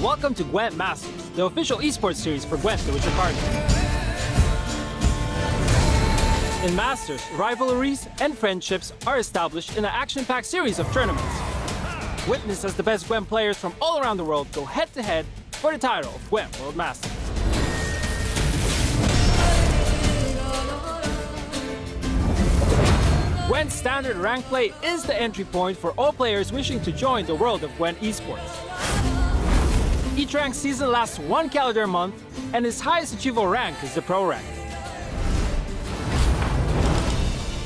Welcome to GWENT Masters, the official esports series for GWENT the Witcher Card. In Masters, rivalries and friendships are established in an action-packed series of tournaments. Witness as the best GWENT players from all around the world go head-to-head for the title of GWENT World Master. GWENT Standard Rank Play is the entry point for all players wishing to join the world of GWENT esports. Each rank season lasts 1 calendar month, and its highest achievable rank is the Pro rank.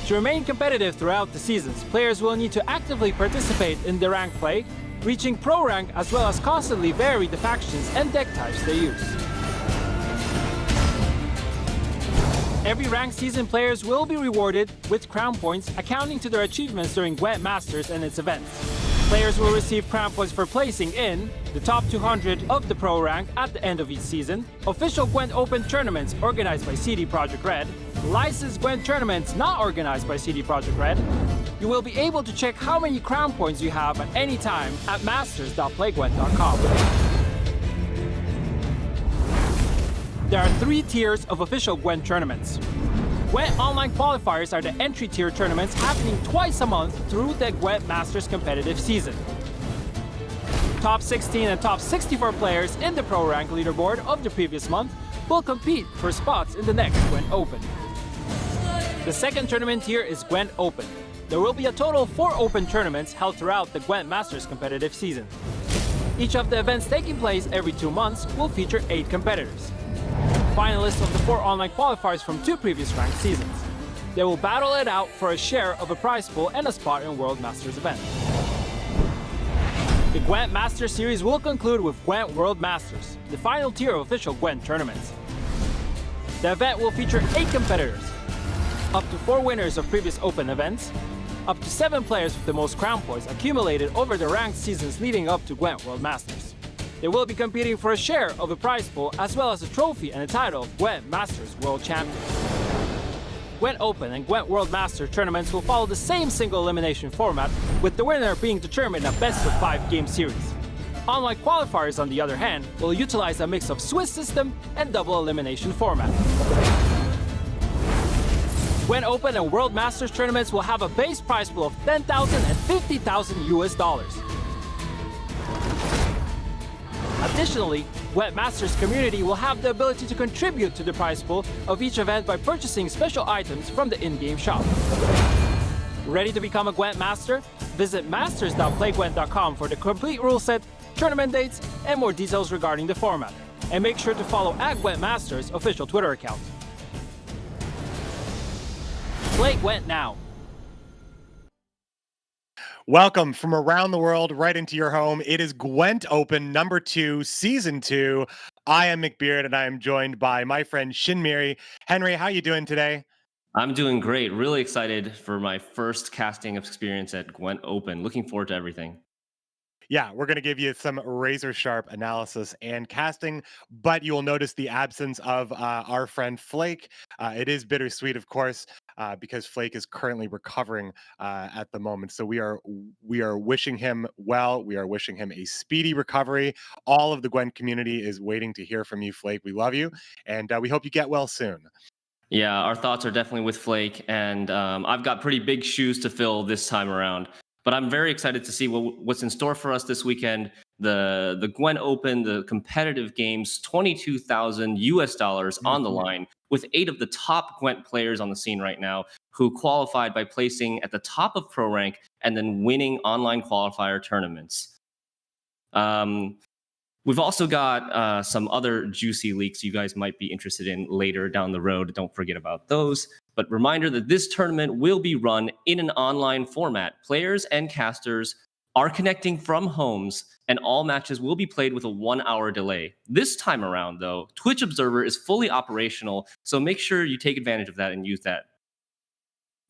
To remain competitive throughout the seasons, players will need to actively participate in the rank play, reaching Pro rank as well as constantly vary the factions and deck types they use. Every ranked season players will be rewarded with crown points accounting to their achievements during GWENT Masters and its events. Players will receive crown points for placing in the top 200 of the Pro rank at the end of each season, official GWENT Open tournaments organized by CD Projekt Red, licensed GWENT tournaments not organized by CD Projekt Red. You will be able to check how many crown points you have at any time at masters.playgwent.com. There are 3 tiers of official GWENT tournaments. GWENT Online Qualifiers are the entry tier tournaments happening twice a month through the GWENT Masters competitive season. Top 16 and top 64 players in the Pro rank leaderboard of the previous month will compete for spots in the next GWENT Open. The second tournament tier is GWENT Open. There will be a total of 4 open tournaments held throughout the GWENT Masters competitive season. Each of the events taking place every 2 months will feature 8 competitors. Finalists of the 4 online qualifiers from 2 previous ranked seasons. They will battle it out for a share of a prize pool and a spot in World Masters event. The GWENT Masters series will conclude with GWENT World Masters, the final tier of official GWENT tournaments. The event will feature 8 competitors, up to 4 winners of previous open events, up to 7 players with the most crown points accumulated over the ranked seasons leading up to GWENT World Masters. They will be competing for a share of a prize pool as well as a trophy and a title of GWENT Masters World Champion. GWENT Open and GWENT World Masters tournaments will follow the same single elimination format, with the winner being determined in a best of 5 game series. Online qualifiers, on the other hand, will utilize a mix of Swiss system and double elimination format. GWENT Open and World Masters tournaments will have a base prize pool of $10,000 and $50,000. Additionally, GWENT Masters community will have the ability to contribute to the prize pool of each event by purchasing special items from the in-game shop. Ready to become a GWENT Master? Visit masters.playgwent.com for the complete rule set, tournament dates, and more details regarding the format. And make sure to follow @GWENT Masters official Twitter account. Play GWENT now. Welcome from around the world right into your home. It is GWENT Open number 2, season 2. I am McBeard, and I am joined by my friend Shinmiri. Henry, how you doing today? I'm doing great. Really excited for my first casting experience at GWENT Open. Looking forward to everything. Yeah, we're going to give you some razor sharp analysis and casting, but you will notice the absence of our friend Flake. It is bittersweet, of course, because Flake is currently recovering at the moment. So we are wishing him well. We are wishing him a speedy recovery. All of the GWENT community is waiting to hear from you, Flake. We love you, and we hope you get well soon. Yeah, our thoughts are definitely with Flake, and I've got pretty big shoes to fill this time around. But I'm very excited to see what's in store for us this weekend. The GWENT Open, the competitive games, $22,000 on the line, with 8 of the top GWENT players on the scene right now who qualified by placing at the top of Pro rank and then winning online qualifier tournaments. We've also got some other juicy leaks you guys might be interested in later down the road. Don't forget about those. But reminder that this tournament will be run in an online format. Players and casters are connecting from homes, and all matches will be played with a 1-hour delay. This time around, though, Twitch Observer is fully operational, so make sure you take advantage of that and use that.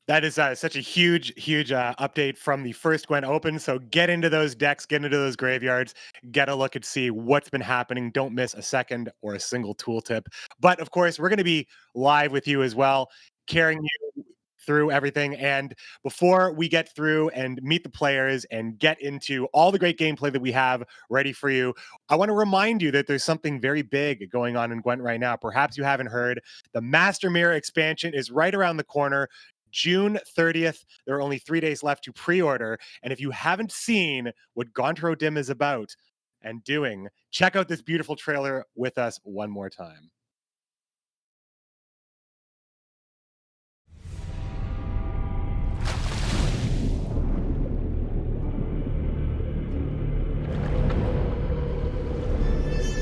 That is such a huge update from the first GWENT Open. So get into those decks, get into those graveyards, get a look and see what's been happening. Don't miss a second or a single tooltip. But of course, we're going to be live with you as well, carrying you through everything. And before we get through and meet the players and get into all the great gameplay that we have ready for you, I want to remind you that there's something very big going on in Gwent right now. Perhaps you haven't heard. The Master Mirror expansion is right around the corner. June 30th. There are only 3 days left to pre-order. And if you haven't seen what Gontro Dim is about and doing, check out this beautiful trailer with us one more time.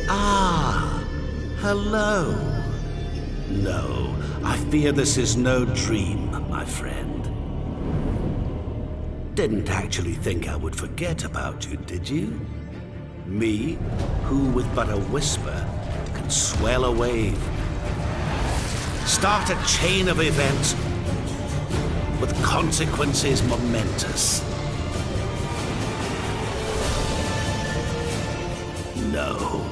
Ah, hello. No, I fear this is no dream, my friend. Didn't actually think I would forget about you, did you? Me, who with but a whisper can swell a wave. Start a chain of events with consequences momentous. No,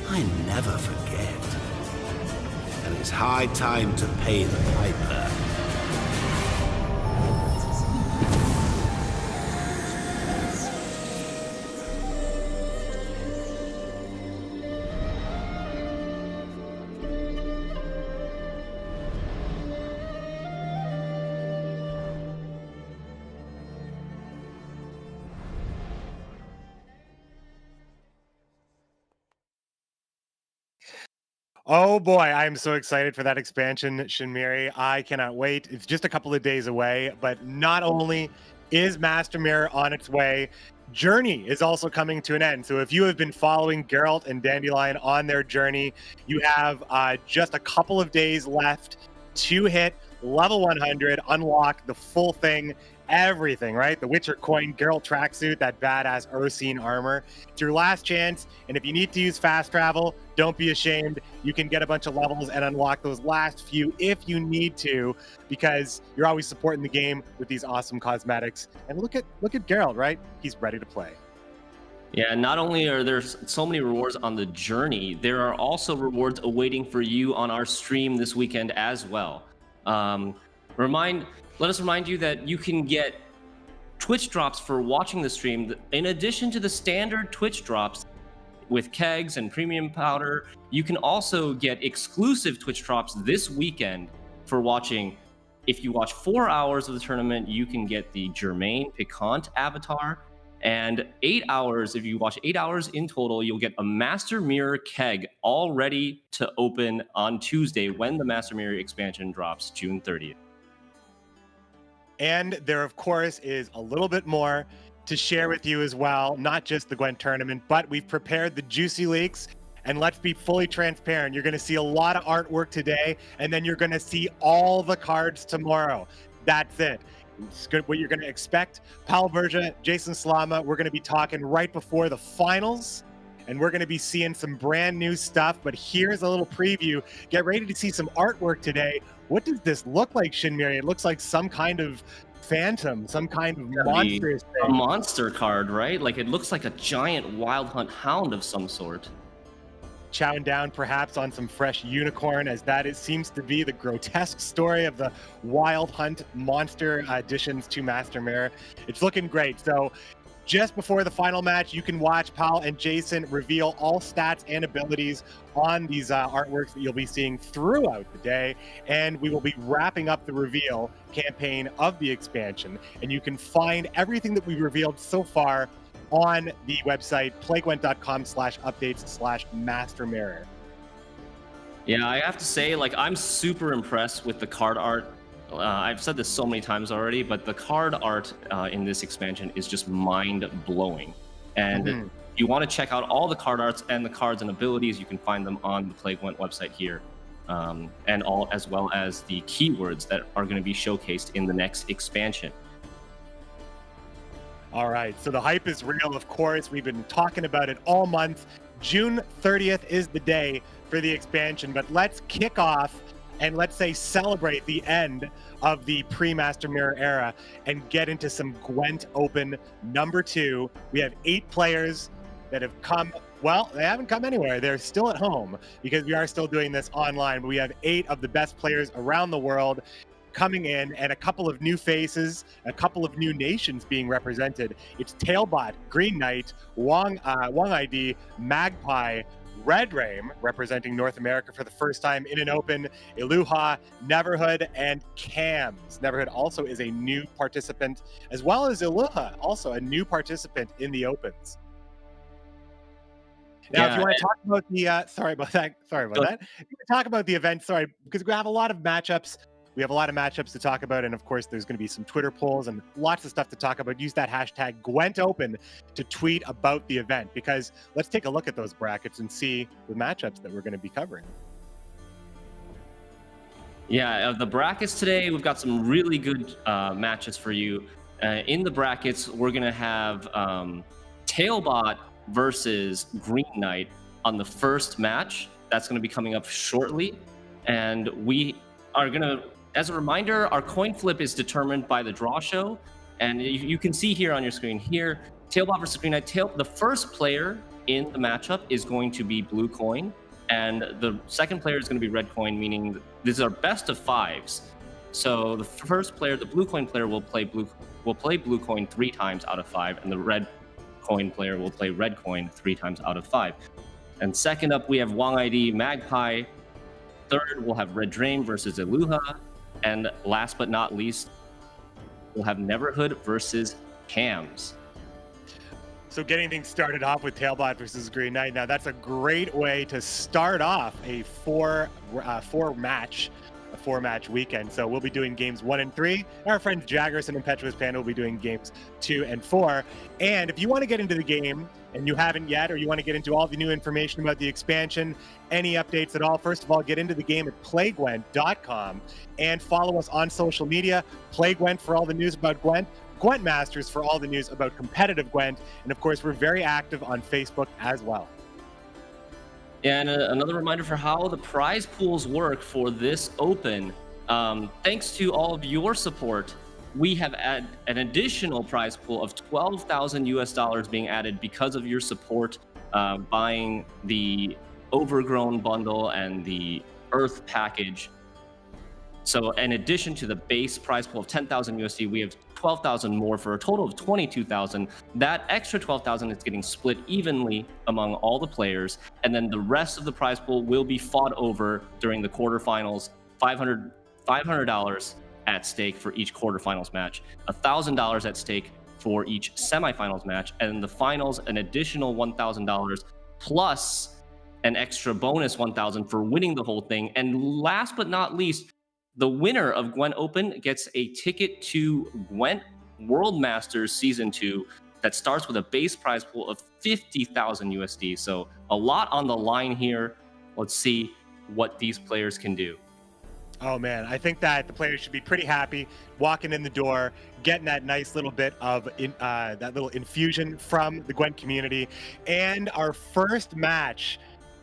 I never forget. And it's high time to pay the piper. Oh boy, I am so excited for that expansion, Shinmiri. I cannot wait. It's just a couple of days away, but not only is Master Mirror on its way, Journey is also coming to an end. So if you have been following Geralt and Dandelion on their journey, you have just a couple of days left to hit level 100, unlock the full thing, everything, right? The Witcher coin, Geralt tracksuit, that badass Ursine armor. It's your last chance, and if you need to use fast travel, don't be ashamed. You can get a bunch of levels and unlock those last few if you need to, because you're always supporting the game with these awesome cosmetics. And look at Geralt, right? He's ready to play. Yeah, not only are there so many rewards on the journey, there are also rewards awaiting for you on our stream this weekend as well. Let us remind you that you can get Twitch drops for watching the stream. In addition to the standard Twitch drops with kegs and premium powder, you can also get exclusive Twitch drops this weekend for watching. If you watch 4 hours of the tournament, you can get the Germain Piquant avatar. And 8 hours, if you watch 8 hours in total, you'll get a Master Mirror keg all ready to open on Tuesday when the Master Mirror expansion drops June 30th. And there, of course, is a little bit more to share with you as well, not just the Gwent tournament, but we've prepared the juicy leaks. And let's be fully transparent. You're going to see a lot of artwork today, and then you're going to see all the cards tomorrow. That's it. It's good what you're going to expect. Paul Berja, Jason Slama, we're going to be talking right before the finals, and we're going to be seeing some brand new stuff. But here's a little preview. Get ready to see some artwork today. What does this look like, Shinmiri? It looks like some kind of phantom, some kind of monstrous A thing. monster card, right? Like it looks like a giant wild hunt hound of some sort. Chowing down perhaps on some fresh unicorn, as that seems to be the grotesque story of the Wild Hunt monster additions to Master Mirror. It's looking great. So just before the final match, you can watch Pal and Jason reveal all stats and abilities on these artworks that you'll be seeing throughout the day. And we will be wrapping up the reveal campaign of the expansion. And you can find everything that we've revealed so far on the website, playgwent.com/updates/Master Mirror. Yeah, I have to say, like, I'm super impressed with the card art. I've said this so many times already, but the card art in this expansion is just mind-blowing. And if you want to check out all the card arts and the cards and abilities, you can find them on the Plague Gwent website here. And all, as well as the keywords that are going to be showcased in the next expansion. All right, so the hype is real, of course. We've been talking about it all month. June 30th is the day for the expansion, but let's kick off and let's say celebrate the end of the pre-Master Mirror era and get into some Gwent Open #2. We have 8 players that have come. Well, they haven't come anywhere. They're still at home because we are still doing this online, but we have 8 of the best players around the world. coming in, and a couple of new faces, a couple of new nations being represented. It's Tailbot, Green Knight, Wong ID, Magpie, Red Rame, representing North America for the first time in an open, Iluha, Neverhood, and Cams. Neverhood also is a new participant, as well as Iluha, also a new participant in the opens. Now, if you want to talk about the, sorry about that. If you want to talk about the event, because we have a lot of matchups. We have a lot of matchups to talk about, and of course, there's going to be some Twitter polls and lots of stuff to talk about. Use that hashtag GWENT OPEN to tweet about the event, because let's take a look at those brackets and see the matchups that we're going to be covering. Yeah, the brackets today, we've got some really good matches for you. In the brackets, we're going to have Tailbot versus Green Knight on the first match. That's going to be coming up shortly. And we are going to, as a reminder, our coin flip is determined by the draw show. And you can see here on your screen here, Tailbot versus Green Knight. The first player in the matchup is going to be blue coin. And the second player is going to be red coin, meaning these are best of fives. So the first player, the blue coin player, will play blue coin 3 times out of 5, and the red coin player will play red coin 3 times out of 5. And second up, we have Wong ID Magpie. Third, we'll have Red Dream versus Iluha. And last but not least, we'll have Neverhood versus Cams. So getting things started off with Tailbot versus Green Knight. Now that's a great way to start off a four match weekend. So we'll be doing games 1 and 3. Our friends Jaggers and Impetuous Panda will be doing games 2 and 4. And if you want to get into the game and you haven't yet, or you want to get into all the new information about the expansion, any updates at all, first of all, get into the game at playgwent.com and follow us on social media. Play Gwent for all the news about Gwent. Gwent Masters for all the news about competitive Gwent. And of course, we're very active on Facebook as well. And another reminder for how the prize pools work for this open. Thanks to all of your support, we have an additional prize pool of $12,000 being added because of your support, buying the Overgrown bundle and the Earth package. So in addition to the base prize pool of 10,000 USD, we have 12,000 more for a total of 22,000. That extra 12,000 is getting split evenly among all the players, and then the rest of the prize pool will be fought over during the quarterfinals. $500 at stake for each quarterfinals match, $1,000 at stake for each semifinals match, and in the finals, an additional $1,000 plus an extra bonus 1,000 for winning the whole thing. And last but not least, the winner of Gwent Open gets a ticket to Gwent World Masters Season 2 that starts with a base prize pool of 50,000 USD. So a lot on the line here. Let's see what these players can do. Oh man, I think that the players should be pretty happy walking in the door, getting that nice little bit of that little infusion from the Gwent community. And our first match,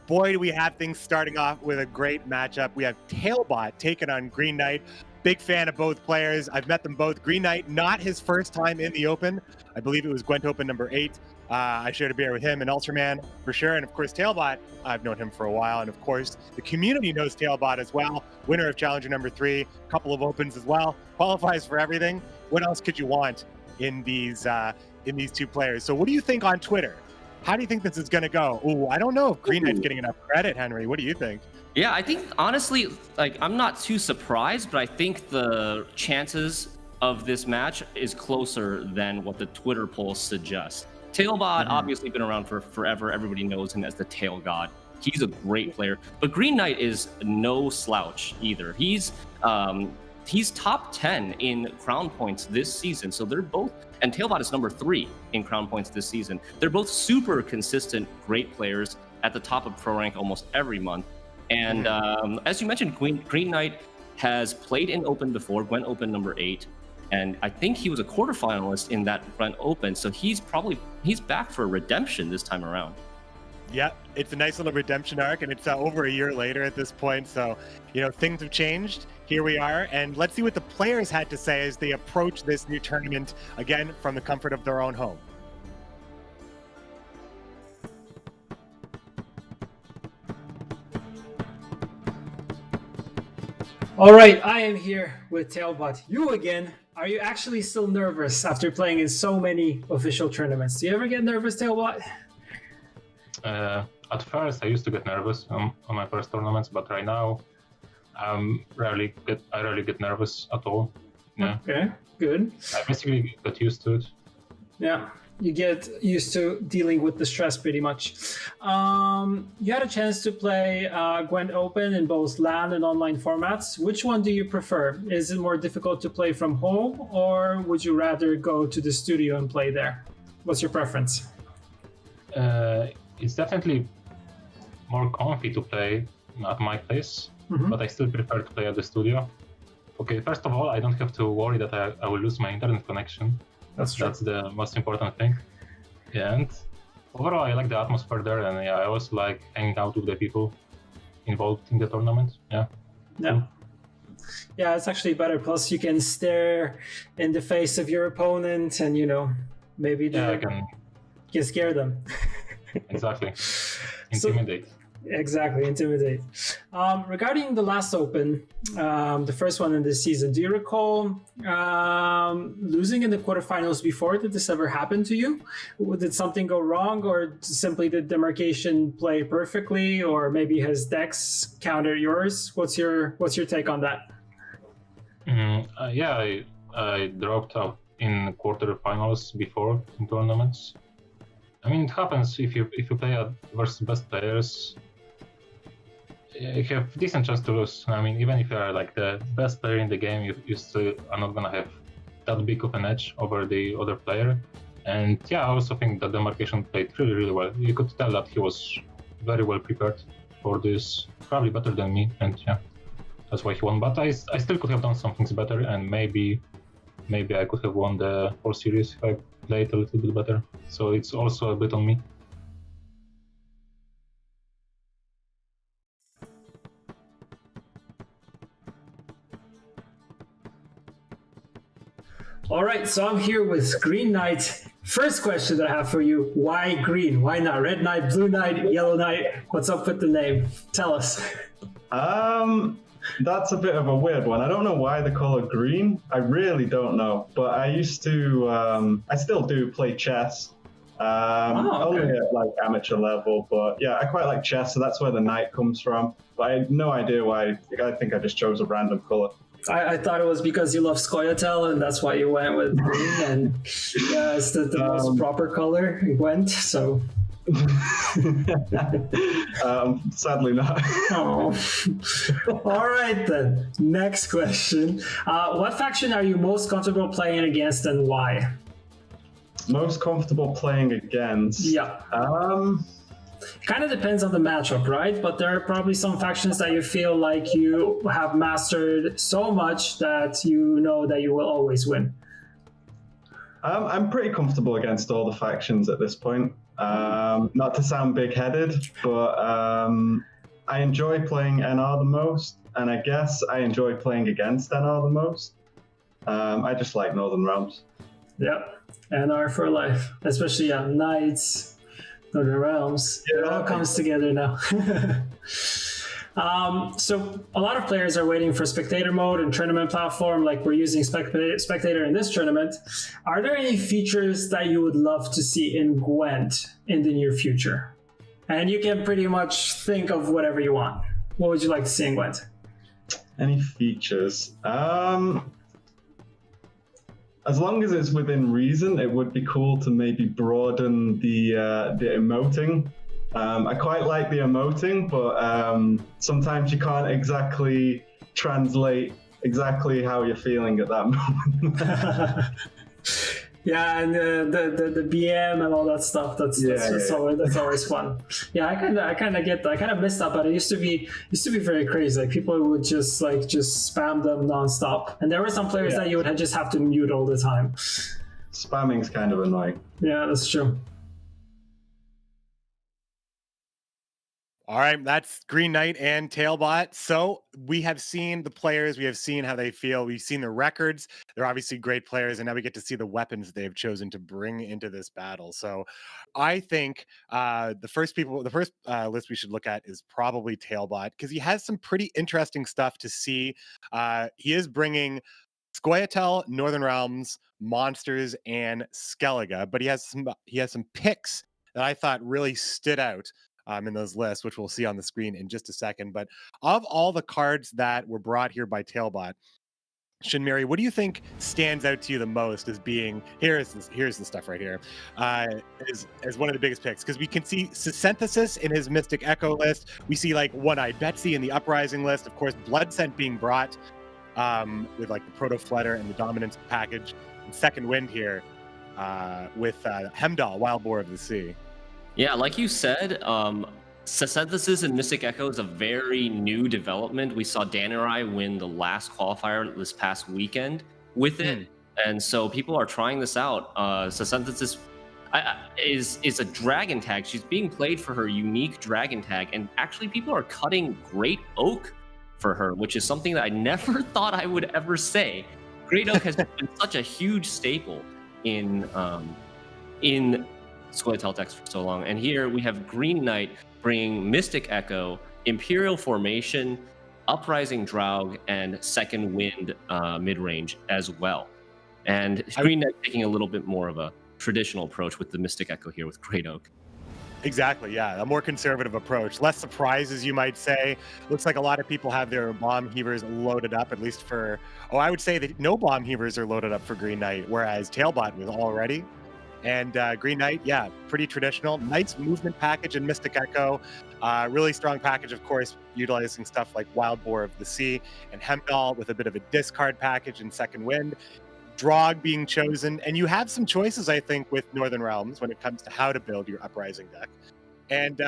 boy, do we have things starting off with a great matchup. We have Tailbot taking on Green Knight. Big fan of both players. I've met them both. Green Knight, not his first time in the Open. I believe it was Gwent Open number 8. I shared a beer with him and Ultraman for sure. And of course, Tailbot, I've known him for a while. And of course, the community knows Tailbot as well. Winner of Challenger number 3, a couple of Opens as well. Qualifies for everything. What else could you want in these two players? So what do you think on Twitter? How do you think this is going to go? Oh, I don't know if Green Knight's getting enough credit, Henry. What do you think? Yeah, I think honestly, I'm not too surprised, but I think the chances of this match is closer than what the Twitter polls suggest. Tailbot obviously been around for forever. Everybody knows him as the Tail God. He's a great player, but Green Knight is no slouch either. He's top 10 in crown points this season. So they're both, and Tailbot is number 3 in crown points this season. They're both super consistent, great players at the top of pro rank almost every month. And as you mentioned, Green Knight has played in Open before, Gwent Open number 8. And I think he was a quarterfinalist in that Gwent Open. So he's back for redemption this time around. Yeah, it's a nice little redemption arc, and it's over a year later at this point. So, things have changed. Here we are, and let's see what the players had to say as they approach this new tournament, again, from the comfort of their own home. All right, I am here with Tailbot. You again. Are you actually still nervous after playing in so many official tournaments? Do you ever get nervous, Tailbot? At first, I used to get nervous on my first tournaments, but right now, I rarely get nervous at all. Yeah. Okay, good. I basically got used to it. Yeah, you get used to dealing with the stress pretty much. You had a chance to play GWENT Open in both LAN and online formats. Which one do you prefer? Is it more difficult to play from home, or would you rather go to the studio and play there? What's your preference? It's definitely more comfy to play at my place, but I still prefer to play at the studio. Okay, first of all, I don't have to worry that I will lose my internet connection. That's true. That's the most important thing. Yeah, and overall, I like the atmosphere there, and yeah, I also like hanging out with the people involved in the tournament. Yeah. Yeah. Yeah, it's actually better. Plus, you can stare in the face of your opponent, and maybe Yeah, I you can scare them. exactly intimidate. Exactly, intimidate. Regarding the last Open, the first one in this season, do you recall losing in the quarterfinals before? Did this ever happen to you? Did something go wrong, or simply did demarcation play perfectly, or maybe has Dex countered yours? What's your take on that? Yeah, I dropped out in quarterfinals before in tournaments. I mean, it happens if you play versus best players. You have decent chance to lose. I mean, even if you are like the best player in the game, you still are not gonna have that big of an edge over the other player. And yeah, I also think that demarcation played really, really well. You could tell that he was very well prepared for this, probably better than me, and yeah, that's why he won. But I still could have done some things better, and maybe I could have won the whole series if I played a little bit better. So it's also a bit on me. All right, so I'm here with Green Knight. First question that I have for you: why green? Why not Red Knight, Blue Knight, Yellow Knight? What's up with the name? Tell us. That's a bit of a weird one. I don't know why the color green. I really don't know. But I used to, I still do play chess. Only at like amateur level. But yeah, I quite like chess, so that's where the knight comes from. But I have no idea why. I think I just chose a random color. I thought it was because you love Scoia'tael, and that's why you went with green. And yeah, it's the most proper color in Gwent. So. Sadly not. Oh. All right then. Next question. What faction are you most comfortable playing against, and why? Most comfortable playing against? Yeah. Kind of depends on the matchup, right? But there are probably some factions that you feel like you have mastered so much that you know that you will always win. I'm pretty comfortable against all the factions at this point. Not to sound big-headed, but I enjoy playing NR the most, and I guess I enjoy playing against NR the most. I just like Northern Realms. Yep, NR for life, especially Knights, Northern Realms. Yeah. It all comes together now. So a lot of players are waiting for spectator mode and tournament platform, like we're using spectator in this tournament. Are there any features that you would love to see in Gwent in the near future? And you can pretty much think of whatever you want. What would you like to see in Gwent? Any features? As long as it's within reason, it would be cool to maybe broaden the emoting. I quite like the emoting, but sometimes you can't exactly translate exactly how you're feeling at that moment. Yeah, and the BM and all that stuff. That's always fun. Yeah, I kind of get that. I kind of missed that, but it used to be very crazy. Like people would just spam them nonstop, and there were some players that you would just have to mute all the time. Spamming's kind of annoying. Yeah, that's true. All right, that's Green Knight and Tailbot. So we have seen the players, we have seen how they feel, we've seen the records. They're obviously great players, and now we get to see the weapons they've chosen to bring into this battle. So I think the first list we should look at is probably Tailbot because he has some pretty interesting stuff to see. He is bringing Scoia'tael, Northern Realms, Monsters, and Skellige, but he has some picks that I thought really stood out in those lists, which we'll see on the screen in just a second. But of all the cards that were brought here by Tailbot, Shinmiri, what do you think stands out to you the most as being here's the stuff right here as one of the biggest picks? Because we can see Synthesis in his Mystic Echo list. We see like One-Eyed Betsy in the Uprising list. Of course, Blood Scent being brought with like the Proto Flutter and the Dominance package. And Second Wind here with Hemdall, Wild Boar of the Sea. Yeah, like you said, Synthesis and Mystic Echo is a very new development. We saw Danurai win the last qualifier this past weekend with it, and so people are trying this out. Synthesis is a dragon tag. She's being played for her unique dragon tag, and actually people are cutting Great Oak for her, which is something that I never thought I would ever say. Great Oak has been such a huge staple in Scoia'tael decks for so long, and here we have Green Knight bringing Mystic Echo, Imperial Formation, Uprising Draug, and Second Wind mid-range as well. And Green Knight taking a little bit more of a traditional approach with the Mystic Echo here with Great Oak. Exactly, yeah, a more conservative approach. Less surprises, you might say. Looks like a lot of people have their bomb heavers loaded up, at least for... Oh, I would say that no bomb heavers are loaded up for Green Knight, whereas Tailbot was already. And Green Knight, yeah, pretty traditional. Knight's movement package and Mystic Echo. Really strong package, of course, utilizing stuff like Wild Boar of the Sea and Hemdall with a bit of a discard package in Second Wind. Draug being chosen. And you have some choices, I think, with Northern Realms when it comes to how to build your Uprising deck. And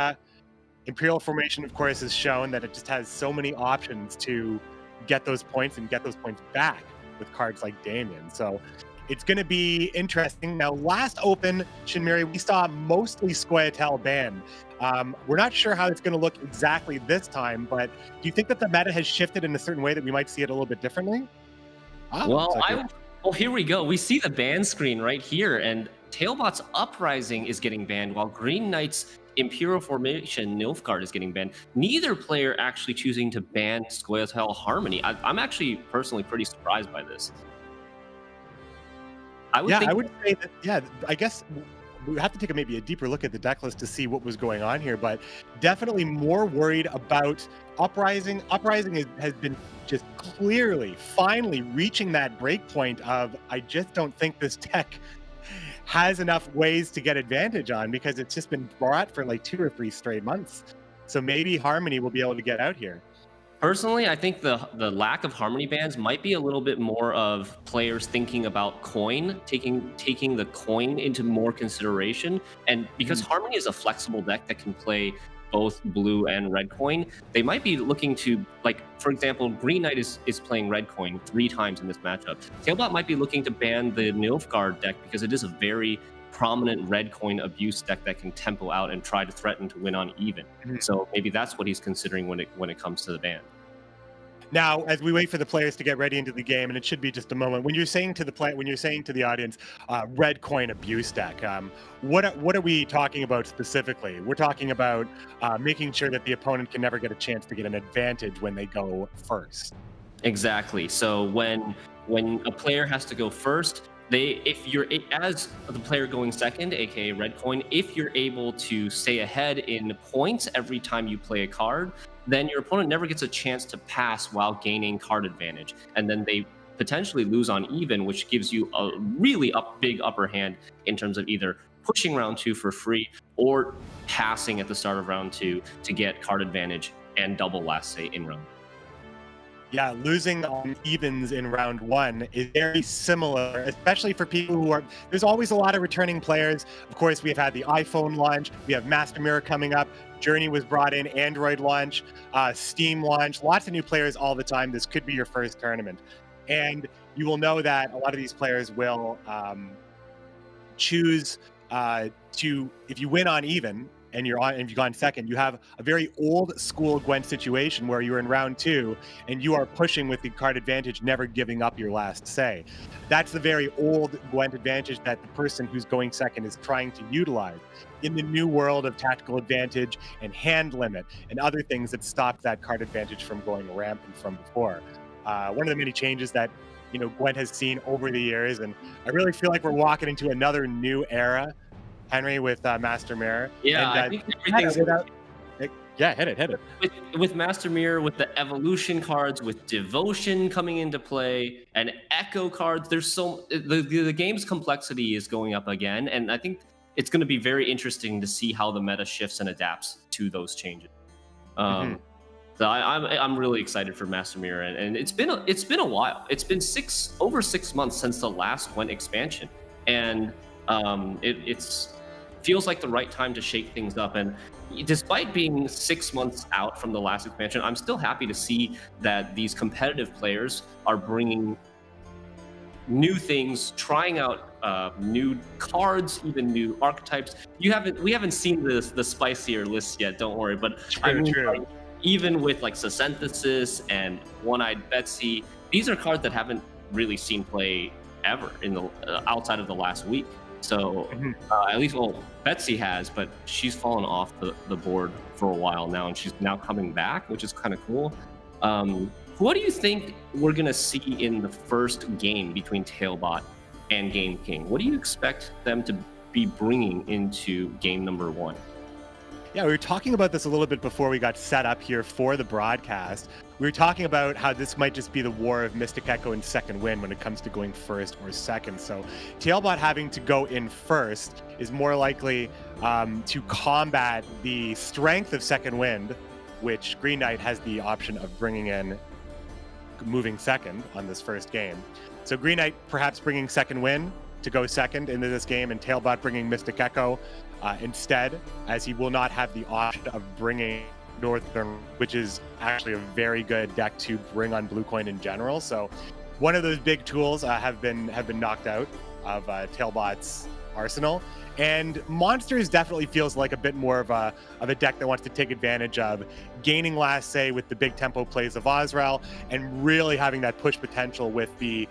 Imperial Formation, of course, has shown that it just has so many options to get those points and get those points back with cards like Damien. So it's going to be interesting. Now, last Open, Shinmiri, we saw mostly Scoia'tael banned. We're not sure how it's going to look exactly this time, but do you think that the meta has shifted in a certain way that we might see it a little bit differently? Well, here we go. We see the ban screen right here, and Tailbot's Uprising is getting banned, while Green Knight's Imperial Formation Nilfgaard is getting banned. Neither player actually choosing to ban Scoia'tael Harmony. I'm actually personally pretty surprised by this. I would say that, yeah, I guess we have to take maybe a deeper look at the deck list to see what was going on here, but definitely more worried about Uprising. Uprising has been just clearly, finally reaching that break point of, I just don't think this deck has enough ways to get advantage on because it's just been brought for like 2 or 3 straight months. So maybe Harmony will be able to get out here. Personally, I think the lack of Harmony bans might be a little bit more of players thinking about coin, taking the coin into more consideration. And because Harmony is a flexible deck that can play both blue and red coin, they might be looking to, like, for example, Green Knight is playing red coin 3 times in this matchup. Tailbot might be looking to ban the Nilfgaard deck because it is a very prominent red coin abuse deck that can tempo out and try to threaten to win on even. So maybe that's what he's considering when it comes to the ban. Now, as we wait for the players to get ready into the game, and it should be just a moment, when you're saying to the audience, red coin abuse deck, what are we talking about specifically? We're talking about making sure that the opponent can never get a chance to get an advantage when they go first. Exactly. So when a player has to go first, if you're as the player going second, aka red coin, if you're able to stay ahead in points every time you play a card, then your opponent never gets a chance to pass while gaining card advantage, and then they potentially lose on even, which gives you a really big upper hand in terms of either pushing round 2 for free or passing at the start of round 2 to get card advantage and double last say in round. Yeah, losing on evens in round 1 is very similar, especially for people who are... There's always a lot of returning players. Of course, we've had the iPhone launch. We have Master Mirror coming up. Journey was brought in. Android launch. Steam launch. Lots of new players all the time. This could be your first tournament. And you will know that a lot of these players will choose to... If you win on even, and you've gone second, you have a very old school Gwent situation where you're in round 2 and you are pushing with the card advantage, never giving up your last say. That's the very old Gwent advantage that the person who's going second is trying to utilize in the new world of tactical advantage and hand limit and other things that stop that card advantage from going rampant from before. One of the many changes that Gwent has seen over the years, and I really feel like we're walking into another new era, Henry, with Master Mirror. Yeah, and, I think everything's hit it. With Master Mirror, with the evolution cards, with devotion coming into play, and echo cards. There's the game's complexity is going up again, and I think it's going to be very interesting to see how the meta shifts and adapts to those changes. So I'm really excited for Master Mirror, and it's been a while. It's been over 6 months since the last Gwent expansion, and it's feels like the right time to shake things up. And despite being 6 months out from the last expansion, I'm still happy to see that these competitive players are bringing new things, trying out new cards, even new archetypes. We haven't seen the spicier list yet. Don't worry, but True. Like, even with like Synthesis and One-Eyed Betsy, these are cards that haven't really seen play ever in the outside of the last week. So at least, Betsy has, but she's fallen off the board for a while now, and she's now coming back, which is kind of cool. What do you think we're going to see in the first game between Tailbot and Game King? What do you expect them to be bringing into game number 1? Yeah, we were talking about this a little bit before we got set up here for the broadcast. We were talking about how this might just be the war of Mystic Echo and Second Wind when it comes to going first or second. So Tailbot having to go in first is more likely to combat the strength of Second Wind, which Green Knight has the option of bringing in moving second on this first game. So Green Knight perhaps bringing Second Wind to go second into this game, and Tailbot bringing Mystic Echo instead, as he will not have the option of bringing Northern, which is actually a very good deck to bring on Blue Coin in general. So one of those big tools have been knocked out of Tailbot's arsenal. And Monsters definitely feels like a bit more of a deck that wants to take advantage of gaining last say with the big tempo plays of Ozrel, and really having that push potential with the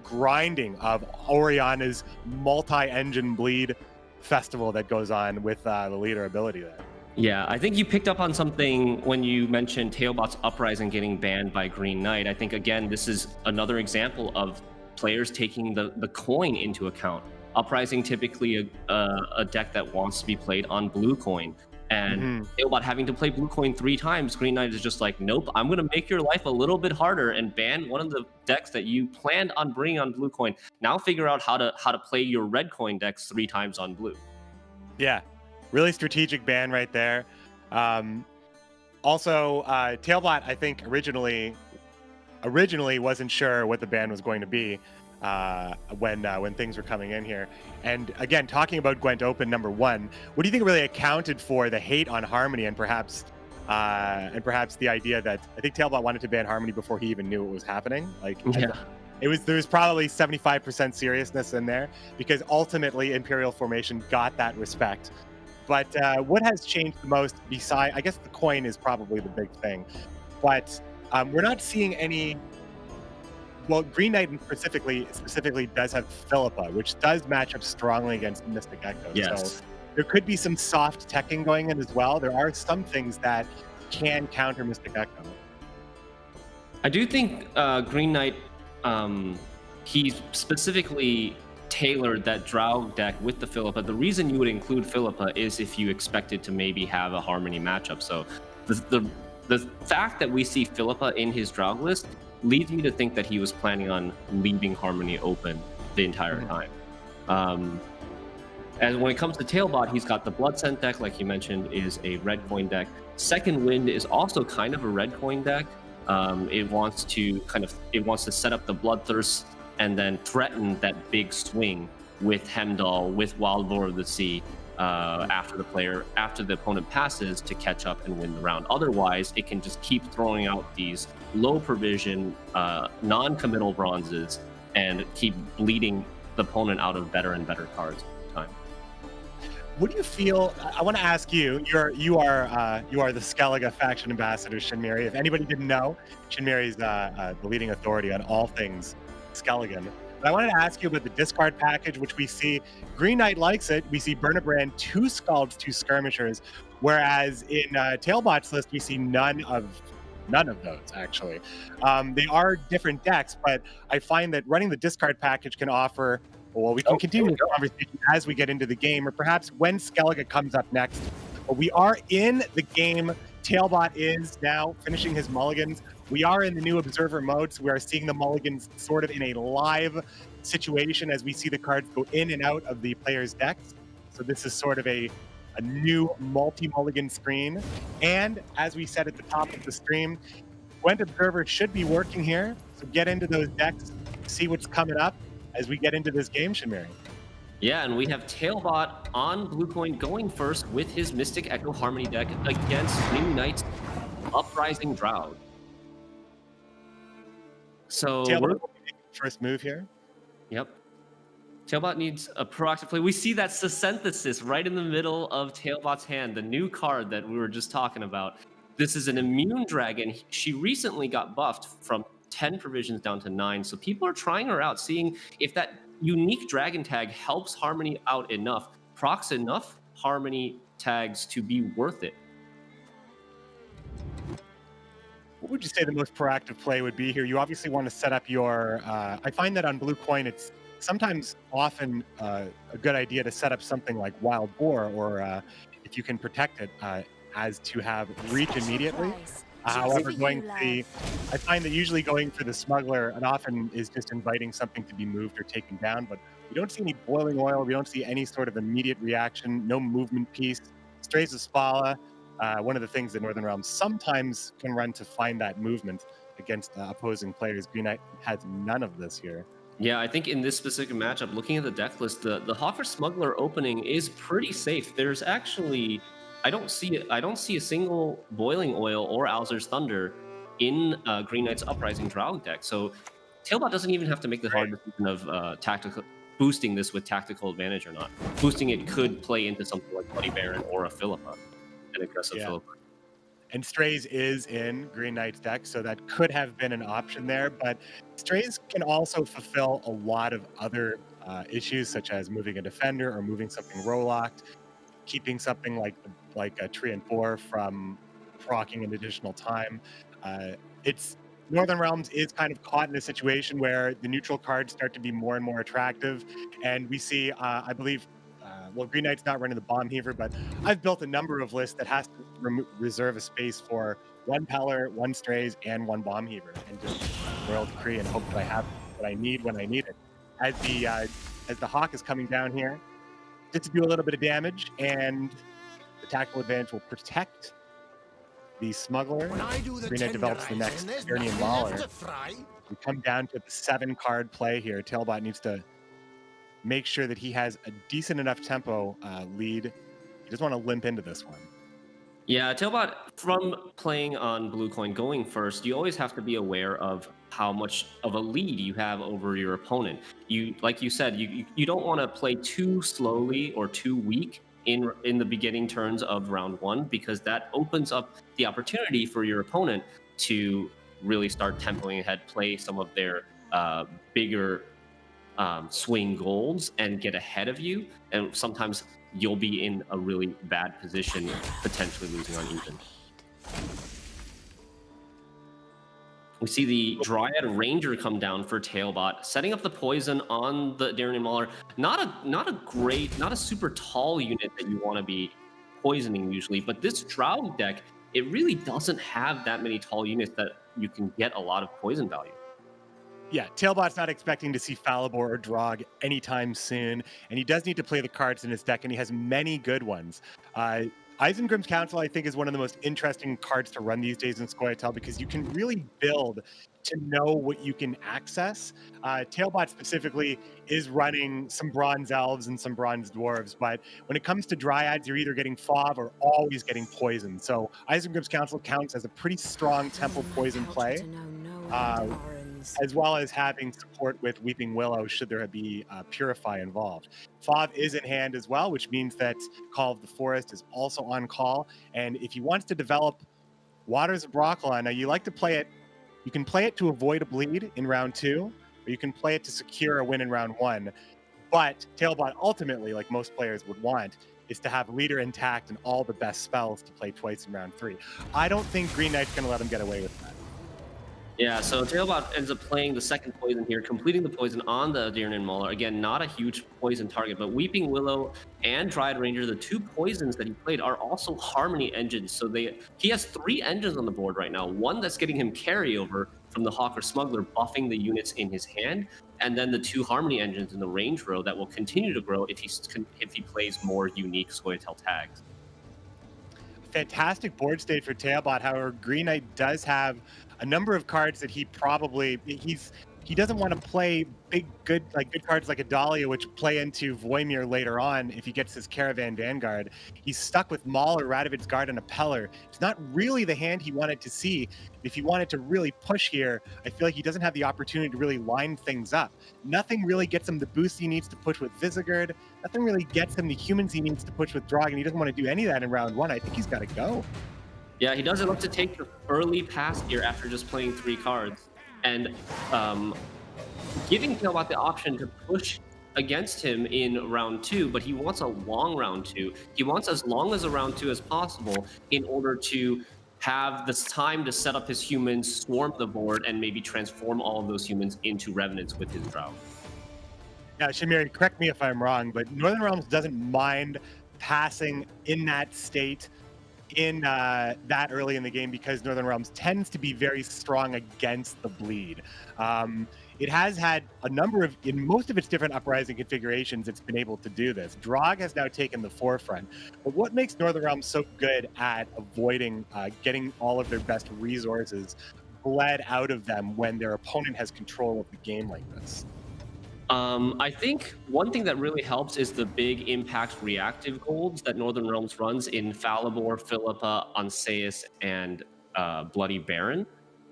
grinding of Oriana's multi-engine bleed festival that goes on with the leader ability there. Yeah, I think you picked up on something when you mentioned Tailbot's Uprising getting banned by Green Knight. I think, again, this is another example of players taking the coin into account. Uprising typically a deck that wants to be played on Blue Coin. And Tailbot having to play Blue Coin 3 times, Green Knight is just like, nope, I'm going to make your life a little bit harder and ban one of the decks that you planned on bringing on Blue Coin. Now figure out how to play your Red Coin decks 3 times on Blue. Yeah, really strategic ban right there. Also, Tailbot, I think originally wasn't sure what the ban was going to be when things were coming in here. And again, talking about Gwent Open number 1, what do you think really accounted for the hate on Harmony and perhaps the idea that I think Tailbot wanted to ban Harmony before he even knew what was happening? There was probably 75% seriousness in there, because ultimately Imperial Formation got that respect. But what has changed the most, besides, I guess the coin is probably the big thing, but we're not seeing any. Well, Green Knight specifically does have Philippa, which does match up strongly against Mystic Echo. Yes. So there could be some soft teching going in as well. There are some things that can counter Mystic Echo. I do think Green Knight, he specifically tailored that Drow deck with the Philippa. The reason you would include Philippa is if you expected to maybe have a Harmony matchup. So the fact that we see Philippa in his Drow list leads me to think that he was planning on leaving Harmony open the entire time. And when it comes to Tailbot, he's got the Blood Scent deck, like you mentioned, is a Red Coin deck. Second Wind is also kind of a Red Coin deck. It wants to set up the Bloodthirst and then threaten that big swing with Hemdall, with Wild Lord of the Sea, after the opponent passes to catch up and win the round. Otherwise, it can just keep throwing out these low provision, non-committal bronzes and keep bleeding the opponent out of better and better cards over time. What do you feel? I want to ask you. You are the Skellige faction ambassador, Shinmiri. If anybody didn't know, Shinmiri is the leading authority on all things Skelligan. But I wanted to ask you about the discard package, which we see Green Knight likes it. We see Burnabrand, 2 Scalds, 2 Skirmishers, whereas in Tailbot's list we see none of those actually. They are different decks, but I find that running the discard package can offer. Well, we can continue the conversation as we get into the game, or perhaps when Skellige comes up next. But we are in the game. Tailbot is now finishing his mulligans. We are in the new observer mode, so we are seeing the mulligans sort of in a live situation as we see the cards go in and out of the player's decks. So this is sort of a new multi-mulligan screen. And as we said at the top of the stream, Gwent Observer should be working here. So get into those decks, see what's coming up as we get into this game, Shinmiri. Yeah, and we have Tailbot on Blue Coin going first with his Mystic Echo Harmony deck against Green Knight's Uprising Drought. So Tailbot first move here. Yep. Tailbot needs a proactive play. We see that Synthesis right in the middle of Tailbot's hand, the new card that we were just talking about. This is an immune dragon. She recently got buffed from 10 provisions down to 9. So people are trying her out, seeing if that unique dragon tag helps Harmony out enough, procs enough Harmony tags to be worth it. What would you say the most proactive play would be here? You obviously want to set up your... I find that on Blue Coin, it's sometimes often a good idea to set up something like Wild Boar, or if you can protect it, as to have reach immediately. However, I find that usually going for the Smuggler, it often is just inviting something to be moved or taken down, but we don't see any boiling oil, we don't see any sort of immediate reaction, no movement piece. Strays of Spala, one of the things that Northern Realms sometimes can run to find that movement against opposing players. Green Knight has none of this here. Yeah, I think in this specific matchup, looking at the deck list, the Hawker Smuggler opening is pretty safe. There's actually... I don't see a single Boiling Oil or Alzur's Thunder in Green Knight's Uprising Drow deck. So Tailbot doesn't even have to make the hard decision of tactical boosting this with tactical advantage or not. Boosting it could play into something like Bloody Baron or a Philippa, an aggressive Philippa. And Strays is in Green Knight's deck, so that could have been an option there. But Strays can also fulfill a lot of other issues, such as moving a defender or moving something row-locked, keeping something like a Tree and 4 from proccing an additional time. It's Northern Realms is kind of caught in a situation where the neutral cards start to be more and more attractive, and we see, I believe, well, Green Knight's not running the Bomb Heaver, but I've built a number of lists that has to reserve a space for 1 Peller, 1 Strays, and 1 Bomb Heaver, and just Royal Decree and hope that I have what I need when I need it. As the Hawk is coming down here, just to do a little bit of damage, and the tactical advantage will protect the Smuggler. Green Knight develops the next Irnian Mauler. We come down to the 7-card play here. Tailbot needs to make sure that he has a decent enough tempo lead. He doesn't want to limp into this one. Yeah, Tailbot, from playing on Blue Coin going first, you always have to be aware of how much of a lead you have over your opponent. Like you said, you don't want to play too slowly or too weak in the beginning turns of round 1, because that opens up the opportunity for your opponent to really start tempoing ahead, play some of their bigger swing golds and get ahead of you, and sometimes you'll be in a really bad position, potentially losing on even. We see the Dryad Ranger come down for Tailbot, setting up the poison on the Darien Mauler. Not a super tall unit that you want to be poisoning usually, but this Drow deck, it really doesn't have that many tall units that you can get a lot of poison value. Yeah, Tailbot's not expecting to see Falibor or Drog anytime soon, and he does need to play the cards in his deck, and he has many good ones. Isengrim's Council, I think, is one of the most interesting cards to run these days in Scoia'tael, because you can really build to know what you can access. Tailbot specifically is running some Bronze Elves and some Bronze Dwarves, but when it comes to Dryads, you're either getting Fauve or always getting Poison. So Isengrim's Council counts as a pretty strong Temple Poison play. wins. as well as having support with Weeping Willow should there be Purify involved. Fov is in hand as well, which means that Call of the Forest is also on call. And if he wants to develop Waters of Broccolon, now you like to play it, you can play it to avoid a bleed in round 2, or you can play it to secure a win in round 1. But Tailbot ultimately, like most players would want, is to have Leader intact and all the best spells to play twice in round 3. I don't think Green Knight's going to let him get away with that. Yeah, so Tailbot ends up playing the second poison here, completing the poison on the Dirnan Mauler. Again, not a huge poison target, but Weeping Willow and Dryad Ranger, the 2 poisons that he played, are also Harmony engines. So he has 3 engines on the board right now. One that's getting him carryover from the Hawker Smuggler, buffing the units in his hand, and then the 2 Harmony engines in the range row that will continue to grow if he plays more unique Scoia'tael tags. Fantastic board state for Tailbot. However, Green Knight does have a number of cards that he doesn't want to play good cards like a Dahlia, which play into Voimir later on if he gets his Caravan Vanguard. He's stuck with Mauler, Radovid's Guard, and a Peller. It's not really the hand he wanted to see. If he wanted to really push here, I feel like he doesn't have the opportunity to really line things up. Nothing really gets him the boost he needs to push with Visegard. Nothing really gets him the humans he needs to push with Drog, and he doesn't want to do any of that in round 1. I think he's got to go. Yeah, he doesn't look to take the early pass here after just playing 3 cards. And giving Tailbot the option to push against him in round 2, but he wants a long round 2. He wants as long as a round 2 as possible in order to have this time to set up his humans, swarm the board, and maybe transform all of those humans into revenants with his Drow. Yeah, Shamiri, correct me if I'm wrong, but Northern Realms doesn't mind passing in that state in that early in the game because Northern Realms tends to be very strong against the bleed. It has had a number of, in most of its different Uprising configurations, it's been able to do this. Drog has now taken the forefront. But what makes Northern Realms so good at avoiding getting all of their best resources bled out of them when their opponent has control of the game like this? I think one thing that really helps is the big impact reactive golds that Northern Realms runs in Falibor, Philippa, Anseus, and Bloody Baron.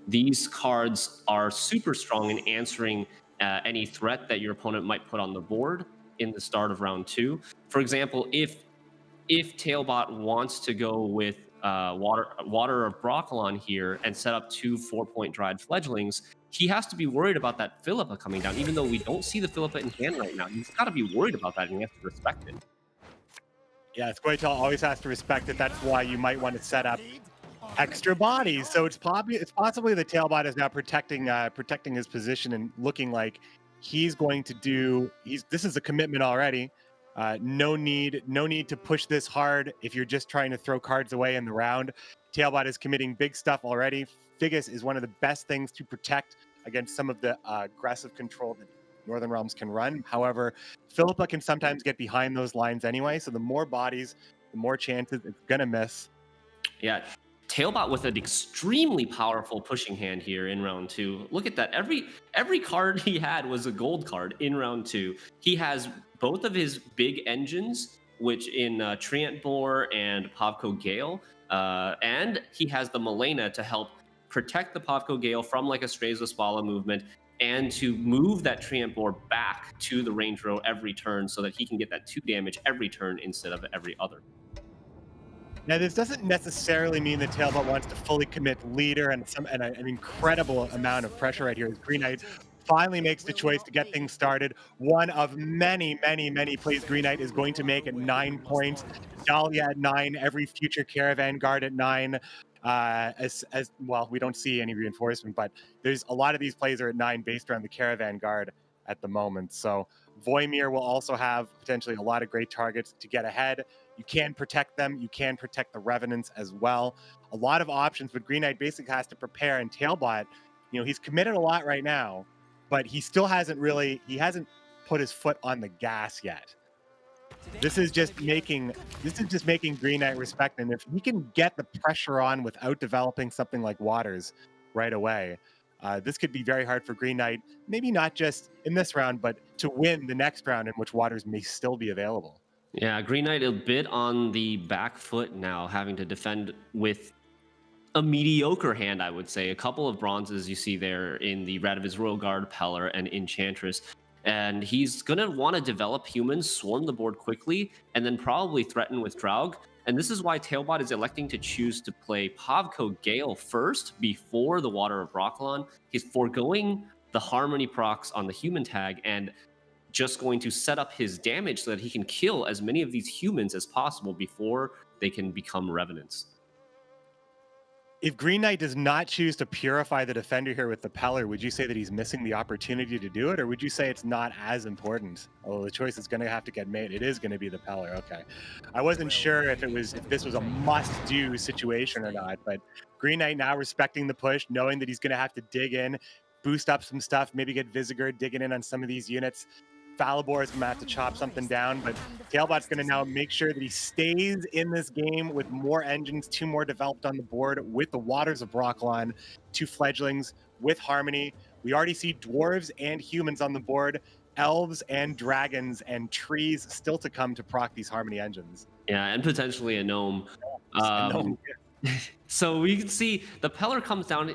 These cards are super strong in answering any threat that your opponent might put on the board in the start of round 2. For example, if Tailbot wants to go with Water of Broccolon here and set up 2 4-point Dryad Fledglings, he has to be worried about that Philippa coming down. Even though we don't see the Philippa in hand right now, he's got to be worried about that, and he has to respect it. Yeah, Scoia'tael always has to respect it. That's why you might want to set up extra bodies. So it's possibly the Tailbot is now protecting his position and looking like he's going to do. This is a commitment already. No need to push this hard if you're just trying to throw cards away in the round. Tailbot is committing big stuff already. Figus is one of the best things to protect against some of the aggressive control that Northern Realms can run. However, Philippa can sometimes get behind those lines anyway, so the more bodies, the more chances it's going to miss. Yeah, Tailbot with an extremely powerful pushing hand here in round 2. Look at that. Every card he had was a gold card in round 2. He has both of his big engines, which in Treant Boar and Pavko Gale, and he has the Malena to help protect the Pavko Gale from like a Strayzla Spala movement and to move that Treant Boar back to the range row every turn so that he can get that 2 damage every turn instead of every other. Now, this doesn't necessarily mean that Tailbot wants to fully commit leader and an incredible amount of pressure right here. As Green Knight finally makes the choice to get things started. One of many, many, many plays Green Knight is going to make at 9 points. Dahlia at 9, every future Caravan Guard at 9. As well, we don't see any reinforcement, but there's a lot of these plays are at 9 based around the Caravan Guard at the moment. So Voimir will also have potentially a lot of great targets to get ahead. You can protect them. You can protect the Revenants as well. A lot of options, but Green Knight basically has to prepare. And Tailbot, he's committed a lot right now, but he still hasn't put his foot on the gas yet. This is just making Green Knight respect him. If he can get the pressure on without developing something like Waters right away, this could be very hard for Green Knight. Maybe not just in this round, but to win the next round in which Waters may still be available. Yeah, Green Knight a bit on the back foot now, having to defend with a mediocre hand, I would say. A couple of bronzes you see there in the Radovid's Royal Guard, Pellar, and Enchantress. And he's going to want to develop humans, swarm the board quickly, and then probably threaten with Draug. And this is why Tailbot is electing to choose to play Pavko Gale first before the Water of Broccolon. He's foregoing the Harmony procs on the human tag and just going to set up his damage so that he can kill as many of these humans as possible before they can become Revenants. If Green Knight does not choose to purify the defender here with the Pellar, would you say that he's missing the opportunity to do it, or would you say it's not as important? Although the choice is going to have to get made. It is going to be the Pellar. Okay, I wasn't sure if this was a must-do situation or not, but Green Knight now respecting the push, knowing that he's going to have to dig in, boost up some stuff, maybe get Visigored digging in on some of these units. Falibor is going to have to chop something down, but Tailbot's going to now make sure that he stays in this game with more engines, 2 more developed on the board with the Waters of Broccolon, 2 fledglings with Harmony. We already see dwarves and humans on the board, elves and dragons and trees still to come to proc these Harmony engines. Yeah, and potentially a gnome. So we can see the Pellar comes down.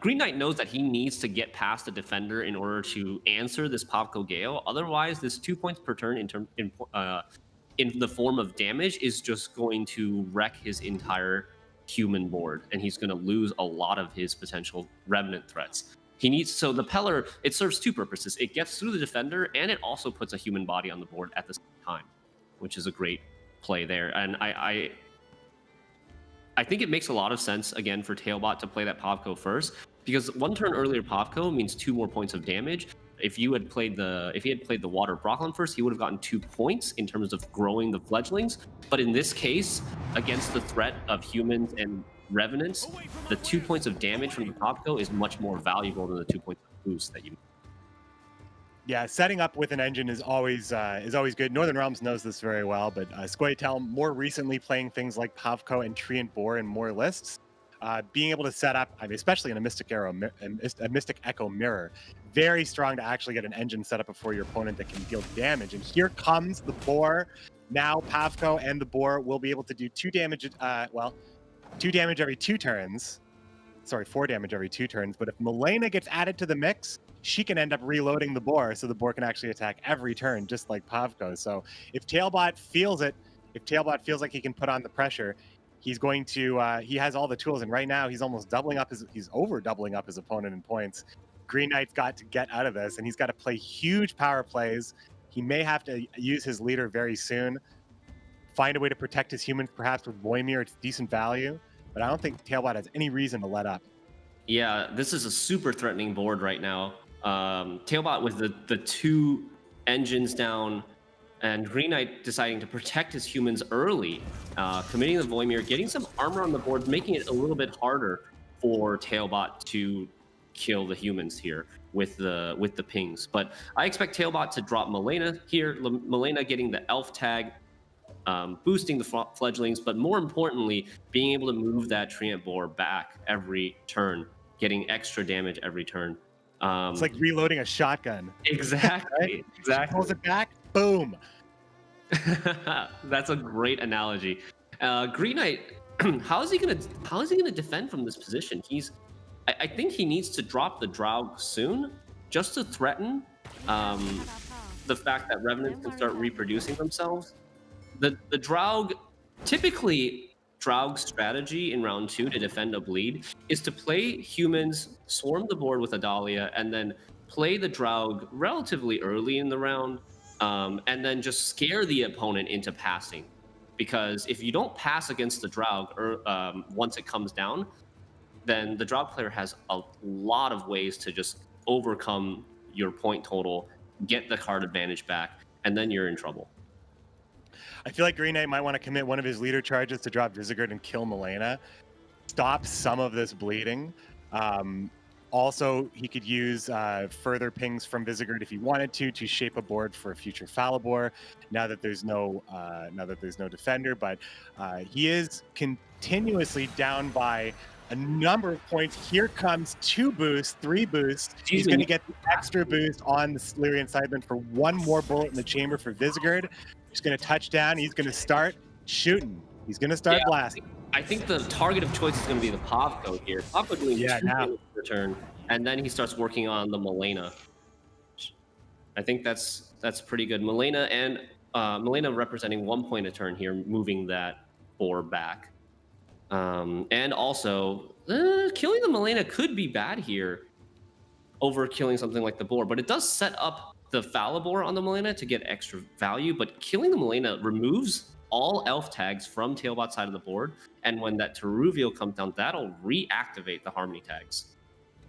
Green Knight knows that he needs to get past the defender in order to answer this Pavko Gale. Otherwise, this 2 points per turn in the form of damage is just going to wreck his entire human board, and he's going to lose a lot of his potential Revenant threats. So the Pellar, it serves 2 purposes. It gets through the defender, and it also puts a human body on the board at the same time, which is a great play there. And I think it makes a lot of sense, again, for Tailbot to play that Pavko first, because 1 turn earlier Pavko means 2 more points of damage. If he had played the Water of Broccolon first, he would have gotten 2 points in terms of growing the fledglings. But in this case, against the threat of humans and Revenants, the 2 points of damage from the Pavko is much more valuable than the 2 points of boost that you. Yeah, setting up with an engine is always good. Northern Realms knows this very well, but Squayatel more recently playing things like Pavko and Treant Boar in more lists, being able to set up, especially in a Mystic Echo Mirror, very strong to actually get an engine set up before your opponent that can deal damage. And here comes the Boar. Now Pavko and the Boar will be able to do 2 damage. 2 damage every 2 turns. Sorry, 4 damage every 2 turns. But if Milena gets added to the mix, she can end up reloading the Boar, so the Boar can actually attack every turn, just like Pavko. So if Tailbot feels it, if Tailbot feels like he can put on the pressure, he's going to, he has all the tools, and right now he's almost he's over doubling up his opponent in points. Green Knight's got to get out of this, and he's got to play huge power plays. He may have to use his leader very soon, find a way to protect his humans, perhaps with Voimir. It's decent value, but I don't think Tailbot has any reason to let up. Yeah, this is a super threatening board right now. Tailbot with the 2 engines down, and Green Knight deciding to protect his humans early, committing the Voimir, getting some armor on the board, making it a little bit harder for Tailbot to kill the humans here with the pings. But I expect Tailbot to drop Milena here. Milena getting the elf tag, boosting the fledglings, but more importantly, being able to move that Treant Boar back every turn, getting extra damage every turn. It's like reloading a shotgun. Exactly. Right? Exactly. Pulls it back, boom. That's a great analogy. Green Knight, how is he gonna defend from this position? I think he needs to drop the Draug soon, just to threaten the fact that Revenants can start reproducing themselves. The Draug, typically Draug's strategy in round 2 to defend a bleed is to play humans, swarm the board with a Dahlia, and then play the Draug relatively early in the round, and then just scare the opponent into passing. Because if you don't pass against the Draug once it comes down, then the Draug player has a lot of ways to just overcome your point total, get the card advantage back, and then you're in trouble. I feel like Green Knight might want to commit one of his leader charges to drop Visigored and kill Milena, stop some of this bleeding. Also, he could use further pings from Visigored if he wanted to shape a board for a future Falibor. Now that there's no defender, but he is continuously down by a number of points. Here comes 2 boosts, 3 boosts. He's going to get the extra boost on the Lyrian Sideman for 1 more bullet in the chamber for Visigored. He's going to touch down. He's going to start shooting. He's going to start blasting. I think the target of choice is going to be the Pavko here. Pavko doing 2 damage per turn, and then he starts working on the Milena. I think that's pretty good. Milena representing 1 point a turn here, moving that 4 back. And also, killing the Milena could be bad here over killing something like the boar, but it does set up the Falibor on the Milena to get extra value, but killing the Milena removes all elf tags from Tailbot's side of the board, and when that Teruvial comes down, that'll reactivate the Harmony tags.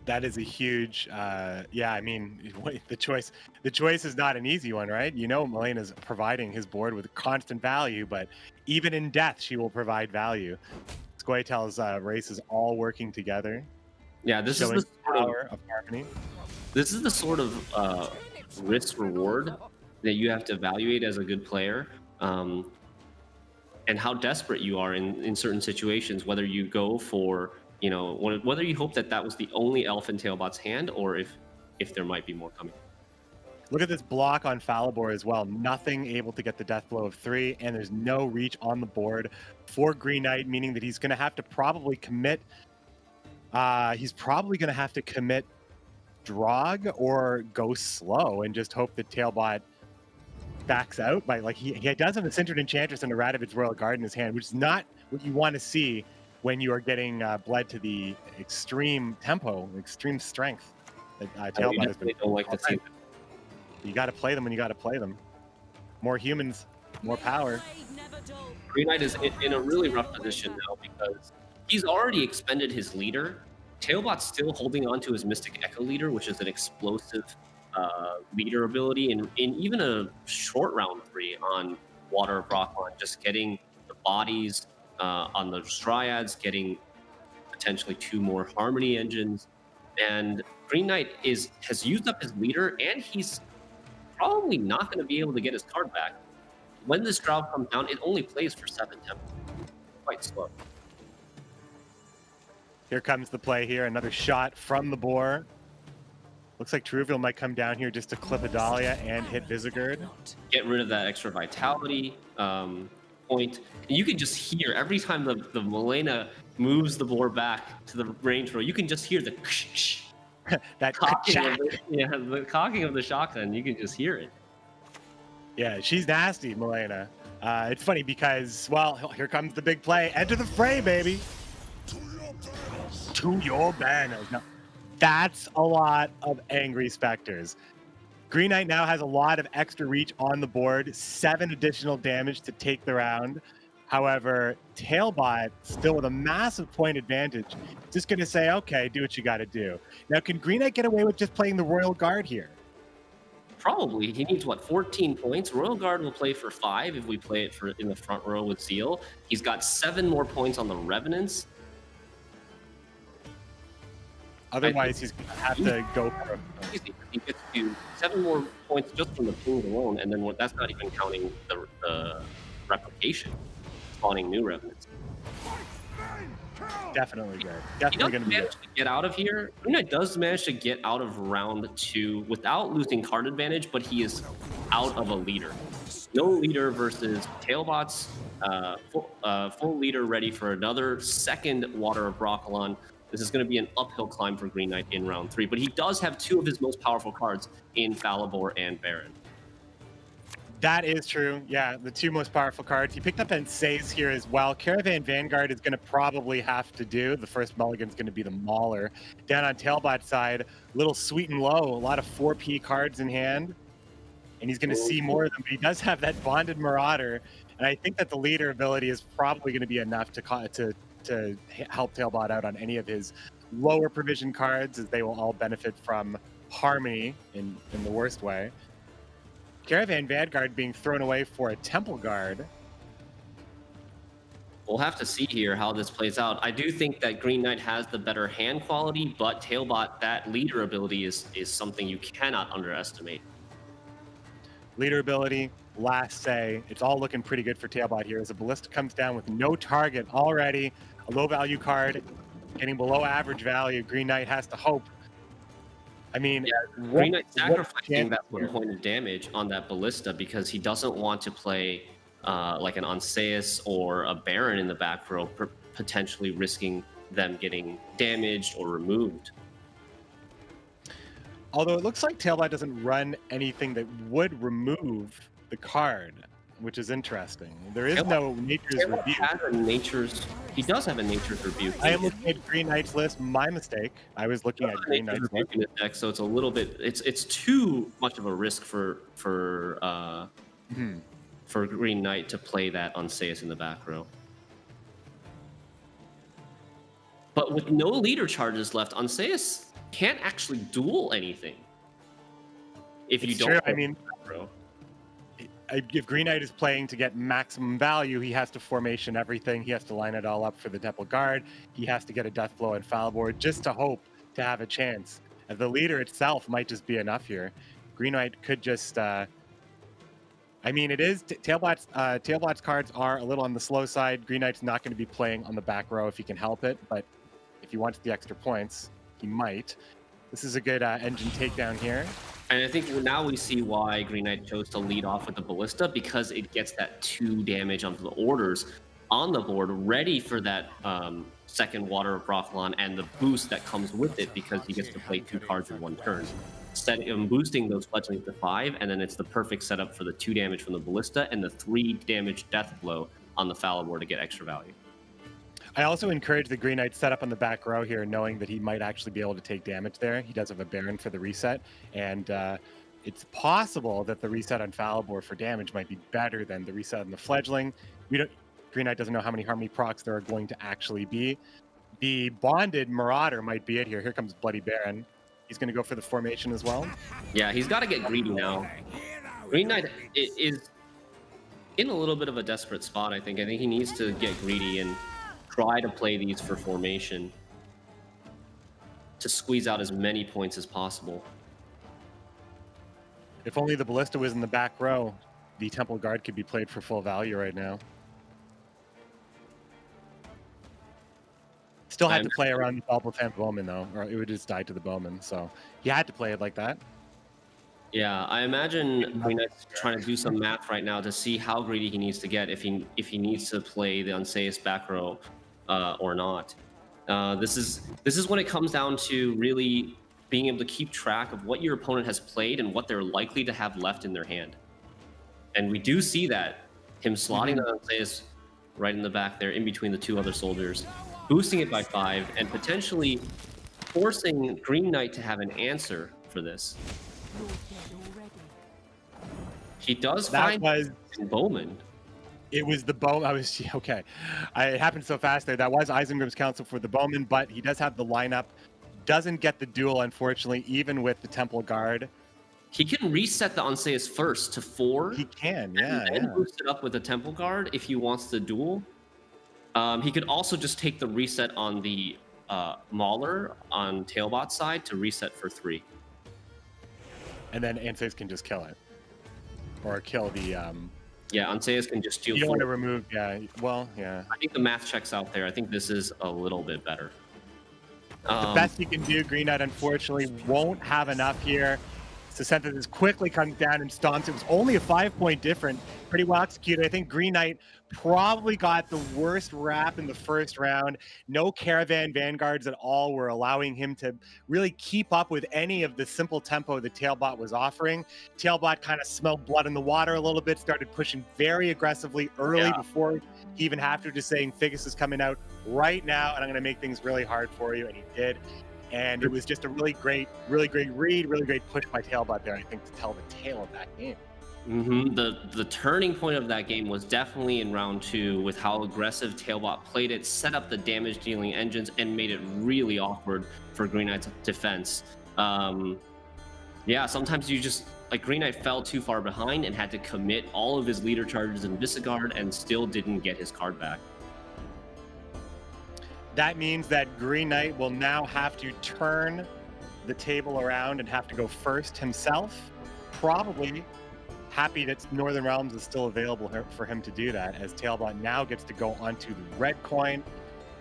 That is a huge, yeah, I mean, the choice is not an easy one, right? You know, Milena's providing his board with constant value, but even in death, she will provide value. Squirtel's race is all working together. Yeah, this is the power of Harmony. This is the sort of risk reward that you have to evaluate as a good player, and how desperate you are in certain situations, whether you go for, you know, whether you hope that was the only elf in Tailbot's hand, or if there might be more coming. Look at this block on Falibor as well. Nothing able to get the death blow of 3, and there's no reach on the board for Green Knight, meaning that he's going to have to probably commit. He's probably going to have to commit Drog or go slow and just hope that Tailbot backs out. By like he does have a Sintered Enchantress and a Radovid's Royal Guard in his hand, which is not what you want to see when you are getting bled to the extreme tempo, extreme strength that Tailbot has been. Don't like to see that. You got to play them when you got to play them. More humans, more power. Green Knight is in a really rough position now because he's already expended his leader. Tailbot's still holding on to his Mystic Echo leader, which is an explosive leader ability, and in even a short round 3 on Water of Brocklon, just getting the bodies on the Dryads, getting potentially 2 more Harmony engines, and Green Knight has used up his leader, and he's probably not going to be able to get his card back. When this drought comes down, it only plays for 7 tempo. Quite slow. Here comes the play here. Another shot from the boar. Looks like Teruvial might come down here just to clip a Dahlia and hit Visegard. Get rid of that extra vitality point. And you can just hear every time the Milena moves the boar back to the range row, you can just hear the that cocking the cocking of the shotgun. You can just hear it. Yeah, she's nasty, Milena. It's funny because, well, here comes the big play. Enter the fray, baby. To your banners. Now, that's a lot of angry specters. Green Knight now has a lot of extra reach on the board, 7 additional damage to take the round. However, Tailbot, still with a massive point advantage, just going to say, okay, do what you got to do. Now, can Green Knight get away with just playing the Royal Guard here? Probably. He needs, 14 points? Royal Guard will play for 5 if we play it in the front row with Zeal. He's got 7 more points on the Revenants. Otherwise, he's going to have to go for it. He gets to 7 more points just from the pings alone, and then that's not even counting the replication, spawning new Revenants. Definitely good. Definitely going to be good. To get out of here. Green does manage to get out of round 2 without losing card advantage, but he is out of a leader. No leader versus Tailbot's full leader ready for another second Water of Brocklon. This is going to be an uphill climb for Green Knight in round 3, but he does have 2 of his most powerful cards in Falibor and Baron. That is true. Yeah, the 2 most powerful cards. He picked up Ensays here as well. Caravan Vanguard is going to probably have to do. The first mulligan is going to be the Mauler. Down on Tailbot's side, a little sweet and low, a lot of 4P cards in hand. And he's going to see more of them, but he does have that Bonded Marauder. And I think that the leader ability is probably going to be enough to help Tailbot out on any of his lower provision cards, as they will all benefit from Harmony in the worst way. Caravan Vanguard being thrown away for a Temple Guard. We'll have to see here how this plays out. I do think that Green Knight has the better hand quality, but Tailbot, that leader ability is something you cannot underestimate. Leader ability, last say, it's all looking pretty good for Tailbot here as a Ballista comes down with no target already. A low value card, getting below average value. Green Knight has to hope. I mean, yeah, Green Knight sacrificing that 1 point of damage on that Ballista because he doesn't want to play like an Onseus or a Baron in the back row, potentially risking them getting damaged or removed. Although it looks like Tailbot doesn't run anything that would remove the card, which is interesting. There is no Nature's Tailbot Rebuke. has a nature's. He does have a Nature's Rebuke. I am looking at Green Knight's list. My mistake. I was looking at Green Knight's list. In his deck, so it's a little bit. It's too much of a risk for Green Knight to play that on Seius in the back row. But with no leader charges left, Seius can't actually duel anything. If you It's don't, true. I mean, if Green Knight is playing to get maximum value, he has to formation everything. He has to line it all up for the Temple Guard. He has to get a Death Blow and Foul Board just to hope to have a chance. The leader itself might just be enough here. Green Knight could just. I mean, it is Tailbot's cards are a little on the slow side. Green Knight's not going to be playing on the back row if he can help it, but if he wants the extra points, he might. This is a good engine takedown here. and I think now we see why Green Knight chose to lead off with the Ballista, because it gets that 2 damage onto the orders on the board, ready for that second Water of Brothlon and the boost that comes with it, because he gets to play 2 cards in 1 turn. Boosting those fledglings to 5, and then it's the perfect setup for the 2 damage from the Ballista and the 3 damage Death Blow on the Foul Board to get extra value. I also encourage the Green Knight setup on the back row here, knowing that he might actually be able to take damage there. He does have a Baron for the reset, and it's possible that the reset on Foul Board for damage might be better than the reset on the Fledgling. Green Knight doesn't know how many Harmony procs there are going to actually be. The Bonded Marauder might be it here. Here comes Bloody Baron. He's going to go for the formation as well. Yeah, he's got to get greedy now. Green Knight is in a little bit of a desperate spot, I think. I think he needs to get greedy and try to play these for formation to squeeze out as many points as possible. If only the Ballista was in the back row, the Temple Guard could be played for full value right now. Still had to play around the Double Temp Bowman, though, or it would just die to the Bowman. So he had to play it like that. Yeah, I imagine Green Knight's trying to do some math right now to see how greedy he needs to get if he needs to play the Unseius back row or not. This is when it comes down to really being able to keep track of what your opponent has played and what they're likely to have left in their hand. And we do see that, him slotting the Unseius right in the back there, in between the 2 other soldiers, boosting it by 5, and potentially forcing Green Knight to have an answer for this. He does find Bowman. It was the Bowman. Okay. It happened so fast there. That was Isengrim's counsel for the Bowman, but he does have the lineup. Doesn't get the duel, unfortunately, even with the Temple Guard. He can reset the Unseius first to 4. He can, yeah. And then boost it up with the Temple Guard if he wants to duel. He could also just take the reset on the Mauler on Tailbot's side to reset for 3. And then Unseius can just kill it. Or kill the... Yeah, Unseius can just steal 4. You don't want to remove... Yeah, well, yeah. I think the math checks out there. I think this is a little bit better. The best you can do, Green Knight, unfortunately, won't have enough here. Synthesis quickly comes down and stomps. It was only a 5-point difference. Pretty well executed. I think Green Knight probably got the worst rap in the first round. No Caravan Vanguards at all were allowing him to really keep up with any of the simple tempo that Tailbot was offering. Tailbot kind of smelled blood in the water a little bit, started pushing very aggressively early before he even had to, just saying, Figus is coming out right now, and I'm going to make things really hard for you, and he did. And it was just a really great read, really great push by Tailbot there, I think, to tell the tale of that game. The turning point of that game was definitely in round 2 with how aggressive Tailbot played it, set up the damage dealing engines, and made it really awkward for Green Knight's defense. Yeah, sometimes you just, like, Green Knight fell too far behind and had to commit all of his leader charges in Visagard and still didn't get his card back. That means that Green Knight will now have to turn the table around and have to go first himself. Probably happy that Northern Realms is still available for him to do that, as Tailbot now gets to go onto the red coin,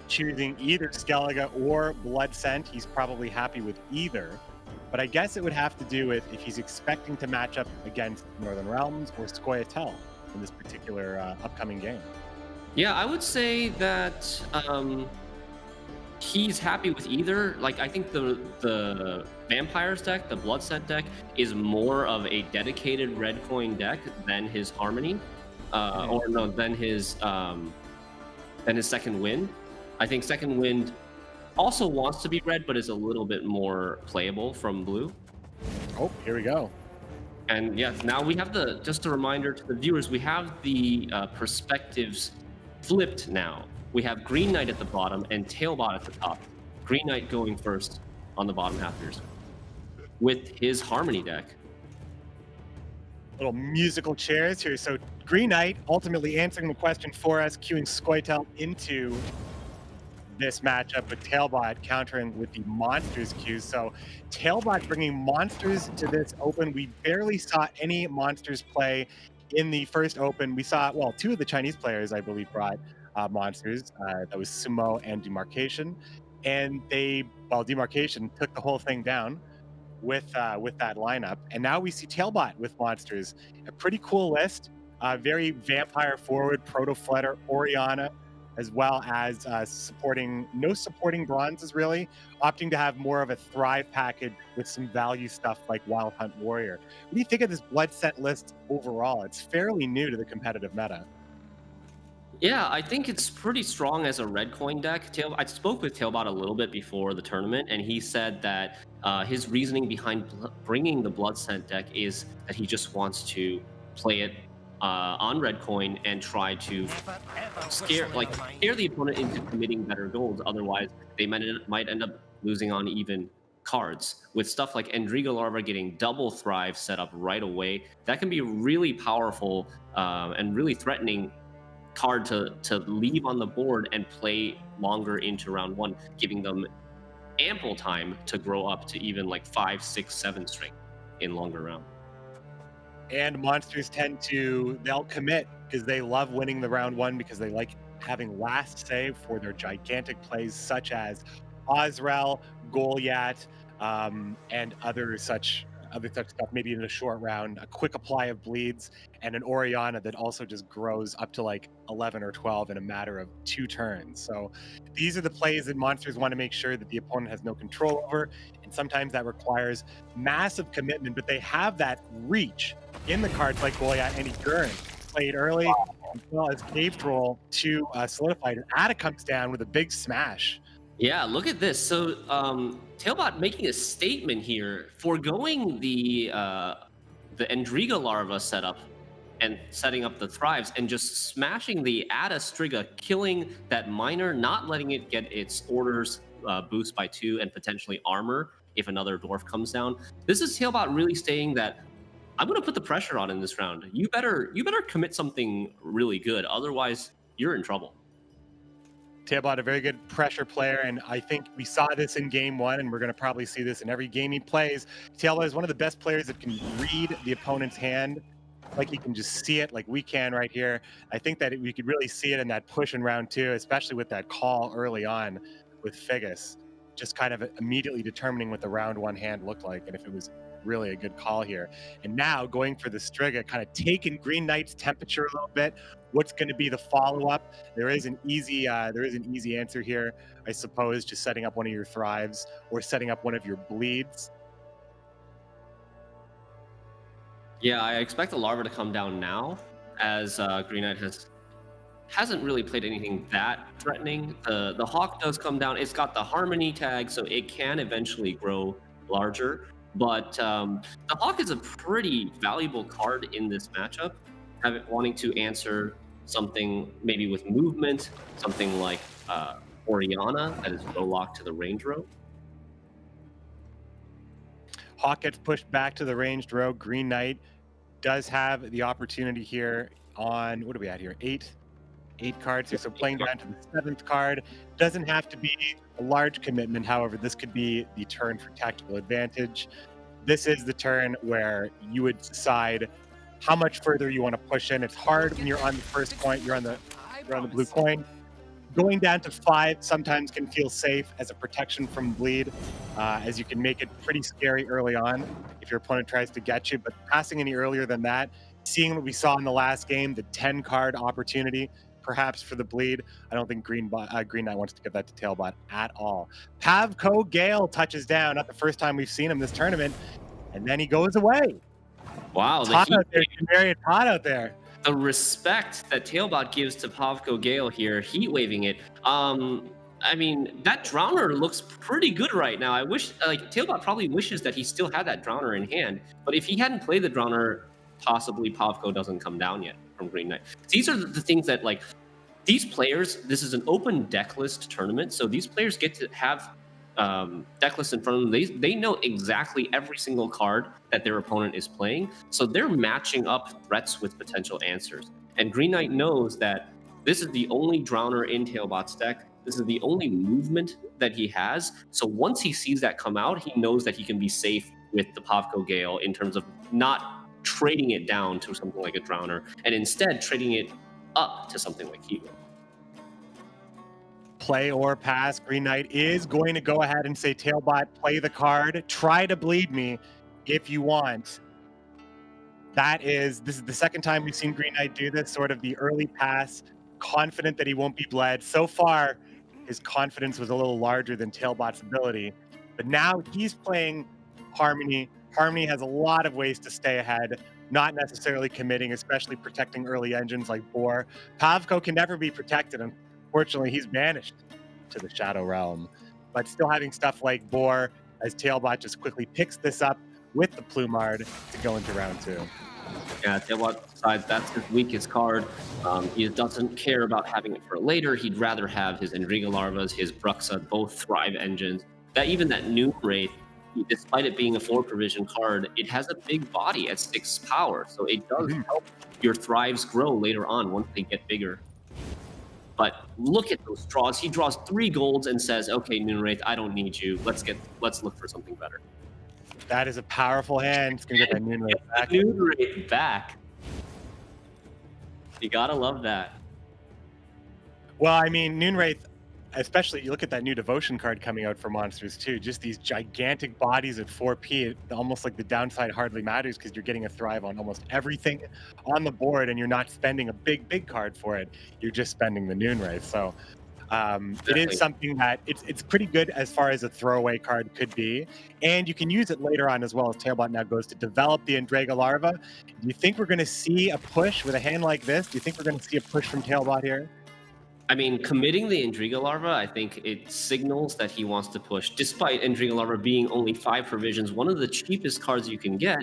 choosing either Skellige or Blood Scent. He's probably happy with either. But I guess it would have to do with if he's expecting to match up against Northern Realms or Scoia'tael in this particular upcoming game. Yeah, I would say that he's happy with either. Like, I think the vampires deck, the blood set deck, is more of a dedicated red coin deck than his harmony, or no, than his second wind. I think second wind also wants to be red, but is a little bit more playable from blue. Oh, here we go. And yeah, now we have just a reminder to the viewers, we have the perspectives flipped now. We have Green Knight at the bottom and Tailbot at the top. Green Knight going first on the bottom half here with his Harmony deck. Little musical chairs here. So Green Knight ultimately answering the question for us, queuing Scoia'tael into this matchup with Tailbot countering with the Monsters queue. So Tailbot bringing Monsters to this Open. We barely saw any Monsters play in the first Open. We saw, well, two of the Chinese players, I believe, brought Monsters. That was Sumo and Demarcation. And Demarcation took the whole thing down with that lineup. And now we see Tailbot with Monsters. A pretty cool list. Very vampire forward, Proto Flutter, Oriana, as well as no supporting bronzes really, opting to have more of a Thrive package with some value stuff like Wild Hunt Warrior. What do you think of this blood set list overall? It's fairly new to the competitive meta. Yeah, I think it's pretty strong as a red coin deck. I spoke with Tailbot a little bit before the tournament, and he said that his reasoning behind bringing the blood scent deck is that he just wants to play it on red coin and try to scare the opponent into committing better goals. Otherwise, they might end up losing on even cards. With stuff like Endriga Larva getting double Thrive set up right away, that can be really powerful and really threatening card to leave on the board and play longer into round one, giving them ample time to grow up to even like 5, 6, 7 strength in longer round. And Monsters they'll commit because they love winning the round one, because they like having last save for their gigantic plays such as Osrel, Goliath, and other such stuff, maybe in a short round, a quick apply of bleeds, and an Oriana that also just grows up to like 11 or 12 in a matter of 2 turns. So these are the plays that Monsters want to make sure that the opponent has no control over, and sometimes that requires massive commitment, but they have that reach in the cards like Goliath and Gurn played early, as well as Cave Troll to solidify it. Ada comes down with a big smash. Yeah, look at this. So Tailbot making a statement here, foregoing the Endriga Larva setup and setting up the Thrives and just smashing the Ada Striga, killing that Miner, not letting it get its orders boost by 2 and potentially armor if another Dwarf comes down. This is Tailbot really saying that I'm going to put the pressure on in this round. You better commit something really good, otherwise you're in trouble. Tailbot, a very good pressure player, and I think we saw this in game one, and we're going to probably see this in every game he plays. Tailbot is one of the best players that can read the opponent's hand, like he can just see it like we can right here. I think that we could really see it in that push in round 2, especially with that call early on with Figus, just kind of immediately determining what the round 1 hand looked like and if it was really a good call here. And now going for the Striga, kind of taking Green Knight's temperature a little bit. What's going to be the follow-up? There is an easy answer here, I suppose, just setting up one of your Thrives or setting up one of your Bleeds. Yeah, I expect the Larva to come down now, as Green Knight hasn't really played anything that threatening. The Hawk does come down. It's got the Harmony tag, so it can eventually grow larger. But the Hawk is a pretty valuable card in this matchup, wanting to answer something maybe with movement, something like Oriana that is low lock to the range row. Hawk gets pushed back to the ranged row. Green Knight does have the opportunity here on, what are we at here? Eight cards here. So playing down to the 7th card. Doesn't have to be a large commitment. However, this could be the turn for tactical advantage. This is the turn where you would decide how much further you want to push in. It's hard when you're on the first point, you're on the blue coin. Going down to 5 sometimes can feel safe as a protection from bleed, as you can make it pretty scary early on if your opponent tries to get you. But passing any earlier than that, seeing what we saw in the last game, the 10 card opportunity, perhaps for the bleed. I don't think Green Knight wants to give that to Tailbot at all. Pavko Gale touches down. Not the first time we've seen him this tournament. And then he goes away. Wow, It's hot out there. It's hot out there. The respect that Tailbot gives to Pavko Gale here, heat waving it. I mean, that Drowner looks pretty good right now. I wish, like, Tailbot probably wishes that he still had that Drowner in hand. But if he hadn't played the Drowner, possibly Pavko doesn't come down yet from Green Knight. These are the things that, like, these players, this is an open deck list tournament, so these players get to have deck lists in front of them. They know exactly every single card that their opponent is playing, so they're matching up threats with potential answers. And Green Knight knows that this is the only Drowner in Tailbot's deck. This is the only movement that he has. So once he sees that come out, he knows that he can be safe with the Pavko Gale in terms of not trading it down to something like a Drowner, and instead trading it up to something like Hero. Play or pass. Green Knight is going to go ahead and say, Tailbot, play the card. Try to bleed me if you want. This is the second time we've seen Green Knight do this, sort of the early pass, confident that he won't be bled. So far, his confidence was a little larger than Tailbot's ability. But now he's playing Harmony. Harmony has a lot of ways to stay ahead, not necessarily committing, especially protecting early engines like Boar. Pavko can never be protected. Unfortunately, he's banished to the Shadow Realm. But still having stuff like Boar, as Tailbot just quickly picks this up with the Plumard to go into round 2. Yeah, Tailbot decides that's his weakest card. He doesn't care about having it for later. He'd rather have his Endriga Larvas, his Bruxa, both Thrive engines. Even that Noon Wraith, despite it being a 4 provision card, it has a big body at 6 power. So it does help your Thrives grow later on once they get bigger. But look at those draws. He draws 3 golds and says, okay, Noon Wraith, I don't need you. Let's look for something better. That is a powerful hand. It's going to get that Noon Wraith back. Noon Wraith back. You gotta love that. Well, I mean, Noon Wraith, especially you look at that new Devotion card coming out for monsters too, just these gigantic bodies at 4P, almost like the downside hardly matters because you're getting a Thrive on almost everything on the board and you're not spending a big card for it. You're just spending the Noon Wraith. So it is something that it's pretty good as far as a throwaway card could be. And you can use it later on as well as Tailbot now goes to develop the Endriga Larva. Do you think we're going to see a push with a hand like this? Do you think we're going to see a push from Tailbot here? I mean, committing the Endriga Larva, I think it signals that he wants to push. Despite Endriga Larva being only 5 provisions, one of the cheapest cards you can get,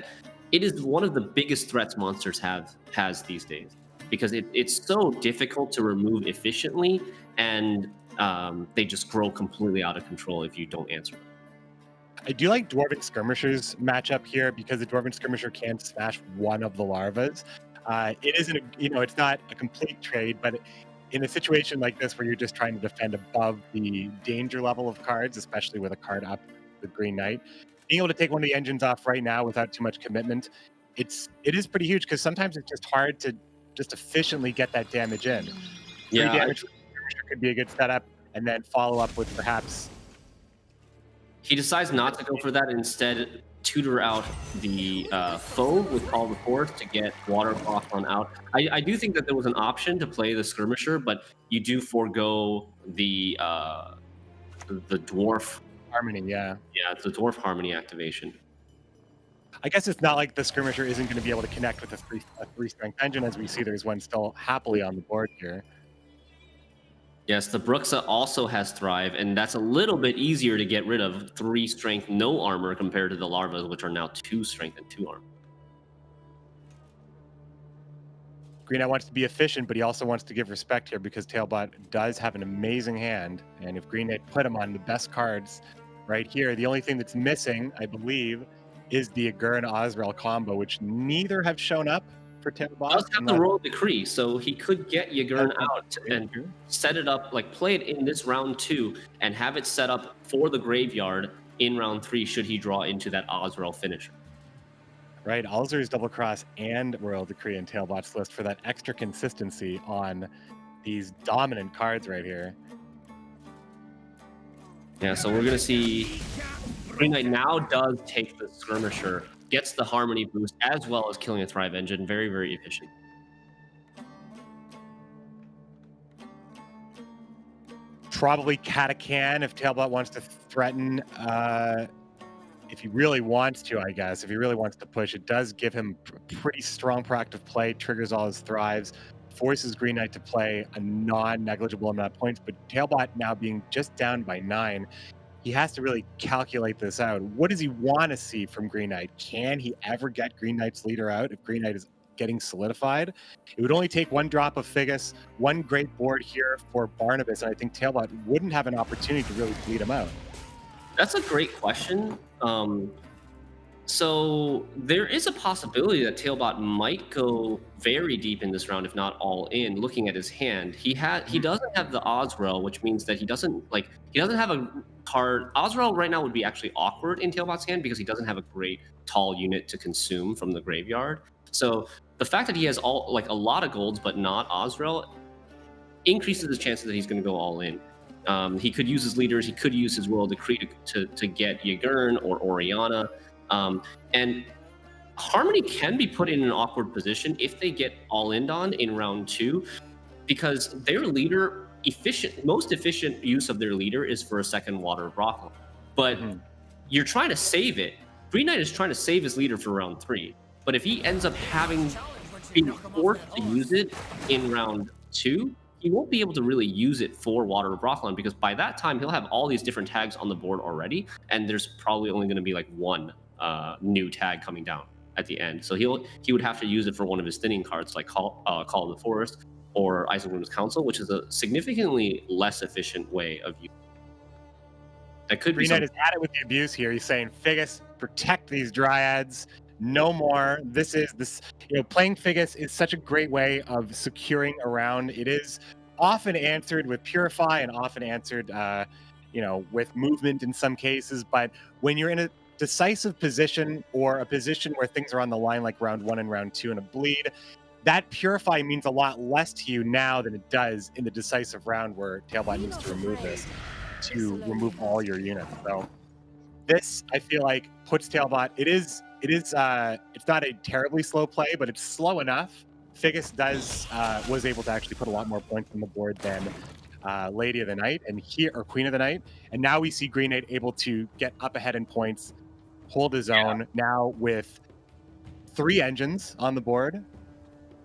it is one of the biggest threats monsters has these days. Because it's so difficult to remove efficiently, and they just grow completely out of control if you don't answer them. I do like Dwarven Skirmisher's matchup here because the Dwarven Skirmisher can smash one of the larvas. It isn't, it's not a complete trade, but in a situation like this where you're just trying to defend above the danger level of cards, especially with a card up with Green Knight, being able to take one of the engines off right now without too much commitment, it is pretty huge because sometimes it's just hard to just efficiently get that damage in. Yeah, damage could be a good setup, and then follow up with perhaps. He decides not to go for that. Instead, tutor out the foe with Call the Force to get water block on out. I do think that there was an option to play the Skirmisher, but you do forego the Dwarf Harmony. Yeah, it's the Dwarf Harmony activation. I guess it's not like the Skirmisher isn't going to be able to connect with a 3-strength engine, as we see there's one still happily on the board here. Yes, the Bruxa also has Thrive, and that's a little bit easier to get rid of. 3 strength, no armor, compared to the Larvas, which are now 2 strength and 2 armor. Green Knight wants to be efficient, but he also wants to give respect here because Tailbot does have an amazing hand, and if Green Knight put him on the best cards right here, the only thing that's missing, I believe, is the Agur and Azrael combo, which neither have shown up for Tailbot. He does have the Royal Decree, so he could get Yagurn out and set it up, like play it in this round 2 and have it set up for the graveyard in round 3 should he draw into that Azrael finisher. Right, Alzur's Double Cross and Royal Decree in Tailbot's list for that extra consistency on these dominant cards right here. Yeah, so we're going to see Green Knight now does take the Skirmisher, gets the Harmony boost, as well as killing a Thrive engine. Very, very efficient. Probably Catacan if Tailbot wants to threaten. If he really wants to, I guess. If he really wants to push, it does give him pretty strong proactive play, triggers all his thrives, forces Green Knight to play a non-negligible amount of points. But Tailbot now being just down by 9, he has to really calculate this out. What does he want to see from Green Knight? Can he ever get Green Knight's leader out if Green Knight is getting solidified? It would only take one drop of Figus, one great board here for Barnabas, and I think Tailbot wouldn't have an opportunity to really bleed him out. That's a great question. So there is a possibility that Tailbot might go very deep in this round, if not all in. Looking at his hand, he doesn't have the Ozrel, which means that he doesn't have a card. Ozrel right now would be actually awkward in Tailbot's hand because he doesn't have a great tall unit to consume from the graveyard. So the fact that he has a lot of golds but not Ozrel increases the chances that he's going to go all in. He could use his leaders. He could use his Royal Decree to get Yagurn or Oriana. And Harmony can be put in an awkward position if they get all-in on in round 2, because their leader, most efficient use of their leader is for a second Water of Rockland. But you're trying to save it. Green Knight is trying to save his leader for round 3. But if he ends up being forced to use it in round 2, he won't be able to really use it for Water of Rockland, because by that time he'll have all these different tags on the board already, and there's probably only going to be like one new tag coming down at the end. So he would have to use it for one of his thinning cards, like Call of the Forest or Isengrim's Council, which is a significantly less efficient way of using it. That could Green Knight has had it with the abuse here. He's saying, Figus, protect these Dryads. No more. Playing Figus is such a great way of securing around. It is often answered with Purify and often answered, with movement in some cases. But when you're in a decisive position or a position where things are on the line, like round 1 and round 2 in a bleed, that Purify means a lot less to you now than it does in the decisive round where Tailbot needs to remove this to remove all your units. So this, I feel like, puts Tailbot. It's not a terribly slow play, but it's slow enough. Figus was able to actually put a lot more points on the board than Lady of the Night or Queen of the Night. And now we see Green Knight able to get up ahead in points, hold his own, now with 3 engines on the board.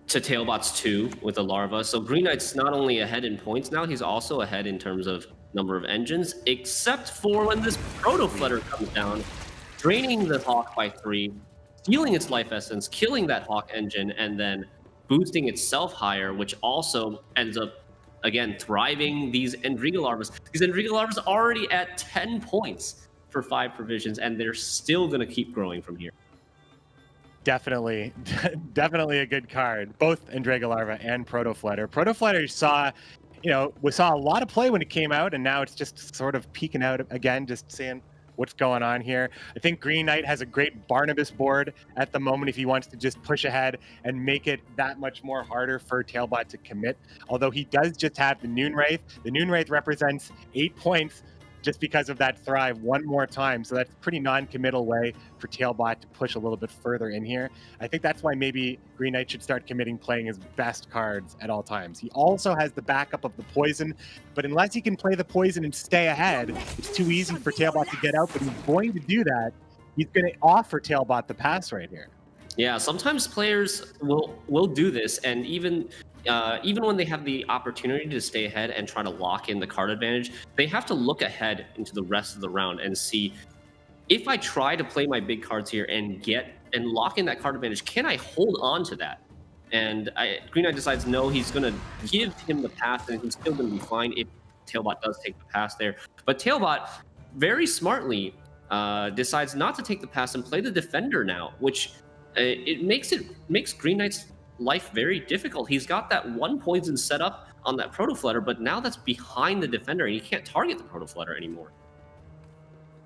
To Tailbot's 2 with the Larva. So Green Knight's not only ahead in points now, he's also ahead in terms of number of engines, except for when this Proto Flutter comes down, draining the Hawk by 3, stealing its life essence, killing that Hawk engine, and then boosting itself higher, which also ends up, again, thriving these Endriga Larvas. These Endriga Larvas are already at 10 points for 5 provisions, and they're still going to keep growing from here. Definitely a good card. Both Endriga Larva and Proto Flutter. Proto Flutter we saw a lot of play when it came out, and now it's just sort of peeking out again, just seeing what's going on here. I think Green Knight has a great Barnabas board at the moment if he wants to just push ahead and make it that much more harder for Tailbot to commit. Although he does just have the Noon Wraith. The Noon Wraith represents 8 points just because of that Thrive one more time. So that's a pretty non-committal way for Tailbot to push a little bit further in here. I think that's why maybe Green Knight should start committing playing his best cards at all times. He also has the backup of the Poison, but unless he can play the Poison and stay ahead, it's too easy for Tailbot to get out, but he's going to do that. He's going to offer Tailbot the pass right here. Yeah, sometimes players will do this, and even when they have the opportunity to stay ahead and try to lock in the card advantage, they have to look ahead into the rest of the round and see, if I try to play my big cards here and lock in that card advantage, can I hold on to that? And Green Knight decides no, he's going to give him the pass, and he's still going to be fine if Tailbot does take the pass there. But Tailbot, very smartly, decides not to take the pass and play the defender now, which it makes Green Knight's life very difficult. He's got that 1 poison set up on that Proto Flutter, but now that's behind the defender, and he can't target the Proto Flutter anymore.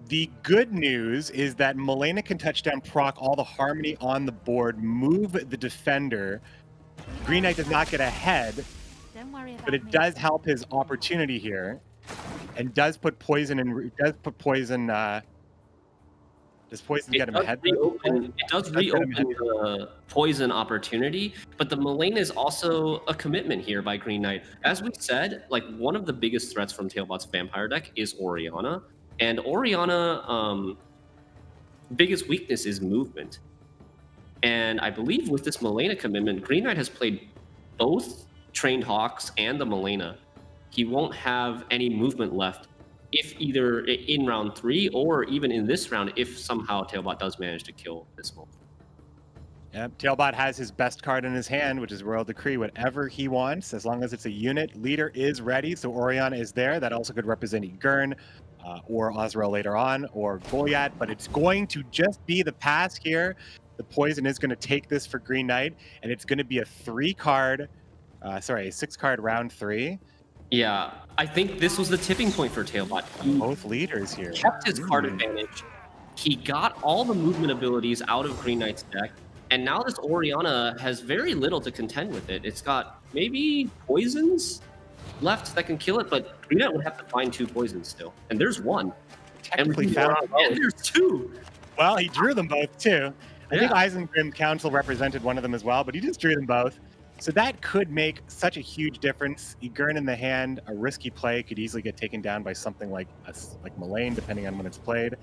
The good news is that Malena can touch down proc all the Harmony on the board, move the defender. Green Knight does not get ahead, but it does help his opportunity here, and does put poison in. Does Does poison It get him does ahead? reopen, it does get him reopen the poison opportunity, but the Mullane is also a commitment here by Green Knight. As we said, like one of the biggest threats from Tailbot's Vampire deck is Orianna, and Orianna, biggest weakness is movement. And I believe with this Malena commitment, Green Knight has played both Trained Hawks and the Malena. He won't have any movement left if either in round 3 or even in this round, if somehow Tailbot does manage to kill this Malena. Yep, Tailbot has his best card in his hand, which is Royal Decree, whatever he wants, as long as it's a unit. Leader is ready, so Orianna is there. That also could represent Gurn or Ozreal later on, or Goliath, but it's going to just be the pass here. The poison is going to take this for Green Knight, and it's going to be a 6-card round 3. Yeah, I think this was the tipping point for Tailbot. He Both leaders here. kept his card advantage. He got all the movement abilities out of Green Knight's deck, and now this Orianna has very little to contend with it. It's got maybe poisons left that can kill it, but Green Knight would have to find 2 poisons still. And there's 1. Technically found and there's 2. Well, he drew them both too. I think Yeah. Isengrim Council represented one of them as well, but he just drew them both. So that could make such a huge difference. Gurn in the hand, a risky play, could easily get taken down by something like Mullane, depending on when it's played.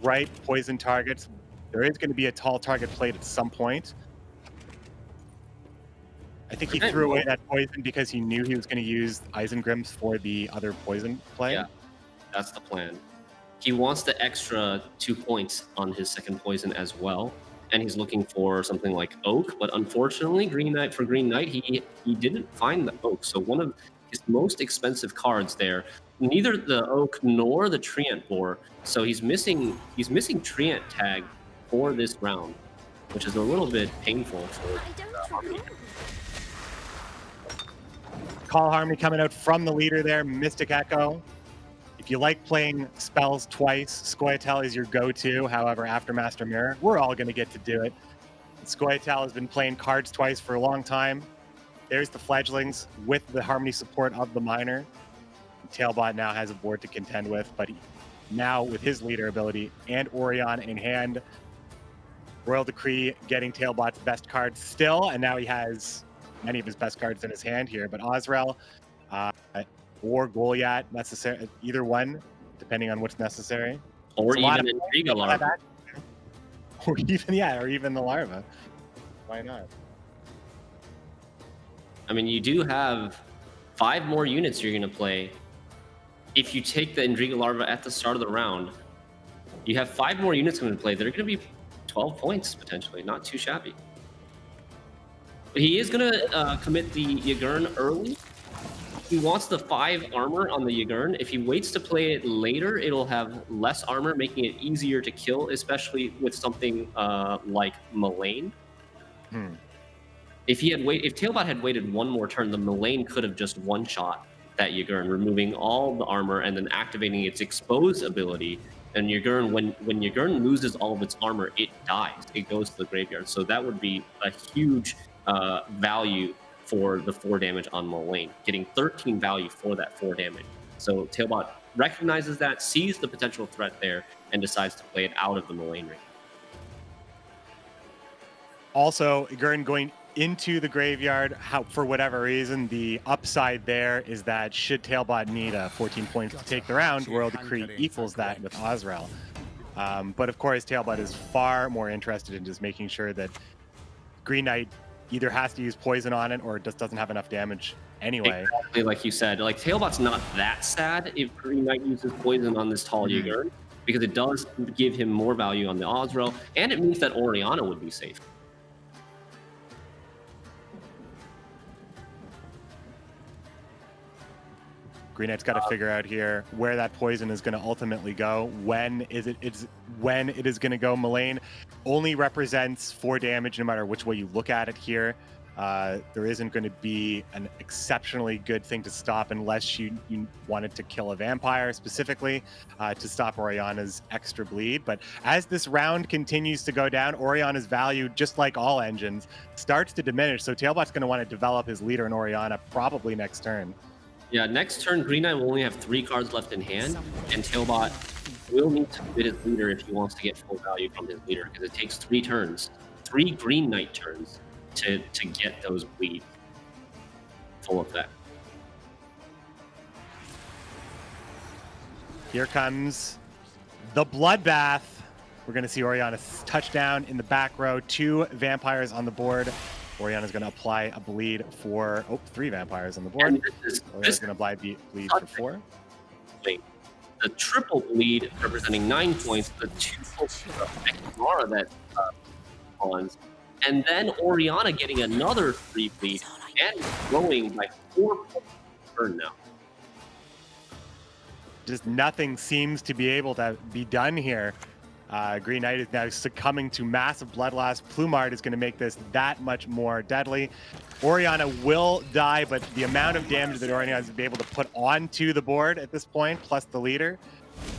Right, poison targets. There is going to be a tall target played at some point. I think he threw away that poison because he knew he was going to use Isengrims for the other poison play. Yeah, that's the plan. He wants the extra 2 points on his second poison as well, and he's looking for something like Oak, but unfortunately, Green Knight he didn't find the Oak. So one of his most expensive cards there, neither the Oak nor the Treant Boar. So he's missing Treant tag for this round, which is a little bit painful for Harmony. Call Harmony coming out from the leader there, Mystic Echo. If you like playing spells twice, Scoia'tael is your go-to. However, after Master Mirror, we're all going to get to do it. Scoia'tael has been playing cards twice for a long time. There's the fledglings with the Harmony support of the Miner. Tailbot now has a board to contend with, but now with his leader ability and Orianna in hand, Royal Decree getting Tailbot's best cards still, and now he has many of his best cards in his hand here. But Ozreal or Goliath, either one, depending on what's necessary. Or even Intriga Larva. Or even the Larva. Why not? I mean, you do have 5 more units you're going to play. If you take the Intriga Larva at the start of the round, you have 5 more units going to play. They're going to be 12 points, potentially. Not too shabby. But he is going to commit the Yagurn early. He wants the 5 armor on the Yagurn. If he waits to play it later, it'll have less armor, making it easier to kill, especially with something like Mullane. If Tailbot had waited 1 more turn, the Mullane could have just one-shot that Yagurn, removing all the armor and then activating its expose ability. And Yagurn, when Yagurn loses all of its armor, it dies. It goes to the graveyard. So that would be a huge value for the 4 damage on Mullane, getting 13 value for that 4 damage. So Tailbot recognizes that, sees the potential threat there, and decides to play it out of the Mullane ring. Also, Gurn going into the graveyard, for whatever reason, the upside there is that should Tailbot need 14 points to take the round, Royal Decree equals that with Ozreal. But of course, Tailbot is far more interested in just making sure that Green Knight either has to use poison on it or just doesn't have enough damage anyway. Exactly like you said. Like, Tailbot's not that sad if Green Knight uses poison on this tall Yagurn, because it does give him more value on the Ozreal, and it means that Orianna would be safe. Green Knight's got to figure out here where that poison is going to ultimately go. When it is going to go. Mullane only represents 4 damage no matter which way you look at it here. There isn't going to be an exceptionally good thing to stop unless you wanted to kill a vampire specifically to stop Orianna's extra bleed. But as this round continues to go down, Orianna's value, just like all engines, starts to diminish. So Tailbot's going to want to develop his leader in Orianna probably next turn. Yeah, next turn, Green Knight will only have 3 cards left in hand, and Tailbot will need to commit his leader if he wants to get full value from his leader, because it takes 3 turns, 3 Green Knight turns to get those bleed full effect. Here comes the bloodbath. We're going to see Oriana touchdown in the back row. 2 vampires on the board. Oriana's going to apply a bleed for 3 vampires on the board. Oriana's going to apply bleed for 4. The triple bleed representing 9 points, the 2 Mara that spawns, and then Oriana getting another 3 bleed and growing by 4 points per turn now. Just nothing seems to be able to be done here. Green Knight is now succumbing to massive blood loss. Plumard is going to make this that much more deadly. Oriana will die, but the amount of damage that Oriana has been able to put onto the board at this point, plus the leader.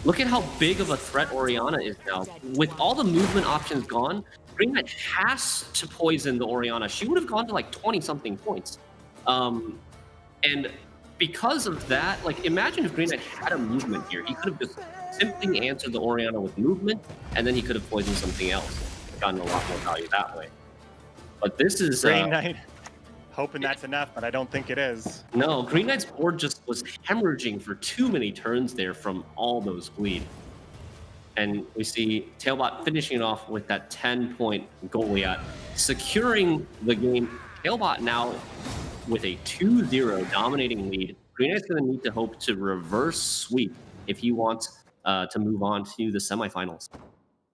Look at how big of a threat Oriana is now. With all the movement options gone, Green Knight has to poison the Oriana. She would have gone to like 20-something points. And because of that, like, imagine if Green Knight had a movement here. He could have just simply answered the Oriana with movement, and then he could have poisoned something else, gotten a lot more value that way. But this is Green Knight hoping that's enough, but I don't think it is. No, Green Knight's board just was hemorrhaging for too many turns there from all those bleed. And we see Tailbot finishing it off with that 10-point Goliath, securing the game. Tailbot now with a 2-0 dominating lead. Green Knight's going to need to hope to reverse sweep if he wants to move on to the semifinals.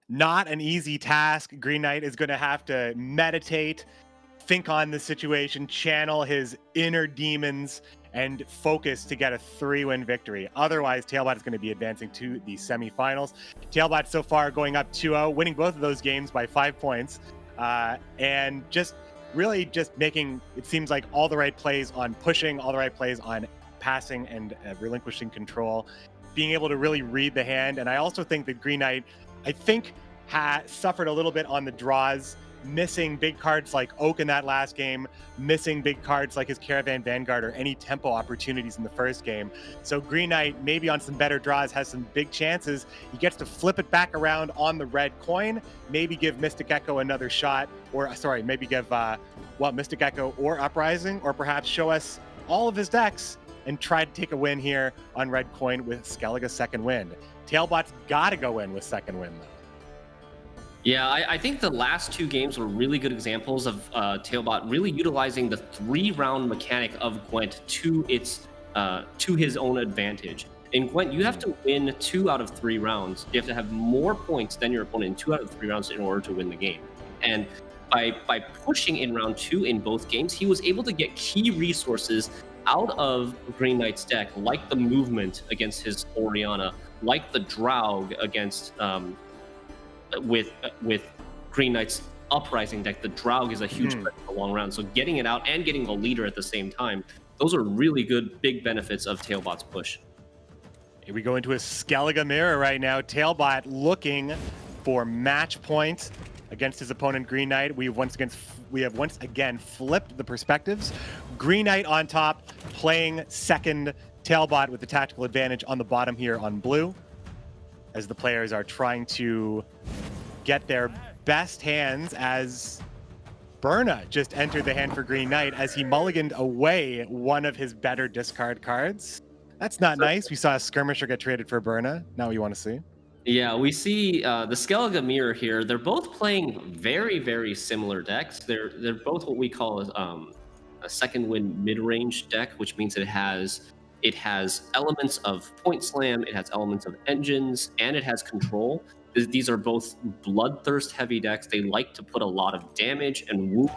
Not an easy task. Green Knight is going to have to meditate, think on the situation, channel his inner demons, and focus to get a 3-win victory. Otherwise, Tailbot is going to be advancing to the semifinals. Tailbot so far going up 2-0, winning both of those games by 5 points, and just really just making, it seems like, all the right plays on pushing, all the right plays on passing and relinquishing control, being able to really read the hand. And I also think that Green Knight, I think, suffered a little bit on the draws, missing big cards like Oak in that last game, missing big cards like his Caravan Vanguard or any tempo opportunities in the first game. So Green Knight, maybe on some better draws, has some big chances. He gets to flip it back around on the red coin, maybe give Mystic Echo another shot, or sorry, maybe give Mystic Echo or Uprising, or perhaps show us all of his decks and try to take a win here on red coin with Skellige's second win. Tailbot's got to go in with second win, though. Yeah, I think the last 2 games were really good examples of Tailbot really utilizing the 3-round mechanic of Gwent to his own advantage. In Gwent, you have to win 2 out of 3 rounds. You have to have more points than your opponent in 2 out of 3 rounds in order to win the game. And by pushing in round 2 in both games, he was able to get key resources out of Green Knight's deck, like the movement against his Oriana, like the Draug against with Green Knight's Uprising deck. The Draug is a huge threat for the long round, so getting it out and getting a leader at the same time, those are really good big benefits of Tailbot's push. Here we go into a Skellige mirror right now. Tailbot looking for match point against his opponent Green Knight. We have once again flipped the perspectives. Green Knight on top, playing second. Tailbot with the tactical advantage on the bottom here on blue, as the players are trying to get their best hands, as Berna just entered the hand for Green Knight as he mulliganed away one of his better discard cards. That's not nice. We saw a Skirmisher get traded for Berna. Now what you want to see? Yeah, we see the Skellige mirror here. They're both playing very, very similar decks. They're both what we call a second win mid-range deck, which means it has elements of point slam, it has elements of engines, and it has control. These are both bloodthirst heavy decks. They like to put a lot of damage and wound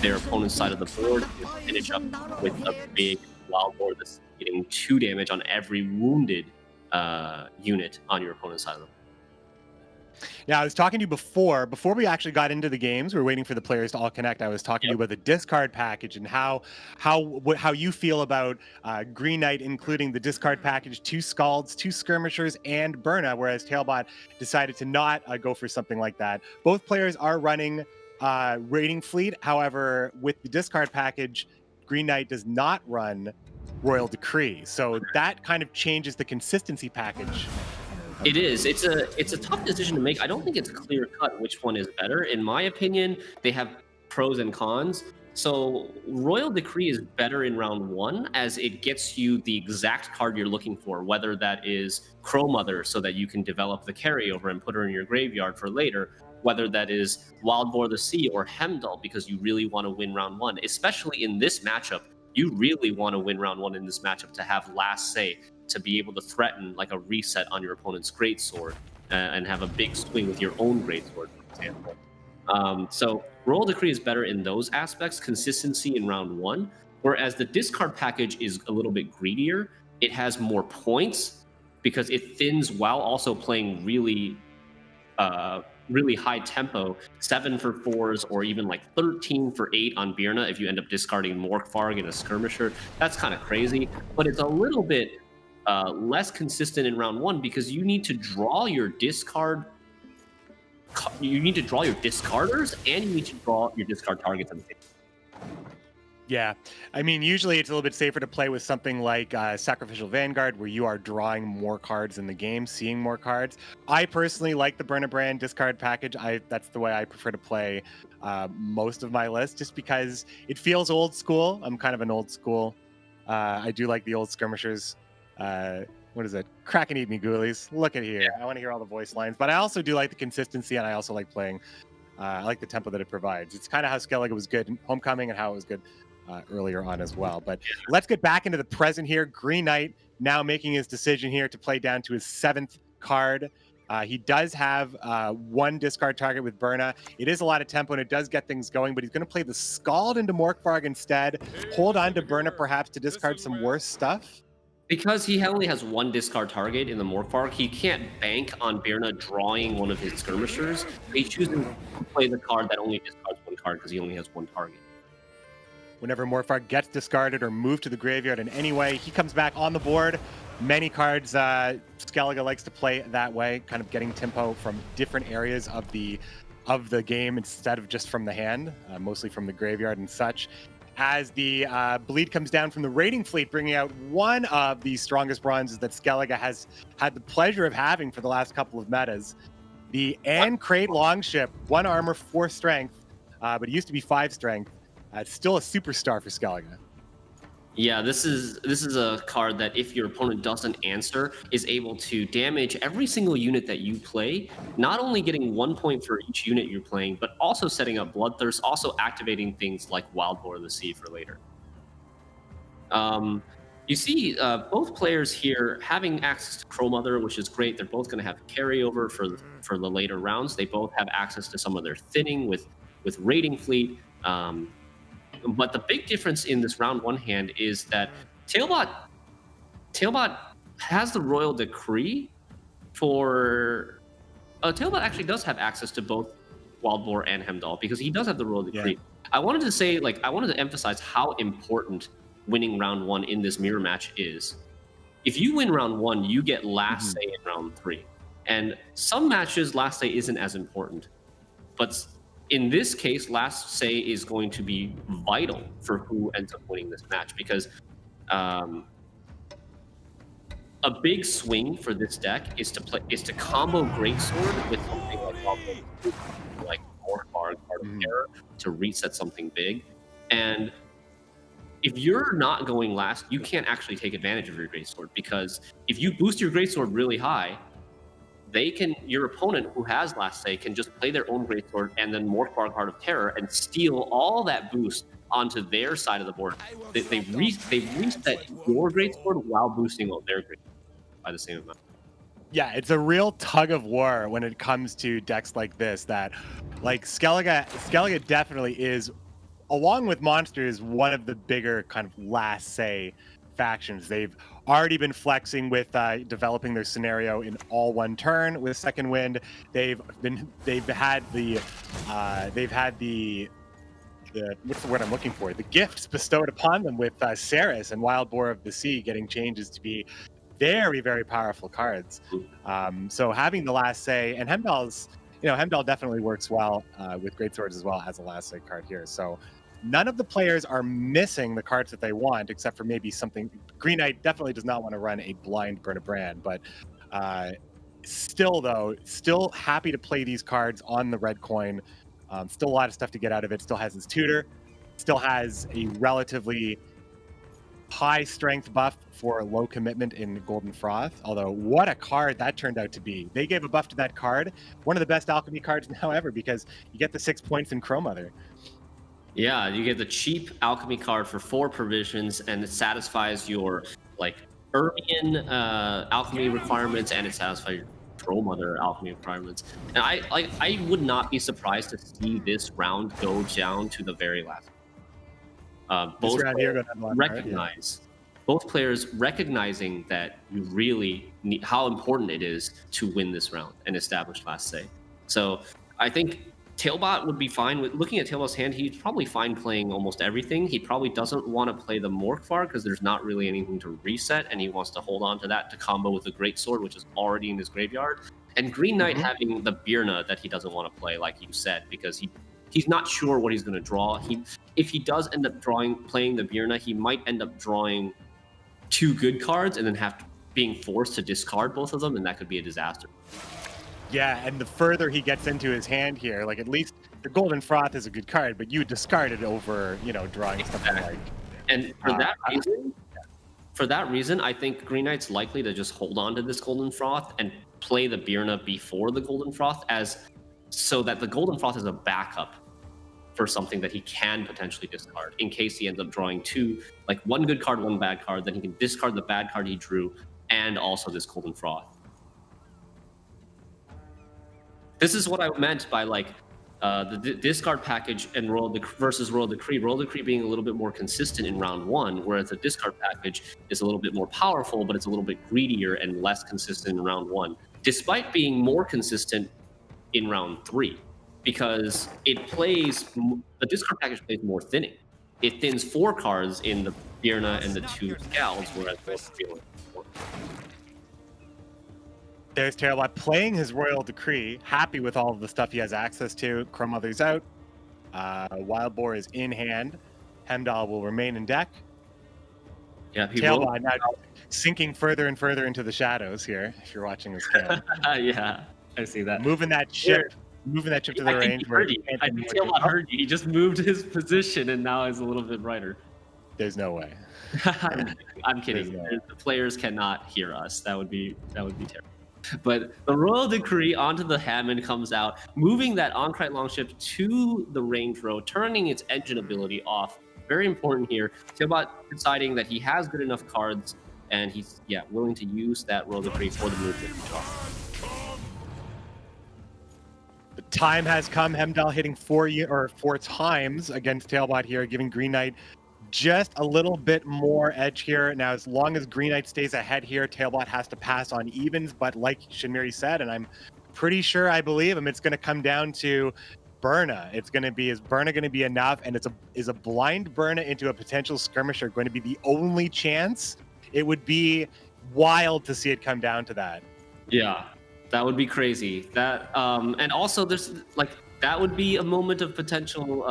their opponent's side of the board and finish up with a big wild board that's getting 2 damage on every wounded unit on your opponent's side of the board. Yeah, I was talking to you before we actually got into the games. We were waiting for the players to all connect. I was talking to you about the discard package and how you feel about Green Knight including the discard package, 2 Scalds, 2 Skirmishers, and Berna, whereas Tailbot decided to not go for something like that. Both players are running Raiding Fleet. However, with the discard package, Green Knight does not run Royal Decree. So that kind of changes the consistency package It is. It's a tough decision to make. I don't think it's clear cut which one is better. In my opinion, they have pros and cons. So Royal Decree is better in round 1 as it gets you the exact card you're looking for, whether that is Crow Mother so that you can develop the carryover and put her in your graveyard for later, whether that is Wild Boar of the Sea or Hemdall because you really want to win round 1. Especially in this matchup, you really want to win round 1 in this matchup to have last say, to be able to threaten like a reset on your opponent's greatsword and have a big swing with your own greatsword, for example. So Royal Decree is better in those aspects, consistency in round 1, whereas the discard package is a little bit greedier. It has more points because it thins while also playing really high tempo, 7 for 4s or even like 13 for 8 on Birna if you end up discarding Morkvarg in a skirmisher. That's kind of crazy, but it's a little bit less consistent in round 1 because you need to draw your discard. You need to draw your discarders and you need to draw your discard targets at the same time. Yeah, I mean, usually it's a little bit safer to play with something like Sacrificial Vanguard, where you are drawing more cards in the game, seeing more cards. I personally like the Burna Brand discard package. That's the way I prefer to play most of my list, just because it feels old school. I'm kind of an old school. I do like the old skirmishers. What is it? Crack and eat me, ghoulies. Look at here. I want to hear all the voice lines, but I also do like the consistency, and I also like playing. I like the tempo that it provides. It's kind of how Skellige was good in Homecoming and how it was good earlier on as well. But let's get back into the present here. Green Knight now making his decision here to play down to his 7th card. He does have 1 discard target with Birna. It is a lot of tempo and it does get things going, but he's going to play the Scald into Morkvarg instead. Hold on to Birna perhaps to discard some worse stuff. Because he only has 1 discard target in the Morkvarg, he can't bank on Birna drawing one of his skirmishers. He chooses to play the card that only discards 1 card because he only has 1 target. Whenever Morkvarg gets discarded or moved to the graveyard in any way, he comes back on the board. Many cards Skellige likes to play that way, kind of getting tempo from different areas of the game instead of just from the hand, mostly from the graveyard and such. As the bleed comes down from the raiding fleet, bringing out one of the strongest bronzes that Skellige has had the pleasure of having for the last couple of metas. The Ancrate Longship, 1 armor, 4 strength, but it used to be 5 strength. It's still a superstar for Skellige. Yeah, this is a card that if your opponent doesn't answer, is able to damage every single unit that you play, not only getting 1 point for each unit you're playing, but also setting up Bloodthirst, also activating things like Wild Boar of the Sea for later. You see both players here having access to Crow Mother, which is great. They're both going to have carryover for the later rounds. They both have access to some of their thinning with Raiding Fleet. But the big difference in this round 1 hand is that Tailbot has the Royal Decree for... Tailbot actually does have access to both Wild Boar and Hemdall because he does have the Royal Decree. Yeah. I wanted to emphasize how important winning round 1 in this mirror match is. If you win round 1, you get last say in round 3. And some matches, last say isn't as important. But in this case, last say is going to be vital for who ends up winning this match because a big swing for this deck is to combo Greatsword with something like Morkvarg, Part of Terror, to reset something big. And if you're not going last, you can't actually take advantage of your Greatsword because if you boost your Greatsword really high, your opponent who has last say can just play their own Greatsword and then Morkvarg, Heart of Terror and steal all that boost onto their side of the board. They reset your Greatsword while boosting all their Greatsword by the same amount. Yeah, it's a real tug of war when it comes to decks like this that, like, Skellige definitely is, along with Monsters, one of the bigger kind of last say factions. They've already been flexing with developing their scenario in all 1 turn with Second Wind. They've had the what's the word I'm looking for? The gifts bestowed upon them with Ceres and Wild Boar of the Sea getting changes to be very, very powerful cards. So having the last say, and Hemdall definitely works well with Greatswords as well as a last say card here. So none of the players are missing the cards that they want, except for maybe something. Green Knight definitely does not want to run a blind Burn a Brand, but Still, though, still happy to play these cards on the red coin. Still a lot of stuff to get out of it. Still has his tutor. Still has a relatively high strength buff for low commitment in Golden Froth. Although, what a card that turned out to be. They gave a buff to that card. One of the best alchemy cards now ever, because you get the 6 points in Crow Mother. Yeah, you get the cheap alchemy card for 4 provisions, and it satisfies your like Urbian alchemy requirements, and it satisfies your Crow Mother alchemy requirements. And I would not be surprised to see this round go down to the very last. Both players recognize, both players recognizing that you really need, how important it is to win this round and establish last say. So I think Tailbot would be fine with looking at Tailbot's hand. He's probably fine playing almost everything. He probably doesn't want to play the Morkvar because there's not really anything to reset, and he wants to hold on to that to combo with the Greatsword, which is already in his graveyard. And Green Knight having the Birna that he doesn't want to play, like you said, because he's not sure what he's going to draw. If he does end up playing the Birna, he might end up drawing 2 good cards and then being forced to discard both of them, and that could be a disaster. Yeah, and the further he gets into his hand here, like at least the Golden Froth is a good card, but you discard it over, drawing something like. And for that reason, I think Green Knight's likely to just hold on to this Golden Froth and play the Birna before the Golden Froth, so that the Golden Froth is a backup for something that he can potentially discard in case he ends up drawing 2, like 1 good card, 1 bad card. Then he can discard the bad card he drew and also this Golden Froth. This is what I meant by the discard package and versus Royal Decree. Royal Decree being a little bit more consistent in round 1, whereas the discard package is a little bit more powerful, but it's a little bit greedier and less consistent in round 1, despite being more consistent in round 3, because the discard package plays more thinning. It thins 4 cards in the Birna and the 2 Scalds, whereas Royal Decree. There's Terrabot playing his Royal Decree, happy with all of the stuff he has access to. Crow Mother's out. Wild Boar is in hand. Hemdall will remain in deck. Yeah, Tailbot now sinking further and further into the shadows here, if you're watching this cam. Yeah, I see that. Moving that chip to the range. I think Tailbot heard you. He just moved his position and now is a little bit brighter. There's no way. I'm kidding. The players cannot hear us. That would be terrible. But the Royal Decree onto the Hammond comes out, moving that Ankite Longship to the range row, turning its engine ability off. Very important here. Tailbot deciding that he has good enough cards, and he's willing to use that Royal Decree for the movement. The time has come. Hemdall hitting 4 times against Tailbot here, giving Green Knight just a little bit more edge here. Now, as long as Green Knight stays ahead here, Tailbot has to pass on evens. But like Shinmiri said, and I'm pretty sure I believe him, it's going to come down to Birna. Is Birna going to be enough? And is a blind Birna into a potential skirmisher going to be the only chance? It would be wild to see it come down to that. Yeah, that would be crazy. That and also there's that would be a moment of potential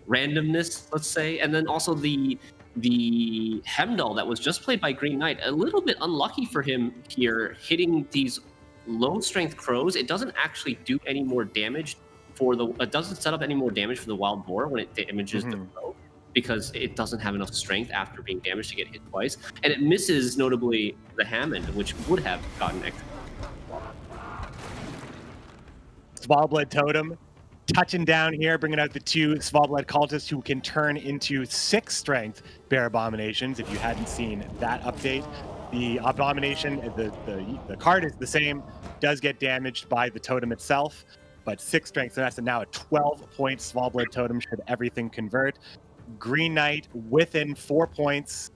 randomness, let's say, and then also the Hemdall that was just played by Green Knight, a little bit unlucky for him here, hitting these low strength crows. It doesn't actually do any more damage it doesn't set up any more damage for the Wild Boar when it damages the crow, because it doesn't have enough strength after being damaged to get hit twice, and it misses notably the Hammond, which would have gotten extra. Svalblade Totem touching down here, bringing out the 2 Svalblade cultists who can turn into 6 strength Bear Abominations. If you hadn't seen that update, the Abomination, the card is the same, does get damaged by the totem itself, but 6 strength, so that's now a 12-point Svalblade Totem should everything convert. Green Knight within 4 points.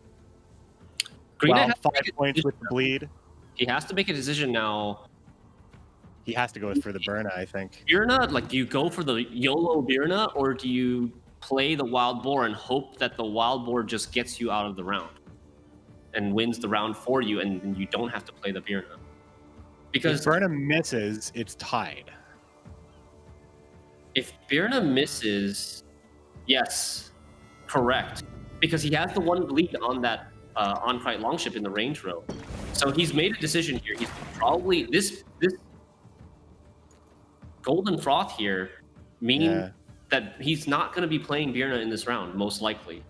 Green Knight 5 points with the bleed. He has to make a decision now. He has to go for the Birna, I think. Birna, do you go for the YOLO Birna, or do you play the Wild Boar and hope that the Wild Boar just gets you out of the round and wins the round for you, and you don't have to play the Birna? Because if Birna misses, it's tied. If Birna misses, yes, correct. Because he has the 1 bleed on that Ankite Longship in the range row. So he's made a decision here. He's probably this Golden Froth here, meaning that he's not going to be playing Birna in this round, most likely.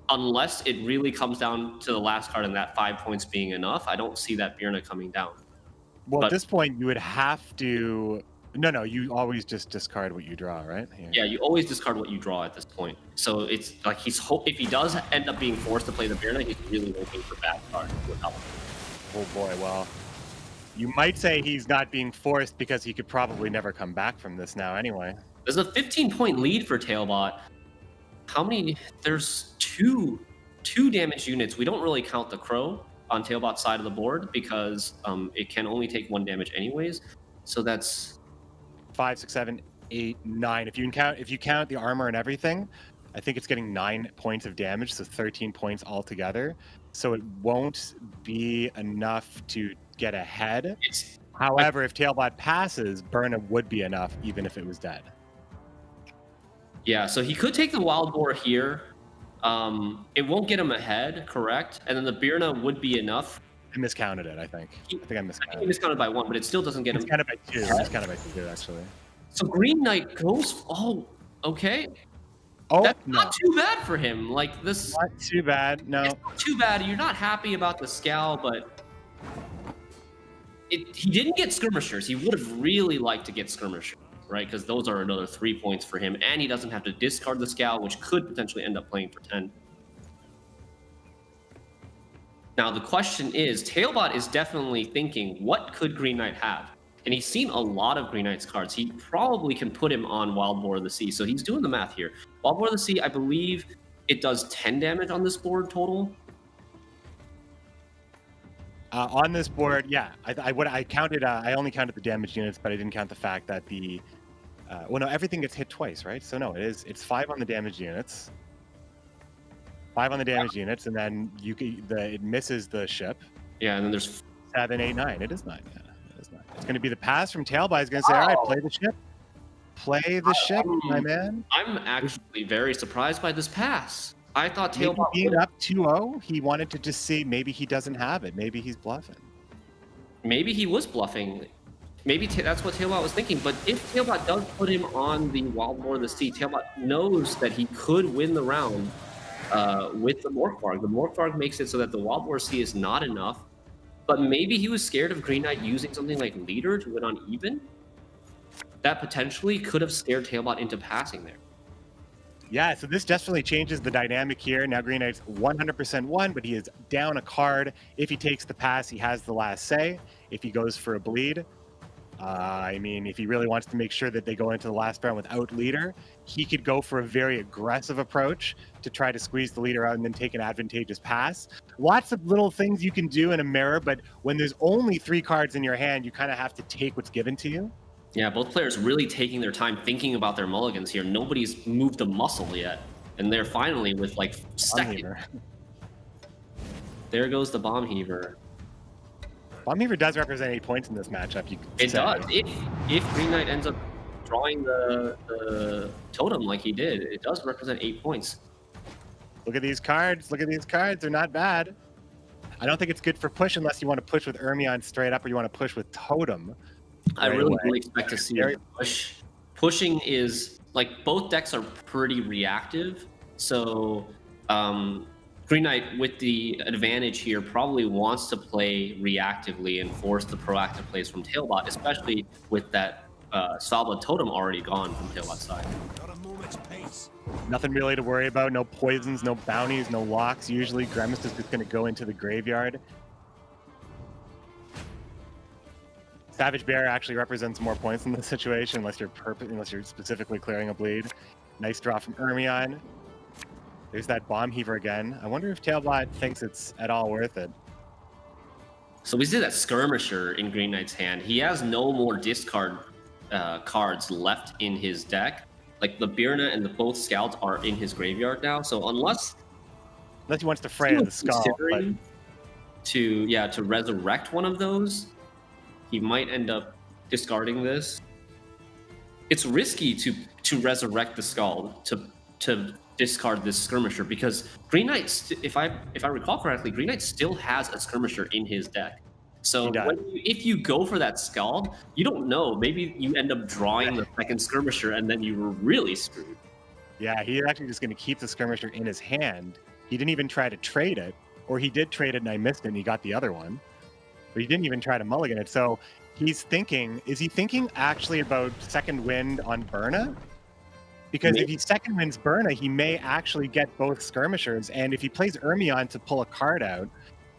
Unless it really comes down to the last card and that 5 points being enough, I don't see that Birna coming down. Well, at this point, you would have to... No, you always just discard what you draw, right? Here. Yeah, you always discard what you draw at this point. So it's like if he does end up being forced to play the Birna, he's really hoping for bad cards with help. Oh boy, well, you might say he's not being forced because he could probably never come back from this now anyway. There's a 15-point lead for Tailbot. How many? There's two damage units. We don't really count the Crow on Tailbot's side of the board because it can only take 1 damage anyways. So that's 5, 6, 7, 8, 9. If you count the armor and everything, I think it's getting 9 points of damage, so 13 points altogether. So it won't be enough to get ahead. However, if Tailbot passes, Birna would be enough, even if it was dead. Yeah, so he could take the Wild Boar here. It won't get him ahead, correct? And then the Birna would be enough. I miscounted it, I think. I think I miscounted. He miscounted by 1, but it still doesn't get him. Miscounted by 2. Miscounted by 2, actually. So Green Knight goes. Oh, okay. Oh, that's not too bad for him. Like this. Not too bad. No. It's not too bad. You're not happy about the scowl, but he didn't get skirmishers. He would have really liked to get skirmishers, right? Because those are another 3 points for him, and he doesn't have to discard the scowl, which could potentially end up playing for 10. Now the question is, Tailbot is definitely thinking, what could Green Knight have? And he's seen a lot of Green Knight's cards. He probably can put him on Wild Boar of the Sea. So he's doing the math here. Wild Boar of the Sea, I believe it does 10 damage on this board total. On this board, yeah. I only counted the damage units, but I didn't count the fact that everything gets hit twice, right? So no, it's 5 on the damage units. 5 on the damage units, and then it misses the ship. Yeah, and then there's 7, 8, 9. It is 9. Yeah, it is 9. It's going to be the pass from Tailbot. He's going to say, "All right, play the ship. Play the ship, my man." I'm actually very surprised by this pass. I thought Tailbot being up 2-0, he wanted to just see maybe he doesn't have it. Maybe he's bluffing. Maybe he was bluffing. Maybe that's what Tailbot was thinking. But if Tailbot does put him on the Wild Boar of the Sea, Tailbot knows that he could win the round with the Morkvarg. The Morkvarg makes it so that the Wild Boar Sea is not enough, but maybe he was scared of Green Knight using something like Leader to win on even. That potentially could have scared Tailbot into passing there. Yeah, so this definitely changes the dynamic here. Now Green Knight's 100% won, but he is down a card. If he takes the pass, he has the last say. If he goes for a bleed, if he really wants to make sure that they go into the last round without Leader, he could go for a very aggressive approach to try to squeeze the Leader out and then take an advantageous pass. Lots of little things you can do in a mirror, but when there's only 3 cards in your hand, you kind of have to take what's given to you. Yeah, both players really taking their time thinking about their mulligans here. Nobody's moved a muscle yet, and they're finally with like second. There goes the Bomb Heaver. Bomb Heaver does represent 8 points in this matchup. It does. If Green Knight ends up drawing the totem like he did, it does represent 8 points. Look at these cards. Look at these cards. They're not bad. I don't think it's good for push unless you want to push with Ermion straight up or you want to push with Totem. I really expect to see a push. Pushing is like both decks are pretty reactive. So Green Knight with the advantage here probably wants to play reactively and force the proactive plays from Tailbot, especially with that Sabla Totem already gone from Tailbot's side. Nothing really to worry about. No poisons, no bounties, no locks. Usually Grimace is just going to go into the graveyard. Savage Bear actually represents more points in this situation, unless you're specifically clearing a bleed. Nice draw from Ermion. There's that Bomb Heaver again. I wonder if Tailbot thinks it's at all worth it. So we see that Skirmisher in Green Knight's hand. He has no more discard cards left in his deck. Like the Birna and the both Scouts are in his graveyard now. So unless he wants to fray the skull, but... to resurrect one of those, he might end up discarding this. It's risky to resurrect the skull to discard this Skirmisher because Green Knight, if I recall correctly, Green Knight still has a Skirmisher in his deck. So if you go for that Scald, you don't know. Maybe you end up drawing the second Skirmisher, and then you were really screwed. Yeah, he's actually just going to keep the Skirmisher in his hand. He didn't even try to trade it, or he did trade it and I missed it and he got the other one. But he didn't even try to mulligan it. So he's thinking, is he thinking actually about second wind on Berna? Because if he second wins Berna, he may actually get both Skirmishers. And if he plays Ermion to pull a card out,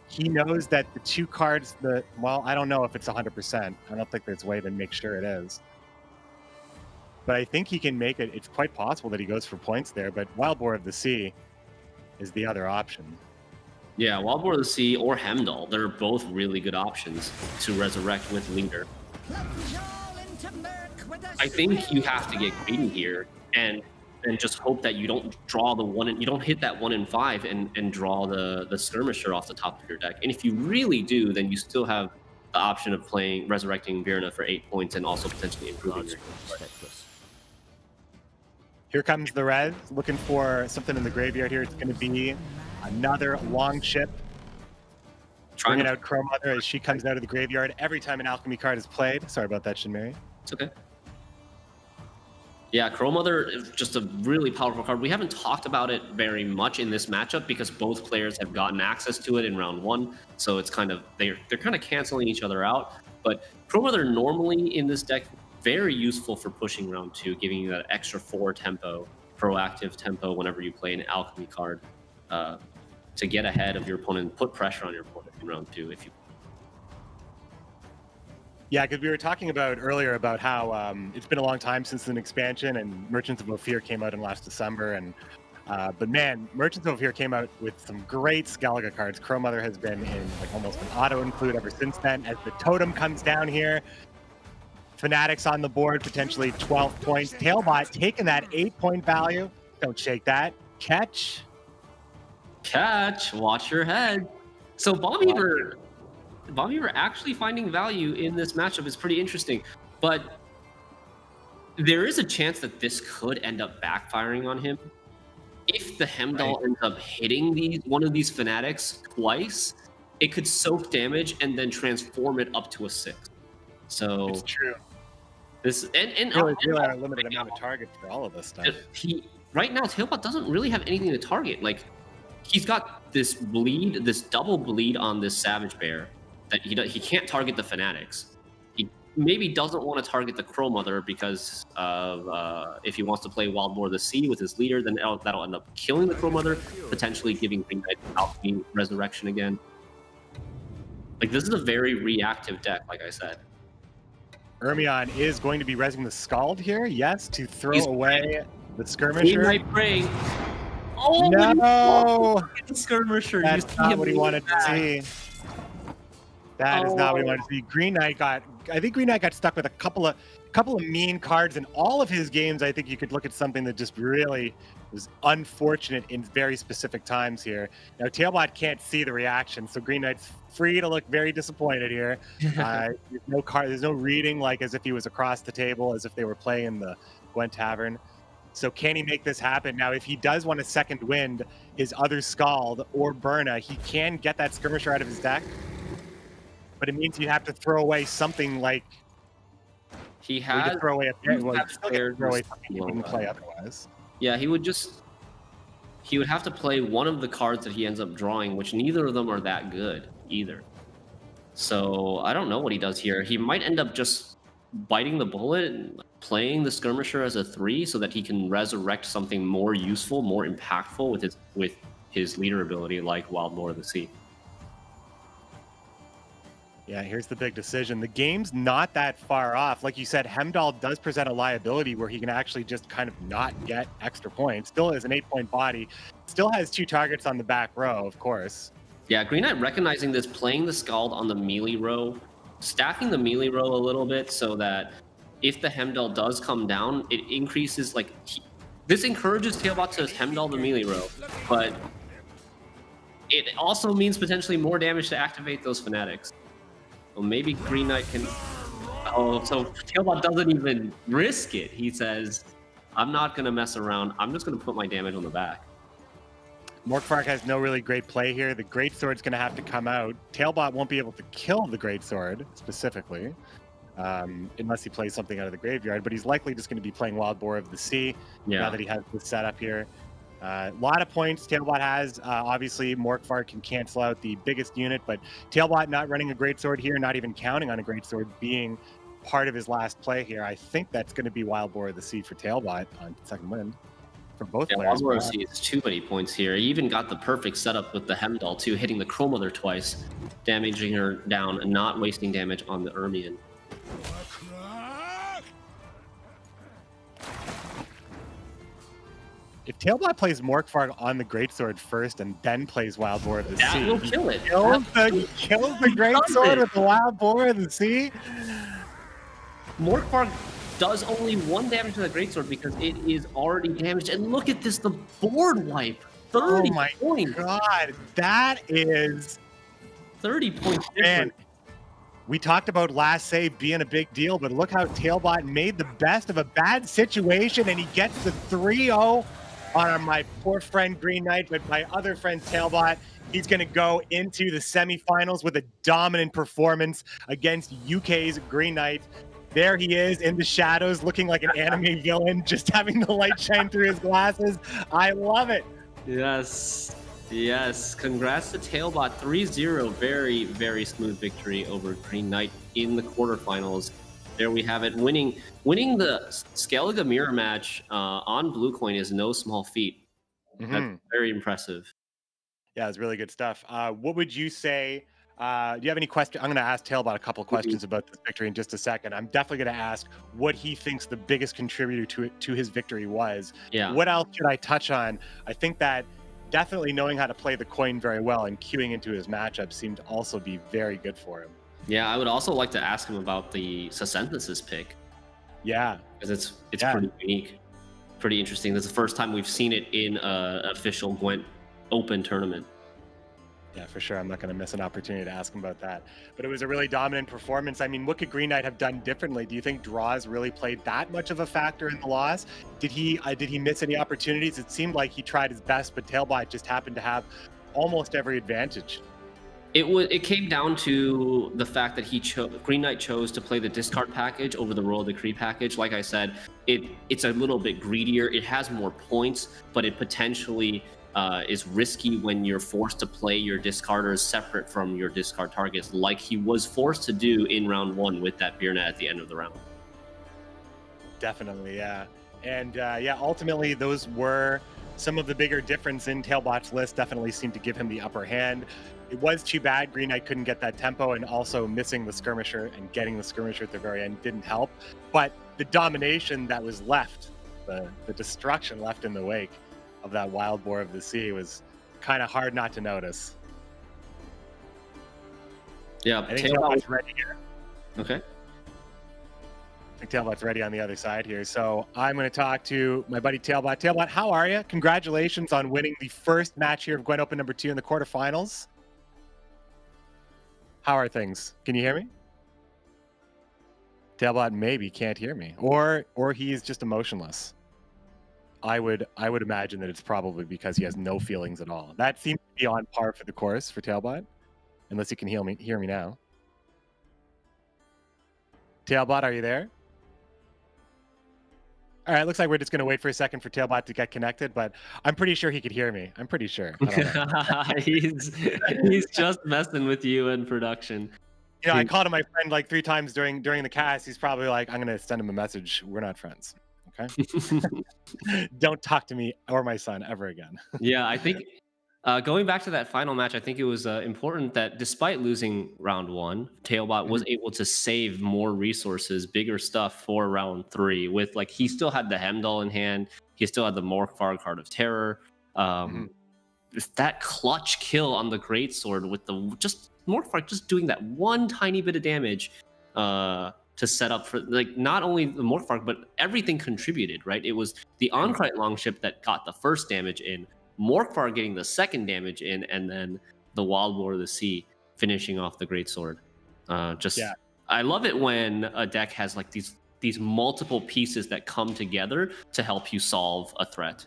he knows that the two cards well, I don't know if it's 100%. I don't think there's a way to make sure it is. But I think he can make it. It's quite possible that he goes for points there. But Wild Boar of the Sea is the other option. Yeah, Wild Boar of the Sea or Hemdall. They're both really good options to resurrect with Leader. I think you have to get greedy here and just hope that you don't draw you don't hit that 1 in 5 and draw the Skirmisher off the top of your deck. And if you really do, then you still have the option of resurrecting Virna for 8 points and also potentially improving your Here comes the res, looking for something in the graveyard here. It's going to be another long ship. Bringing out Crow Mother as she comes out of the graveyard every time an alchemy card is played. Sorry about that, Shinmeri. It's okay. Yeah, Crow Mother is just a really powerful card. We haven't talked about it very much in this matchup because both players have gotten access to it in round 1. So it's kind of they're kind of canceling each other out. But Crow Mother normally in this deck very useful for pushing round 2, giving you that extra 4 tempo, proactive tempo whenever you play an alchemy card to get ahead of your opponent, put pressure on your opponent in round 2 if you. Yeah, because we were talking about earlier about how it's been a long time since an expansion, and Merchants of Ophir came out in last December, and but man, Merchants of Ophir came out with some great Skellige cards. Crow Mother has been in like almost an auto include ever since then. As the totem comes down here, Fanatics on the board, potentially 12 points. Tailbot taking that 8-point value. Don't shake that. Catch. Watch your head. So Bomb Beaver actually finding value in this matchup is pretty interesting, but there is a chance that this could end up backfiring on him. If the Hemdall ends up hitting one of these Fanatics twice, it could soak damage and then transform it up to a 6. So it's true. This and really a limited amount of targets for all of this stuff. Right now, Tailbot doesn't really have anything to target. Like he's got this double bleed on this Savage Bear that he can't target the Fanatics. He maybe doesn't want to target the Crow Mother because of if he wants to play Wild Boar of the Sea with his leader, then that'll end up killing the Crow Mother, potentially giving Green Knight Alchemy Resurrection again. Like this is a very reactive deck, like I said. Ermion is going to be resing the Scald here, yes, to throw away the Skirmisher. He might bring. Oh no! The Skirmisher. That's not what he wanted to see. That is not what he wanted to see. I think Green Knight got stuck with a couple of mean cards in all of his games. I think you could look at something that just really was unfortunate in very specific times here. Now Tailbot can't see the reaction, so Green Knight's free to look very disappointed here. There's no reading like as if he was across the table, as if they were playing in the Gwent Tavern. So can he make this happen? Now, if he does want a second wind, his other Scald or Berna, he can get that Skirmisher out of his deck. But it means you have to throw away something like he has to throw away something he wouldn't play otherwise. Yeah, he would have to play one of the cards that he ends up drawing, which neither of them are that good either. So I don't know what he does here. He might end up just biting the bullet and playing the Skirmisher as a 3 so that he can resurrect something more useful, more impactful with his leader ability like Wild Boar of the Sea. Yeah, here's the big decision. The game's not that far off. Like you said, Hemdall does present a liability where he can actually just kind of not get extra points. Still is an 8-point body. Still has 2 targets on the back row, of course. Yeah, Green Knight recognizing this, playing the Scald on the melee row, stacking the melee row a little bit so that if the Hemdall does come down, it increases, this encourages Tailbot to Hemdall the melee row, but it also means potentially more damage to activate those Fanatics. Well, maybe Green Knight can... Oh, so Tailbot doesn't even risk it. He says, I'm not going to mess around. I'm just going to put my damage on the back. Morkvark has no really great play here. The Greatsword's going to have to come out. Tailbot won't be able to kill the Greatsword specifically, unless he plays something out of the graveyard, but he's likely just going to be playing Wild Boar of the Sea now that he has this setup here. A lot of points Tailbot has. Obviously, Morkvark can cancel out the biggest unit, but Tailbot not running a Greatsword here, not even counting on a Greatsword being part of his last play here. I think that's going to be Wild Boar of the Sea for Tailbot on second wind for both players. Wild Boar of the Sea is too many points here. He even got the perfect setup with the Hemdall too, hitting the Crow Mother twice, damaging her down and not wasting damage on the Ermion. If Tailbot plays Morkvark on the Greatsword first and then plays Wild Boar of the Sea, That will kill it. Kills the Greatsword with the Wild Boar of the Sea. Morkvark does only 1 damage to the Greatsword because it is already damaged. And look at this, the board wipe. 30 Oh my points. god, that is 30 points man. different. We talked about last save being a big deal, but look how Tailbot made the best of a bad situation, and he gets the 3-0 on my poor friend Green Knight, but my other friend Tailbot, he's going to go into the semifinals with a dominant performance against UK's Green Knight. There he is in the shadows, looking like an anime villain, just having the light shine through his glasses. I love it. Yes. Yes. Congrats to Tailbot. 3-0. Very, very smooth victory over Green Knight in the quarterfinals. There we have it. Winning the Skellige mirror match on Blue Coin is no small feat. That's very impressive. Yeah, it's really good stuff. What would you say? Do you have any questions? I'm going to ask Tailbot a couple of questions about this victory in just a second. I'm definitely going to ask what he thinks the biggest contributor to his victory was. Yeah. What else should I touch on? I think that definitely knowing how to play the coin very well and queuing into his matchup seemed to also be very good for him. Yeah, I would also like to ask him about the Synthesis pick. Yeah. Because it's pretty unique, pretty interesting. This is the first time we've seen it in an official GWENT Open tournament. Yeah, for sure. I'm not going to miss an opportunity to ask him about that. But it was a really dominant performance. I mean, what could Green Knight have done differently? Do you think draws really played that much of a factor in the loss? Did he miss any opportunities? It seemed like he tried his best, but Tailbot just happened to have almost every advantage. It came down to the fact that Green Knight chose to play the discard package over the Royal Decree package. Like I said, it's a little bit greedier. It has more points, but it potentially is risky when you're forced to play your discarders separate from your discard targets, like he was forced to do in round 1 with that beer net at the end of the round. Definitely, yeah. And ultimately those were some of the bigger difference in Tailbot's list. Definitely seemed to give him the upper hand. It was too bad Green Knight couldn't get that tempo, and also missing the skirmisher and getting the skirmisher at the very end didn't help. But the domination that was left, the destruction left in the wake of that Wild Boar of the Sea was kind of hard not to notice. Yeah, I think Tailbot's ready here. Okay. I think Tailbot's ready on the other side here. So I'm going to talk to my buddy Tailbot. Tailbot, how are you? Congratulations on winning the first match here of GWENT Open number 2 in the quarterfinals. How are things? Can you hear me? Tailbot maybe can't hear me, or he's just emotionless. I would imagine that it's probably because he has no feelings at all. That seems to be on par for the course for Tailbot, unless you can hear me now. Tailbot, are you there? All right, looks like we're just going to wait for a second for Tailbot to get connected, but I'm pretty sure he could hear me. I'm pretty sure. I don't know. he's just messing with you in production. You know, I called him my friend like 3 times during the cast. He's probably like, I'm going to send him a message. We're not friends. Okay. Don't talk to me or my son ever again. Yeah, I think going back to that final match, I think it was important that despite losing round 1, Tailbot was able to save more resources, bigger stuff for round 3. With like, he still had the Hemdall in hand, he still had the Morkvark Heart of Terror. That clutch kill on the Greatsword with the Morkvark just doing that one tiny bit of damage to set up for like not only the Morkvark but everything contributed, right? It was the Onkrite Longship that got the first damage in, Morkvark getting the second damage in, and then the Wild Boar of the Sea finishing off the Greatsword. I love it when a deck has like these multiple pieces that come together to help you solve a threat.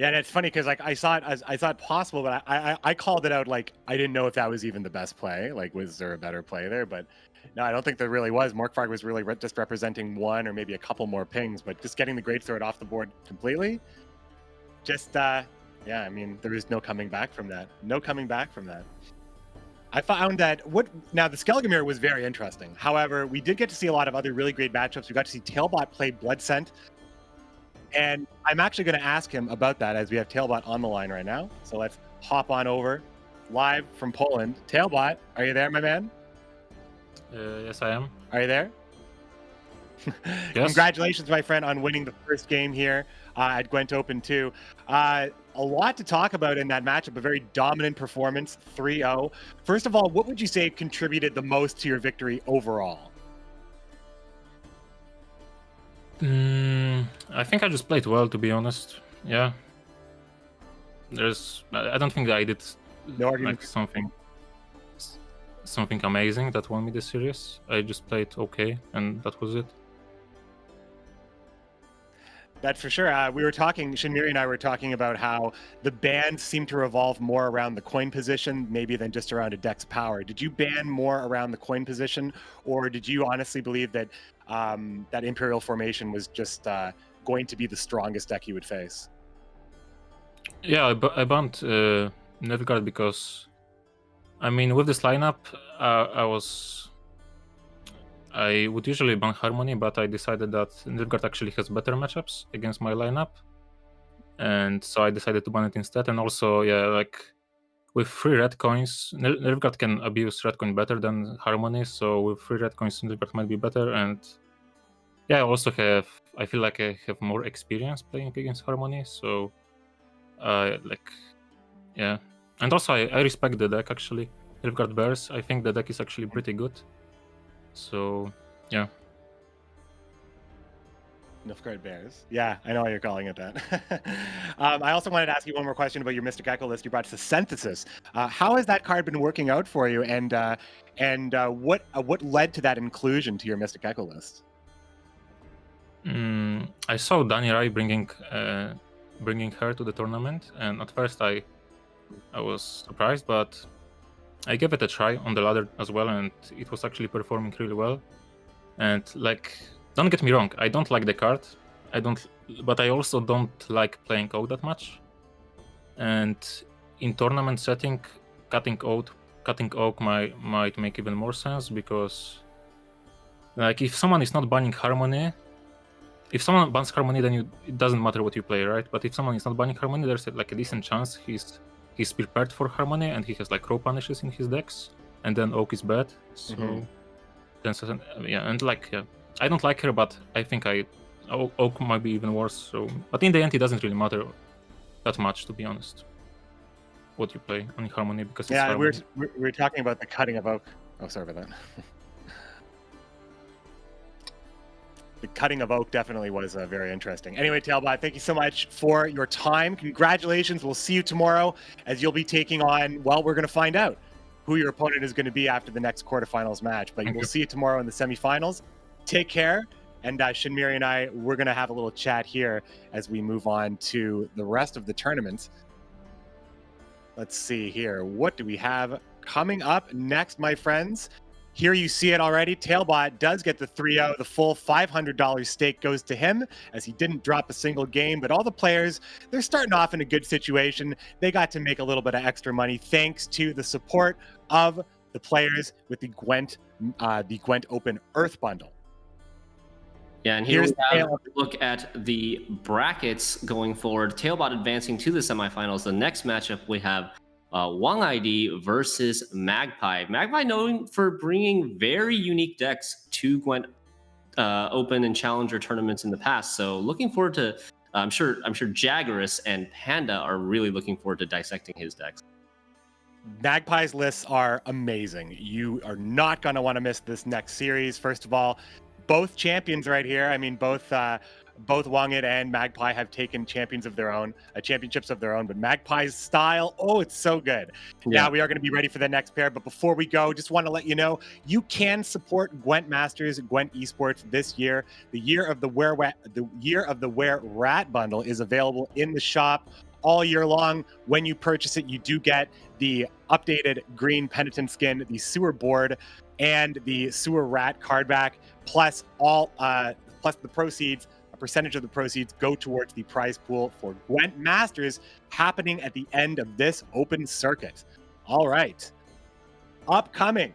Yeah, and it's funny because like I saw it possible, but I called it out like I didn't know if that was even the best play. Like, was there a better play there? But no, I don't think there really was. Morkvarg was really just representing one or maybe a couple more pings, but just getting the Great Sword off the board completely. Just yeah, I mean, there is no coming back from that. No coming back from that. I found that now the Skelgamir was very interesting. However, we did get to see a lot of other really great matchups. We got to see Tailbot play Bloodscent. And I'm actually going to ask him about that as we have Tailbot on the line right now. So let's hop on over live from Poland. Tailbot, are you there, my man? Yes, I am. Are you there? Yes. Congratulations, my friend, on winning the first game here at Gwent Open 2. A lot to talk about in that matchup, a very dominant performance, 3-0. First of all, what would you say contributed the most to your victory overall? I think I just played well, to be honest. Yeah. I don't think that I did No argument. like something amazing that won me the series. I just played okay, and that was it. That's for sure. We were talking, Shinmiri and I were talking about how the bans seem to revolve more around the coin position, maybe than just around a deck's power. Did you ban more around the coin position, or did you honestly believe that that Imperial formation was just going to be the strongest deck you would face? Yeah, I banned Nilfgaard because, I mean, with this lineup, I would usually ban Harmony, but I decided that Nilfgaard actually has better matchups against my lineup, and so I decided to ban it instead. And also, yeah, like with 3 red coins, Nilfgaard can abuse red coin better than Harmony, so with 3 red coins, Nilfgaard might be better. And yeah, I feel like I have more experience playing against Harmony, so yeah. And also, I respect the deck actually. Nilfgaard Bears, I think the deck is actually pretty good. So, yeah. Nilfgaard Bears. Yeah, I know why you're calling it that. I also wanted to ask you one more question about your Mystic Echo list you brought to Synthesis. How has that card been working out for you, and what led to that inclusion to your Mystic Echo list? I saw Danny Rai bringing her to the tournament, and at first I was surprised, but I gave it a try on the ladder as well, and it was actually performing really well. And like, don't get me wrong, I don't like the card. But I also don't like playing Oak that much. And in tournament setting, cutting Oak might make even more sense, because like if someone is not banning Harmony, if someone bans Harmony, then it doesn't matter what you play, right? But if someone is not banning Harmony, there's like a decent chance he's prepared for Harmony, and he has like Crow punishes in his decks, and then Oak is bad. So then yeah, and like, yeah, I don't like her, but I think Oak might be even worse. So, but in the end, it doesn't really matter that much, to be honest, what you play on Harmony, because it's Harmony. We're talking about the cutting of Oak. Oh, sorry about that. The cutting of Oak definitely was very interesting. Anyway, Tailbot, thank you so much for your time. Congratulations. We'll see you tomorrow as you'll be taking on, well, we're going to find out who your opponent is going to be after the next quarterfinals match. But we'll see you tomorrow in the semifinals. Take care. And Shinmiri and I, we're going to have a little chat here as we move on to the rest of the tournament. Let's see here. What do we have coming up next, my friends? Here you see it already. Tailbot does get the 3-0. The full $500 stake goes to him, as he didn't drop a single game. But all the players, they're starting off in a good situation. They got to make a little bit of extra money thanks to the support of the players with the Gwent Open Earth Bundle. Yeah, and here we have a look at the brackets going forward. Tailbot advancing to the semifinals. The next matchup we have Wang ID versus Magpie. Magpie known for bringing very unique decks to Gwent Open and Challenger tournaments in the past. So looking forward to, I'm sure Jaggerus and Panda are really looking forward to dissecting his decks. Magpie's lists are amazing. You are not going to want to miss this next series. First of all, both champions right here. I mean, both Wangit and Magpie have taken championships of their own, but Magpie's style, oh, it's so good. Yeah. Now we are going to be ready for the next pair, but before we go, just want to let you know, you can support Gwent Masters, Gwent Esports this year. The Year of the Were Rat bundle is available in the shop. all year long. When you purchase it, you do get the updated green Penitent skin, the sewer board, and the sewer rat card back, plus plus the proceeds. A percentage of the proceeds go towards the prize pool for Gwent Masters happening at the end of this open circuit. All right. Upcoming,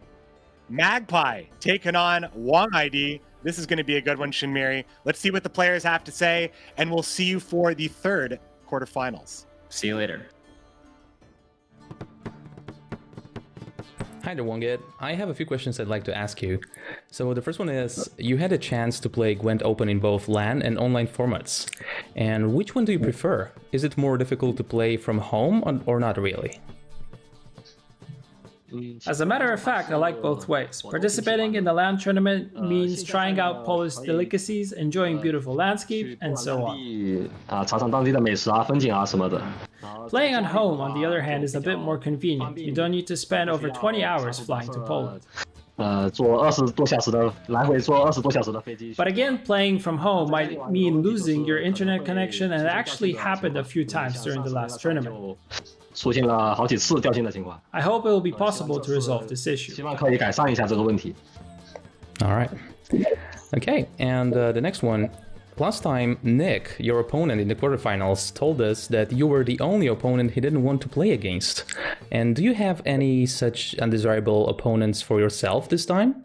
Magpie taking on Wong ID. This is going to be a good one, Shinmiri. Let's see what the players have to say, and we'll see you for the third quarterfinals. See you later. Hi there, Wongit. I have a few questions I'd like to ask you. So the first one is, you had a chance to play Gwent Open in both LAN and online formats. And which one do you prefer? Is it more difficult to play from home or not really? As a matter of fact, I like both ways. Participating in the LAN tournament means trying out Polish delicacies, enjoying beautiful landscape, and so on. Playing at home, on the other hand, is a bit more convenient. You don't need to spend over 20 hours flying to Poland. But again, playing from home might mean losing your internet connection, and it actually happened a few times during the last tournament. I hope it will be possible to resolve this issue. All right. Okay, and the next one. Last time, Nick, your opponent in the quarterfinals, told us that you were the only opponent he didn't want to play against. And do you have any such undesirable opponents for yourself this time?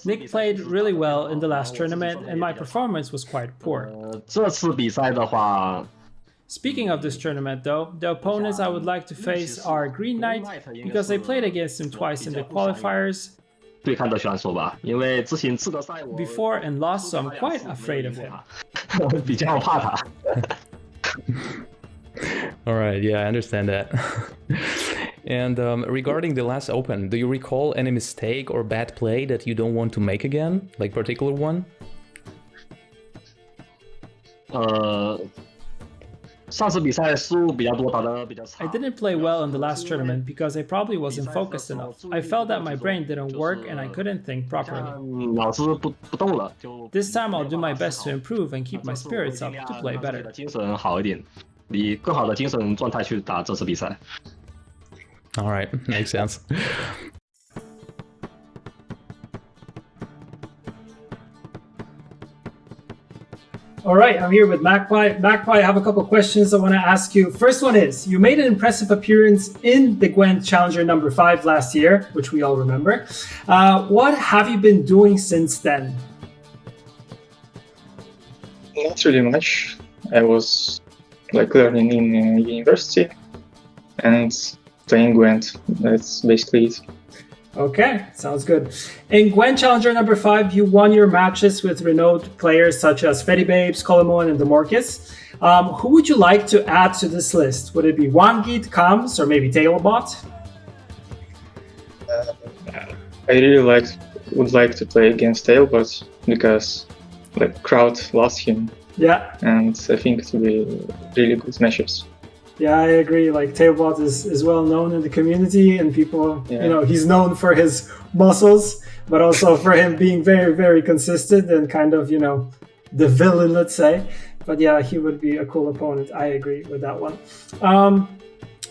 Nick played really well in the last tournament, and my performance was quite poor. Speaking of this tournament though, the opponents I would like to face are Green Knight, because I played against him twice in the qualifiers before and lost, so I'm quite afraid of him. Alright, yeah, I understand that. And regarding the last Open, do you recall any mistake or bad play that you don't want to make again? Like particular one? I didn't play well in the last tournament because I probably wasn't focused enough. I felt that my brain didn't work and I couldn't think properly. This time I'll do my best to improve and keep my spirits up to play better. Alright, makes sense. Alright, I'm here with Magpie. Magpie, I have a couple questions I want to ask you. First one is, you made an impressive appearance in the Gwent Challenger number 5 last year, which we all remember. What have you been doing since then? Not really much. I was learning in university and playing Gwent. That's basically it. Okay, sounds good. In Gwent Challenger number 5, you won your matches with renowned players such as Fetty Babes, Colomon, and Demorcus. Who would you like to add to this list? Would it be Wangit, Kams, or maybe Tailbot? I really would like to play against Tailbot because crowd lost him. Yeah. And I think it will be really good matchups. Yeah, I agree. Tailbot is well known in the community, and people, he's known for his muscles, but also for him being very, very consistent and kind of, the villain, let's say. But yeah, he would be a cool opponent. I agree with that one.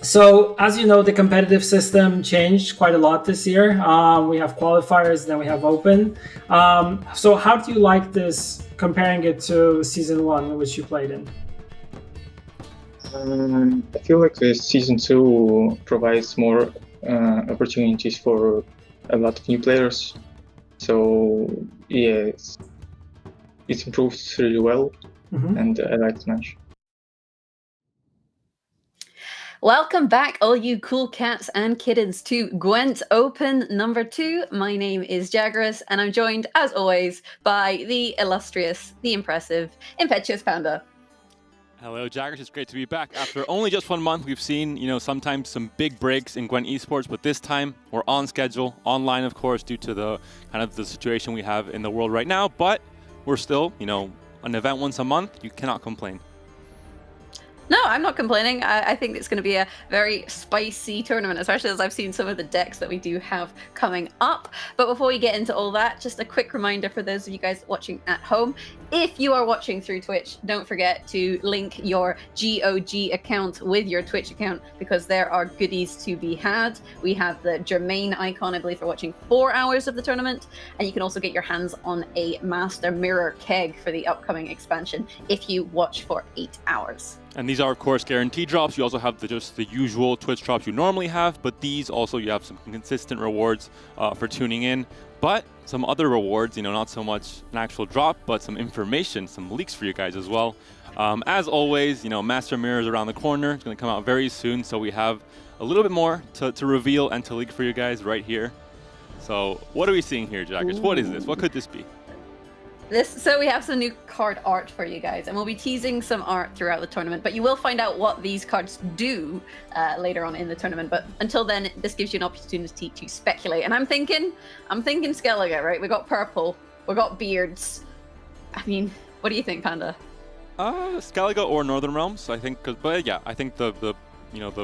So, as you know, the competitive system changed quite a lot this year. We have qualifiers, then we have open. So how do you like this, comparing it to Season 1, which you played in? I feel like the Season 2 provides more opportunities for a lot of new players. So, yeah, it's improved really well, and I like the match. Welcome back, all you cool cats and kittens, to Gwent Open number 2. My name is Jagras, and I'm joined, as always, by the illustrious, the impressive, impetuous Panda. Hello, Jaggers. It's great to be back. After only just 1 month, we've seen, sometimes some big breaks in Gwent esports, but this time we're on schedule, online, of course, due to the kind of the situation we have in the world right now. But we're still, an event once a month. You cannot complain. No, I'm not complaining. I think it's going to be a very spicy tournament, especially as I've seen some of the decks that we do have coming up. But before we get into all that, just a quick reminder for those of you guys watching at home. If you are watching through Twitch, don't forget to link your GOG account with your Twitch account, because there are goodies to be had. We have the Germain icon, I believe, for watching 4 hours of the tournament, and you can also get your hands on a Master Mirror keg for the upcoming expansion if you watch for 8 hours. And these are, of course, guaranteed drops. You also have just the usual Twitch drops you normally have, but these also, you have some consistent rewards for tuning in. But some other rewards, not so much an actual drop, but some information, some leaks for you guys as well. As always, Master Mirror is around the corner. It's going to come out very soon, so we have a little bit more to reveal and to leak for you guys right here. So what are we seeing here, Jaggers? What is this? What could this be? So we have some new card art for you guys, and we'll be teasing some art throughout the tournament, but you will find out what these cards do later on in the tournament. But until then, this gives you an opportunity to speculate. And I'm thinking Skellige, right? We got purple, we got beards. I mean, what do you think, Panda? Skellige or Northern Realms, I think. But yeah, I think the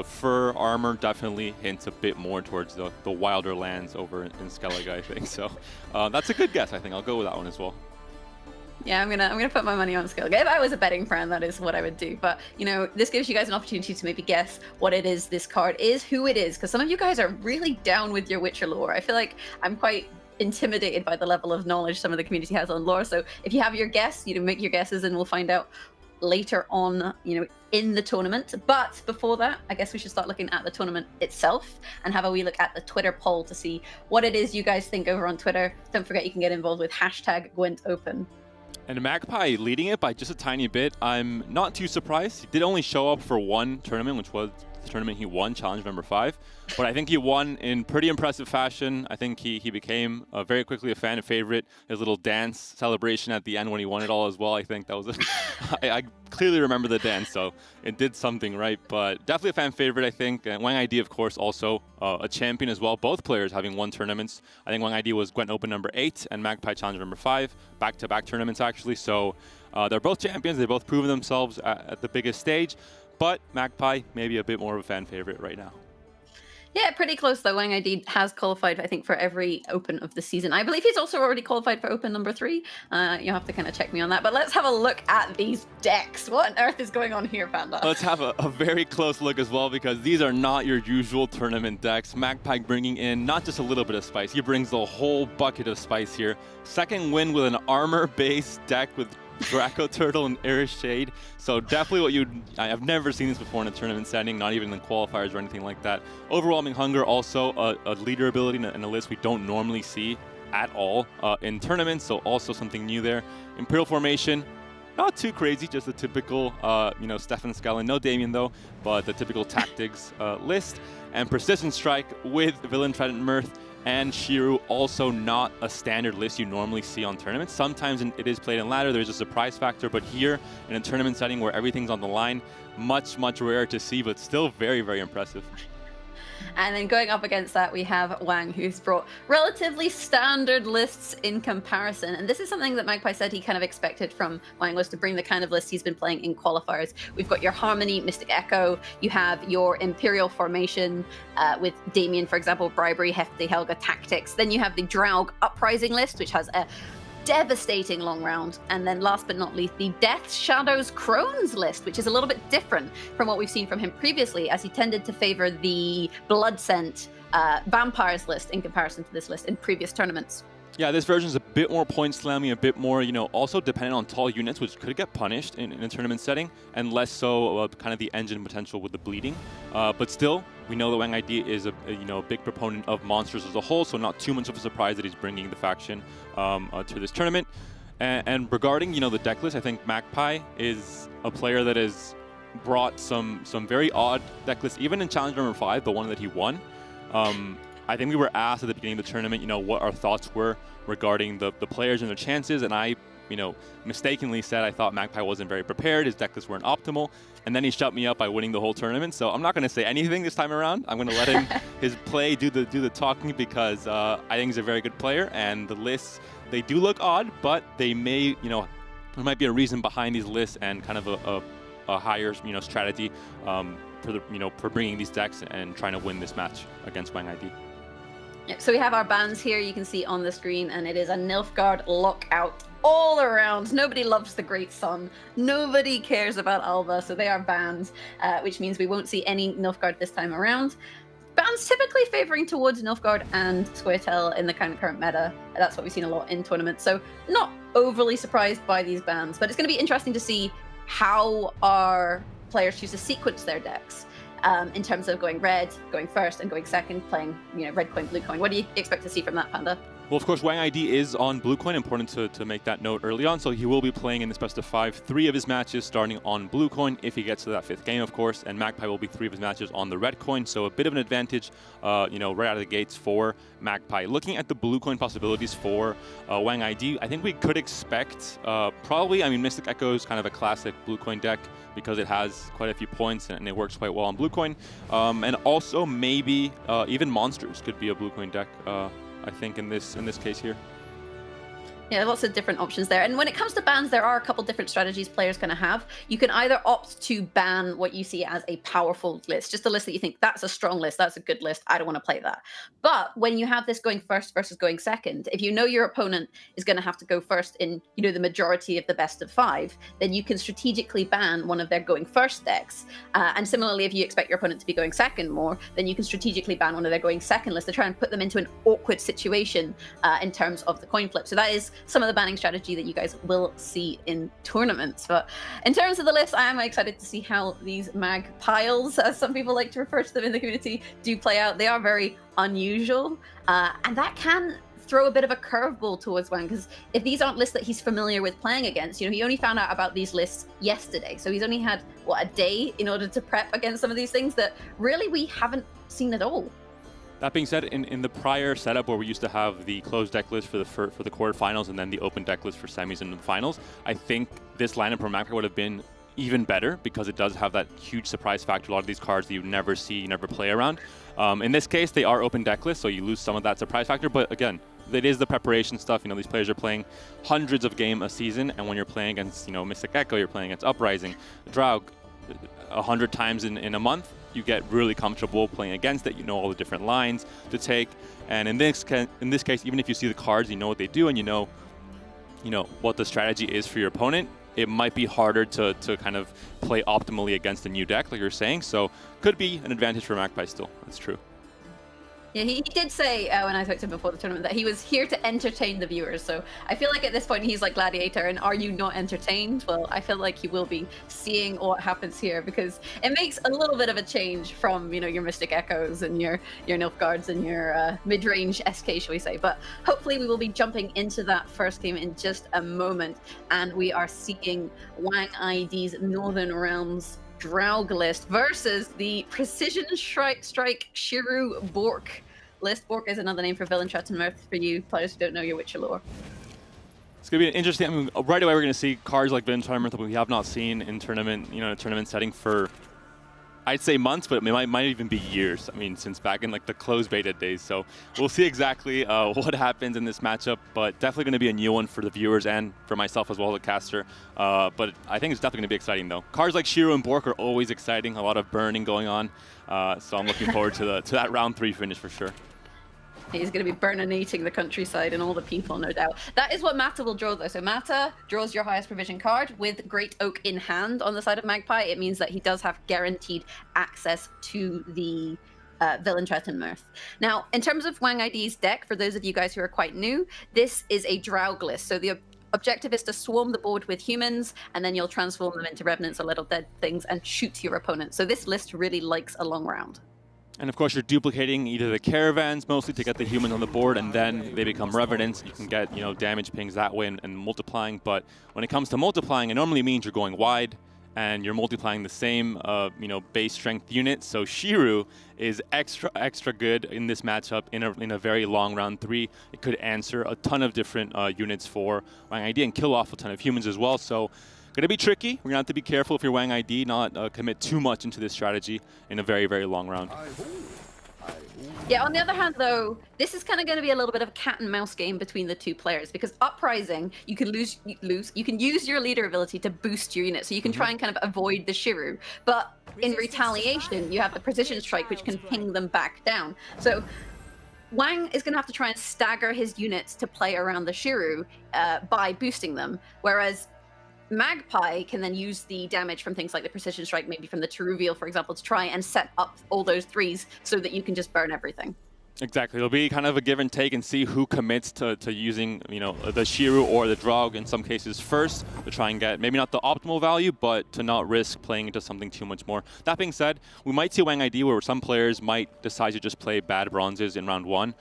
fur armor definitely hints a bit more towards the wilder lands over in Skellige, I think. So that's a good guess. I think I'll go with that one as well. Yeah, I'm gonna put my money on Skellige. If I was a betting friend, that is what I would do. But this gives you guys an opportunity to maybe guess what it is this card is, who it is, because some of you guys are really down with your Witcher lore. I feel like I'm quite intimidated by the level of knowledge some of the community has on lore. So if you have your guess, make your guesses, and we'll find out later on, in the tournament. But before that, I guess we should start looking at the tournament itself and have a wee look at the Twitter poll to see what it is you guys think over on Twitter. Don't forget, you can get involved with #GWENTOpen. And Magpie leading it by just a tiny bit. I'm not too surprised. He did only show up for one tournament, which was the tournament he won, Challenge number 5. But I think he won in pretty impressive fashion. I think he became very quickly a fan favorite. His little dance celebration at the end when he won it all as well, I think that was I clearly remember the dance, so it did something right. But definitely a fan favorite, I think. And Wang ID, of course, also a champion as well. Both players having won tournaments. I think Wang ID was Gwent Open number 8 and Magpie Challenge number 5. Back-to-back tournaments, actually. So they're both champions. They both proven themselves at the biggest stage. But Magpie, maybe a bit more of a fan favorite right now. Yeah, pretty close though. Wang ID has qualified, I think, for every Open of the season. I believe he's also already qualified for Open number 3. You'll have to kind of check me on that. But let's have a look at these decks. What on earth is going on here, Panda? Let's have a very close look as well, because these are not your usual tournament decks. Magpie bringing in not just a little bit of spice. He brings the whole bucket of spice here. Second win with an armor-based deck with Draco Turtle and Irish Shade. So definitely I've never seen this before in a tournament setting, not even in qualifiers or anything like that. Overwhelming Hunger, also a leader ability and a list we don't normally see at all in tournaments, so also something new there. Imperial Formation, not too crazy, just the typical, Stefan Scallon, no Damien though, but the typical tactics list. And Persistent Strike with Villain Trident Mirth and Shiru, also not a standard list you normally see on tournaments. Sometimes it is played in ladder, there's a surprise factor, but here in a tournament setting where everything's on the line, much rarer to see, but still very, very impressive. And then going up against that, we have Wang, who's brought relatively standard lists in comparison. And this is something that Magpie said he kind of expected from Wang, was to bring the kind of list he's been playing in qualifiers. We've got your Harmony, Mystic Echo. You have your Imperial Formation with Damien, for example, Bribery, Hefty Helga, Tactics. Then you have the Draug Uprising list, which has a devastating long round. And then last but not least, the Death Shadows Crones list, which is a little bit different from what we've seen from him previously, as he tended to favor the Blood Scent Vampires list in comparison to this list in previous tournaments. Yeah, this version is a bit more point slammy, a bit more, also dependent on tall units, which could get punished in a tournament setting, and less so kind of the engine potential with the bleeding. But still, we know that Wang ID is a big proponent of monsters as a whole, so not too much of a surprise that he's bringing the faction to this tournament. And regarding, the deck list, I think Magpie is a player that has brought some very odd deck lists, even in Challenge number 5, the one that he won. I think we were asked at the beginning of the tournament, what our thoughts were regarding the players and their chances, and I, mistakenly said I thought Magpie wasn't very prepared, his deck lists weren't optimal, and then he shut me up by winning the whole tournament. So I'm not going to say anything this time around. I'm going to let him his play do the talking, because I think he's a very good player, and the lists, they do look odd, but they may, there might be a reason behind these lists and kind of a higher strategy for bringing these decks and trying to win this match against Wang ID. Yeah, so we have our bans here, you can see on the screen, and it is a Nilfgaard lockout all around. Nobody loves the Great Sun. Nobody cares about Alba, so they are banned, which means we won't see any Nilfgaard this time around. Bans typically favoring towards Nilfgaard and Squirtle in the current meta. That's what we've seen a lot in tournaments, so not overly surprised by these bans, but it's going to be interesting to see how our players choose to sequence their decks. In terms of going red, going first, and going second, playing red coin, blue coin. What do you expect to see from that, Panda? Well, of course, Wang ID is on blue coin. Important to make that note early on. So he will be playing in this best of 5, 3 of his matches starting on blue coin if he gets to that 5th game, of course. And Magpie will be 3 of his matches on the red coin. So a bit of an advantage, right out of the gates for Magpie. Looking at the blue coin possibilities for Wang ID, I think we could expect probably, Mystic Echo is kind of a classic blue coin deck because it has quite a few points and it works quite well on blue coin. And also maybe even Monsters could be a blue coin deck. I think in this case here. Yeah, lots of different options there. And when it comes to bans, there are a couple different strategies players can have. You can either opt to ban what you see as a powerful list, just a list that you think that's a strong list, that's a good list, I don't want to play that. But when you have this going first versus going second, if you know your opponent is going to have to go first in the majority of the best of 5, then you can strategically ban one of their going first decks. And similarly, if you expect your opponent to be going second more, then you can strategically ban one of their going second lists to try and put them into an awkward situation in terms of the coin flip. So that is some of the banning strategy that you guys will see in tournaments. But in terms of the list, I am excited to see how these mag piles, as some people like to refer to them in the community, do play out. They are very unusual, and that can throw a bit of a curveball towards Wang, because if these aren't lists that he's familiar with playing against, he only found out about these lists yesterday, so he's only had a day in order to prep against some of these things that really we haven't seen at all. That being said, in the prior setup where we used to have the closed deck list for the quarterfinals and then the open deck list for semis and the finals, I think this lineup for Magpie would have been even better because it does have that huge surprise factor. A lot of these cards that you never see, you never play around. In this case, they are open deck lists, so you lose some of that surprise factor. But again, it is the preparation stuff. These players are playing hundreds of games a season, and when you're playing against, Mystic Echo, you're playing against Uprising, Draug, 100 times in a month, you get really comfortable playing against it. You know all the different lines to take, and in this case, even if you see the cards, you know what they do, and you know what the strategy is for your opponent. It might be harder to kind of play optimally against a new deck, like you're saying. So could be an advantage for Magpie still. That's true. Yeah, he did say when I talked to him before the tournament that he was here to entertain the viewers. So I feel like at this point he's like Gladiator, and are you not entertained? Well, I feel like he will be seeing what happens here, because it makes a little bit of a change from your Mystic Echoes and your Nilfgaards and your mid-range SK, shall we say. But hopefully we will be jumping into that first game in just a moment, and we are seeing Wang ID's Northern Realms Draug list versus the Precision Strike Shiru Bork list. Bork is another name for Villain Mirth for you players who don't know your Witcher lore. It's going to be an interesting, right away we're going to see cards like Villain Mirth that we have not seen in tournament, a tournament setting for, I'd say months, but it might even be years. Since back in the closed beta days. So we'll see exactly what happens in this matchup, but definitely going to be a new one for the viewers and for myself as well, the caster. But I think it's definitely going to be exciting though. Cards like Shiru and Bork are always exciting. A lot of burning going on. So I'm looking forward to that round 3 finish for sure. He's going to be burninating the countryside and all the people, no doubt. That is what Mata will draw, though. So Mata draws your highest provision card with Great Oak in hand on the side of Magpie. It means that he does have guaranteed access to the Villain Mirth. Now, in terms of Wang ID's deck, for those of you guys who are quite new, this is a Draug list. So the objective is to swarm the board with humans, and then you'll transform them into revenants or little dead things and shoot your opponent. So this list really likes a long round. And of course, you're duplicating either the caravans mostly to get the humans on the board, and then they become revenants. You can get damage pings that way and multiplying. But when it comes to multiplying, it normally means you're going wide and you're multiplying the same base strength unit. So Shiru is extra good in this matchup in a very long round 3. It could answer a ton of different units for Wang ID and kill off a ton of humans as well. So going to be tricky. We're going to have to be careful if you're Wang ID, not commit too much into this strategy in a very, very long round. Yeah, on the other hand, though, this is kind of going to be a little bit of a cat and mouse game between the two players because Uprising, you can you can use your leader ability to boost your unit, so you can try and kind of avoid the Shiru. But in retaliation, you have the Precision Strike, which can ping them back down. So Wang is going to have to try and stagger his units to play around the Shiru by boosting them, whereas Magpie can then use the damage from things like the Precision Strike, maybe from the Teruvial, for example, to try and set up all those threes so that you can just burn everything. Exactly. It'll be kind of a give and take and see who commits to using, the Shiru or the Draug in some cases first to try and get maybe not the optimal value, but to not risk playing into something too much more. That being said, we might see Wang ID where some players might decide to just play bad bronzes in round one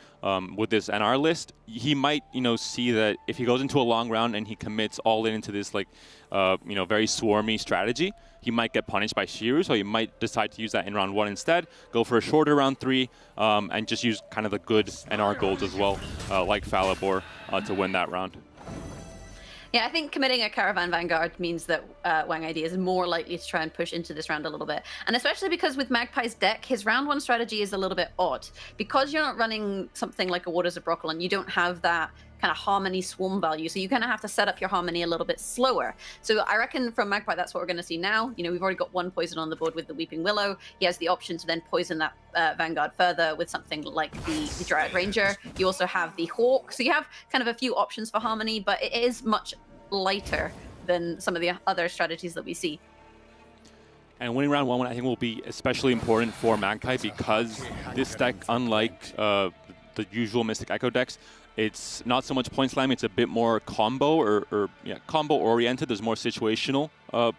with this NR list. He might, see that if he goes into a long round and he commits all into this very swarmy strategy, he might get punished by Shiru, so he might decide to use that in round one instead, go for a shorter round three, and just use kind of the good NR golds as well, like Falibor, to win that round. Yeah, I think committing a Caravan Vanguard means that Wang ID is more likely to try and push into this round a little bit. And especially because with Magpie's deck, his round one strategy is a little bit odd. Because you're not running something like a Waters of Brokilon, you don't have that kind of Harmony swarm value. So you kind of have to set up your Harmony a little bit slower. So I reckon from Magpie, that's what we're going to see now. We've already got one poison on the board with the Weeping Willow. He has the option to then poison that Vanguard further with something like the Dryad Ranger. You also have the Hawk. So you have kind of a few options for Harmony, but it is much lighter than some of the other strategies that we see. And winning round one, I think, will be especially important for Magpie because this deck, unlike the usual Mystic Echo decks, it's not so much point slam, it's a bit more combo or combo oriented. There's more situational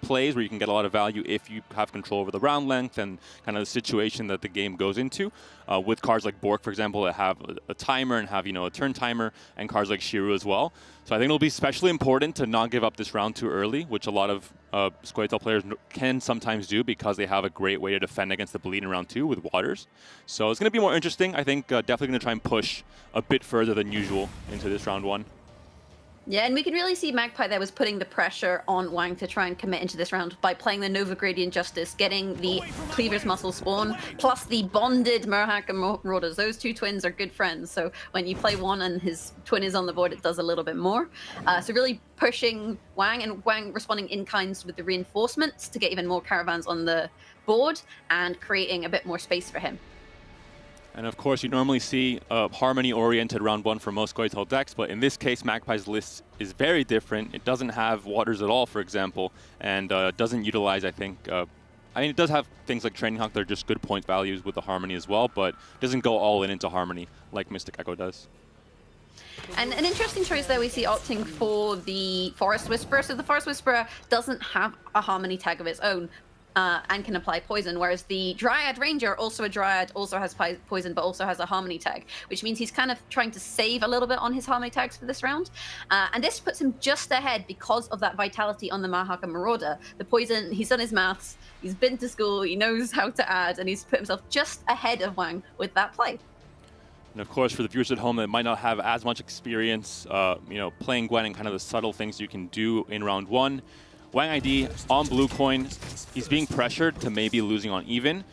plays where you can get a lot of value if you have control over the round length and kind of the situation that the game goes into. With cards like Bork, for example, that have a timer and have a turn timer, and cards like Shiru as well. So I think it'll be especially important to not give up this round too early, which a lot of Squirtle players can sometimes do because they have a great way to defend against the bleed in round two with Waters. So it's going to be more interesting. I think definitely going to try and push a bit further than usual into this round one. Yeah, and we can really see Magpie there was putting the pressure on Wang to try and commit into this round by playing the Nova Gradient Justice, getting the Cleaver's Muscle Spawn, plus the bonded Murhak and Marauders. Those two twins are good friends, so when you play one and his twin is on the board, it does a little bit more. So really pushing Wang, and Wang responding in kinds with the reinforcements to get even more caravans on the board and creating a bit more space for him. And of course, you normally see a Harmony-oriented round one for most Goitel decks, but in this case, Magpie's list is very different. It doesn't have Waters at all, for example, and doesn't utilize, I think, it does have things like Training Hawk that are just good point values with the Harmony as well, but doesn't go all into Harmony like Mystic Echo does. And an interesting choice there we see opting for the Forest Whisperer. So the Forest Whisperer doesn't have a Harmony tag of its own, and can apply poison, whereas the Dryad Ranger, also a Dryad, also has poison, but also has a Harmony tag, which means he's kind of trying to save a little bit on his Harmony tags for this round. And this puts him just ahead because of that vitality on the Murhak and Marauder. The poison, he's done his maths, he's been to school, he knows how to add, and he's put himself just ahead of Wang with that play. And of course, for the viewers at home that might not have as much experience, playing Gwen and kind of the subtle things you can do in round one, Wang ID on blue coin, he's being pressured to maybe losing on even.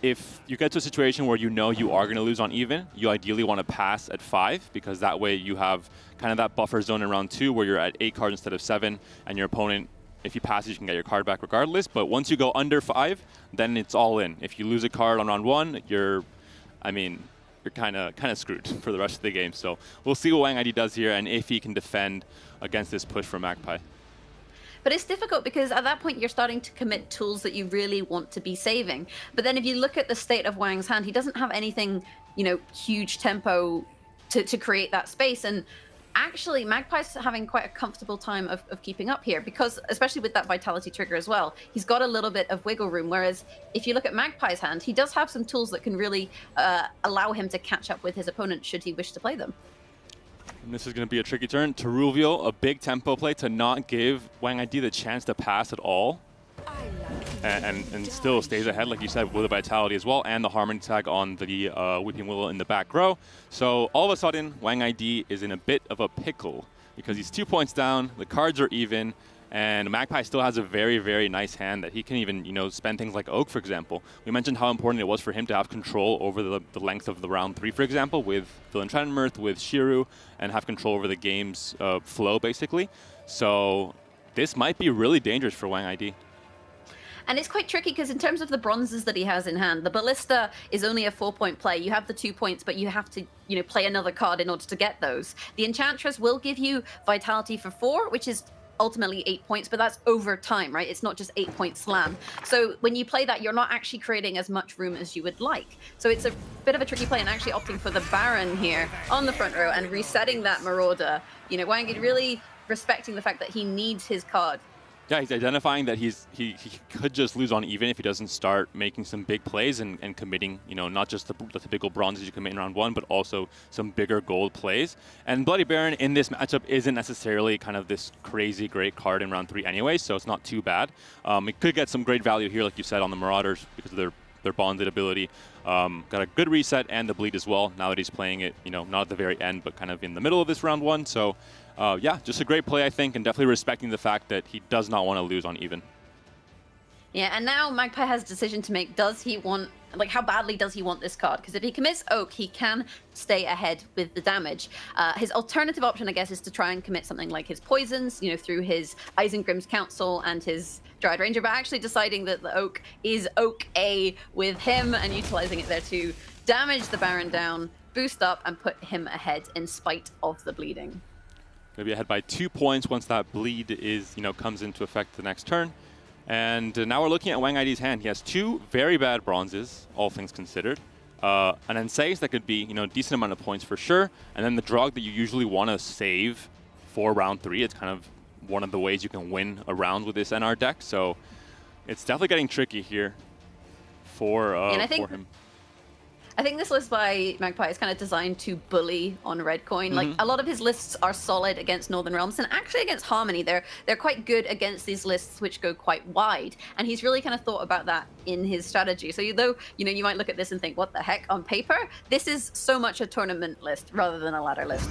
If you get to a situation where you are going to lose on even, you ideally want to pass at 5 because that way you have kind of that buffer zone in round 2 where you're at 8 cards instead of 7, and your opponent, if you pass, you can get your card back regardless. But once you go under 5, then it's all in. If you lose a card on round 1, you're kind of screwed for the rest of the game. So we'll see what Wang ID does here and if he can defend against this push from Magpie. But it's difficult because at that point you're starting to commit tools that you really want to be saving. But then if you look at the state of Wang's hand, he doesn't have anything, huge tempo to create that space. And actually, Magpie's having quite a comfortable time of keeping up here because, especially with that Vitality trigger as well, he's got a little bit of wiggle room. Whereas if you look at Magpie's hand, he does have some tools that can really allow him to catch up with his opponent should he wish to play them. And this is going to be a tricky turn. Teruvial, a big tempo play to not give Wang ID the chance to pass at all. And still stays ahead, like you said, with the Vitality as well, and the Harmony tag on the Weeping Willow in the back row. So all of a sudden, Wang ID is in a bit of a pickle because he's 2 points down, the cards are even, And Magpie still has a very, very nice hand that he can even, spend things like Oak, for example. We mentioned how important it was for him to have control over the length of the round 3, for example, with Phil Enchantment, with Shiru, and have control over the game's flow, basically. So this might be really dangerous for Wang ID. And it's quite tricky because in terms of the bronzes that he has in hand, the Ballista is only a 4-point play. You have the 2 points, but you have to, play another card in order to get those. The Enchantress will give you Vitality for 4, which is ultimately 8 points, but that's over time, right? It's not just 8-point slam. So when you play that, you're not actually creating as much room as you would like. So it's a bit of a tricky play, and actually opting for the Baron here on the front row and resetting that Marauder. Wang is really respecting the fact that he needs his card. Yeah, he's identifying that he could just lose on even if he doesn't start making some big plays and committing, not just the typical bronzes you commit in round 1, but also some bigger gold plays. And Bloody Baron in this matchup isn't necessarily kind of this crazy great card in round 3 anyway, so it's not too bad. It could get some great value here, like you said, on the Marauders because of their bonded ability. Got a good reset and the bleed as well, now that he's playing it, not at the very end, but kind of in the middle of this round 1. So yeah, just a great play, I think, and definitely respecting the fact that he does not want to lose on even. Yeah, and now Magpie has a decision to make. Does he want, how badly does he want this card? Because if he commits Oak, he can stay ahead with the damage. His alternative option, I guess, is to try and commit something like his poisons, through his Isengrim's Council and his Dryad Ranger, but actually deciding that the Oak is Oak A with him and utilizing it there to damage the Baron down, boost up, and put him ahead in spite of the bleeding. Going to be ahead by 2 points once that bleed is, comes into effect the next turn. And now we're looking at Wang ID's hand. He has 2 very bad bronzes, all things considered. An Ensace that could be, a decent amount of points for sure. And then the Drog that you usually want to save for round 3. It's kind of one of the ways you can win a round with this NR deck. So it's definitely getting tricky here for him. I think this list by Magpie is kind of designed to bully on red coin. Like, a lot of his lists are solid against Northern Realms and actually against Harmony. They're quite good against these lists which go quite wide. And he's really kind of thought about that in his strategy. So though, you might look at this and think, what the heck? On paper, this is so much a tournament list rather than a ladder list.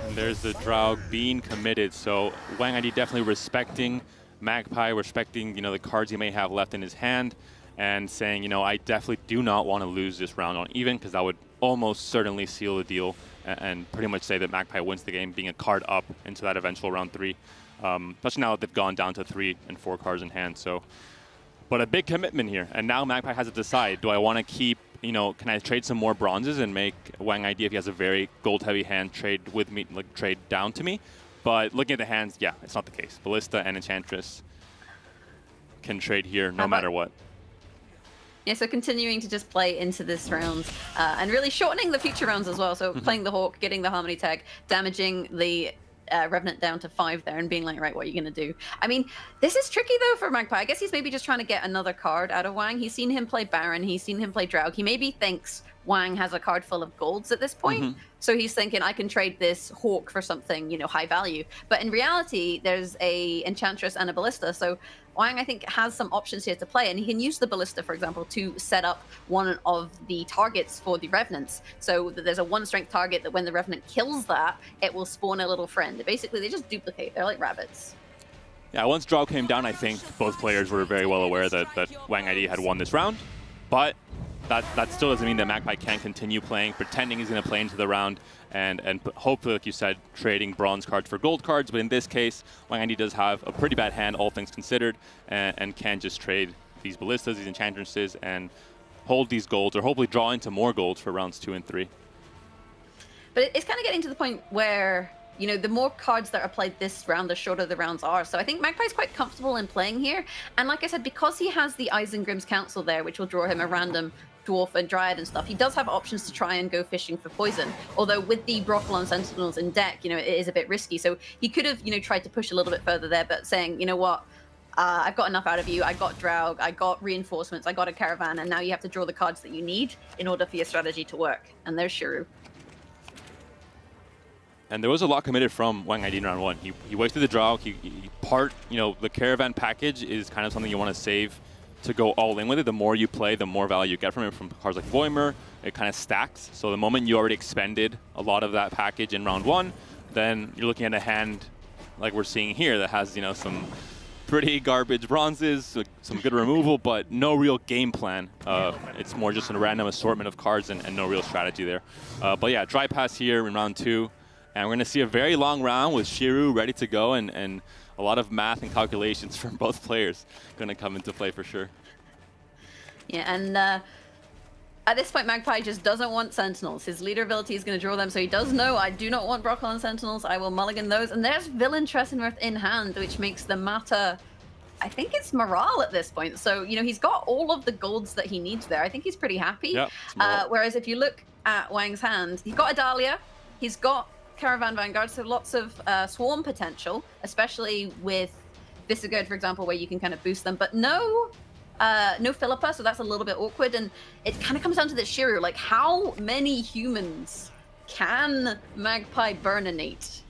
And there's the Draug being committed. So Wang ID definitely respecting Magpie, respecting, the cards he may have left in his hand, and saying, I definitely do not want to lose this round on even, because that would almost certainly seal the deal and pretty much say that Magpie wins the game, being a card up into that eventual round 3. Especially now that they've gone down to 3 and 4 cards in hand. So, but a big commitment here, and now Magpie has to decide: do I want to keep, can I trade some more bronzes and make Wang ID, if he has a very gold-heavy hand, trade with me, trade down to me? But looking at the hands, yeah, it's not the case. Ballista and Enchantress can trade here no matter what. Yeah, so continuing to just play into this round and really shortening the future rounds as well. So playing the Hawk, getting the Harmony tag, damaging the Revenant down to 5 there and being like, right, what are you going to do? I mean, this is tricky though for Magpie. I guess he's maybe just trying to get another card out of Wang. He's seen him play Baron. He's seen him play Draug. He maybe thinks Wang has a card full of golds at this point. So he's thinking, I can trade this Hawk for something, high value. But in reality, there's a Enchantress and a Ballista. So Wang, I think, has some options here to play, and he can use the Ballista, for example, to set up one of the targets for the Revenants. So there's a 1-strength target that when the Revenant kills that, it will spawn a little friend. Basically, they just duplicate. They're like rabbits. Yeah, once Draw came down, I think both players were very well aware that Wang ID had won this round. But that still doesn't mean that Magpie can't continue playing, pretending he's going to play into the round, and hopefully, like you said, trading bronze cards for gold cards. But in this case, Wang ID does have a pretty bad hand, all things considered, and can just trade these Ballistas, these Enchantresses, and hold these golds, or hopefully draw into more golds for rounds 2 and 3. But it's kind of getting to the point where, the more cards that are played this round, the shorter the rounds are. So I think Magpie's quite comfortable in playing here. And like I said, because he has the Isengrim's Council there, which will draw him a random Dwarf and Dryad and stuff, he does have options to try and go fishing for poison. Although with the Brothel and Sentinels in deck, it is a bit risky. So he could have, tried to push a little bit further there, but saying, you know what, I've got enough out of you. I got Draug, I got reinforcements, I got a caravan, and now you have to draw the cards that you need in order for your strategy to work. And there's Shiru. And there was a lot committed from Wang ID in round 1. He wasted the draw. The caravan package is kind of something you want to save to go all in with it. The more you play, the more value you get from it. From cards like Voimer, it kind of stacks. So the moment you already expended a lot of that package in round 1, then you're looking at a hand like we're seeing here, that has, some pretty garbage bronzes, some good removal, but no real game plan. It's more just a random assortment of cards and no real strategy there. But yeah, dry pass here in round 2. And we're going to see a very long round with Shiru ready to go, and a lot of math and calculations from both players going to come into play for sure. Yeah, and at this point, Magpie just doesn't want Sentinels. His leader ability is going to draw them, so he does know, I do not want Brockle and Sentinels. I will mulligan those. And there's Villain Tressenworth in hand, which makes the matter, I think it's morale at this point. So, he's got all of the golds that he needs there. I think he's pretty happy. Yep, whereas if you look at Wang's hand, he's got a Dahlia, he's got Caravan Vanguard, so lots of swarm potential, especially with Visigoth, for example, where you can kind of boost them, but no Philippa, so that's a little bit awkward. And it kind of comes down to this Shiru, like how many humans can Magpie burninate?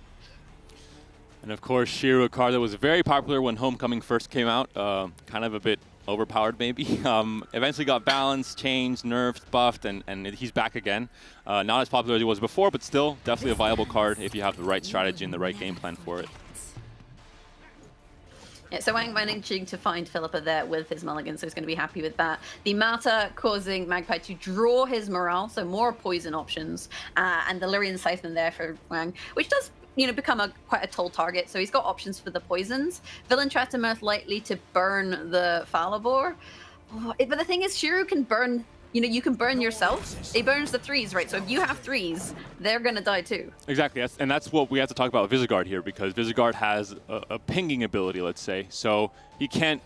And of course, Shiru, a card that was very popular when Homecoming first came out, kind of a bit overpowered maybe. Eventually got balanced, changed, nerfed, buffed, and he's back again. Not as popular as he was before, but still definitely a viable card if you have the right strategy and the right game plan for it. Yeah, so Wang managing to find Philippa there with his mulligan, so he's going to be happy with that. The Mata causing Magpie to draw his morale, so more poison options, and the Lyrian Scytheman there for Wang, which does become quite a tall target, so he's got options for the poisons. Villain Tressenworth likely to burn the Falibor. But the thing is, Shiru can burn, you can burn yourself. He burns the 3s, right? So if you have 3s, they're going to die too. Exactly, and that's what we have to talk about with Visigoth here, because Visigoth has a pinging ability, let's say. So he can't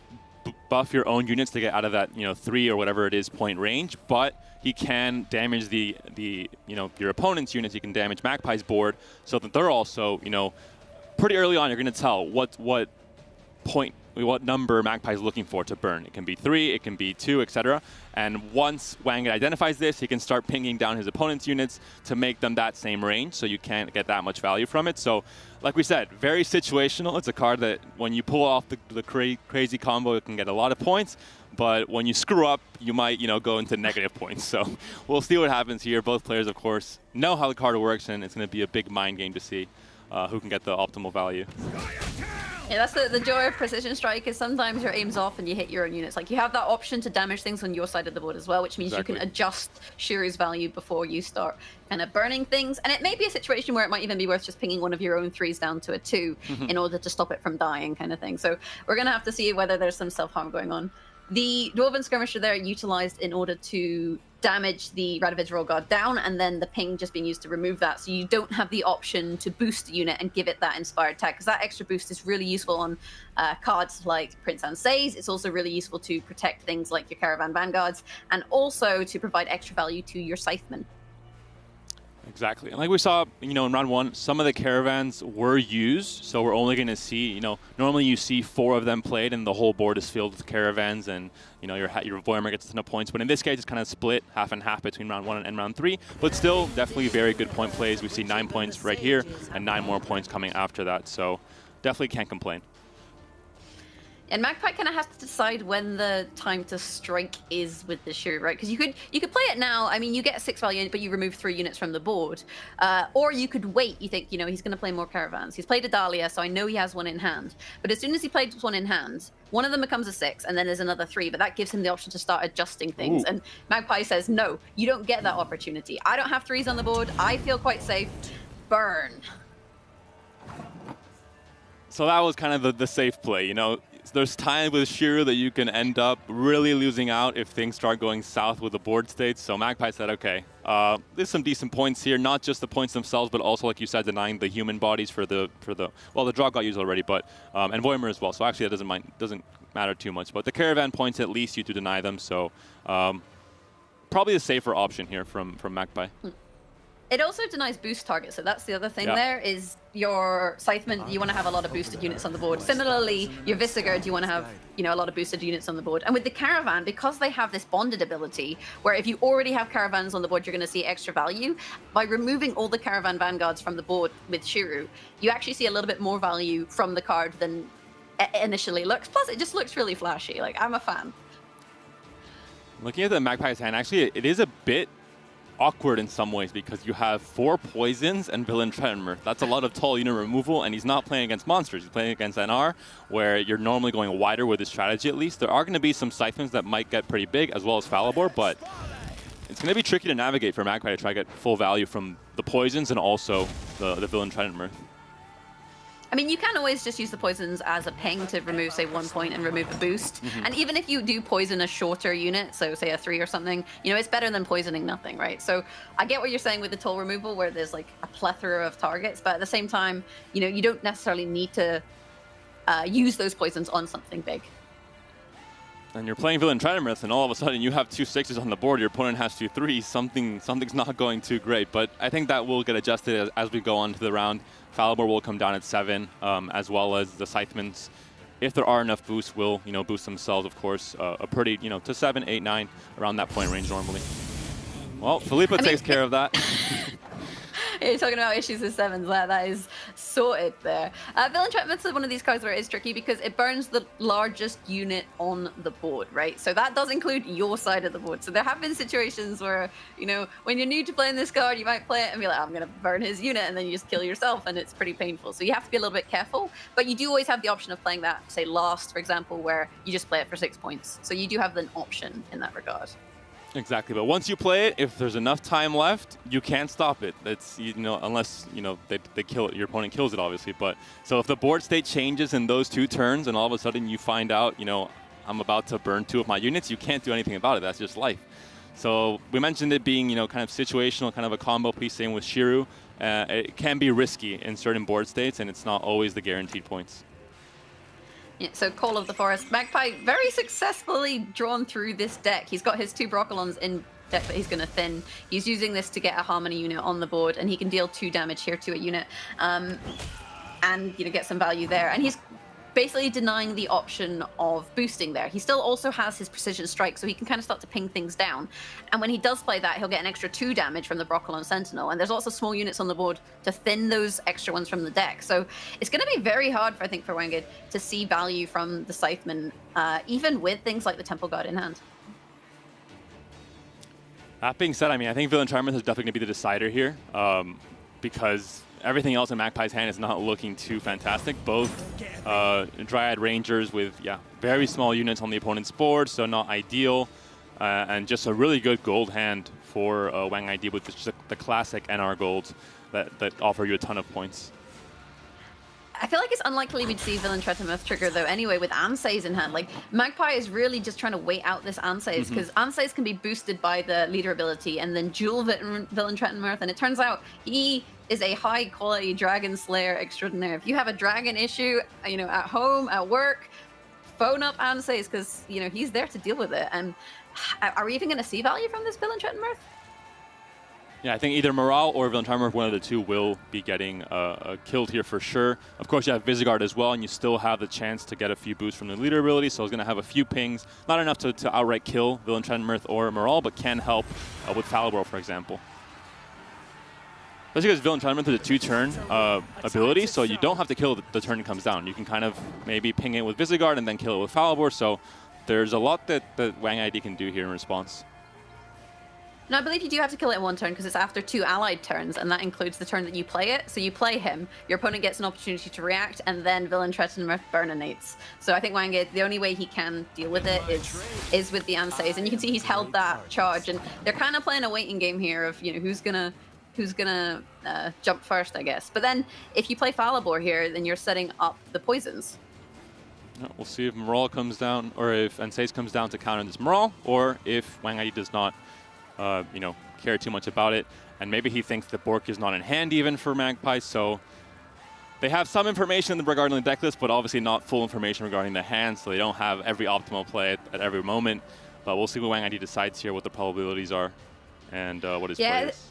buff your own units to get out of that 3 or whatever it is point range, but he can damage your opponent's units. He can damage Magpie's board, so that they're also pretty early on you're going to tell what number Magpie is looking for to burn. It can be 3, it can be 2, etc. And once Wang identifies this, he can start pinging down his opponent's units to make them that same range, so you can't get that much value from it. So, like we said, very situational. It's a card that when you pull off the crazy combo, it can get a lot of points. But when you screw up, you might, go into negative points. So we'll see what happens here. Both players, of course, know how the card works, and it's going to be a big mind game to see who can get the optimal value. Yeah, that's the joy of Precision Strike, is sometimes your aim's off and you hit your own units. Like, you have that option to damage things on your side of the board as well, which means you can adjust Shiru's value before you start kind of burning things. And it may be a situation where it might even be worth just pinging one of your own 3s down to a 2 in order to stop it from dying, kind of thing. So we're going to have to see whether there's some self-harm going on. The Dwarven Skirmisher there utilized in order to damage the Radovid's Royal Guard down, and then the ping just being used to remove that, so you don't have the option to boost the unit and give it that inspired tag, because that extra boost is really useful on cards like Prince Ansei's. It's also really useful to protect things like your Caravan Vanguards, and also to provide extra value to your Scythemen. Exactly. And like we saw, in round 1, some of the caravans were used, so we're only going to see, normally you see 4 of them played and the whole board is filled with caravans, and, your Voimer gets a ton of points. But in this case, it's kind of split half and half between round 1 and round 3. But still, definitely very good point plays. We see 9 points right here and 9 more points coming after that. So definitely can't complain. And Magpie kind of has to decide when the time to strike is with the Shiru, right? Because you could play it now. I mean, you get a 6 value, but you remove 3 units from the board. Or you could wait. You think, he's going to play more caravans. He's played a Dahlia, so I know he has one in hand. But as soon as he plays one in hand, one of them becomes a 6, and then there's another 3. But that gives him the option to start adjusting things. Ooh. And Magpie says, no, you don't get that opportunity. I don't have 3s on the board. I feel quite safe. Burn. So that was kind of the safe play, There's times with Shiru that you can end up really losing out if things start going south with the board states. So Magpie said, okay, there's some decent points here, not just the points themselves, but also, like you said, denying the human bodies for the draw got used already, but and Voimer as well. So actually, that doesn't matter too much. But the caravan points, at least you to deny them. So probably a safer option here from Magpie. It also denies boost targets, so that's the other thing there, is your Scytheman, you want to have a lot of boosted units on the board. Similarly, your Visigoth, you want to have, a lot of boosted units on the board. And with the Caravan, because they have this bonded ability, where if you already have Caravans on the board, you're going to see extra value. By removing all the Caravan Vanguards from the board with Shiru, you actually see a little bit more value from the card than it initially looks. Plus, it just looks really flashy. Like, I'm a fan. Looking at the Magpie's hand, actually, it is a bit awkward in some ways because you have 4 poisons and Villain Treadmirth. That's a lot of tall unit removal, and he's not playing against monsters. He's playing against NR, where you're normally going wider with his strategy at least. There are going to be some Siphons that might get pretty big, as well as Falibor, but it's going to be tricky to navigate for Magpie to try to get full value from the poisons and also the Villain Treadmirth. I mean, you can always just use the poisons as a ping to remove, say, 1 point and remove a boost. And even if you do poison a shorter unit, so say a 3 or something, you know, it's better than poisoning nothing, right? So I get what you're saying with the toll removal, where there's like a plethora of targets, but at the same time, you know, you don't necessarily need to use those poisons on something big. And you're playing Villain Treadmirth, and all of a sudden you have 2 6s on the board, your opponent has 2 3s, something's not going too great. But I think that will get adjusted as we go on to the round. Falibor will come down at 7, as well as the Scythemans, if there are enough boosts, will, you know, boost themselves, of course, a pretty, you know, to 7, 8, 9, around that point range normally. Well, Philippa takes care of that. You're talking about issues with 7s, that is sorted there. Villain Treadmirth is one of these cards where it is tricky because it burns the largest unit on the board, right? So that does include your side of the board. So there have been situations where, you know, when you're new to playing this card, you might play it and be like, I'm going to burn his unit, and then you just kill yourself, and it's pretty painful. So you have to be a little bit careful, but you do always have the option of playing that, say, last, for example, where you just play it for 6 points. So you do have an option in that regard. Exactly, but once you play it, if there's enough time left, you can't stop it. It's, you know, unless, you know, they kill it, your opponent kills it, obviously. But so if the board state changes in those 2 turns, and all of a sudden you find out, you know, I'm about to burn 2 of my units, you can't do anything about it. That's just life. So we mentioned it being, you know, kind of situational, kind of a combo piece. Same with Shiru. It can be risky in certain board states, and it's not always the guaranteed points. Yeah, so Call of the Forest. Magpie very successfully drawn through this deck. He's got his 2 Broccolons in deck that he's going to thin. He's using this to get a Harmony unit on the board, and he can deal 2 damage here to a unit, and, you know, get some value there. And he's basically denying the option of boosting there. He still also has his Precision Strike, so he can kind of start to ping things down. And when he does play that, he'll get an extra 2 damage from the Broccolon Sentinel. And there's lots of small units on the board to thin those extra ones from the deck. So it's going to be very hard, I think, for Wanged to see value from the Scytheman, even with things like the Temple Guard in hand. That being said, I mean, I think Villain Treadmirth is definitely going to be the decider here, because everything else in Magpie's hand is not looking too fantastic. Both Dryad Rangers with, very small units on the opponent's board, so not ideal. And just a really good gold hand for Wang ID with just the classic NR golds that offer you a ton of points. I feel like it's unlikely we'd see Villain Treadmirth trigger, though, anyway, with Ansays in hand. Like, Magpie is really just trying to wait out this Ansays, because Ansays can be boosted by the leader ability and then dual Villain Treadmirth, and it turns out he is a high-quality Dragon Slayer extraordinaire. If you have a dragon issue, you know, at home, at work, phone up Ansays, because, you know, he's there to deal with it. And are we even going to see value from this Villain Treadmirth? Yeah, I think either Morale or Villain Treadmirth, one of the 2, will be getting killed here for sure. Of course, you have Visigourd as well, and you still have the chance to get a few boosts from the leader ability, so it's going to have a few pings. Not enough to outright kill Villain Treadmirth or Morale, but can help with Falibor, for example. Especially because Villain Treadmirth is a 2-turn ability, so you don't have to kill the turn it comes down. You can kind of maybe ping it with Visigourd and then kill it with Falibor, so there's a lot that Wang ID can do here in response. No, I believe you do have to kill it in 1 turn because it's after 2 allied turns, and that includes the turn that you play it. So you play him, your opponent gets an opportunity to react, and then Villain Treadmirth burninates. So I think Wanged, the only way he can deal with it is with the Ansays, and you can see he's held that charge, and they're kind of playing a waiting game here of, you know, who's gonna jump first, I guess. But then if you play Falibor here, then you're setting up the poisons. We'll see if Morale comes down, or if Ansays comes down to counter this Morale, or if Wang ID does not you know, care too much about it, and maybe he thinks the Bork is not in hand even for Magpie, so they have some information regarding the deck list, but obviously not full information regarding the hand, so they don't have every optimal play at every moment. But we'll see what Wang ID decides here, what the probabilities are, and what his play is.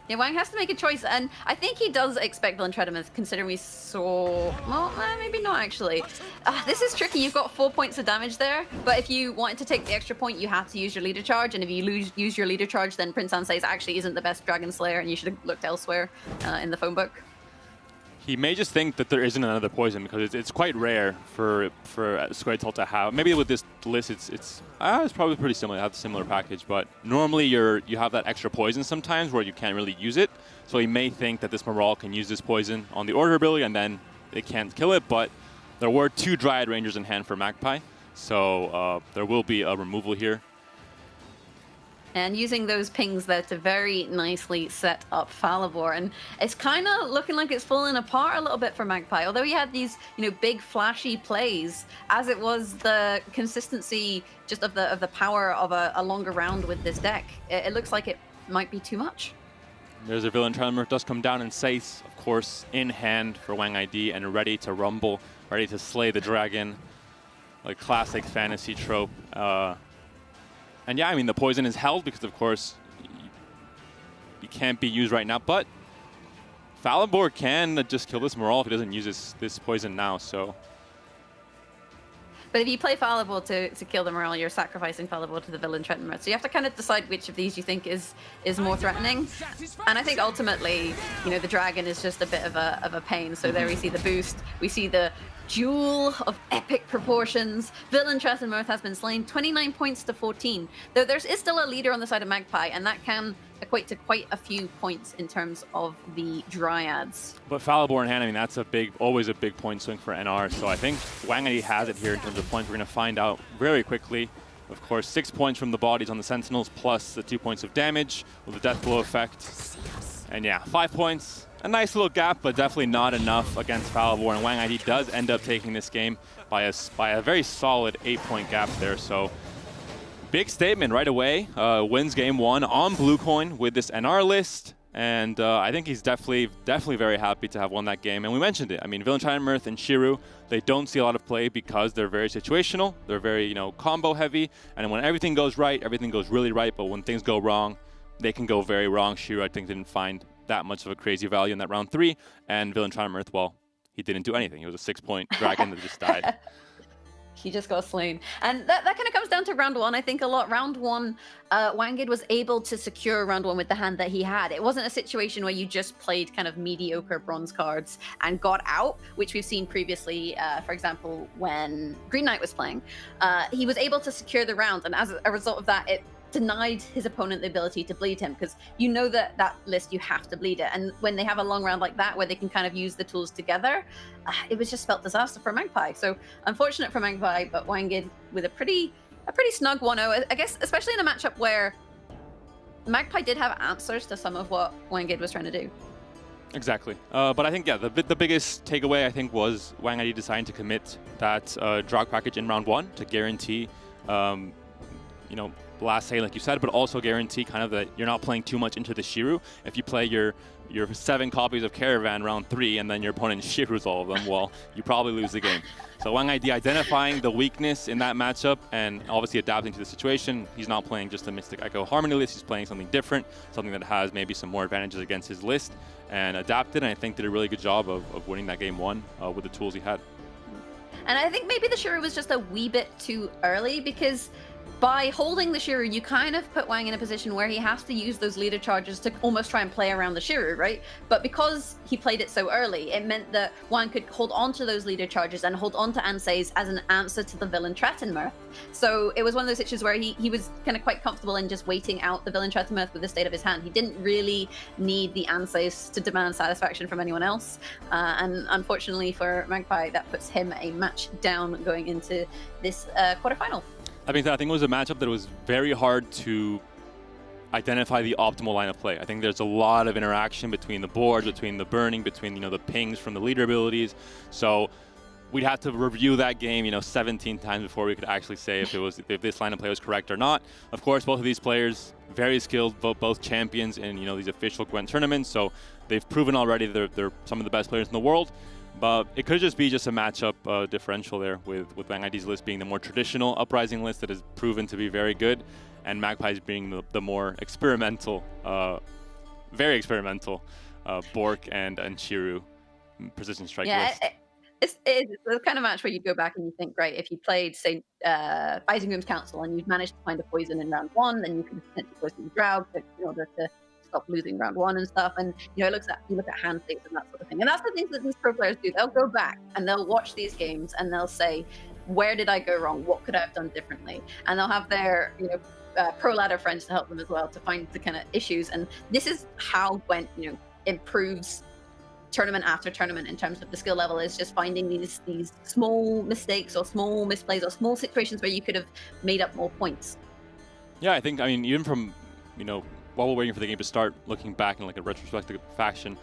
Yeah, Wang has to make a choice, and I think he does expect Villain Treadmirth, considering we saw... Well, maybe not, actually. This is tricky. You've got 4 points of damage there, but if you wanted to take the extra point, you have to use your leader charge, and if you use your leader charge, then Prince Ansays actually isn't the best Dragon Slayer, and you should have looked elsewhere in the phone book. He may just think that there isn't another poison because it's quite rare for Squirtle to have. Maybe with this list, it's probably pretty similar. They have a similar package, but normally you have that extra poison sometimes where you can't really use it. So he may think that this Maral can use this poison on the order ability and then it can't kill it. But there were 2 Dryad Rangers in hand for Magpie, so there will be a removal here. And using those pings there to very nicely set up Falibor. And it's kind of looking like it's falling apart a little bit for Magpie. Although he had these, big flashy plays, as it was the consistency just of the power of a longer round with this deck. It looks like it might be too much. There's a Villain Tremor, does come down, and Sace, of course, in hand for Wang ID and ready to rumble, ready to slay the dragon. Like classic fantasy trope. And yeah, I mean, the poison is held because, of course, it can't be used right now. But Falibor can just kill this Maral if he doesn't use this poison now, so... But if you play Falibor to kill the Maral, you're sacrificing Falibor to the Villain Tremor. So you have to kind of decide which of these you think is more threatening. And I think ultimately, the dragon is just a bit of a pain. So there we see the boost. We see the duel of epic proportions. Villain Tremor has been slain, 29 points to 14. Though there is still a leader on the side of Magpie, and that can equate to quite a few points in terms of the Dryads. But Falibor in hand, I mean, that's always a big point swing for NR. So I think Wang ID has it here in terms of points. We're going to find out very quickly. Of course, 6 points from the bodies on the Sentinels, plus the 2 points of damage with the Death Blow effect. And yeah, 5 points. A nice little gap, but definitely not enough against Falibor. And Wang ID does end up taking this game by a very solid 8-point gap there. So big statement right away. Wins game 1 on Blue Coin with this NR list. And I think he's definitely very happy to have won that game. And we mentioned it. I mean, Villain Triumph and Shiru, they don't see a lot of play because they're very situational. They're very, combo heavy. And when everything goes right, everything goes really right. But when things go wrong, they can go very wrong. Shiru, I think, didn't find that much of a crazy value in that round 3. And Villain Triumph, well, he didn't do anything. He was a 6-point dragon that just died. He just got slain. And that kind of comes down to round 1, I think, a lot. Round 1, Wangid was able to secure round 1 with the hand that he had. It wasn't a situation where you just played kind of mediocre bronze cards and got out, which we've seen previously, for example, when Green Knight was playing. He was able to secure the round, and as a result of that, it denied his opponent the ability to bleed him, because that list you have to bleed it, and when they have a long round like that where they can kind of use the tools together, it was just spelt disaster for Magpie. So unfortunate for Magpie, but Wangid with a pretty snug 1-0, I guess, especially in a matchup where Magpie did have answers to some of what Wangid was trying to do. Exactly. But I think, yeah, the biggest takeaway, I think, was Wang ID deciding to commit that drug package in round 1 to guarantee, last say, like you said, but also guarantee kind of that you're not playing too much into the Shiru. If you play your 7 copies of Caravan round 3 and then your opponent Shirus all of them, well, you probably lose the game. So Wang ID identifying the weakness in that matchup and obviously adapting to the situation. He's not playing just a Mystic Echo Harmony list. He's playing something different, something that has maybe some more advantages against his list, and adapted, and I think did a really good job of winning that game 1 with the tools he had. And I think maybe the Shiru was just a wee bit too early, because by holding the Shiru, you kind of put Wang in a position where he has to use those leader charges to almost try and play around the Shiru, right? But because he played it so early, it meant that Wang could hold on to those leader charges and hold on to Ansei's as an answer to the Villain Tremor. So it was one of those situations where he was kind of quite comfortable in just waiting out the Villain Tremor with the state of his hand. He didn't really need the Anseis to demand satisfaction from anyone else. And unfortunately for Magpie, that puts him a match down going into this quarterfinal. I think it was a matchup that was very hard to identify the optimal line of play. I think there's a lot of interaction between the boards, between the burning, between the pings from the leader abilities. So we'd have to review that game 17 times before we could actually say if this line of play was correct or not. Of course, both of these players very skilled, both champions in these official Gwent tournaments. So they've proven already they're some of the best players in the world. But it could just be a matchup differential there with Wang ID's list being the more traditional Uprising list that has proven to be very good, and Magpies being the more experimental, very experimental Bork and Shiru precision strike list. It's the kind of match where you go back and you think, right, if you played, say, Isingroom's Council and you'd managed to find a poison in round 1, then you could potentially poison the Drow in order to stop losing round one and stuff. And you know, you look at hand states and that sort of thing. And that's the things that these pro players do. They'll go back and they'll watch these games and they'll say, where did I go wrong? What could I have done differently? And they'll have their, you know, pro ladder friends to help them as well to find the kind of issues. And this is how Gwent, you know, improves tournament after tournament in terms of the skill level, is just finding these small mistakes or small misplays or small situations where you could have made up more points. Yeah, I think, I mean, even from, you know, while we're waiting for the game to start, looking back in like a retrospective fashion,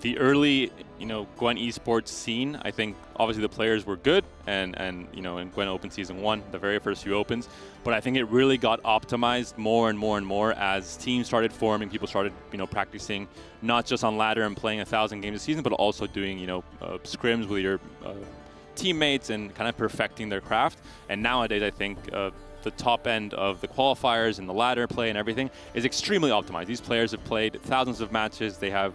the early, you know, Gwent esports scene, I think obviously the players were good, and you know, in Gwent Open Season 1, the very first few opens, but I think it really got optimized more and more and more as teams started forming, people started, you know, practicing not just on ladder and playing 1,000 games a season, but also doing, you know, scrims with your teammates and kind of perfecting their craft. And nowadays, I think the top end of the qualifiers and the ladder play and everything is extremely optimized. These players have played thousands of matches. They have,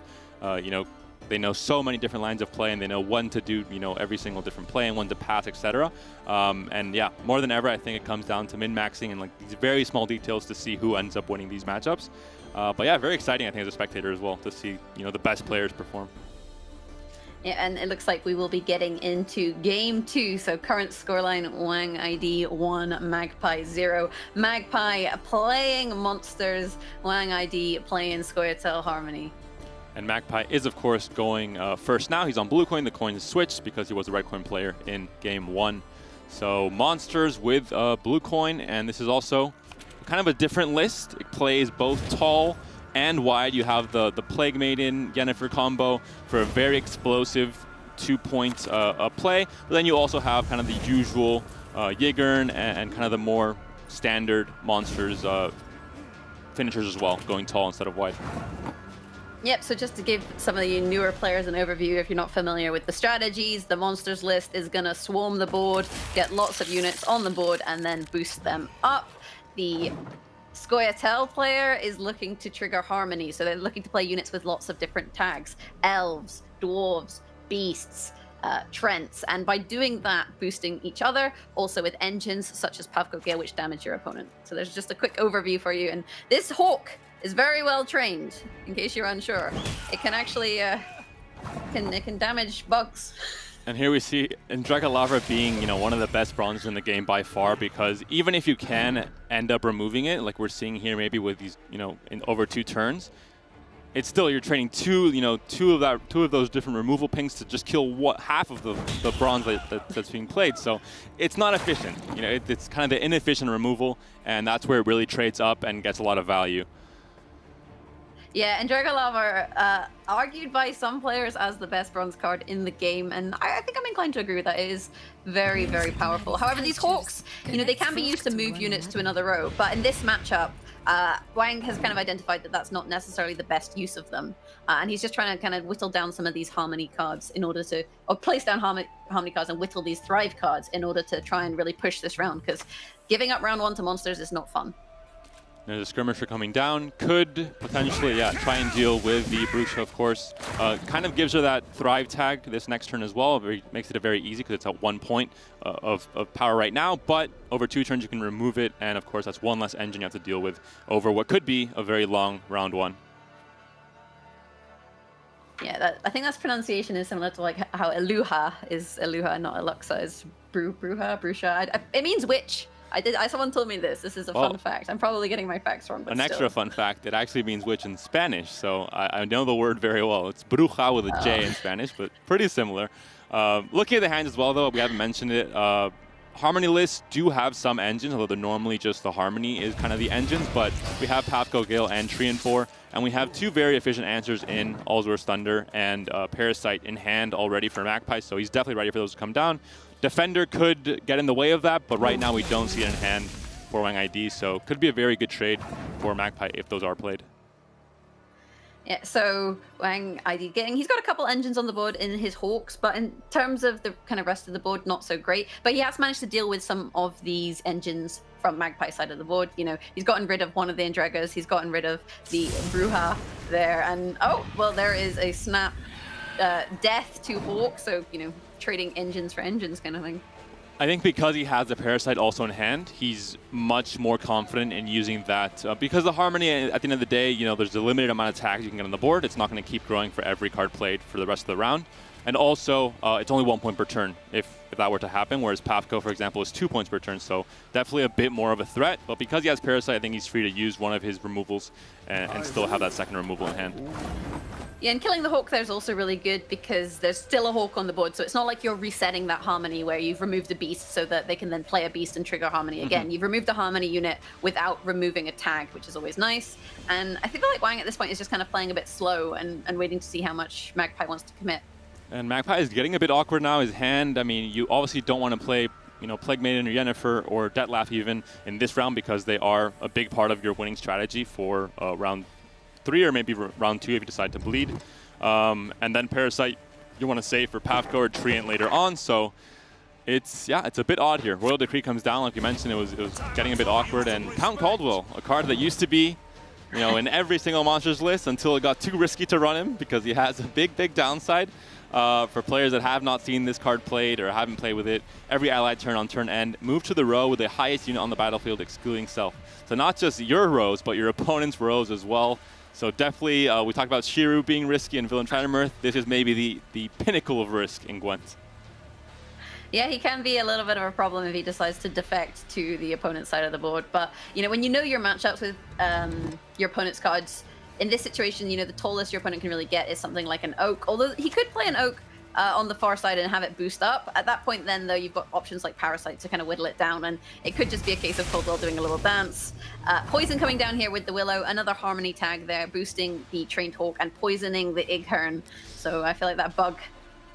you know, they know so many different lines of play, and they know when to do, you know, every single different play and when to pass, etc. And yeah, more than ever, I think it comes down to min-maxing and like these very small details to see who ends up winning these matchups. But yeah, very exciting, I think, as a spectator as well, to see, you know, the best players perform. Yeah, and it looks like we will be getting into game 2. So current scoreline, Wang ID 1, Magpie 0. Magpie playing Monsters, Wang ID playing Scoia'tael Harmony. And Magpie is, of course, going first now. He's on blue coin. The coin is switched because he was a red coin player in game 1. So Monsters with blue coin, and this is also kind of a different list. It plays both tall and wide. You have the Plague Maiden Yennefer combo for a very explosive 2-point play. But then you also have kind of the usual Yigern and kind of the more standard Monsters finishers as well, going tall instead of wide. Yep, so just to give some of the newer players an overview, if you're not familiar with the strategies, the Monsters list is going to swarm the board, get lots of units on the board, and then boost them up. The Scoia'tael player is looking to trigger Harmony, so they're looking to play units with lots of different tags. Elves, Dwarves, Beasts, Trents, and by doing that, boosting each other, also with engines such as Pavko Gale, which damage your opponent. So there's just a quick overview for you, and this Hawk is very well trained, in case you're unsure. It can actually, it can damage bugs. And here we see Dragalava being, you know, one of the best bronzes in the game by far, because even if you can end up removing it, like we're seeing here maybe with these, you know, in over 2 turns, it's still, you're training two of those different removal pings to just kill half of the bronze that's being played. So it's not efficient. You know, it's kind of the inefficient removal, and that's where it really trades up and gets a lot of value. Yeah, and Dragalava, argued by some players as the best bronze card in the game, and I think I'm inclined to agree with that. It is very, very powerful. However, these Hawks, you know, they can be used to move units to another row, but in this matchup, Wang has kind of identified that that's not necessarily the best use of them, and he's just trying to kind of whittle down some of these Harmony cards in order to, or place down Harmony cards and whittle these Thrive cards in order to try and really push this round, because giving up round 1 to Monsters is not fun. There's a skirmisher coming down, could potentially, yeah, try and deal with the Brusha, of course. Kind of gives her that Thrive tag this next turn as well. Makes it a very easy, because it's at 1 point of power right now, but over 2 turns you can remove it, and of course that's 1 less engine you have to deal with over what could be a very long round 1. Yeah, I think that's pronunciation is similar to like how Eluha is Eluha, not Eluxa is Brusha. It means witch. Someone told me this. This is a fun fact. I'm probably getting my facts wrong, but an extra fun fact, it actually means witch in Spanish, so I know the word very well. It's bruja with a J in Spanish, but pretty similar. Looking at the hands as well, though, we haven't mentioned it. Harmony lists do have some engines, although they're normally just the Harmony is kind of the engines, but we have Pavko Gale and Treant 4, and we have 2 very efficient answers in Allsworth's Thunder and Parasite in hand already for Magpie, so he's definitely ready for those to come down. Defender could get in the way of that, but right now we don't see it in hand for Wang ID, so could be a very good trade for Magpie if those are played. Yeah, so Wang ID he's got a couple engines on the board in his Hawks, but in terms of the kind of rest of the board, not so great. But he has managed to deal with some of these engines from Magpie side of the board. You know, he's gotten rid of one of the Endregas, he's gotten rid of the Bruja there, and oh, well, there is a snap death to Hawk, so, you know, trading engines for engines kind of thing. I think because he has the Parasite also in hand, he's much more confident in using that. Because the Harmony, at the end of the day, you know, there's a limited amount of tags you can get on the board. It's not going to keep growing for every card played for the rest of the round. And also, it's only 1 point per turn if that were to happen, whereas Pavko, for example, is 2 points per turn. So definitely a bit more of a threat. But because he has Parasite, I think he's free to use one of his removals and still have that second removal in hand. Yeah, and killing the Hawk there is also really good because there's still a Hawk on the board, so it's not like you're resetting that Harmony where you've removed the Beast so that they can then play a Beast and trigger Harmony again. You've removed the Harmony unit without removing a tag, which is always nice. And I feel like Wang at this point is just kind of playing a bit slow and waiting to see how much Magpie wants to commit. And Magpie is getting a bit awkward now. His hand, I mean, you obviously don't want to play, you know, Plague Maiden or Yennefer or Dettlaff even in this round because they are a big part of your winning strategy for round 3 or maybe round 2 if you decide to bleed. And then Parasite, you want to save for Pavko or Treant later on. So it's a bit odd here. Royal Decree comes down, like you mentioned, it was getting a bit awkward. And Count Caldwell, a card that used to be, you know, in every single monsters list until it got too risky to run him because he has a big downside. For players that have not seen this card played or haven't played with it, every allied turn on turn end, move to the row with the highest unit on the battlefield, excluding self. So not just your rows, but your opponent's rows as well. So definitely, we talked about Shiru being risky and Villain Trinomurth. This is maybe the pinnacle of risk in Gwent. Yeah, he can be a little bit of a problem if he decides to defect to the opponent's side of the board. But, you know, when you know your matchups with your opponent's cards, in this situation, you know, the tallest your opponent can really get is something like an Oak. Although he could play an Oak on the far side and have it boost up. At that point then, though, you've got options like Parasite to kind of whittle it down, and it could just be a case of Caldwell doing a little dance. Poison coming down here with the Willow, another Harmony tag there, boosting the Trained Hawk and poisoning the Ighern. So I feel like that bug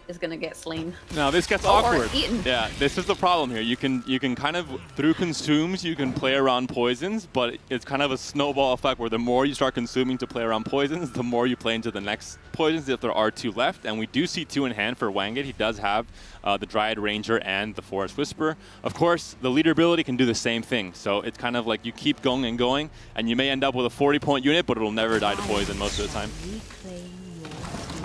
is going to get slain. Now this gets awkward. Yeah, this is the problem here. You can kind of, through consumes, you can play around poisons, but it's kind of a snowball effect where the more you start consuming to play around poisons, the more you play into the next poisons if there are 2 left. And we do see 2 in hand for Wangit. He does have the Dryad Ranger and the Forest Whisperer. Of course, the leader ability can do the same thing. So it's kind of like you keep going and going, and you may end up with a 40-point unit, but it'll never die to poison most of the time.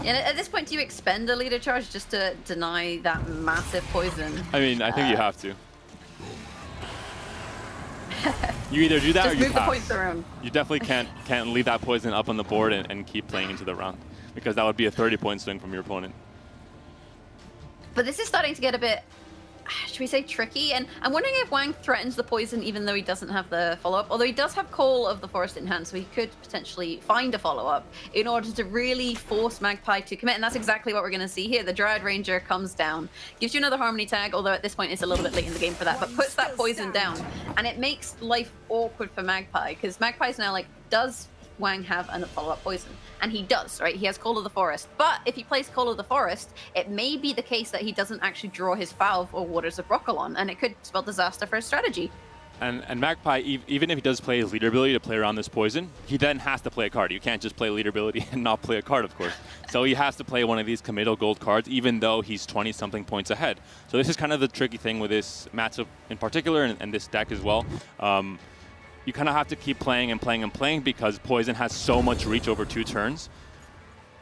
And at this point, do you expend a leader charge just to deny that massive poison? I mean, I think you have to. You either do that or you move pass. The points around. You definitely can't leave that poison up on the board and keep playing into the round, because that would be a 30-point swing from your opponent. But this is starting to get a bit, should we say, tricky? And I'm wondering if Wang threatens the poison even though he doesn't have the follow-up. Although he does have Call of the Forest in hand, so he could potentially find a follow-up in order to really force Magpie to commit. And that's exactly what we're going to see here. The Dryad Ranger comes down, gives you another Harmony tag, although at this point it's a little bit late in the game for that, but puts that poison down. And it makes life awkward for Magpie, because Magpie's now like, does Wang have a follow-up poison? And he does, right? He has Call of the Forest. But if he plays Call of the Forest, it may be the case that he doesn't actually draw his Valve or Waters of Brokilon, and it could spell disaster for his strategy. And Magpie, even if he does play his leader ability to play around this poison, he then has to play a card. You can't just play leader ability and not play a card, of course. So he has to play one of these committal gold cards, even though he's 20-something points ahead. So this is kind of the tricky thing with this matchup in particular, and this deck as well. You kind of have to keep playing and playing and playing because poison has so much reach over 2 turns.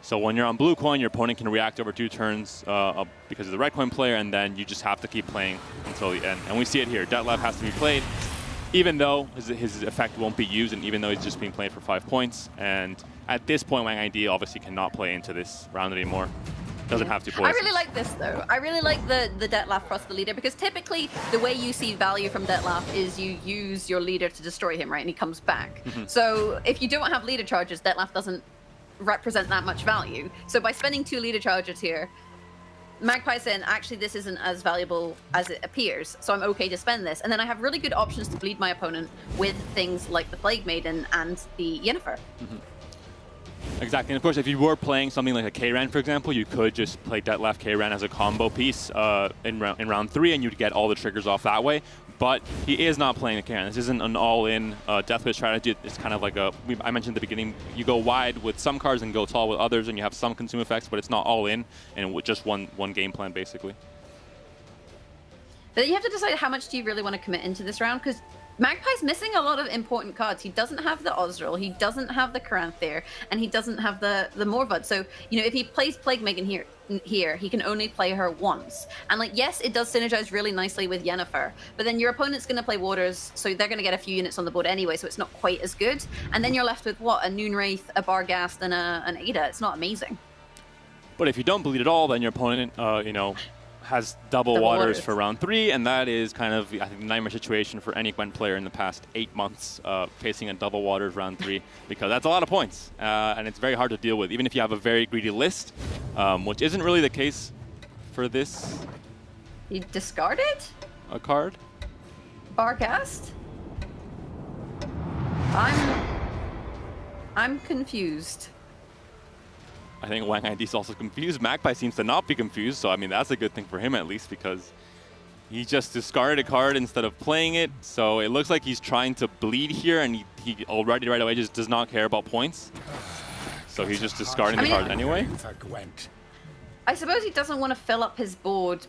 So when you're on blue coin, your opponent can react over 2 turns because of the red coin player, and then you just have to keep playing until the end. And we see it here. Dettlaff has to be played, even though his effect won't be used, and even though he's just being played for 5 points. And at this point, Wang ID obviously cannot play into this round anymore. Doesn't have to poison. I really like this, though. I really like the Dettlaff plus the leader, because typically the way you see value from Dettlaff is you use your leader to destroy him, right? And he comes back. So if you don't have leader charges, Dettlaff doesn't represent that much value. So by spending 2 leader charges here, Magpie's saying, actually, this isn't as valuable as it appears, so I'm okay to spend this. And then I have really good options to bleed my opponent with things like the Plague Maiden and the Yennefer. Exactly, and of course, if you were playing something like a K-Ran, for example, you could just play Dettlaff K-Ran as a combo piece in round 3, and you'd get all the triggers off that way. But he is not playing the K-Ran. This isn't an all-in Deathwish strategy. It's kind of like I mentioned at the beginning, you go wide with some cards and go tall with others, and you have some consume effects, but it's not all in, and with just one game plan, basically. But then you have to decide how much do you really want to commit into this round, because Magpie's missing a lot of important cards. He doesn't have the Ozreal, he doesn't have the Caranthir, and he doesn't have the Morvud. So, you know, if he plays Plague Megan here, he can only play her once. And like, yes, it does synergize really nicely with Yennefer, but then your opponent's going to play Waters, so they're going to get a few units on the board anyway, so it's not quite as good. And then you're left with what? A Noonwraith, a Barghast, and an Ada. It's not amazing. But if you don't bleed at all, then your opponent, you know, has double waters for round 3, and that is kind of, I think, the nightmare situation for any Gwent player in the past 8 months, facing a double waters round 3, because that's a lot of points, and it's very hard to deal with, even if you have a very greedy list, which isn't really the case for this. He discarded a card. Barghast. I'm confused. I think Wang ID's also confused. Magpie seems to not be confused, so I mean that's a good thing for him at least, because he just discarded a card instead of playing it. So it looks like he's trying to bleed here, and he already right away just does not care about points. So he's just discarding the card anyway. I suppose he doesn't want to fill up his board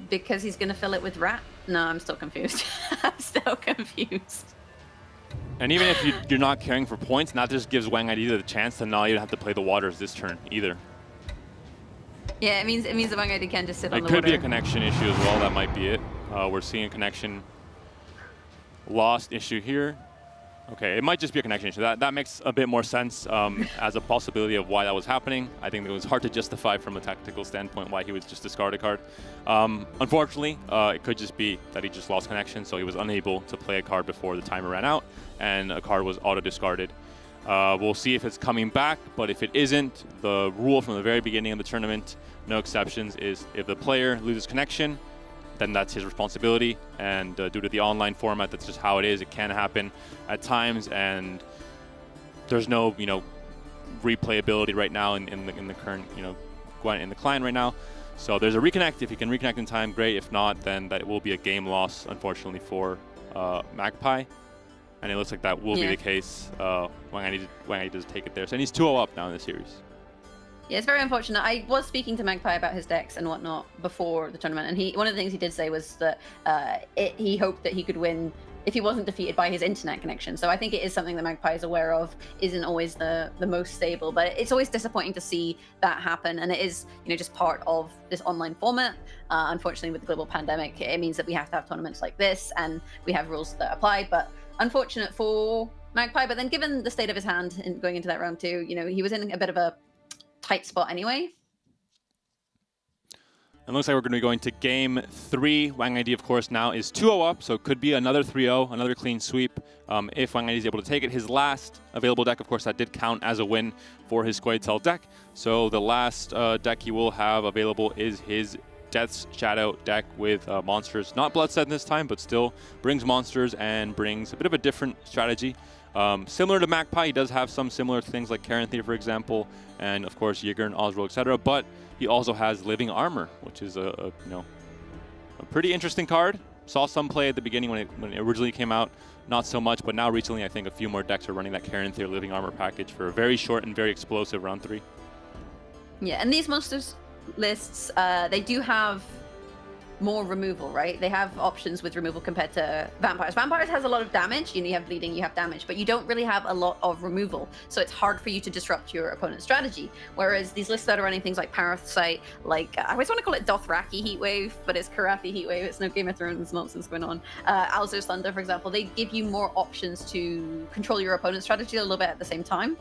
because he's going to fill it with rat. No, I'm still confused. I'm still confused. And even if you're not caring for points, that just gives Wang ID the chance to not even have to play the waters this turn either. Yeah, it means that Wang ID can just sit on the water. It could be a connection issue as well. That might be it. We're seeing a connection lost issue here. Okay, it might just be a connection issue. That makes a bit more sense as a possibility of why that was happening. I think it was hard to justify from a tactical standpoint why he would just discard a card. Unfortunately, it could just be that he just lost connection, so he was unable to play a card before the timer ran out, and a card was auto-discarded. We'll see if it's coming back, but if it isn't, the rule from the very beginning of the tournament, no exceptions, is if the player loses connection, then that's his responsibility, and due to the online format, that's just how it is. It can happen at times, and there's no, you know, replayability right now in the current, you know, Gwent in the client right now. So there's a reconnect. If you can reconnect in time, great. If not, then that will be a game loss, unfortunately, for Magpie, and it looks like that will be the case. Wang ID does take it there, so he's 2-0 up now in the series. Yeah, it's very unfortunate. I was speaking to Magpie about his decks and whatnot before the tournament, and one of the things he did say was that he hoped that he could win if he wasn't defeated by his internet connection. So I think it is something that Magpie is aware of, isn't always the most stable, but it's always disappointing to see that happen, and it is, you know, just part of this online format. Unfortunately, with the global pandemic, it means that we have to have tournaments like this, and we have rules that apply, but unfortunate for Magpie. But then given the state of his hand in going into that round 2, you know, he was in a bit of a tight spot anyway. It looks like we're going to be going to game 3. Wang ID, of course, now is 2-0 up, so it could be another 3-0, another clean sweep if Wang ID is able to take it. His last available deck, of course, that did count as a win for his Squaretel deck. So the last deck he will have available is his Death's Shadow deck with monsters. Not Bloodset this time, but still brings monsters and brings a bit of a different strategy. Similar to Magpie, he does have some similar things like Caranthir, for example, and of course Yigger and Ozreal, etc. But he also has Living Armor, which is a pretty interesting card. Saw some play at the beginning when it originally came out, not so much, but now recently I think a few more decks are running that Caranthir Living Armor package for a very short and very explosive round 3. Yeah, and these monsters lists, they do have more removal, right? They have options with removal compared to vampires. Vampires has a lot of damage. You know, you have bleeding, you have damage, but you don't really have a lot of removal. So it's hard for you to disrupt your opponent's strategy. Whereas these lists that are running things like Parasite, like I always want to call it Dothraki Heatwave, but it's Karathi Heatwave. It's no Game of Thrones nonsense going on. Alzur's Thunder, for example, they give you more options to control your opponent's strategy a little bit at the same time.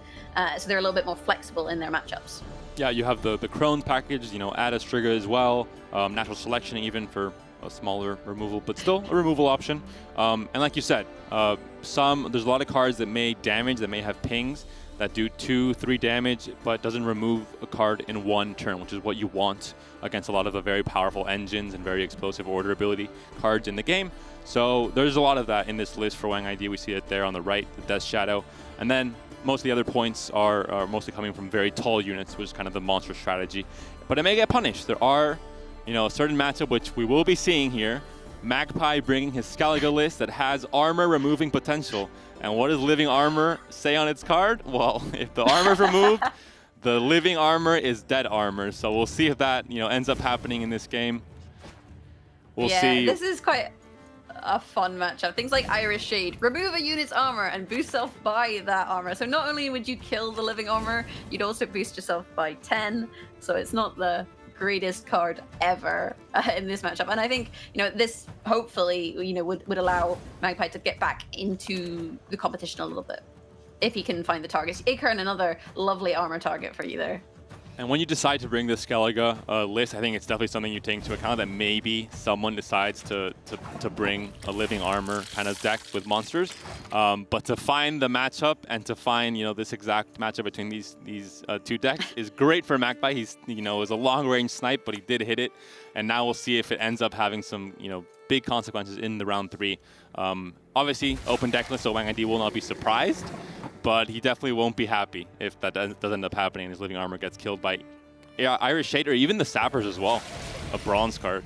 So they're a little bit more flexible in their matchups. Yeah, you have the Crone package, you know, add a Striga as well, natural selection even for a smaller removal, but still a removal option. And like you said, there's a lot of cards that may damage, that may have pings, that do 2-3 damage, but doesn't remove a card in one turn, which is what you want against a lot of the very powerful engines and very explosive order ability cards in the game. So there's a lot of that in this list for Wang ID. We see it there on the right, the Death Shadow. And then most of the other points are mostly coming from very tall units, which is kind of the monster strategy. But it may get punished. There are, you know, a certain matchup which we will be seeing here. Magpie bringing his Skellige list that has armor removing potential. And what does Living Armor say on its card? Well, if the armor is removed, the Living Armor is dead armor. So we'll see if that, you know, ends up happening in this game. We'll see. This is quite a fun matchup. Things like Irish Shade. Remove a unit's armor and boost self by that armor. So not only would you kill the living armor, you'd also boost yourself by 10. So it's not the greatest card ever in this matchup. And I think, this hopefully, would allow Magpie to get back into the competition a little bit. If he can find the targets. Acorn, another lovely armor target for you there. And when you decide to bring the Skellige list, I think it's definitely something you take into account that maybe someone decides to bring a living armor kind of deck with monsters. But to find the matchup and to find this exact matchup between these two decks is great for Magpie. He's it was a long range snipe, but he did hit it. And now we'll see if it ends up having some big consequences in the round 3. Obviously, open deck list, so Wang ID will not be surprised. But he definitely won't be happy if that does end up happening and his living armor gets killed by Irish Shade or even the Sappers as well. A bronze card.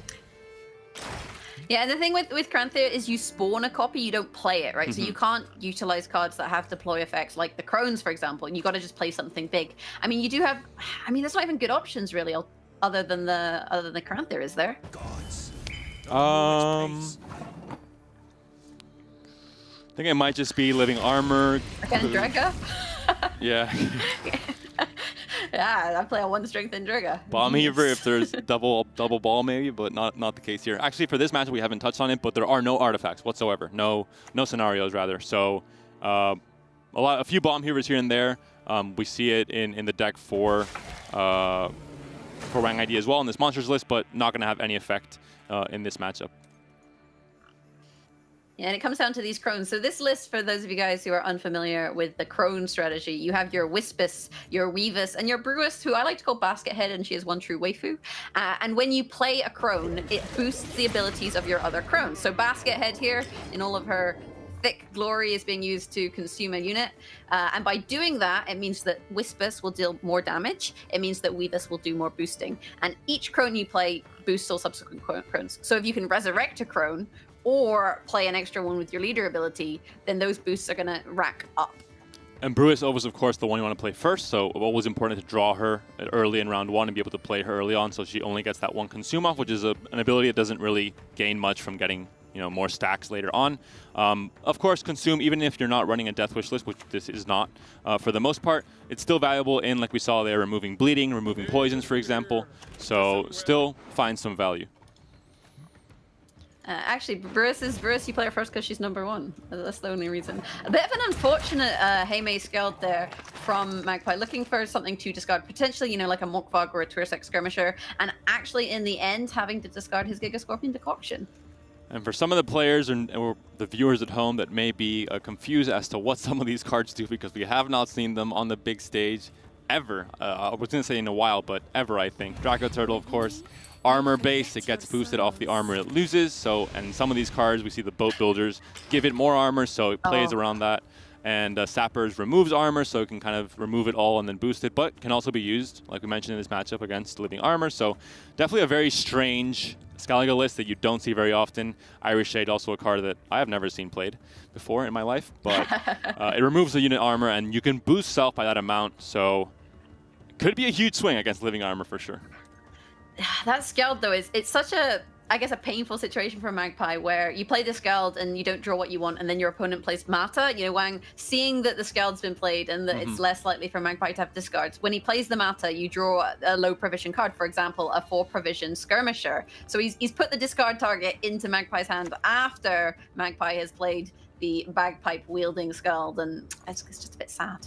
Yeah, and the thing with Cranthea is you spawn a copy, you don't play it, right? So you can't utilize cards that have deploy effects, like the Crones, for example, and you got to just play something big. I mean, you do have, there's not even good options really, other than the Cranthea, is there? I think it might just be living armor. Again, Drega? Yeah. Yeah, I play a 1 strength in Drega. Bomb Heaver if there's double ball maybe, but not the case here. Actually, for this match we haven't touched on it, but there are no artifacts whatsoever. No scenarios rather. So a few Bomb Heavers here and there. We see it in the deck for Wang ID as well in this monsters list, but not going to have any effect in this matchup. Yeah, and it comes down to these Crones. So this list, for those of you guys who are unfamiliar with the Crone strategy, you have your Wispus, your Weavus, and your Brewis, who I like to call Basket Head, and she is one true waifu. And when you play a Crone, it boosts the abilities of your other Crones. So Basket Head here, in all of her thick glory, is being used to consume a unit. And by doing that, it means that Wispus will deal more damage. It means that Weavus will do more boosting. And each Crone you play boosts all subsequent Crones. So if you can resurrect a Crone, or play an extra one with your leader ability, then those boosts are going to rack up. And Brewis was, of course, the one you want to play first, so always important to draw her early in round 1 and be able to play her early on, so she only gets that 1 consume off, which is an ability that doesn't really gain much from getting more stacks later on. Of course, consume, even if you're not running a Death Wish list, which this is not for the most part, it's still valuable in, like we saw there, removing bleeding, removing poisons, for example, so still find some value. Actually, Brewis, you play her first because she's number 1. That's the only reason. A bit of an unfortunate Heimei Skeld there from Magpie, looking for something to discard, potentially, like a Mokvag or a Tursek Skirmisher, and actually in the end having to discard his Giga Scorpion Decoction. And for some of the players or the viewers at home that may be confused as to what some of these cards do, because we have not seen them on the big stage ever. I was going to say in a while, but ever, I think. Draco Turtle, of course. Armor base, it gets boosted off the armor it loses. So, and some of these cards, we see the boat builders give it more armor, so it plays around that. And Sappers removes armor, so it can kind of remove it all and then boost it, but can also be used, like we mentioned in this matchup, against living armor. So definitely a very strange Skellige list that you don't see very often. Irish Shade, also a card that I have never seen played before in my life, but it removes the unit armor, and you can boost self by that amount. So it could be a huge swing against living armor for sure. That Skeld, though, it's such a painful situation for Magpie, where you play the Skeld and you don't draw what you want, and then your opponent plays Mata. Wang, seeing that the Skeld's been played and that it's less likely for Magpie to have discards, when he plays the Mata, you draw a low provision card, for example, a 4 provision Skirmisher. So he's put the discard target into Magpie's hand after Magpie has played the bagpipe wielding Skeld, and it's just a bit sad.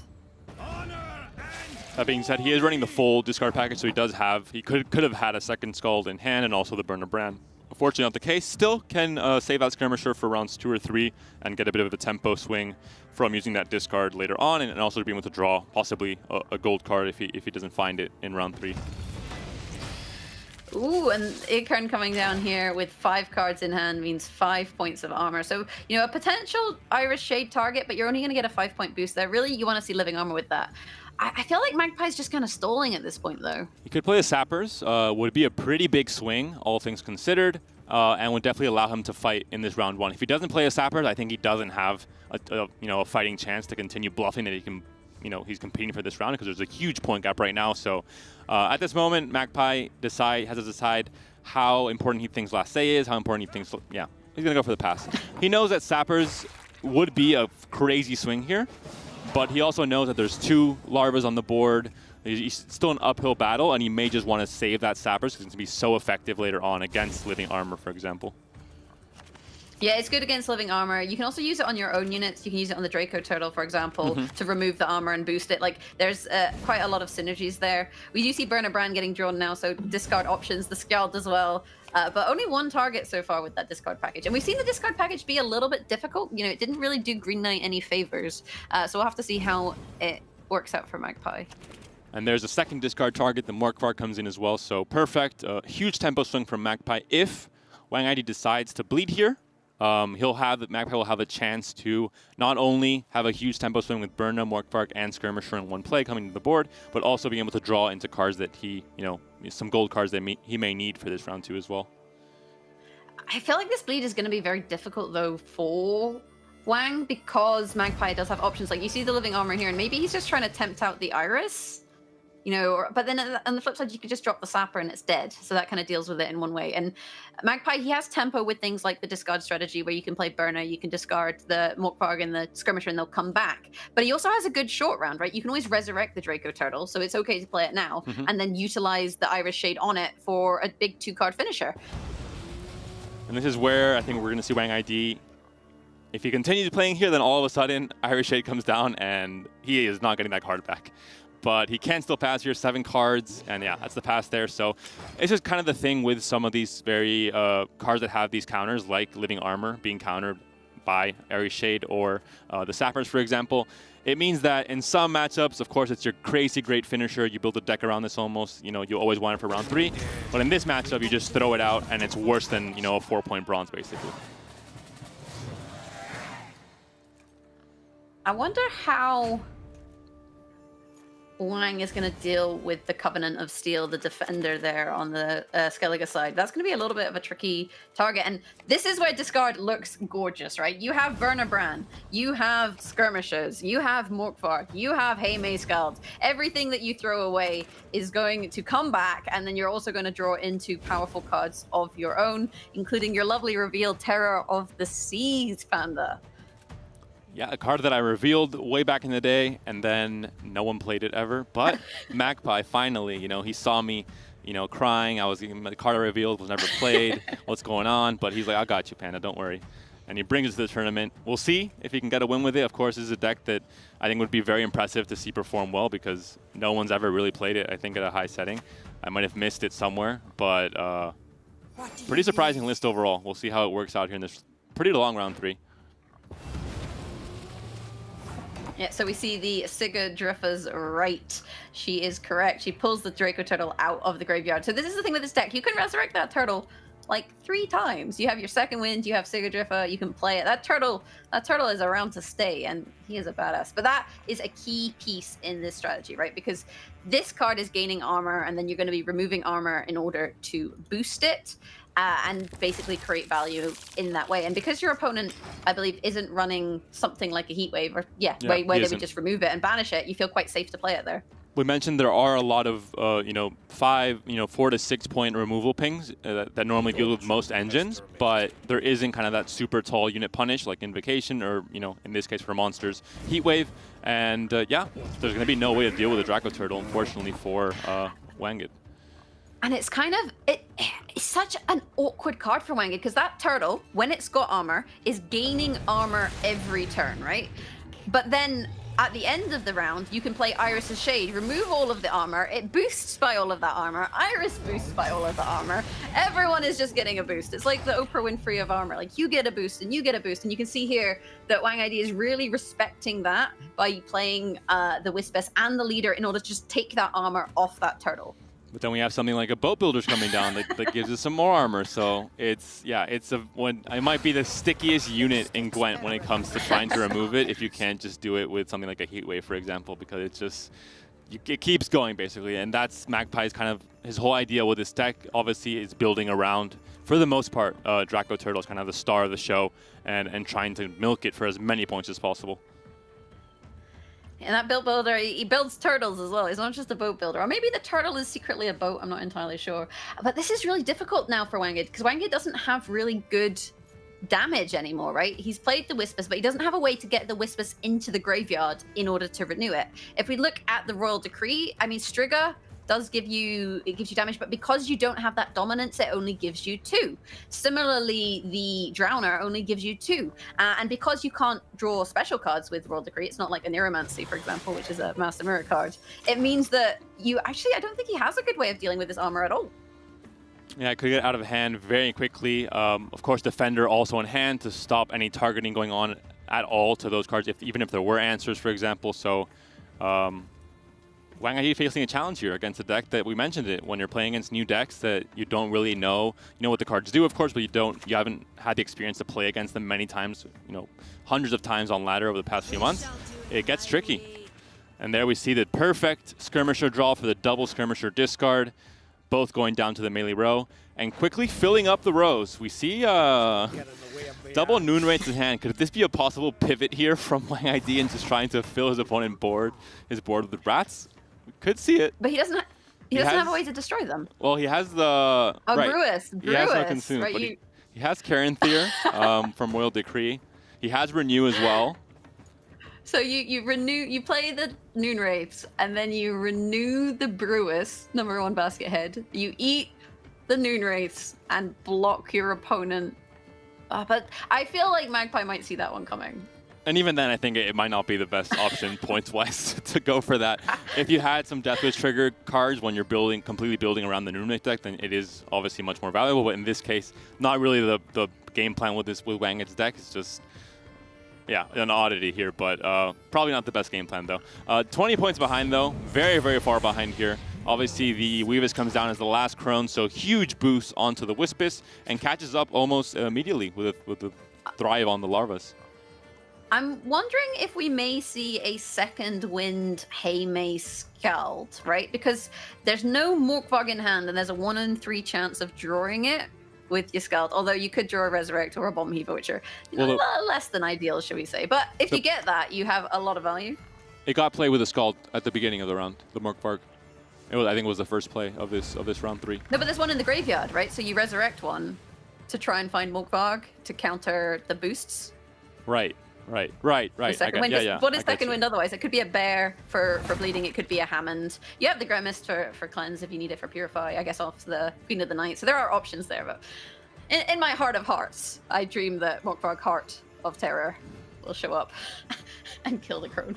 That being said, he is running the full discard package, so he could have had a second Skald in hand and also the Burner Brand. Unfortunately not the case. Still can save that Skirmisher for rounds 2 or 3 and get a bit of a tempo swing from using that discard later on, and also being able to draw possibly a gold card if he doesn't find it in round 3. Ooh, and Acorn coming down here with 5 cards in hand means 5 points of armor. So, a potential Irish Shade target, but you're only going to get a 5-point boost there. Really, you want to see living armor with that. I feel like Magpie's just kind of stalling at this point, though. He could play the Sappers. Would be a pretty big swing, all things considered, and would definitely allow him to fight in this round 1. If he doesn't play a Sappers, I think he doesn't have a fighting chance to continue bluffing that he can. He's competing for this round, because there's a huge point gap right now. So at this moment, Magpie has to decide how important he thinks last say is, how important he thinks, He's going to go for the pass. He knows that Sappers would be a crazy swing here, but he also knows that there's 2 larvas on the board. He's still an uphill battle, and he may just want to save that Sappers because it's going to be so effective later on against Living Armor, for example. Yeah, it's good against living armor. You can also use it on your own units. You can use it on the Draco Turtle, for example, to remove the armor and boost it. Like, there's quite a lot of synergies there. We do see Burner Brand getting drawn now, so discard options. The Skald as well. But only 1 target so far with that discard package. And we've seen the discard package be a little bit difficult. You know, it didn't really do Green Knight any favors. So we'll have to see how it works out for Magpie. And there's a second discard target. The Morkvar comes in as well, so perfect. Huge tempo swing from Magpie. If Wang ID decides to bleed here, Magpie will have a chance to not only have a huge tempo swing with Burna, Morkvark, and Skirmisher in one play coming to the board, but also being able to draw into cards that he, some gold cards that he may need for this round 2 as well. I feel like this bleed is going to be very difficult, though, for Wang, because Magpie does have options. Like, you see the Living Armor here, and maybe he's just trying to tempt out the Iris. But then on the flip side, you could just drop the Sapper and it's dead. So that kind of deals with it in one way. And Magpie, he has tempo with things like the discard strategy, where you can play Burner, you can discard the Morkvarg and the Skirmisher, and they'll come back. But he also has a good short round, right? You can always resurrect the Draco Turtle, so it's okay to play it now, and then utilize the Iris Shade on it for a big 2-card finisher. And this is where I think we're going to see Wang ID. If he continues playing here, then all of a sudden, Iris Shade comes down, and he is not getting that card back. But he can still pass here, 7 cards, and yeah, that's the pass there. So it's just kind of the thing with some of these very cards that have these counters, like Living Armor being countered by Iris Shade or the Sappers, for example. It means that in some matchups, of course, it's your crazy great finisher. You build a deck around this almost. You always want it for round 3. But in this matchup, you just throw it out, and it's worse than, a 4-point bronze, basically. I wonder how Wang is going to deal with the Covenant of Steel, the defender there on the Skellige side. That's going to be a little bit of a tricky target. And this is where discard looks gorgeous, right? You have Burner Brand, you have Skirmishers, you have Morkvark, you have Hey Skald. Everything that you throw away is going to come back, and then you're also going to draw into powerful cards of your own, including your lovely reveal, Terror of the Seas, Panda. Yeah, a card that I revealed way back in the day, and then no one played it ever. But Magpie finally, he saw me, crying. The card I revealed was never played. What's going on? But he's like, I got you, Panda, don't worry. And he brings it to the tournament. We'll see if he can get a win with it. Of course, this is a deck that I think would be very impressive to see perform well, because no one's ever really played it, I think, at a high setting. I might have missed it somewhere, but pretty surprising list overall. We'll see how it works out here in this pretty long round 3. Yeah, so we see the Sigurd Driffa's right. She is correct. She pulls the Draco Turtle out of the graveyard. So this is the thing with this deck. You can resurrect that turtle like 3 times. You have your second wind, you have Sigurd Driffa, you can play it. That turtle is around to stay, and he is a badass. But that is a key piece in this strategy, right? Because this card is gaining armor, and then you're going to be removing armor in order to boost it. And basically create value in that way. And because your opponent, I believe, isn't running something like a heat wave, or where they would just remove it and banish it, you feel quite safe to play it there. We mentioned there are a lot of 4 to 6 point removal pings that normally deal with most engines, but there isn't kind of that super tall unit punish like Invocation, or in this case for monsters, Heat Wave. And there's going to be no way to deal with a Draco Turtle, unfortunately, for Wanged. And it's kind of, it's such an awkward card for Wanged, because that turtle, when it's got armor, is gaining armor every turn, right? But then at the end of the round, you can play Iris's Shade, remove all of the armor, it boosts by all of that armor, Iris boosts by all of the armor, everyone is just getting a boost. It's like the Oprah Winfrey of armor, like you get a boost and you get a boost, and you can see here that Wang ID is really respecting that by playing the Whispess and the leader in order to just take that armor off that turtle. But then we have something like a Boat Builder's coming down that gives us some more armor. So it might be the stickiest unit in Gwent when it comes to trying to remove it, if you can't just do it with something like a Heat Wave, for example, because it keeps going, basically. And that's Magpie's kind of, his whole idea with this deck, obviously, is building around, for the most part, Draco Turtle is kind of the star of the show, and trying to milk it for as many points as possible. And that boat builder, he builds turtles as well. He's not just a boat builder. Or maybe the turtle is secretly a boat. I'm not entirely sure. But this is really difficult now for Wanged, because Wanged doesn't have really good damage anymore, right? He's played the Whispers, but he doesn't have a way to get the Whispers into the graveyard in order to renew it. If we look at the Royal Decree, I mean, Striga gives you damage, but because you don't have that dominance, it only gives you 2. Similarly, the Drowner only gives you 2. And because you can't draw special cards with Royal Decree, it's not like a Neuromancy, for example, which is a Master Mirror card. It means that I don't think he has a good way of dealing with this armor at all. Yeah, it could get out of hand very quickly. Of course, Defender also in hand to stop any targeting going on at all to those cards, even if there were answers, for example. So Wang Yi facing a challenge here against a deck that we mentioned it when you're playing against new decks that you don't really know. You know what the cards do, of course, but you haven't had the experience to play against them many times, hundreds of times on ladder over the past few months. It gets tricky. And there we see the perfect skirmisher draw for the double skirmisher discard, both going down to the melee row and quickly filling up the rows. We see double Noon Wraiths in hand. Could this be a possible pivot here from Wang ID and just trying to fill his opponent his board with rats? We could see it. But he doesn't have a way to destroy them. Well, he has the Brewis. He has no consume, right, but he has Karen Thier from Royal Decree. He has Renew as well. So you play the Noon Wraiths, and then you renew the Brewis, #1 basket head. You eat the Noon Wraiths and block your opponent. But I feel like Magpie might see that one coming. And even then, I think it might not be the best option points-wise to go for that. If you had some Deathwish trigger cards when you're completely building around the Noon Wraith deck, then it is obviously much more valuable. But in this case, not really the game plan with Wang Yi's deck. It's just, yeah, an oddity here, but probably not the best game plan, though. 20 points behind, though. Very, very far behind here. Obviously, the Weavis comes down as the last Crone, so huge boost onto the Wispus and catches up almost immediately with the Thrive on the Larvas. I'm wondering if we may see a second Wind Haymay Scald, right? Because there's no Morkvarg in hand, and there's a 1 in 3 chance of drawing it with your Scald, although you could draw a Resurrect or a Bomb Heaver, which are less than ideal, should we say. But if you get that, you have a lot of value. It got played with a Scald at the beginning of the round, the Morkvarg. I think it was the first play of this round 3. No, but there's one in the graveyard, right? So you resurrect one to try and find Morkvarg to counter the boosts. Right. Second wind. What is second wind otherwise? It could be a bear for bleeding. It could be a Hammond. You have the Gremist for cleanse if you need it for purify. I guess off the Queen of the Night. So there are options there. But in my heart of hearts, I dream that Morkvarg Heart of Terror will show up and kill the Crone.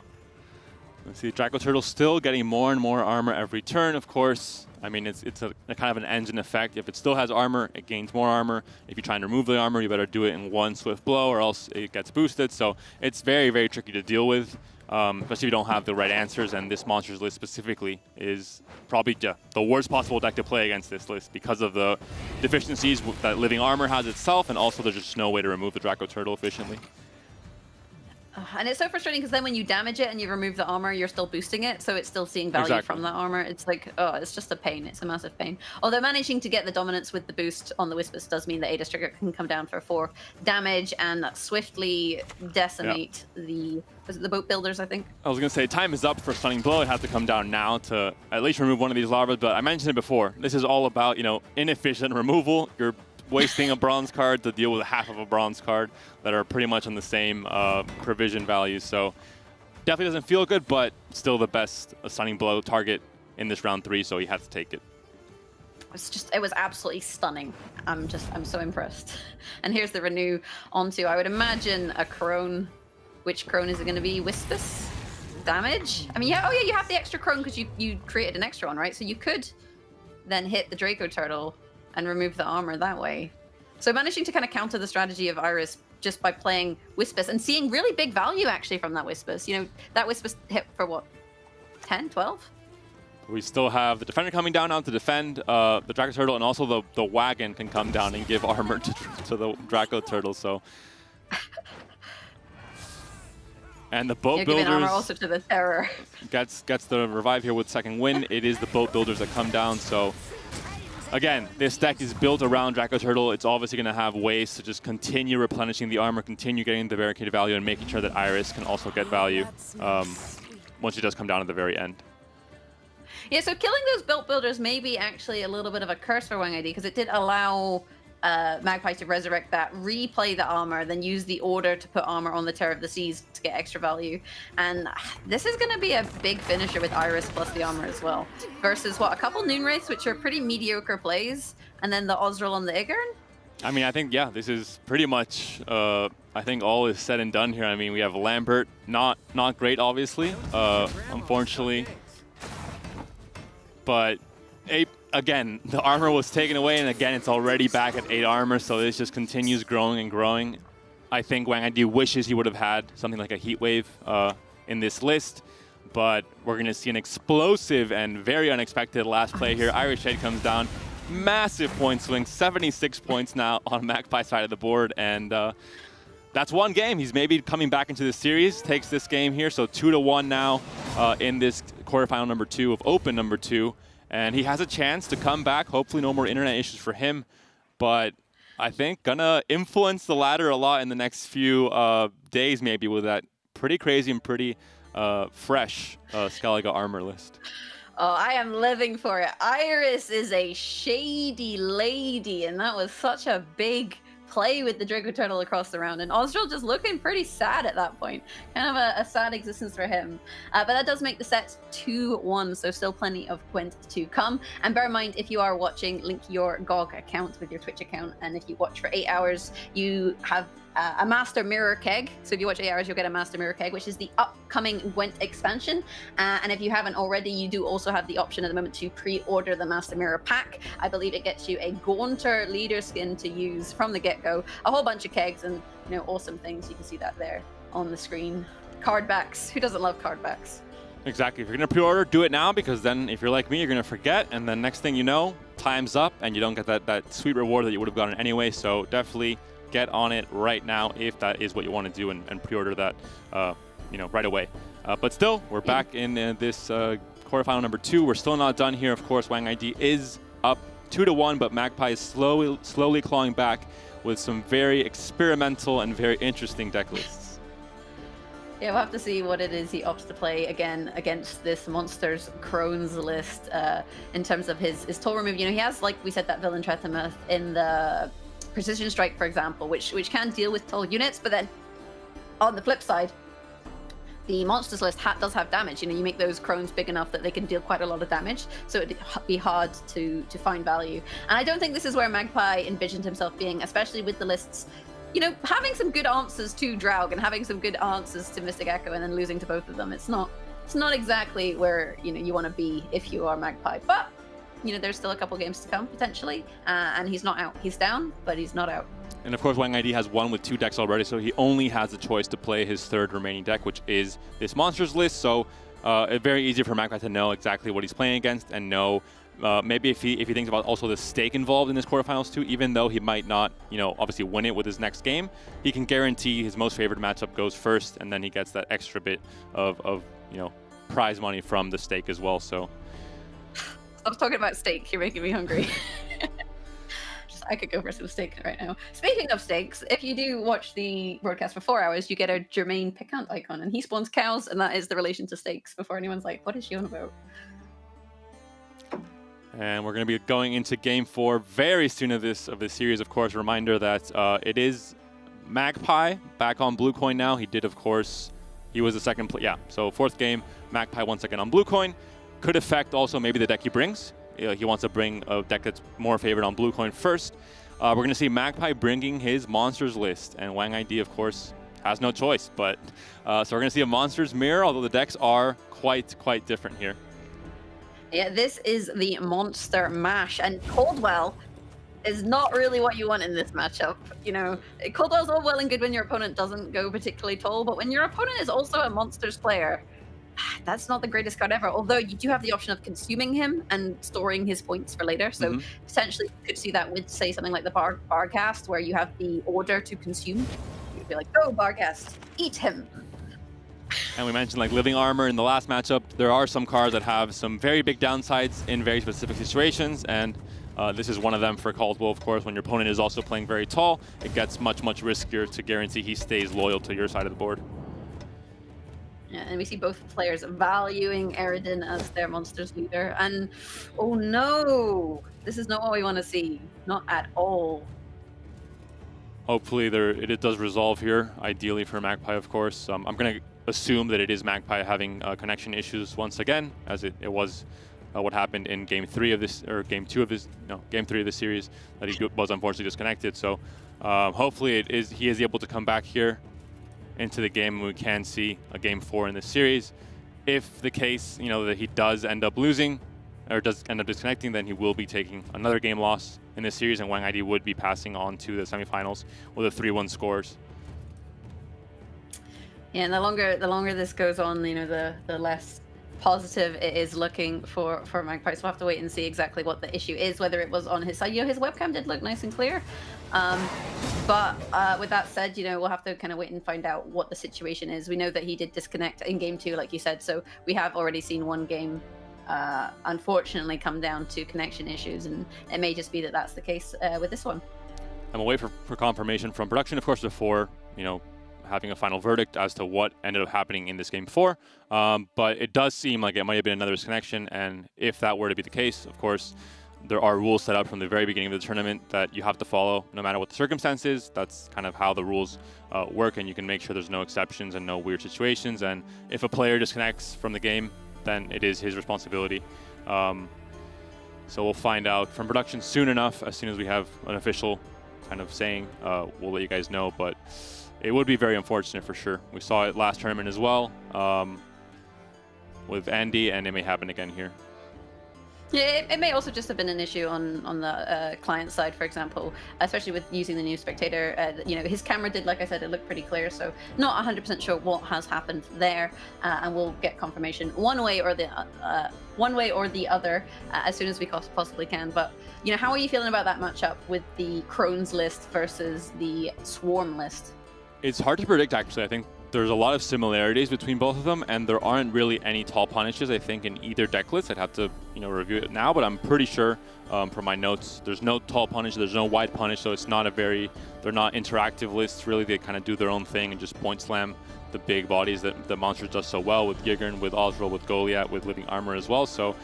Let's see, Draco Turtle still getting more and more armor every turn, of course. I mean, it's a kind of an engine effect. If it still has armor, it gains more armor. If you try and remove the armor, you better do it in one swift blow or else it gets boosted. So it's very, very tricky to deal with, especially if you don't have the right answers. And this monsters list specifically is probably the worst possible deck to play against this list because of the deficiencies that Living Armor has itself, and also there's just no way to remove the Draco Turtle efficiently. And it's so frustrating because then when you damage it and you remove the armor, you're still boosting it, so it's still seeing value from that armor. It's like, oh, it's just a pain. It's a massive pain. Although managing to get the dominance with the boost on the Wispus does mean that Aegis Trigger can come down for 4 damage and swiftly decimate the boat builders, I think. I was going to say, time is up for Stunning Blow. It has to come down now to at least remove one of these larvas, but I mentioned it before. This is all about, inefficient removal. You're wasting a bronze card to deal with half of a bronze card that are pretty much on the same provision values. So definitely doesn't feel good, but still the best Stunning Blow target in this round 3, so he had to take it. It was absolutely stunning. I'm so impressed. And here's the renew onto, I would imagine, a Crone. Which Crone is it going to be? Wispus? Damage? I mean, you have the extra Crone because you created an extra one, right? So you could then hit the Draco Turtle and remove the armor that way. So managing to kind of counter the strategy of Iris just by playing Wispus and seeing really big value actually from that Wispus. That Wispus hit for what? 10, 12? We still have the Defender coming down now to defend the Draco Turtle, and also the Wagon can come down and give armor to the Draco Turtle, so. And the Boat Builders armor also to the Terror. gets the revive here with second win. It is the Boat Builders that come down, so. Again, this deck is built around Draco Turtle. It's obviously going to have ways to just continue replenishing the armor, continue getting the barricaded value, and making sure that Iris can also get value once she does come down at the very end. Yeah, so killing those Built Builders may be actually a little bit of a curse for Wang ID, because it did allow Magpie to resurrect that, replay the armor, then use the order to put armor on the Terror of the Seas to get extra value. And this is going to be a big finisher with Iris plus the armor as well. Versus what, a couple Noon Wraiths, which are pretty mediocre plays, and then the Ozril on the Igern. I mean, I think, yeah, this is pretty much, I think all is said and done here. I mean, we have Lambert, not great, obviously, unfortunately. But again, the armor was taken away, and again, it's already back at 8 armor, so this just continues growing and growing. I think Wang ID wishes he would have had something like a Heat Wave in this list, but we're going to see an explosive and very unexpected last play here. Irish Shade comes down. Massive point swing, 76 points now on Magpie's side of the board, and that's one game. He's maybe coming back into the series, takes this game here, so 2-1 now in this quarterfinal number 2 of Open number 2, and he has a chance to come back. Hopefully no more internet issues for him, but I think gonna influence the ladder a lot in the next few days maybe with that pretty crazy and pretty fresh Skellige armor list. Oh, I am living for it. Iris is a shady lady, and that was such a big play with the Draco Turtle across the round. And Ozril just looking pretty sad at that point. Kind of a sad existence for him. But that does make the set 2-1, so still plenty of Gwent to come. And bear in mind, if you are watching, link your GOG account with your Twitch account. And if you watch for 8 hours, you have a Master Mirror Keg. So if you watch 8 hours, you'll get a Master Mirror Keg, which is the upcoming Gwent expansion. And if you haven't already, you do also have the option at the moment to pre-order the Master Mirror Pack. I believe it gets you a Gaunter leader skin to use from the get-go, a whole bunch of kegs, and awesome things. You can see that there on the screen. Card backs. Who doesn't love card backs? Exactly. If you're going to pre-order, do it now, because then if you're like me, you're going to forget, and then next thing you know, time's up, and you don't get that sweet reward that you would have gotten anyway. So definitely get on it right now if that is what you want to do, and pre-order that right away. But still, we're back in this quarterfinal number 2. We're still not done here. Of course, Wang ID is up 2-1, but Magpie is slowly clawing back with some very experimental and very interesting deck lists. Yeah, we'll have to see what it is he opts to play again against this Monsters Crones list in terms of his toll remove. He has, like we said, that Villain Trethemoth in the Precision Strike, for example, which can deal with toll units, but then on the flip side, the Monsters list does have damage. You make those Crones big enough that they can deal quite a lot of damage, so it'd be hard to find value. And I don't think this is where Magpie envisioned himself being, especially with the lists having some good answers to Draug and having some good answers to Mystic Echo and then losing to both of them. It's not exactly where you want to be if you are Magpie, but there's still a couple games to come potentially, and he's not out. He's down, but he's not out. And of course, Wang ID has won with 2 decks already, so he only has the choice to play his 3rd remaining deck, which is this Monsters list. So it's very easy for Magpie to know exactly what he's playing against, and know maybe if he thinks about also the stake involved in this quarterfinals too, even though he might not obviously win it with his next game, he can guarantee his most favored matchup goes first, and then he gets that extra bit of prize money from the stake as well. So stop talking about steak. You're making me hungry. I could go for some steak right now. Speaking of steaks, if you do watch the broadcast for 4 hours, you get a Jermaine Picant icon, and he spawns cows, and that is the relation to steaks. Before anyone's like, what is she on about? And we're going to be going into Game 4 very soon of this series. Of course, reminder that it is Magpie back on Blue Coin now. He did, of course, he was the second play. Yeah, so 4th game, Magpie 1 second on Blue Coin. Could affect also maybe the deck he brings. He wants to bring a deck that's more favored on Blue Coin first. We're going to see Magpie bringing his Monsters list, and Wang ID, of course, has no choice. But so we're going to see a Monsters mirror, although the decks are quite different here. Yeah, this is the Monster Mash, and Coldwell is not really what you want in this matchup. Coldwell's all well and good when your opponent doesn't go particularly tall, but when your opponent is also a Monsters player, that's not the greatest card ever. Although you do have the option of consuming him and storing his points for later. So potentially you could see that with, say, something like the Barcast, where you have the order to consume. You'd be like, go Barcast, eat him. And we mentioned like Living Armor in the last matchup. There are some cards that have some very big downsides in very specific situations, and this is one of them for Caldwell. Of course, when your opponent is also playing very tall, it gets much riskier to guarantee he stays loyal to your side of the board. Yeah, and we see both players valuing Eredin as their Monsters leader. And oh no, this is not what we want to see. Not at all. hopefully it does resolve here, ideally for Magpie, of course. I'm going to assume that it is Magpie having connection issues once again, as it was what happened in Game 3 of this, or Game 2 of this, no, Game 3 of this series, that he was unfortunately disconnected. So hopefully he is able to come back here into the game, and we can see a Game 4 in this series. If the case, that he does end up losing, or does end up disconnecting, then he will be taking another game loss in this series, and Wang ID would be passing on to the semifinals with a 3-1 scores. Yeah, and the longer this goes on, the less positive it is looking for Magpie. So we'll have to wait and see exactly what the issue is, whether it was on his side. His webcam did look nice and clear. But with that said, we'll have to kind of wait and find out what the situation is. We know that he did disconnect in Game 2, like you said, so we have already seen one game unfortunately come down to connection issues, and it may just be that that's the case with this one. I'm away for confirmation from production, of course, before, having a final verdict as to what ended up happening in this Game 4. But it does seem like it might have been another disconnection, and if that were to be the case, of course, there are rules set up from the very beginning of the tournament that you have to follow no matter what the circumstances. That's kind of how the rules work, and you can make sure there's no exceptions and no weird situations. And if a player disconnects from the game, then it is his responsibility. So we'll find out from production soon enough. As soon as we have an official kind of saying, we'll let you guys know. But it would be very unfortunate for sure. We saw it last tournament as well with Andy, and it may happen again here. Yeah, it may also just have been an issue on the client side, for example, especially with using the new spectator. His camera did, like I said, it looked pretty clear, so not 100% sure what has happened there, and we'll get confirmation one way or the other as soon as we possibly can. But how are you feeling about that matchup with the Crohn's list versus the Swarm list? It's hard to predict, actually. I think there's a lot of similarities between both of them, and there aren't really any tall punishes, I think, in either deck list. I'd have to, review it now, but I'm pretty sure from my notes, there's no tall punish, there's no wide punish, so it's not they're not interactive lists, really. They kind of do their own thing and just point slam the big bodies that the monsters does so well with Gigern, with Osril, with Goliath, with Living Armor as well. So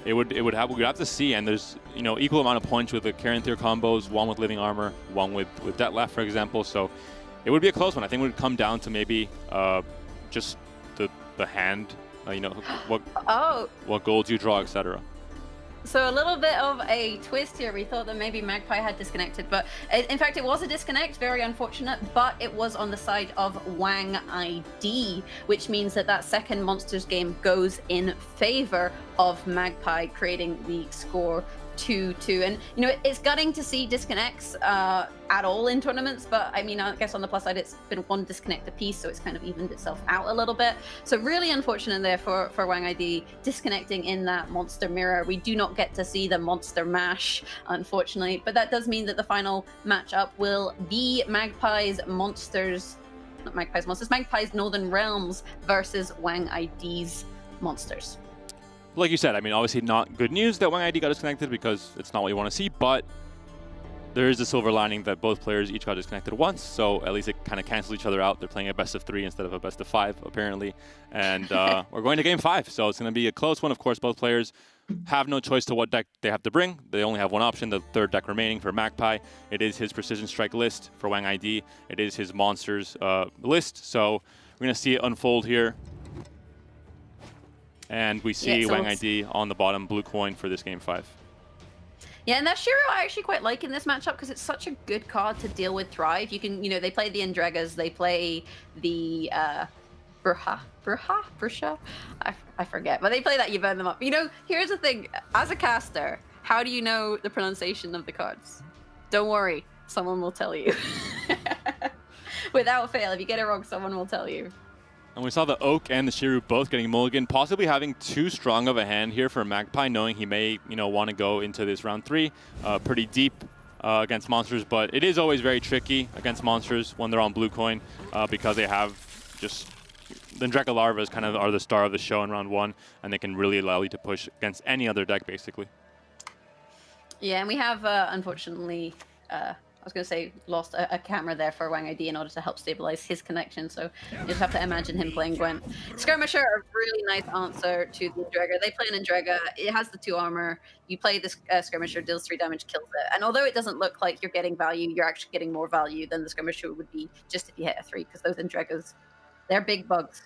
we'd have to see, and there's equal amount of points with the Caranthir combos, one with Living Armor, one with Detlef, for example. So it would be a close one. I think it would come down to maybe just the hand, what golds you draw, etc. So a little bit of a twist here. We thought that maybe Magpie had disconnected, but in fact it was a disconnect, very unfortunate, but it was on the side of Wang ID, which means that second Monsters game goes in favor of Magpie, creating the score 2-2. And it's gutting to see disconnects at all in tournaments, but I guess on the plus side it's been one disconnect apiece, so it's kind of evened itself out a little bit. So really unfortunate there for Wang ID disconnecting in that monster mirror. We do not get to see the monster mash, unfortunately, but that does mean that the final matchup will be Magpie's Northern Realms versus Wang ID's Monsters. Like you said, obviously not good news that Wang ID got disconnected, because it's not what you want to see, but there is a silver lining that both players each got disconnected once, so at least it kind of cancels each other out. They're playing a best of 3 instead of a best of 5, apparently. And we're going to Game 5, so it's going to be a close one. Of course, both players have no choice to what deck they have to bring. They only have one option, the third deck remaining for Magpie. It is his Precision Strike list. For Wang ID, it is his Monsters list. So we're going to see it unfold here. And we see Wang ID on the bottom, blue coin for this Game 5. Yeah, and that Shiro I actually quite like in this matchup, because it's such a good card to deal with Thrive. You can, they play the Endregas, they play the Brusha? I forget, but they play that, you burn them up. Here's the thing, as a caster, how do you know the pronunciation of the cards? Don't worry, someone will tell you. Without fail, if you get it wrong, someone will tell you. And we saw the Oak and the Shiru both getting mulligan, possibly having too strong of a hand here for Magpie, knowing he may, want to go into this round 3 pretty deep against monsters. But it is always very tricky against monsters when they're on blue coin, because they have just the Dreka Larvas kind of are the star of the show in round 1, and they can really allow you to push against any other deck, basically. Yeah, and we have, unfortunately, I was going to say lost a camera there for Wang ID in order to help stabilize his connection. So you just have to imagine him playing Gwent. Skirmisher, a really nice answer to the Dreger. They play an Dreger. It has the 2 armor. You play this Skirmisher, deals 3 damage, kills it. And although it doesn't look like you're getting value, you're actually getting more value than the Skirmisher would be just if you hit a 3, because those Dregers, they're big bugs.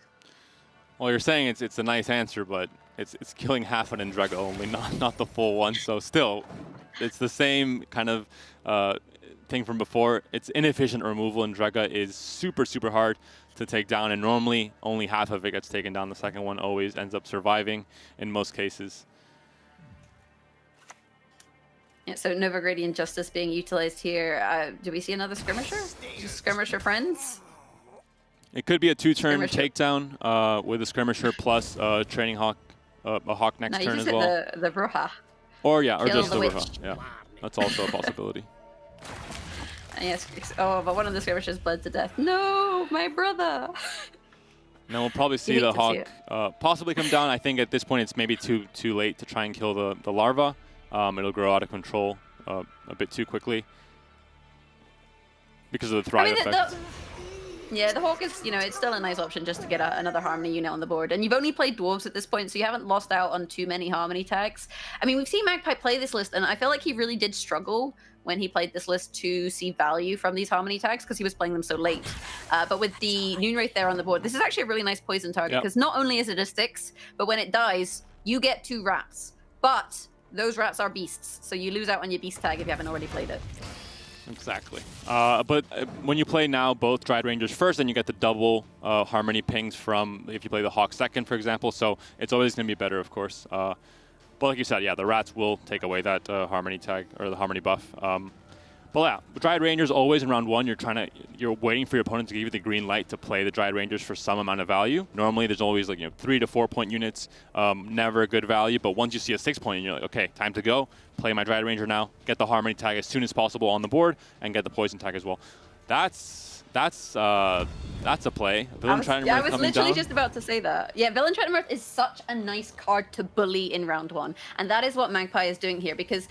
Well, you're saying it's a nice answer, but it's killing half an Endrega only, not the full one. So still, it's the same kind of thing from before. It's inefficient removal. Endrega is super hard to take down, and normally only half of it gets taken down. The second one always ends up surviving in most cases. Yeah, so Nova Gradient Justice being utilized here. Do we see another Skirmisher? Skirmisher friends? It could be a 2-turn takedown with a Skirmisher plus Training Hawk, a Hawk next turn as well. No, you just hit the Bruja. Or yeah, or Kill just the the Bruja. Yeah, that's also a possibility. Yes. Oh, but one of the Skirmishers bled to death. No, my brother. Now we'll probably see the Hawk possibly come down. I think at this point it's maybe too late to try and kill the larva. It'll grow out of control a bit too quickly because of the Thrive effect. Yeah, the Hawk is, it's still a nice option just to get another Harmony unit on the board. And you've only played Dwarves at this point, so you haven't lost out on too many Harmony tags. I mean, we've seen Magpie play this list, and I feel like he really did struggle when he played this list to see value from these Harmony tags because he was playing them so late. But with the Noonwraith there on the board, this is actually a really nice poison target because not only is it a Styx, but when it dies, you get 2 rats. But those rats are beasts, so you lose out on your beast tag if you haven't already played it. Exactly. But when you play now both Dryad Rangers first, then you get the double Harmony pings from if you play the Hawk second, for example. So it's always going to be better, of course. But like you said, yeah, the rats will take away that Harmony tag or the Harmony buff. But yeah, Dryad Rangers always in round 1. You're waiting for your opponent to give you the green light to play the Dryad Rangers for some amount of value. Normally, there's always 3 to 4 point units, never a good value. But once you see a 6 point, you're like, okay, time to go. Play my Dryad Ranger now. Get the Harmony tag as soon as possible on the board, and get the poison tag as well. That's a play. I was literally just about to say that. Yeah, Villain Tretinomirth is such a nice card to bully in round 1, and that is what Magpie is doing here because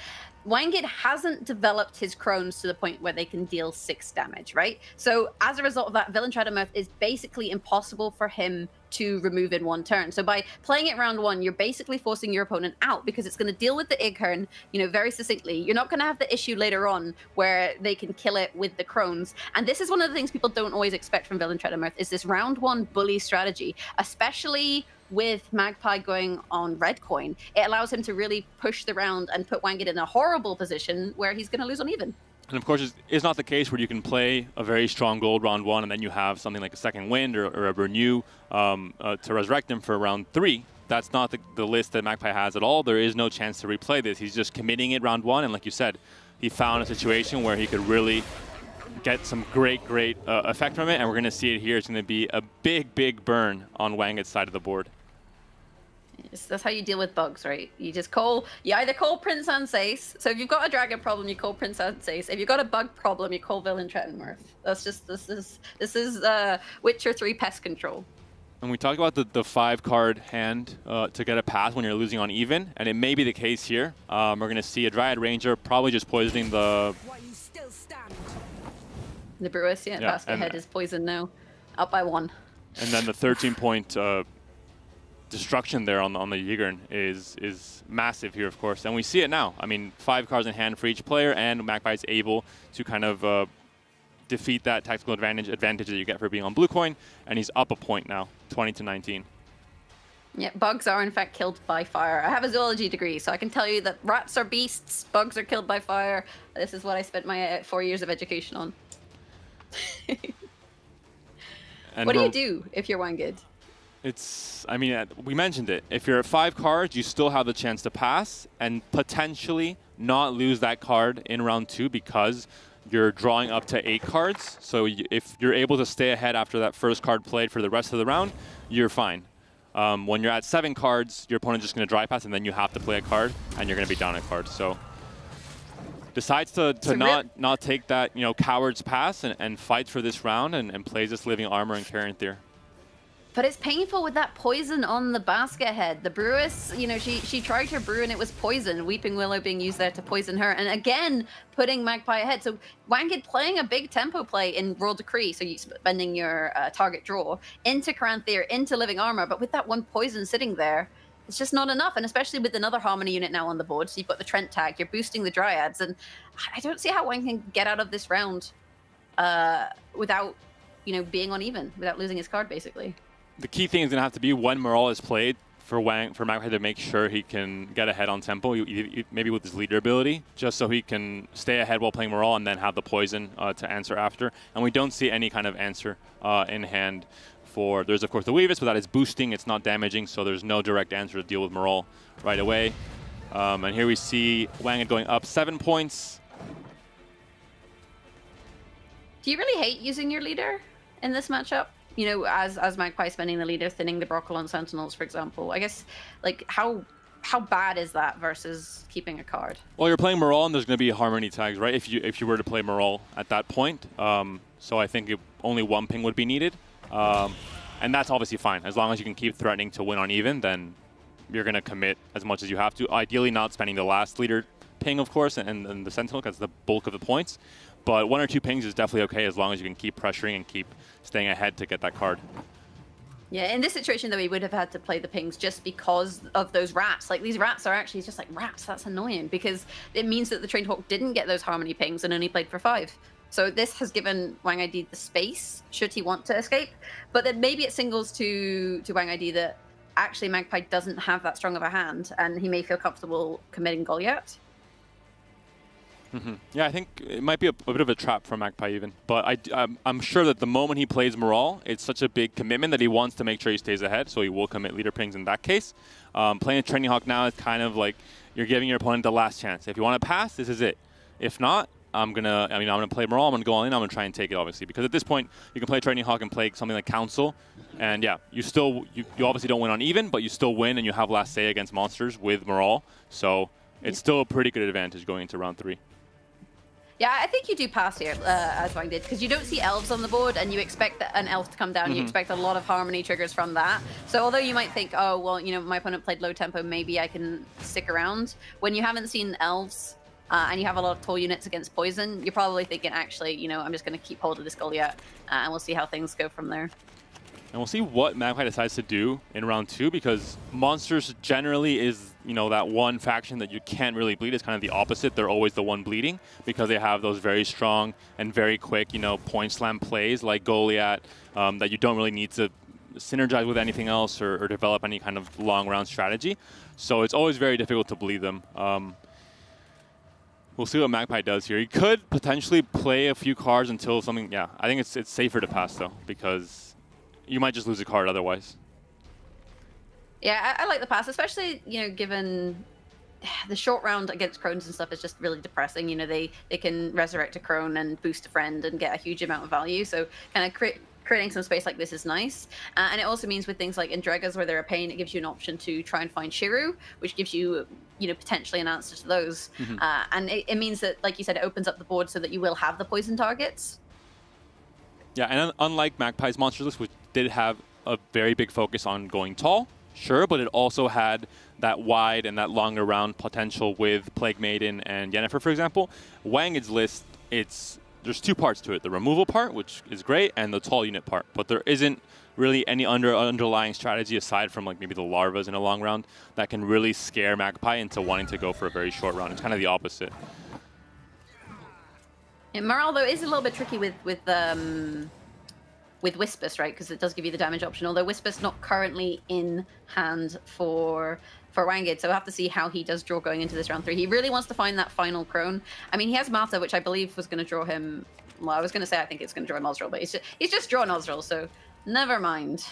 Wangit hasn't developed his crones to the point where they can deal 6 damage, right? So as a result of that, Villain Tretinomirth is basically impossible for him to remove in 1 turn. So by playing it round 1, you're basically forcing your opponent out because it's going to deal with the Ighern, very succinctly. You're not going to have the issue later on where they can kill it with the crones. And this is one of the things people don't always expect from Villain Tretinomirth is this round 1 bully strategy, especially with Magpie going on red coin. It allows him to really push the round and put Wangit in a horrible position where he's going to lose on even. And of course, it's not the case where you can play a very strong gold round 1 and then you have something like a second wind or a renew to resurrect him for round 3. That's not the list that Magpie has at all. There is no chance to replay this. He's just committing it round 1, and like you said, he found a situation where he could really get some great effect from it, and we're going to see it here. It's going to be a big burn on Wangit's side of the board. Yes, that's how you deal with bugs, right? You either call Prince Ansace. So if you've got a dragon problem, you call Prince Ansace. If you've got a bug problem, you call Villain Tretinomirth. This is Witcher 3 pest control. And we talked about the 5-card hand to get a pass when you're losing on even, and it may be the case here. We're going to see a Dryad Ranger probably just poisoning the Brewis, basket head is poisoned now, up by 1. And then the 13-point destruction there on the Ighern is massive here, of course, and we see it now. I mean, 5 cards in hand for each player, and Magpie is able to kind of defeat that tactical advantage that you get for being on blue coin, and he's up a point now, 20 to 19. Yeah, bugs are in fact killed by fire. I have a zoology degree, so I can tell you that rats are beasts, bugs are killed by fire. This is what I spent my 4 years of education on. What do you do if you're Wangid? We mentioned it. If you're at 5 cards, you still have the chance to pass and potentially not lose that card in round 2 because you're drawing up to 8 cards. So if you're able to stay ahead after that first card played for the rest of the round, you're fine. When you're at 7 cards, your opponent's just going to dry pass, and then you have to play a card, and you're going to be down a card. So decides to not take that coward's pass and fights for this round and plays this living armor and Carinthir. But it's painful with that poison on the basket head. The Brewess, you know, she tried her brew and it was poison. Weeping Willow being used there to poison her. And again, putting Magpie ahead. So Wanged playing a big tempo play in Royal Decree. So you spending your target draw into Caranthir, into Living Armor. But with that one poison sitting there, it's just not enough. And especially with another Harmony unit now on the board. So you've got the Trent tag, you're boosting the Dryads. And I don't see how Wang can get out of this round without, you know, being uneven, without losing his card, basically. The key thing is going to have to be when Morale is played for Magpie to make sure he can get ahead on tempo, maybe with his leader ability, just so he can stay ahead while playing Morale and then have the poison to answer after. And we don't see any kind of answer in hand for, there's of course the Weavis, but that is boosting, it's not damaging, so there's no direct answer to deal with Morale right away. And here we see Wanged going up 7 points. Do you really hate using your leader in this matchup? You know, as Magpie spending the leader, thinning the Brockle on Sentinels, for example. I guess, like, how bad is that versus keeping a card? Well, you're playing Morale, and there's going to be Harmony tags, right? If you were to play Morale at that point, so I think only one ping would be needed, and that's obviously fine as long as you can keep threatening to win on even. Then you're going to commit as much as you have to. Ideally, not spending the last leader ping, of course, and the Sentinel, because the bulk of the points. But 1 or 2 pings is definitely okay as long as you can keep pressuring and keep staying ahead to get that card. Yeah, in this situation, though, we would have had to play the pings just because of those rats. Like, these rats are actually just like rats. That's annoying because it means that the Trained Hawk didn't get those Harmony pings and only played for 5. So this has given Wang ID the space, should he want to escape. But then maybe it singles to Wang ID that actually Magpie doesn't have that strong of a hand and he may feel comfortable committing Goliath. Yeah, I think it might be a bit of a trap for Magpie even, but I'm sure that the moment he plays Morale, it's such a big commitment that he wants to make sure he stays ahead, so he will commit leader pings in that case. Playing a Training Hawk now is kind of like you're giving your opponent the last chance. If you want to pass, this is it. If not, I'm gonna play Morale. I'm gonna go all in. I'm gonna try and take it, obviously, because at this point you can play Training Hawk and play something like Council, and yeah, you obviously don't win on even, but you still win and you have last say against monsters with Morale. So it's still a pretty good advantage going into round 3. Yeah, I think you do pass here, as Wang did, because you don't see elves on the board, and you expect an elf to come down. You expect a lot of Harmony triggers from that. So although you might think, oh, well, you know, my opponent played low tempo, maybe I can stick around. When you haven't seen elves, and you have a lot of tall units against poison, you're probably thinking, actually, you know, I'm just going to keep hold of this Goliath, and we'll see how things go from there. And we'll see what Magpie decides to do in round 2, because monsters generally is, you know, that one faction that you can't really bleed. It's kind of the opposite. They're always the one bleeding because they have those very strong and very quick, you know, point slam plays like Goliath that you don't really need to synergize with anything else or develop any kind of long round strategy. So it's always very difficult to bleed them. We'll see what Magpie does here. He could potentially play a few cards until something, yeah, I think it's safer to pass though, because you might just lose a card otherwise. Yeah, I like the pass, especially, you know, given the short round against Crones and stuff is just really depressing. You know, they can resurrect a Crone and boost a friend and get a huge amount of value. So kind of creating some space like this is nice. And it also means with things like Endregas where they're a pain, it gives you an option to try and find Shiru, which gives you, you know, potentially an answer to those. And it means that, like you said, it opens up the board so that you will have the poison targets. Yeah, and unlike Magpie's monster list, which did have a very big focus on going tall, sure, but it also had that wide and that longer round potential with Plague Maiden and Yennefer, for example. Wanged's list, there's 2 parts to it. The removal part, which is great, and the tall unit part. But there isn't really any underlying strategy aside from like maybe the larvas in a long round that can really scare Magpie into wanting to go for a very short round. It's kind of the opposite. Yeah, Morale, though, is a little bit tricky with Whispus, right? Because it does give you the damage option, although Whispus not currently in hand for Wanged, so we'll have to see how he does draw going into this round 3. He really wants to find that final Crone. I mean, he has Mata, which I believe was going to draw him... Well, I was going to say I think it's going to draw him Ozril, but he's just drawn Ozril, so never mind.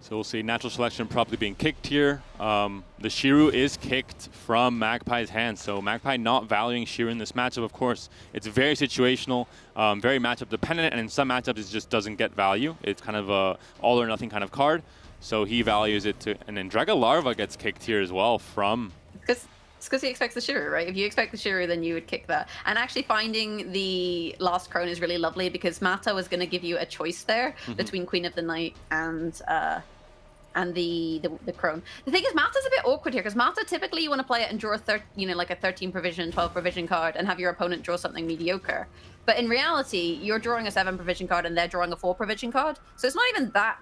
So we'll see natural selection probably being kicked here. The Shiru is kicked from Magpie's hand, so Magpie not valuing Shiru in this matchup, of course. It's very situational, very matchup dependent, and in some matchups it just doesn't get value. It's kind of a all or nothing kind of card, so he values it to... And then Draga Larva gets kicked here as well from... It's because he expects the Shiru, right? If you expect the Shiru, then you would kick that. And actually finding the last Crone is really lovely because Mata was going to give you a choice there between Queen of the Night and and the crone. The thing is, Mata's a bit awkward here because Mata typically you want to play it and draw like a 13 provision, 12 provision card and have your opponent draw something mediocre. But in reality, you're drawing a 7 provision card and they're drawing a 4 provision card, so it's not even that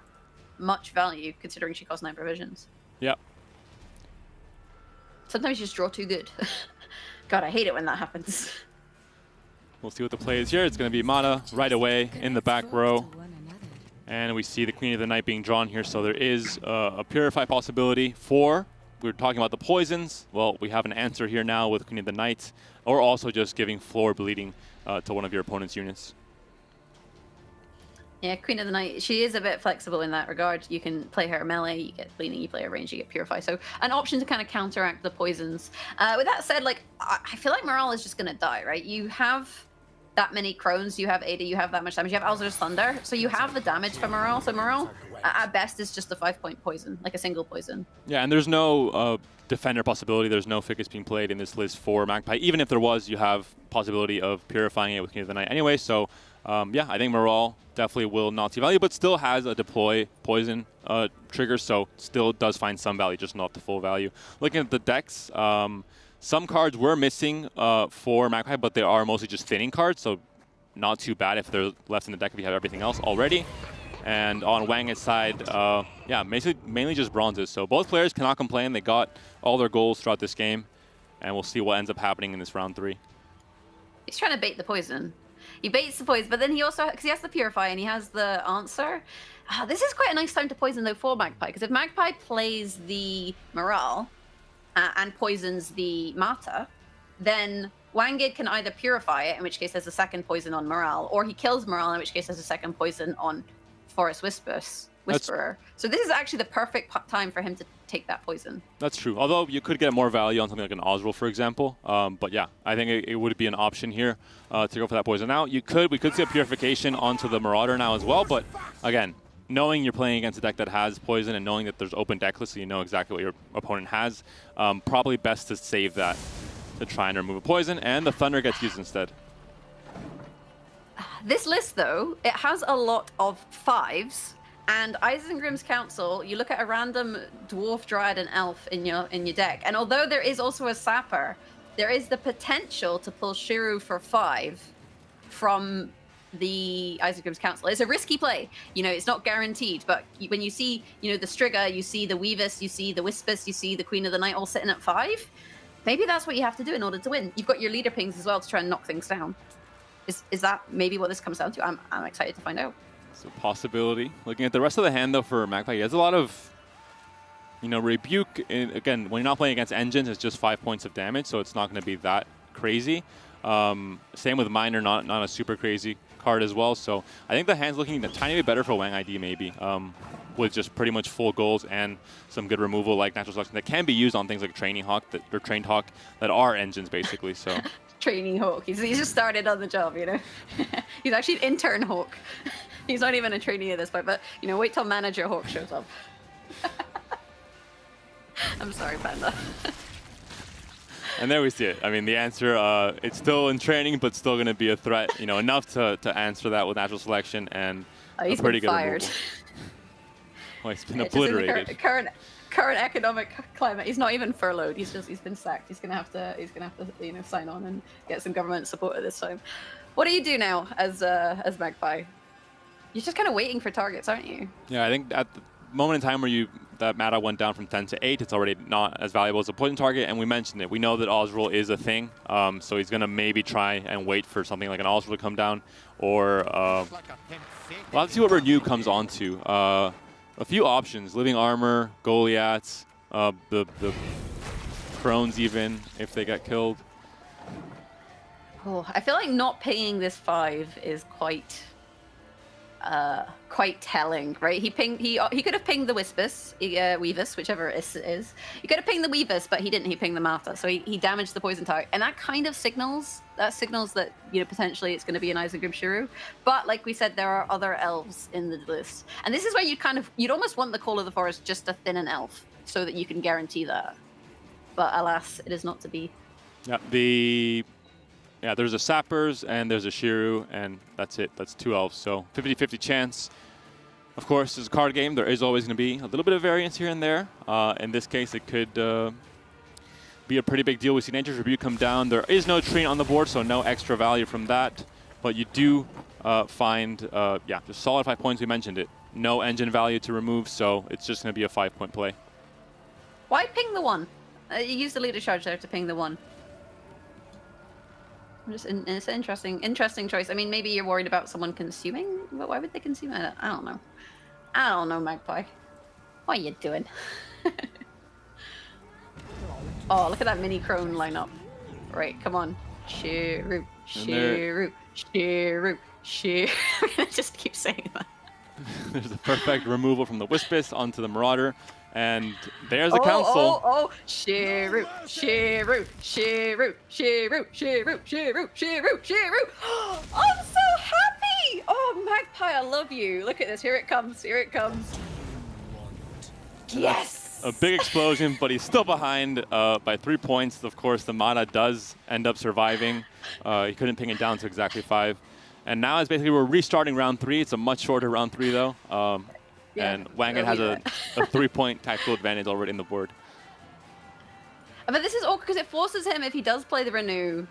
much value considering she costs 9 provisions. Yeah. Sometimes you just draw too good. God, I hate it when that happens. We'll see what the play is here. It's going to be Mata right away in the back row. And we see the Queen of the Night being drawn here, so there is a Purify possibility for, we were talking about the poisons. Well, we have an answer here now with Queen of the Night, or also just giving floor bleeding to one of your opponent's units. Yeah, Queen of the Night, she is a bit flexible in that regard. You can play her melee, you get bleeding, you play her range, you get Purify. So an option to kind of counteract the poisons. With that said, like, I feel like Morale is just going to die, right? You have that many Crones, you have Ada, you have that much damage, you have Alzur's Thunder, so you have the damage for Morale. So Morale, at best, is just a 5-point poison, like a single poison. Yeah, and there's no defender possibility. There's no Ficus being played in this list for Magpie. Even if there was, you have possibility of purifying it with King of the Night anyway. So, yeah, I think Morale definitely will not see value, but still has a deploy poison trigger, so still does find some value, just not the full value. Looking at the decks, some cards were missing for Magpie, but they are mostly just thinning cards, so not too bad if they're left in the deck if you have everything else already. And on Wang's side, yeah, mainly just bronzes. So both players cannot complain. They got all their goals throughout this game, and we'll see what ends up happening in this round 3. He's trying to bait the poison. He baits the poison, but then he also, because he has the Purify and he has the answer. This is quite a nice time to poison, though, for Magpie, because if Magpie plays the Morale and poisons the Mata, then Wangid can either Purify it, in which case there's a second poison on Morale, or he kills Morale, in which case there's a second poison on Forest Whisperer. So this is actually the perfect time for him to take that poison. That's true. Although you could get more value on something like an Osril, for example. But yeah, I think it would be an option here to go for that poison. Now, we could see a Purification onto the Marauder now as well. But again, knowing you're playing against a deck that has poison and knowing that there's open deck lists, so you know exactly what your opponent has, probably best to save that to try and remove a poison. And the Thunder gets used instead. This list, though, it has a lot of 5s, and Isengrim's Council, you look at a random Dwarf, Dryad, and Elf in your deck, and although there is also a Sapper, there is the potential to pull Shiru for 5 from the Isengrim's Council. It's a risky play. You know, it's not guaranteed, but when you see, you know, the Striga, you see the Weavis, you see the Wispus, you see the Queen of the Night all sitting at 5, maybe that's what you have to do in order to win. You've got your leader pings as well to try and knock things down. Is that maybe what this comes down to? I'm excited to find out. It's a possibility. Looking at the rest of the hand, though, for Magpie, he has a lot of, you know, Rebuke. Again, when you're not playing against engines, it's just 5 points of damage, so it's not going to be that crazy. Same with Miner, not a super crazy card as well. So I think the hand's looking a tiny bit better for Wang ID, maybe, with just pretty much full goals and some good removal like Natural Selection that can be used on things like Trained Hawk that are engines, basically. So. Training Hawk. He's just started on the job, you know. He's actually an intern Hawk. He's not even a trainee at this point, but, you know, wait till Manager Hawk shows up. I'm sorry, Panda. And there we see it. I mean, the answer, it's still in training, but still going to be a threat, you know, enough to answer that with Natural Selection and a pretty good removal. Well, he's been obliterated. Current economic climate, he's not even furloughed. He's been sacked. He's gonna have to you know, sign on and get some government support at this time. What do you do now as Magpie? You're just kind of waiting for targets, aren't you? Yeah, I think at the moment in time where that meta went down from 10 to 8, it's already not as valuable as a poison target, and we mentioned it. We know that Osril is a thing, so he's gonna maybe try and wait for something like an Osril to come down, or we'll have to see what Renew comes onto. A few options: Living Armor, Goliaths, the Crones even, if they get killed. Oh, I feel like not paying this 5 is quite telling, right? He could have pinged the Weavis, whichever it is. He could have pinged the Weavis, but he didn't. He pinged the Mata, so he damaged the poison target, and that kind of signals that, you know, potentially it's going to be an Isengrim Shiru. But like we said, there are other elves in the list, and this is where you'd almost want the Call of the Forest just to thin an elf so that you can guarantee that. But alas, it is not to be. Yeah, there's a Sappers and there's a Shiru, and that's it. That's 2 elves, so 50-50 chance. Of course, it's a card game. There is always going to be a little bit of variance here and there. In this case, it could be a pretty big deal. We see Nature's Rebuke come down. There is no Treant on the board, so no extra value from that. But you do find, yeah, just solid 5 points. We mentioned it. No engine value to remove, so it's just going to be a 5-point play. Why ping the 1? You use the leader charge there to ping the 1. It's an interesting choice. I mean, maybe you're worried about someone consuming, but why would they consume it? I don't know. I don't know, Magpie. What are you doing? Oh, look at that mini crone lineup. Right, come on. Shiru, Shiru, Shiru, Shiru. I just keep saying that. There's a perfect removal from the Wispus onto the Marauder. And there's the council. Oh, Shiru, Shiru, Shiru, Shiru, Shiru, Shiru, Shiru, Shiru. I'm so happy! Oh, Magpie, I love you. Look at this. Here it comes. Here it comes. Yes! A big explosion, but he's still behind by 3 points. Of course, the Mata does end up surviving. He couldn't ping it down to exactly 5. And now it's basically we're restarting round 3. It's a much shorter round 3, though. Yeah, and Wangan has a 3-point tactical advantage already in the board. But this is awkward because it forces him, if he does play the Renew.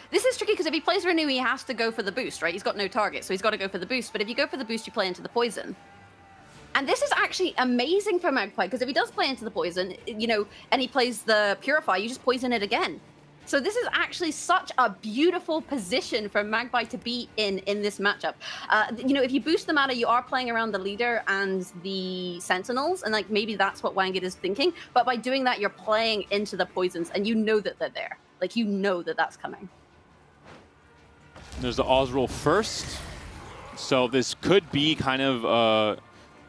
This is tricky because if he plays Renew, he has to go for the boost, right? He's got no target, so he's got to go for the boost. But if you go for the boost, you play into the poison. And this is actually amazing for Magpie because if he does play into the poison, you know, and he plays the Purify, you just poison it again. So this is actually such a beautiful position for Magpie to be in this matchup. You know, if you boost the mana, you are playing around the leader and the sentinels, and like maybe that's what Wangit is thinking. But by doing that, you're playing into the poisons, and you know that they're there. Like you know that that's coming. There's the Osrul first, so this could be kind of.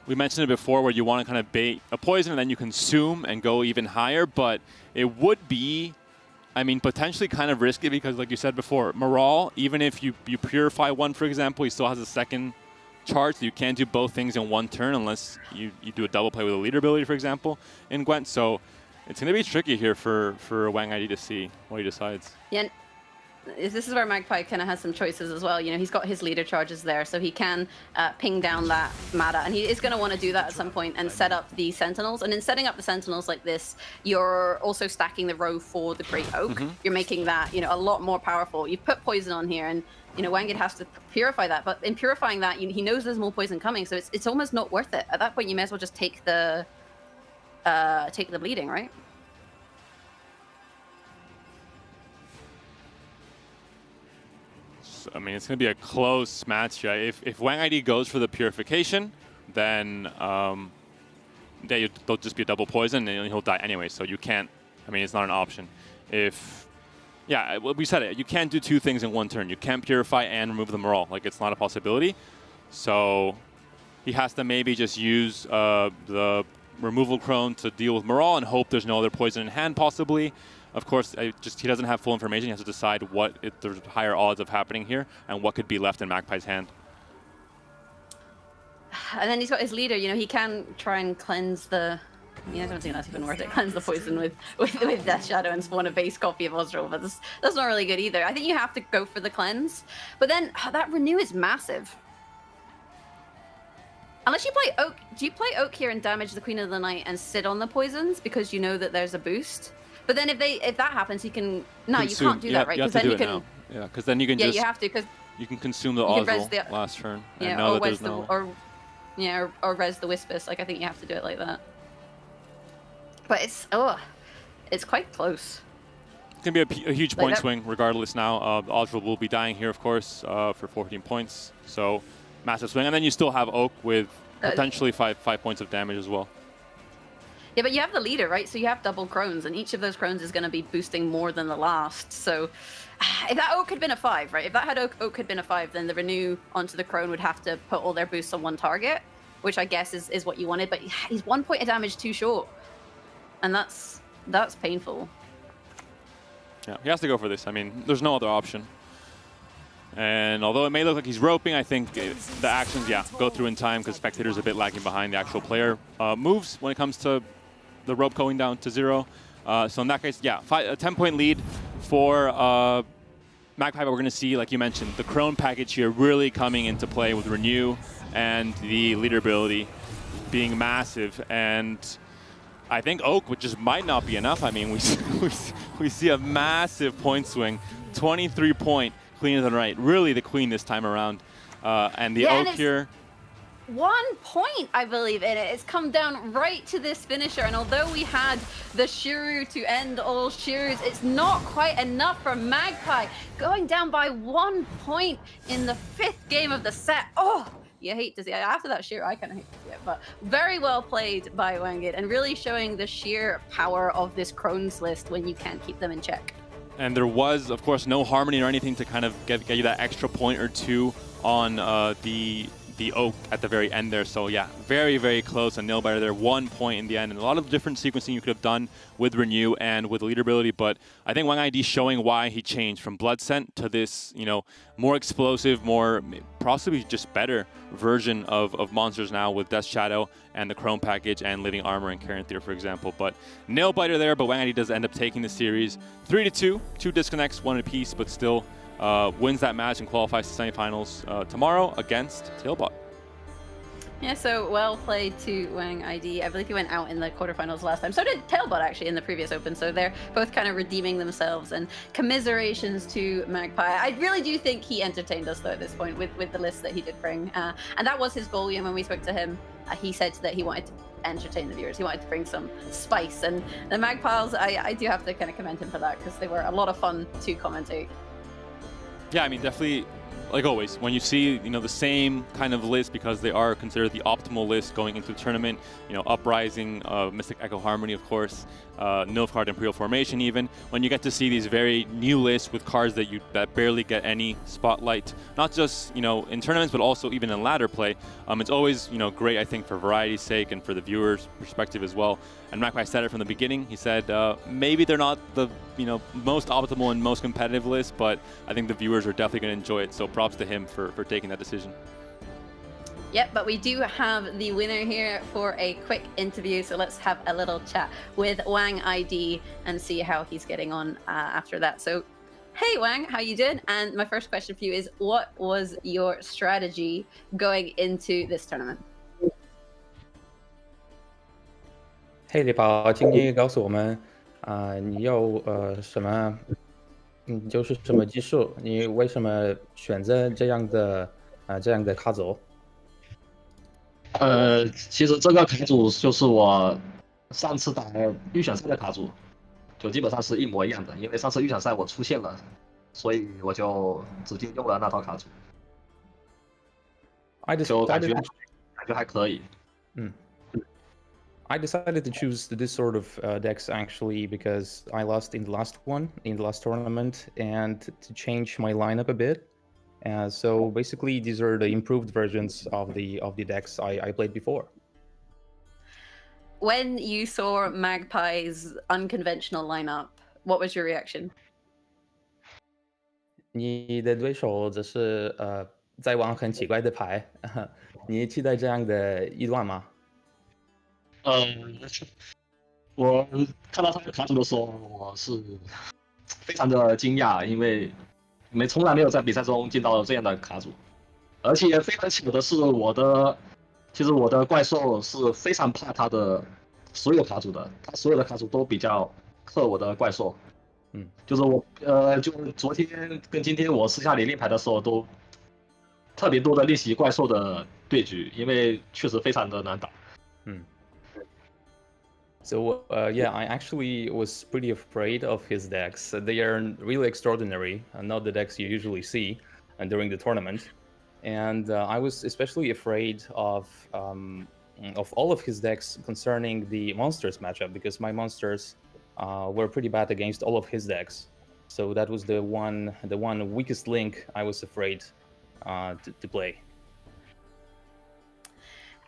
We mentioned it before, where you want to kind of bait a poison and then you consume and go even higher, but it would be. I mean, potentially kind of risky because, like you said before, Morale, even if you purify one, for example, he still has a second charge. So you can't do both things in one turn unless you do a double play with a leader ability, for example, in Gwent. So it's going to be tricky here for Wang ID to see what he decides. Yeah, this is where Magpie kind of has some choices as well. You know, he's got his leader charges there, so he can ping down that Mata, and he is going to want to do that at some point and set up the Sentinels. And in setting up the Sentinels like this, you're also stacking the row for the Great Oak. You're making that, you know, a lot more powerful. You've put poison on here, and you know, Wangit has to purify that. But in purifying that, he knows there's more poison coming, so it's almost not worth it. At that point, you may as well just take the bleeding, right? I mean, it's going to be a close match. Yeah? If Wang ID goes for the purification, then they'll just be a double poison and he'll die anyway. So you can't. I mean, it's not an option. Yeah, we said it. You can't do 2 things in one turn. You can't purify and remove the Morale. Like, it's not a possibility. So he has to maybe just use the removal crone to deal with Morale and hope there's no other poison in hand, possibly. Of course, he doesn't have full information. He has to decide what there's higher odds of happening here and what could be left in Magpie's hand. And then he's got his leader. You know, he can try and cleanse the. Yeah, I don't think that's even worth it. Cleanse the poison with Death Shadow and spawn a base copy of Osrul, but that's not really good either. I think you have to go for the cleanse, but then that Renew is massive. Unless you play Oak, do you play Oak here and damage the Queen of the Night and sit on the poisons because you know that there's a boost? But then if that happens, he can. No, consume. You can't do that, right? Because then you can. Now. Yeah, because then you can just. Yeah, you have to because. You can consume the Osrul last turn. Yeah, and know or that res there's or res the Wispus. Like I think you have to do it like that. But it's quite close. It's gonna be a huge point swing, regardless. Now, Osrul will be dying here, of course, for 14 points. So massive swing, and then you still have Oak with potentially five points of damage as well. Yeah, but you have the leader, right? So you have double crones, and each of those crones is going to be boosting more than the last. So if that Oak had been a 5, right? If that Oak had been a 5, then the Renew onto the crone would have to put all their boosts on one target, which I guess is what you wanted. But he's 1 point of damage too short, and that's painful. Yeah, he has to go for this. I mean, there's no other option. And although it may look like he's roping, I think the actions, go through in time because Spectator's a bit lagging behind the actual player moves when it comes to the rope going down to 0. So in that case, a 10-point lead for Magpie, we're going to see, like you mentioned, the Crone package here really coming into play with Renew and the leader ability being massive. And I think Oak, which just might not be enough. I mean, we see a massive point swing, 23-point Queen of the Night, really the queen this time around. And the Oak here. 1 point, I believe, in it. It's come down right to this finisher, and although we had the Shuru to end all Shurus, it's not quite enough for Magpie. Going down by 1 point in the 5th game of the set. Oh, you hate to see it. After that Shuru, I kind of hate to see it, but very well played by Wangit, and really showing the sheer power of this Crohn's list when you can't keep them in check. And there was, of course, no harmony or anything to kind of get you that extra point or two on the Oak at the very end there. So yeah, very, very close. A nail biter there, 1 point in the end. And a lot of different sequencing you could have done with Renew and with leader ability. But I think Wang ID showing why he changed from Blood Scent to this, you know, more explosive, more possibly just better version of monsters now with Death Shadow and the Chrome package and Living Armor and Karen Theer, for example. But nail biter there, but Wang ID does end up taking the series 3-2, 2 disconnects, 1 apiece, but still wins that match and qualifies to semifinals tomorrow against Tailbot. Yeah, so well played to Wang ID. I believe he went out in the quarterfinals last time. So did Tailbot, actually, in the previous Open. So they're both kind of redeeming themselves. And commiserations to Magpie. I really do think he entertained us, though, at this point with the list that he did bring. And that was his goal. You know, when we spoke to him, he said that he wanted to entertain the viewers. He wanted to bring some spice. And the Magpiles, I do have to kind of commend him for that, because they were a lot of fun to commentate. Yeah, I mean, definitely, like always, when you see, you know, the same kind of list, because they are considered the optimal list going into the tournament, you know, Uprising, Mystic Echo Harmony, of course, Nilfgaard Imperial Formation even, when you get to see these very new lists with cards that barely get any spotlight, not just, you know, in tournaments, but also even in ladder play, it's always, you know, great, I think, for variety's sake and for the viewers' perspective as well. And Magpie said it from the beginning. He said maybe they're not the, you know, most optimal and most competitive list, but I think the viewers are definitely going to enjoy it. So props to him for taking that decision. Yep, but we do have the winner here for a quick interview, so let's have a little chat with Wang ID and see how he's getting on after that. So, hey Wang, how you doing? And my first question for you is, what was your strategy going into this tournament? 嘿，李宝，请你告诉我们，你有什么，就是什么技术？你为什么选择这样的卡组？其实这个卡组就是我上次打预选赛的卡组，就基本上是一模一样的。因为上次预选赛我出现了，所以我就直接用了那套卡组，就感觉还可以。I decided to choose this sort of decks actually because I lost in the last tournament, and to change my lineup a bit. So basically, these are the improved versions of the decks I played before. When you saw Magpie's unconventional lineup, what was your reaction? 你的对手则是在玩很奇怪的牌，你期待这样的一段吗？我看到他的卡组的时候，我是非常的惊讶，因为从来没有在比赛中见到这样的卡组，而且非常巧的是，其实我的怪兽是非常怕他的所有卡组的，他所有的卡组都比较克我的怪兽。就是我就昨天跟今天我私下里练牌的时候，都特别多的练习怪兽的对局，因为确实非常的难打。So yeah, I actually was pretty afraid of his decks. They are really extraordinary, not the decks you usually see during the tournament. And I was especially afraid of all of his decks concerning the monsters matchup, because my monsters were pretty bad against all of his decks. So that was the one weakest link I was afraid to play.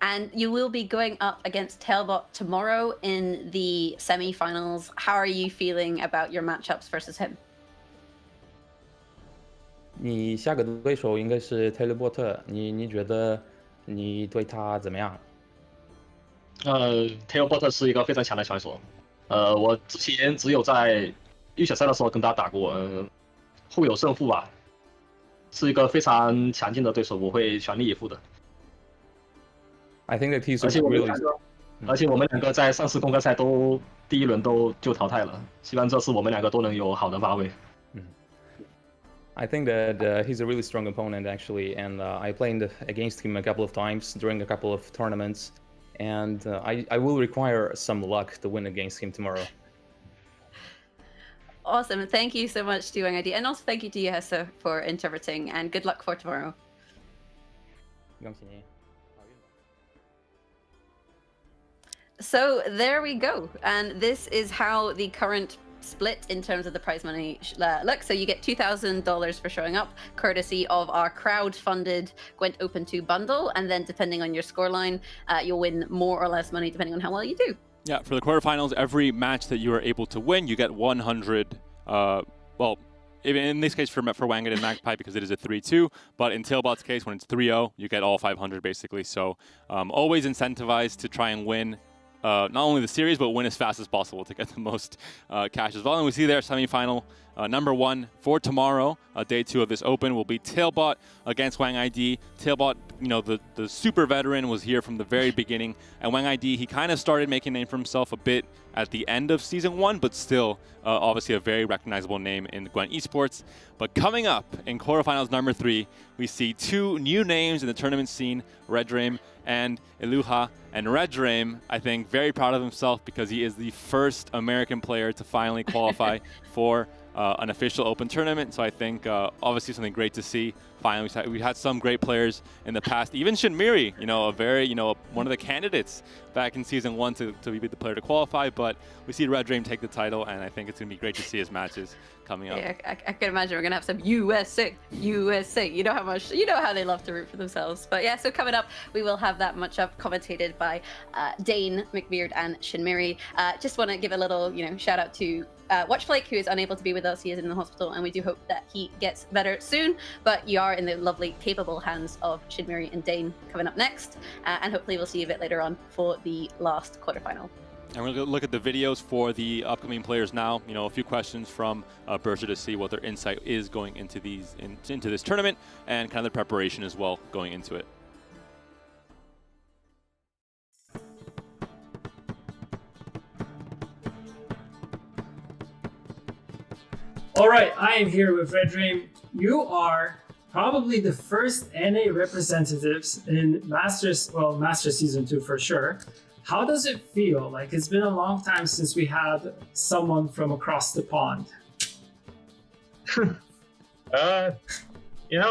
And you will be going up against Tailbot tomorrow in the semi-finals. How are you feeling about your matchups versus him? 你下个对手应该是泰勒波特，你觉得你对他怎么样？Tailbot 是一个非常强的选手。我之前只有在预选赛的时候跟他打过，互有胜负吧，是一个非常强劲的对手，我会全力以赴的。 I think that he's 而且我们 really 两个，而且我们两个在上次公开赛都第一轮就淘汰了，希望这次我们两个都能有好的发挥。 I think that he's a really strong opponent actually, and I played against him a couple of times during a couple of tournaments, and I will require some luck to win against him tomorrow. Awesome. Thank you so much to WangID, and also thank you to Yehesa for interpreting, and good luck for tomorrow. So there we go, and this is how the current split in terms of the prize money looks. So you get $2,000 for showing up, courtesy of our crowd-funded Gwent Open 2 bundle, and then depending on your scoreline, you'll win more or less money depending on how well you do. Yeah, for the quarterfinals, every match that you are able to win, you get 100. Well, in this case for Wanged and Magpie, because it is a 3-2, but in Tailbot's case, when it's 3-0, you get all 500 basically. So always incentivized to try and win not only the series, but win as fast as possible to get the most cash as well. And we see there semifinal number 1 for tomorrow, day 2 of this Open, will be Tailbot against WangID. Tailbot, you know, the super veteran, was here from the very beginning, and WangID, he kind of started making a name for himself a bit at the end of Season 1, but still obviously a very recognizable name in Gwent Esports. But coming up in quarterfinals number 3, we see 2 new names in the tournament scene, Redraim and Iluha. And Redraim, I think, very proud of himself because he is the first American player to finally qualify for an official Open tournament. So I think obviously something great to see. Finally, we had some great players in the past. Even Shinmiri, you know, one of the candidates back in Season 1 to be the player to qualify. But we see Redraim take the title, and I think it's going to be great to see his matches coming up. Yeah, I can imagine we're gonna have some USA. You know how they love to root for themselves. But yeah, so coming up, we will have that matchup commentated by Dane, McBeard, and Shinmiri. Just want to give a little, shout out to Watch Flake, who is unable to be with us. He is in the hospital, and we do hope that he gets better soon. But you are in the lovely, capable hands of Shinmiri and Dane coming up next, and hopefully we'll see you a bit later on for the last quarterfinal. And we're going to look at the videos for the upcoming players now. A few questions from Berger to see what their insight is going into this tournament, and kind of the preparation as well going into it. All right, I am here with Redraim. You are probably the first NA representatives in Masters Season 2 for sure. How does it feel? Like, it's been a long time since we had someone from across the pond. It's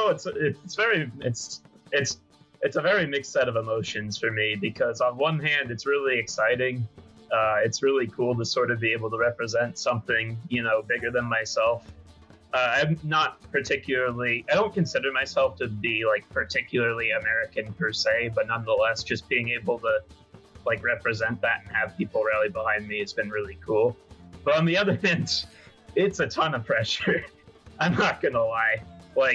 a very mixed set of emotions for me, because on one hand, it's really exciting. It's really cool to sort of be able to represent something, bigger than myself. I don't consider myself to be particularly American per se, but nonetheless, just being able to represent that and have people rally behind me, it's been really cool. But on the other hand, it's a ton of pressure. I'm not gonna lie.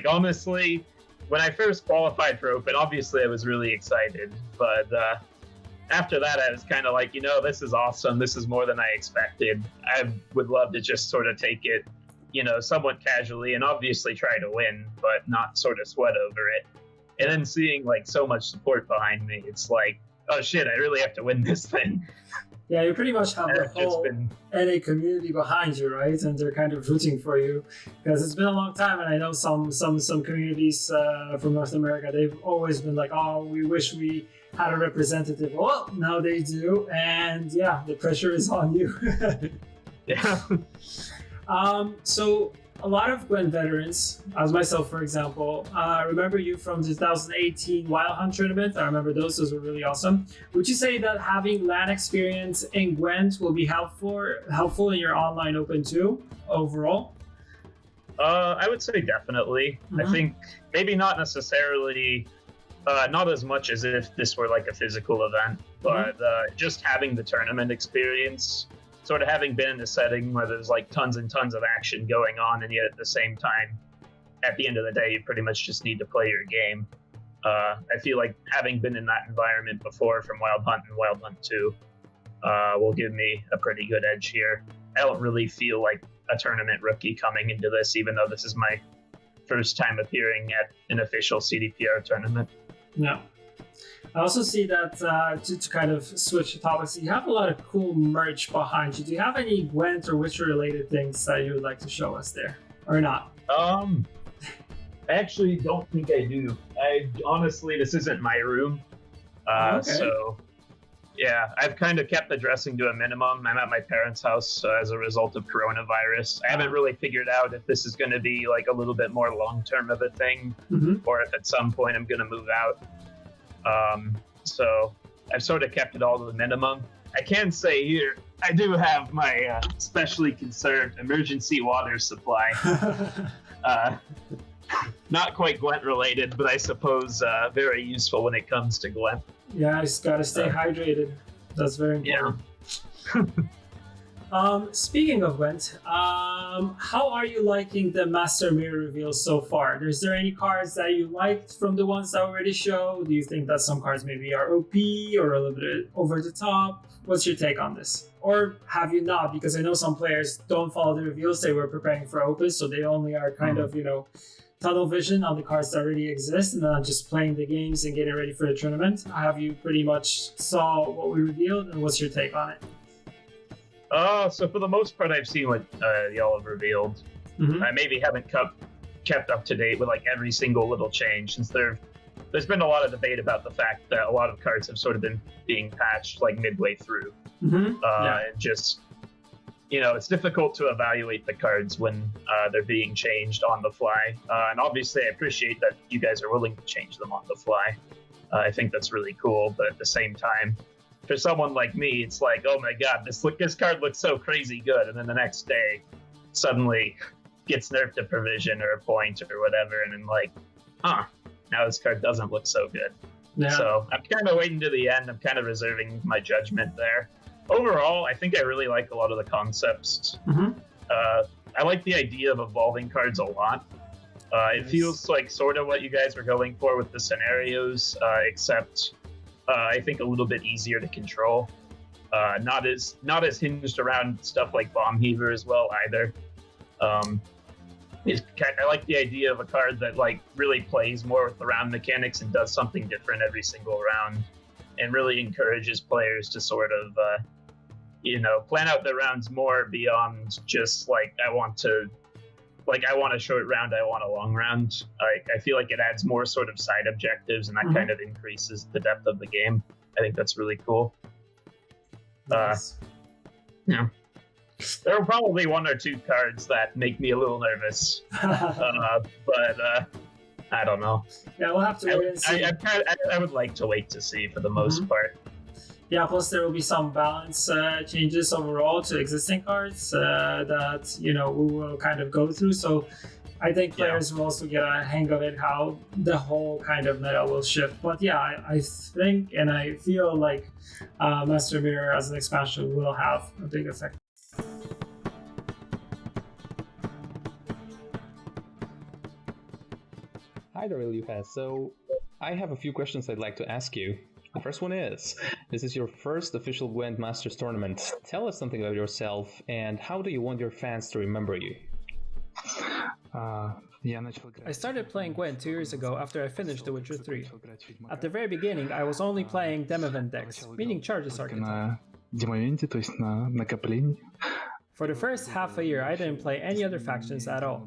Honestly, when I first qualified for Open, obviously I was really excited, but after that I was kind of like, this is awesome. This is more than I expected. I would love to just sort of take it, somewhat casually, and obviously try to win, but not sort of sweat over it. And then seeing so much support behind me, it's like, oh shit, I really have to win this thing. Yeah, you pretty much have the whole NA community behind you, right? And they're kind of rooting for you, because it's been a long time, and I know some communities from North America, they've always been like, oh, we wish we had a representative. Well, now they do, and yeah, the pressure is on you. Yeah. So a lot of Gwent veterans, as myself, for example, remember you from the 2018 Wild Hunt tournament. I remember those were really awesome. Would you say that having LAN experience in Gwent will be helpful in your online Open 2 overall? I would say definitely. I think maybe not necessarily, not as much as if this were a physical event, but just having the tournament experience, sort of having been in a setting where there's tons and tons of action going on, and yet at the same time, at the end of the day, you pretty much just need to play your game. I feel like having been in that environment before from Wild Hunt and Wild Hunt 2 will give me a pretty good edge here. I don't really feel like a tournament rookie coming into this, even though this is my first time appearing at an official CDPR tournament. Yeah. I also see that, to kind of switch the topics, you have a lot of cool merch behind you. Do you have any Gwent or Witcher related things that you would like to show us there, or not? I actually don't think I do. Honestly, this isn't my room. So yeah, I've kind of kept the dressing to a minimum. I'm at my parents' house as a result of coronavirus. I haven't really figured out if this is going to be like a little bit more long-term of a thing, or if at some point I'm going to move out. So I've sort of kept it all to the minimum. I can say here, I do have my specially conserved emergency water supply. Not quite Gwent related, but I suppose very useful when it comes to Gwent. Yeah, I just gotta stay hydrated. That's very important. Yeah. Speaking of Gwent, how are you liking the Master Mirror reveal so far? Is there any cards that you liked from the ones that already show? Do you think that some cards maybe are OP or a little bit over the top? What's your take on this? Or have you not? Because I know some players don't follow the reveals. They were preparing for Open, so they only are kind of, tunnel vision on the cards that already exist and then just playing the games and getting ready for the tournament. Have you pretty much saw what we revealed, and what's your take on it? So for the most part, I've seen what y'all have revealed. I maybe haven't kept up to date with like every single little change, since there's been a lot of debate about the fact that a lot of cards have sort of been being patched like midway through. And just, it's difficult to evaluate the cards when they're being changed on the fly. And obviously, I appreciate that you guys are willing to change them on the fly. I think that's really cool. But at the same time, for someone like me, it's like, oh my god, this card looks so crazy good, and then the next day, suddenly gets nerfed to provision or a point or whatever, and then like, now this card doesn't look so good. Yeah. So I'm kind of waiting to the end. I'm kind of reserving my judgment there. Overall, I think I really like a lot of the concepts. I like the idea of evolving cards a lot. It feels like sort of what you guys were going for with the scenarios, except I think a little bit easier to control. Not as hinged around stuff like Bomb Heaver as well either. I like the idea of a card that like really plays more with the round mechanics and does something different every single round, and really encourages players to sort of plan out their rounds more beyond just like I want a short round, I want a long round. I feel like it adds more sort of side objectives, and that kind of increases the depth of the game. I think that's really cool. Nice. Yeah. There are probably one or two cards that make me a little nervous, but I don't know. Yeah, we'll have to wait and see. I would like to wait to see for the most part. Yeah, plus there will be some balance changes overall to existing cards that we will kind of go through. So I think players will also get a hang of it, how the whole kind of meta will shift. But yeah, I think and I feel like Master Mirror as an expansion will have a big effect. Hi there, Ilyuha. So I have a few questions I'd like to ask you. The first one is, this is your first official Gwent Masters tournament. Tell us something about yourself, and how do you want your fans to remember you? I started playing Gwent 2 years ago after I finished The Witcher 3. At the very beginning, I was only playing Demevent decks, meaning Charges Archetype. For the first half a year, I didn't play any other factions at all.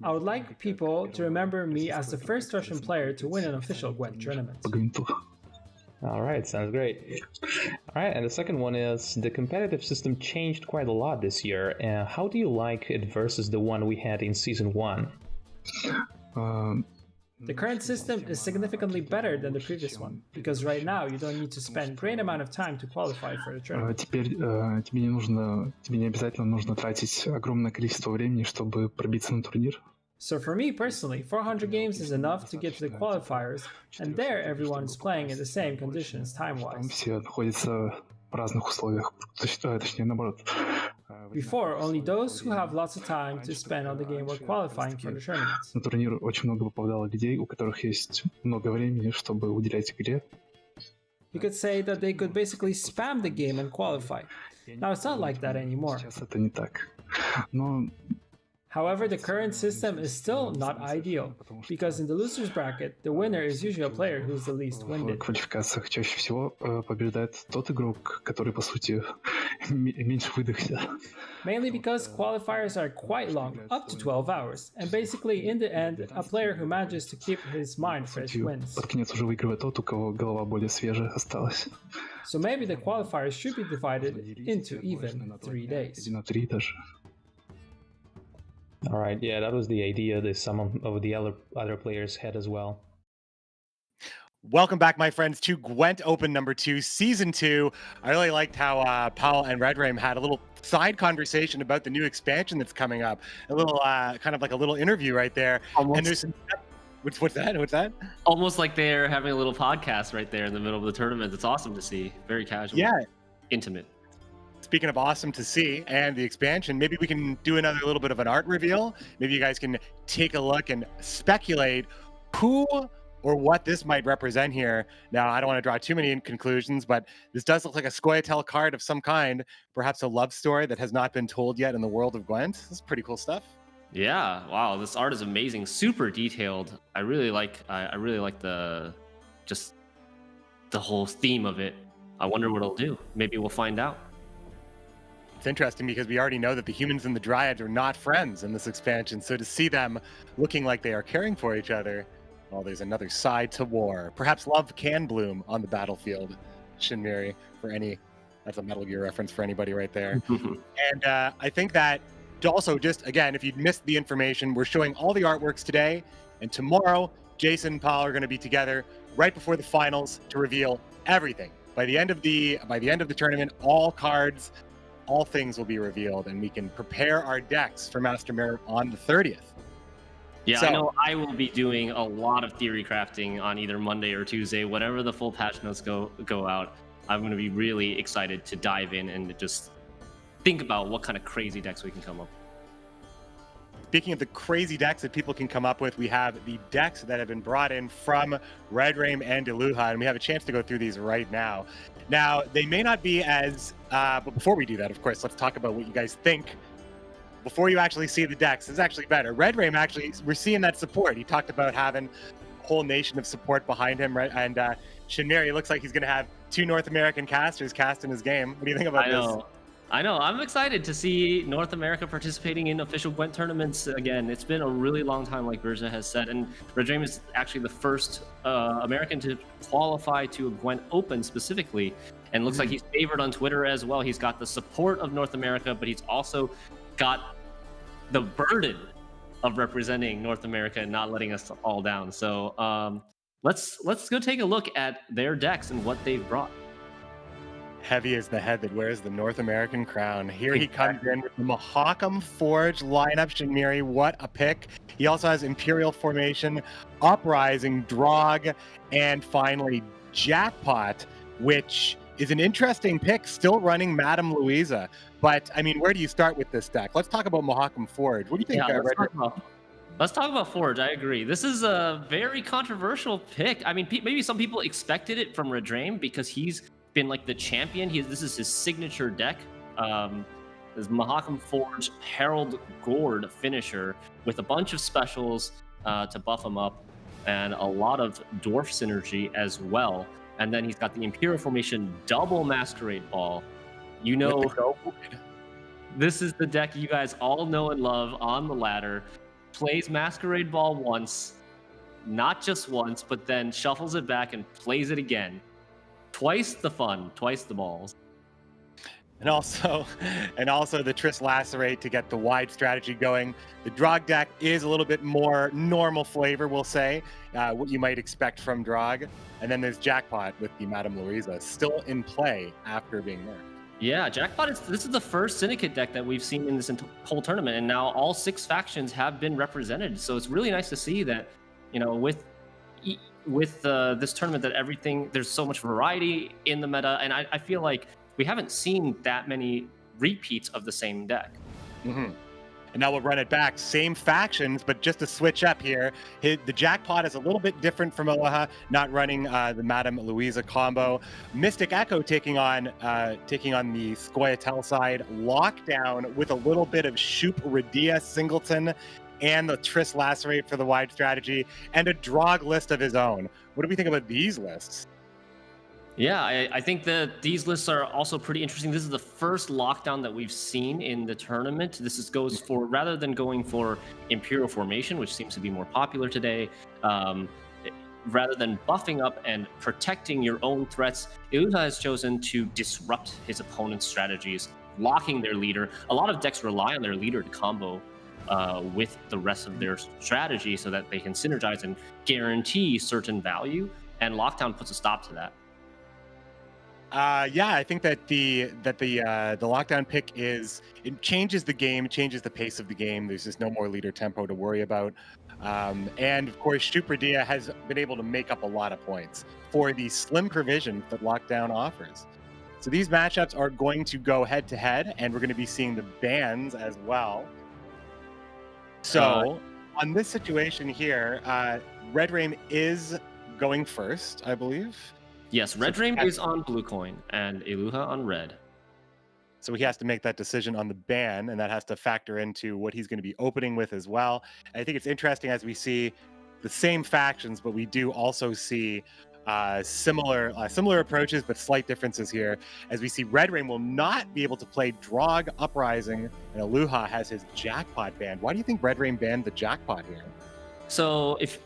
I would like people to remember me as the first Russian player to win an official Gwent tournament. Alright, sounds great. Alright, and the second one is, the competitive system changed quite a lot this year. How do you like it versus the one we had in Season 1? The current system is significantly better than the previous one, because right now you don't need to spend a great amount of time to qualify for the tournament. Тебе не обязательно нужно тратить огромное количество времени, чтобы пробиться на турнир. So for me personally, 400 games is enough to get to the qualifiers, and there everyone is playing in the same conditions time-wise. Все находятся в разных условиях, точнее наоборот. Before, only those who have lots of time to spend on the game were qualifying for the tournaments. На турнир очень много попадало людей, у которых есть много времени, чтобы уделять игре. You could say that they could basically spam the game and qualify. Now, it's not like that anymore. Сейчас это не так. Но However, the current system is still not ideal, because in the loser's bracket, the winner is usually a player who's the least в winded. квалификациях чаще всего побеждает тот игрок, который, по сути, меньше выдохся. Mainly because qualifiers are quite long, up to 12 hours, and basically in the end, a player who manages to keep his mind fresh wins. Под конец уже выигрывает тот, у кого голова более свежая осталась. So maybe the qualifiers should be divided into even 3 days. Или на 3 даже. All right, yeah, that was the idea that some of the other players had as well. Welcome back, my friends, to GWENT Open number 2, Season 2. I really liked how Paul and Redraim had a little side conversation about the new expansion that's coming up. A little, kind of like a little interview right there. Almost. And there's some... What's that? What's that? Almost like they're having a little podcast right there in the middle of the tournament. It's awesome to see. Very casual. Yeah. Intimate. Speaking of awesome to see and the expansion, maybe we can do another little bit of an art reveal. Maybe you guys can take a look and speculate who or what this might represent here. Now, I don't want to draw too many conclusions, but this does look like a Scoia'tael card of some kind, perhaps a love story that has not been told yet in the world of Gwent. This is pretty cool stuff. Yeah, wow, this art is amazing, super detailed. I really like the whole theme of it. I wonder what it'll do. Maybe we'll find out. It's interesting because we already know that the humans and the dryads are not friends in this expansion. So to see them looking like they are caring for each other, well, there's another side to war. Perhaps love can bloom on the battlefield. Shinmiri, that's a Metal Gear reference for anybody right there. And I think that also, just again, if you missed the information, we're showing all the artworks today, and tomorrow Jason and Paul are going to be together right before the finals to reveal everything. By the end of the tournament, all cards, all things will be revealed, and we can prepare our decks for Master Mirror on the 30th. Yeah, so, I know I will be doing a lot of theory crafting on either Monday or Tuesday, whenever the full patch notes go out. I'm going to be really excited to dive in and just think about what kind of crazy decks we can come up with. Speaking of the crazy decks that people can come up with, we have the decks that have been brought in from Redraim and Deluha, and we have a chance to go through these right now. Now, they may not be as... but before we do that, of course, let's talk about what you guys think. Before you actually see the decks, it's actually better. Redraim actually, we're seeing that support. He talked about having a whole nation of support behind him, right? And Shinmiri looks like he's going to have 2 North American casters cast in his game. What do you think about this? I know. I'm excited to see North America participating in official Gwent tournaments again. It's been a really long time, like Berja has said, and Redraim is actually the first American to qualify to a Gwent Open specifically, and looks like he's favored on Twitter as well. He's got the support of North America, but he's also got the burden of representing North America and not letting us all down. So let's go take a look at their decks and what they've brought. Heavy is the head that wears the North American crown. Here he comes in with the Mahakam Forge lineup. Shinmiri, what a pick. He also has Imperial Formation, Uprising, Drog, and finally Jackpot, which is an interesting pick, still running Madame Louisa. But, I mean, where do you start with this deck? Let's talk about Mahakam Forge. What do you think? Yeah, let's talk about Forge. I agree. This is a very controversial pick. I mean, maybe some people expected it from Redraim because he's been like the champion. This is his signature deck. This Mahakam Forge Herald Gord finisher with a bunch of specials to buff him up and a lot of dwarf synergy as well. And then he's got the Imperial Formation double Masquerade Ball. You know, this is the deck you guys all know and love on the ladder. Plays Masquerade Ball once, not just once, but then shuffles it back and plays it again. Twice the fun, twice the balls. And also the Triss Lacerate to get the wide strategy going. The Drog deck is a little bit more normal flavor, we'll say, what you might expect from Drog. And then there's Jackpot with the Madame Louisa still in play after being nerfed. Yeah, Jackpot this is the first Syndicate deck that we've seen in this whole tournament, and now all 6 factions have been represented. So it's really nice to see that, you know, with this tournament, that there's so much variety in the meta, and I feel like we haven't seen that many repeats of the same deck. Mm-hmm. And now we'll run it back. Same factions, but just a switch up here. The Jackpot is a little bit different from Aloha, not running the Madame Louisa combo. Mystic Echo taking on the Scoia'tael side. Lockdown with a little bit of Shoop Radia Singleton and the Triss Lacerate for the wide strategy, and a Drog list of his own. What do we think about these lists? Yeah, I think that these lists are also pretty interesting. This is the first lockdown that we've seen in the tournament. Goes for, rather than going for Imperial Formation, which seems to be more popular today, rather than buffing up and protecting your own threats, Iluha has chosen to disrupt his opponent's strategies, locking their leader. A lot of decks rely on their leader to combo with the rest of their strategy so that they can synergize and guarantee certain value, and lockdown puts a stop to that. Yeah, I think that the lockdown pick it changes the game, changes the pace of the game. There's just no more leader tempo to worry about. And of course, Shupradia has been able to make up a lot of points for the slim provision that lockdown offers. So these matchups are going to go head to head, and we're going to be seeing the bans as well. So on this situation here, Red Rain is going first, I believe. Yes, Red Rain is on blue coin and Iluha on red. So he has to make that decision on the ban, and that has to factor into what he's going to be opening with as well. And I think it's interesting as we see the same factions, but we do also see similar approaches, but slight differences here. As we see, Red Rain will not be able to play Drog Uprising, and Iluha has his Jackpot banned. Why do you think Red Rain banned the Jackpot here? So if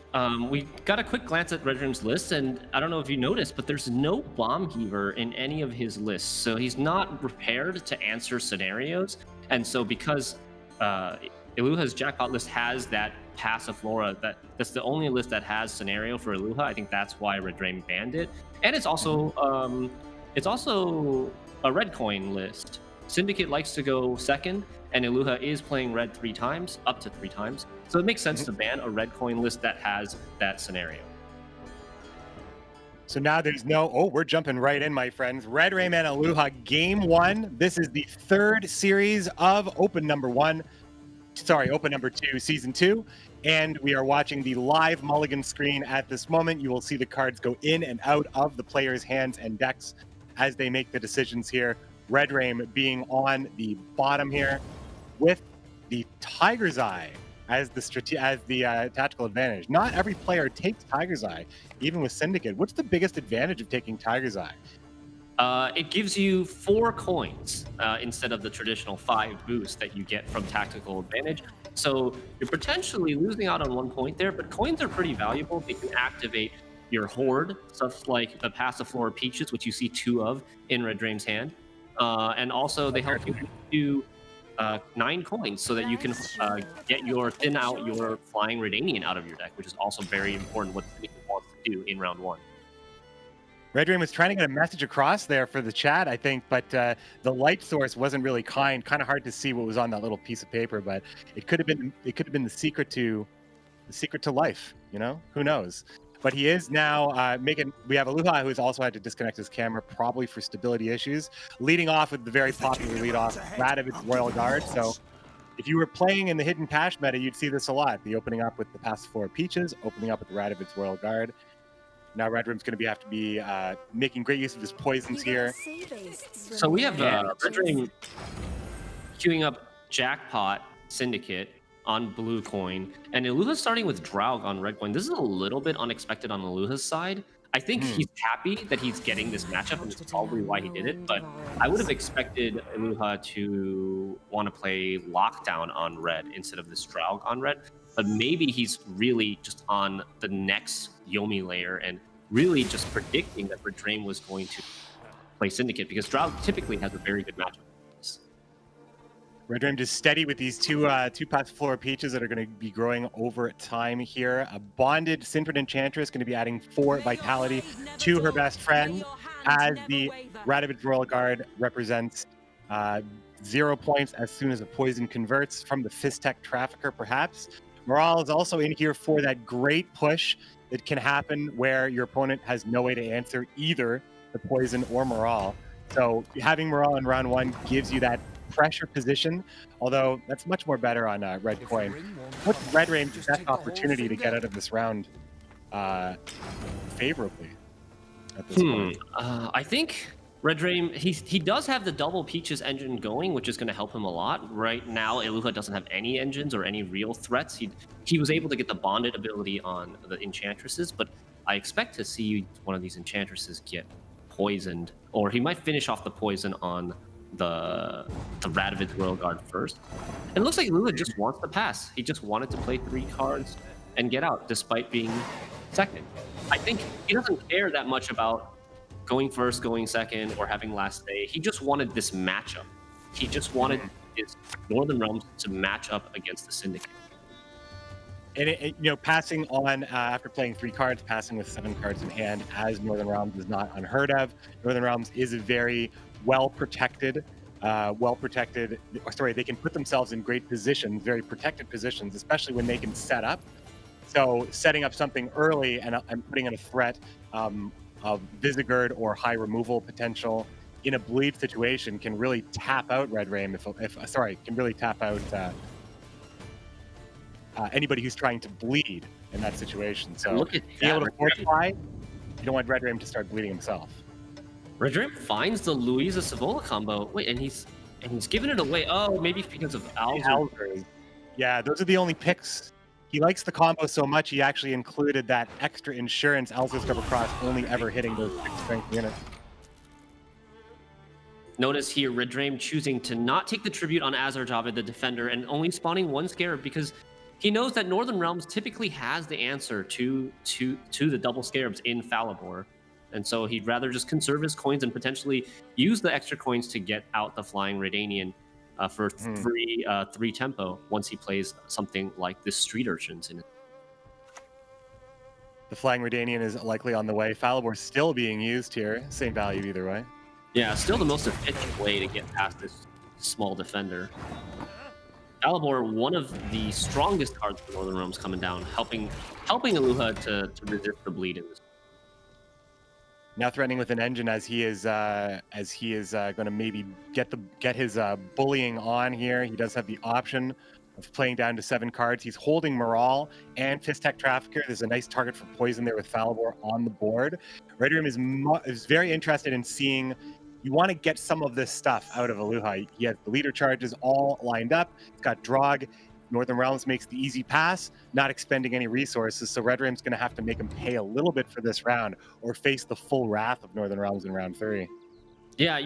we got a quick glance at Red Rain's list, and I don't know if you noticed, but there's no Bomb Heaver in any of his lists. So he's not prepared to answer scenarios. And so because Iluha's Jackpot list has that Passiflora, that's the only list that has scenario for Iluha, I think that's why Red Rain banned it. And it's also a red coin list. Syndicate likes to go second, and Iluha is playing red 3 times, up to 3 times. So it makes sense to ban a red coin list that has that scenario. So now there's we're jumping right in, my friends. Red Rain and Iluha, game 1. This is the 3rd series of Open number 2, season 2. And we are watching the live mulligan screen at this moment. You will see the cards go in and out of the players' hands and decks as they make the decisions here. Red Rain being on the bottom here with the Tiger's Eye as the tactical advantage. Not every player takes Tiger's Eye, even with Syndicate. What's the biggest advantage of taking Tiger's Eye? It gives you 4 coins instead of the traditional 5 boost that you get from tactical advantage. So you're potentially losing out on 1 point there, but coins are pretty valuable. They can activate your Horde, stuff like the Passiflora Peaches, which you see 2 of in Red Rain's hand. And also they help you do 9 coins so that you can thin out your Flying Redanian out of your deck, which is also very important what Syndicate wants to do in round 1. Red Rain was trying to get a message across there for the chat, I think, but the light source wasn't really kind of hard to see what was on that little piece of paper, but it could have been the secret to life, who knows. But he is now we have Iluha, who has also had to disconnect his camera, probably for stability issues, leading off with the very popular leadoff, Radovit's Royal Guard. So if you were playing in the Hidden Cash meta, you'd see this a lot. The opening up with the Passiflora Peaches, opening up with the Radovit's Royal Guard. Now Red Rain's going to have to be making great use of his poisons here. So we have Red Rain queuing up Jackpot Syndicate on blue coin, and Iluha's starting with Draug on red coin. This is a little bit unexpected on Iluha's side. I think he's happy that he's getting this matchup, and it's probably why he did it, but I would have expected Iluha to want to play Lockdown on red instead of this Draug on red, but maybe he's really just on the next Yomi layer and really just predicting that Red Rain was going to play Syndicate, because Draug typically has a very good matchup. Red Rain just steady with these two Passiflora Peaches that are going to be growing over time here. A bonded Synthrid Enchantress going to be adding 4 vitality to her best friend, as the Radovit's Royal Guard represents 0 points as soon as a poison converts from the Fistek Trafficker, perhaps. Morale is also in here for that great push that can happen where your opponent has no way to answer either the poison or Morale. So having Morale in round 1 gives you that pressure position, although that's much more better on red coin. What's Red Rain's best opportunity to get out of this round favorably at this point? I think Red Rain, he does have the double Peaches engine going, which is going to help him a lot. Right now, Iluha doesn't have any engines or any real threats. He was able to get the bonded ability on the Enchantresses, but I expect to see one of these Enchantresses get poisoned, or he might finish off the poison on the Radovid's Royal Guard first. And it looks like Iluha just wants to pass. He just wanted to play 3 cards and get out, despite being second. I think he doesn't care that much about going first, going second, or having last say. He just wanted this matchup. He just wanted his Northern Realms to match up against the Syndicate. And passing on after playing 3 cards, passing with 7 cards in hand as Northern Realms is not unheard of. Northern Realms is a very well protected. They can put themselves in great positions, very protected positions, especially when they can set up. So setting up something early and putting in a threat of Visagurd or high removal potential in a bleed situation can really tap out Red Rain. Can really tap out anybody who's trying to bleed in that situation. So look at be able to fortify, you don't want Red Rain to start bleeding himself. Red Rain finds the Luisa Savola combo. Wait, and he's giving it away. Oh, maybe because of Alzur. Yeah, those are the only picks. He likes the combo so much, he actually included that extra insurance Alzur's Cover Cross only ever hitting those 6 strength units. Notice here, Red Rain choosing to not take the tribute on Azar Javid, the defender, and only spawning 1 Scarab because he knows that Northern Realms typically has the answer to the double Scarabs in Falibor. And so he'd rather just conserve his coins and potentially use the extra coins to get out the Flying Redanian for 3 tempo once he plays something like this Street Urchins in it. The Flying Redanian is likely on the way. Falibor's still being used here. Same value either way. Yeah, still the most efficient way to get past this small defender. Falibor, one of the strongest cards for Northern Realms coming down, helping Iluha to resist the bleed in this. Now threatening with an engine as he is going to maybe get his bullying on here. He does have the option of playing down to 7 cards. He's holding Morale and Fistek Trafficker. There's a nice target for poison there with Falibor on the board. Red Room is very interested in seeing. You want to get some of this stuff out of Iluha. He has the leader charges all lined up. He's got Drog. Northern Realms makes the easy pass, not expending any resources, so Red Rain's going to have to make him pay a little bit for this round or face the full wrath of Northern Realms in round 3. Yeah,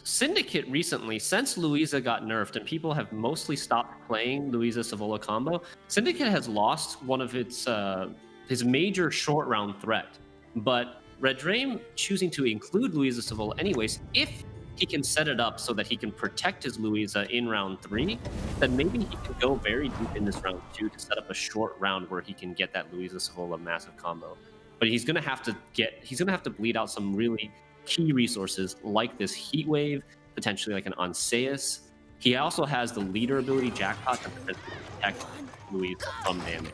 Syndicate recently, since Luisa got nerfed and people have mostly stopped playing Luisa Savola combo, Syndicate has lost one of his major short round threat. But Red Rain choosing to include Luisa Savola anyways, if he can set it up so that he can protect his Luisa in round 3, then maybe he can go very deep in this round 2 to set up a short round where he can get that Luisa Savola massive combo. But he's gonna have to bleed out some really key resources like this Heat Wave, potentially like an Onseus. He also has the leader ability Jackpot to protect Luisa from damage.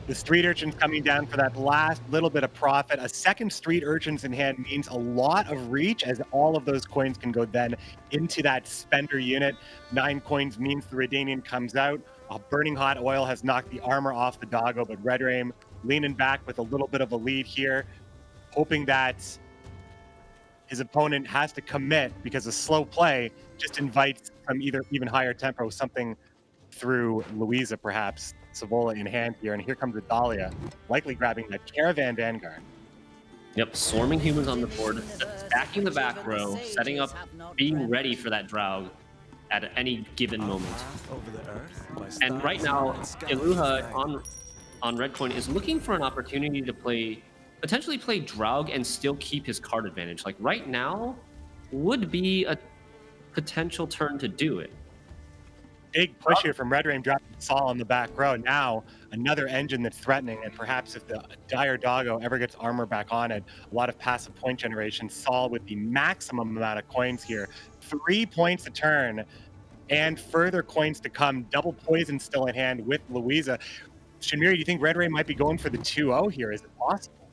The Street Urchins coming down for that last little bit of profit. A second Street Urchins in hand means a lot of reach, as all of those coins can go then into that spender unit. 9 coins means the Redanian comes out. A Burning Hot Oil has knocked the armor off the doggo, but Red Rain leaning back with a little bit of a lead here, hoping that his opponent has to commit because a slow play just invites from either even higher tempo, something through Luisa perhaps. Savola in hand here, and here comes the Dahlia, likely grabbing that Caravan Vanguard. Yep, swarming humans on the board, stacking the back row, setting up, being ready for that Draug at any given moment. And right now, Iluha on Red Coin is looking for an opportunity to potentially play Draug and still keep his card advantage. Like right now would be a potential turn to do it. Big push here from Red Rain, dropping Saul on the back row. Now another engine that's threatening, and perhaps if the Dire Doggo ever gets armor back on it, a lot of passive point generation. Saul with the maximum amount of coins here. 3 points a turn, and further coins to come. Double poison still in hand with Luisa. Shamir, do you think Red Rain might be going for the 2-0 here? Is it possible?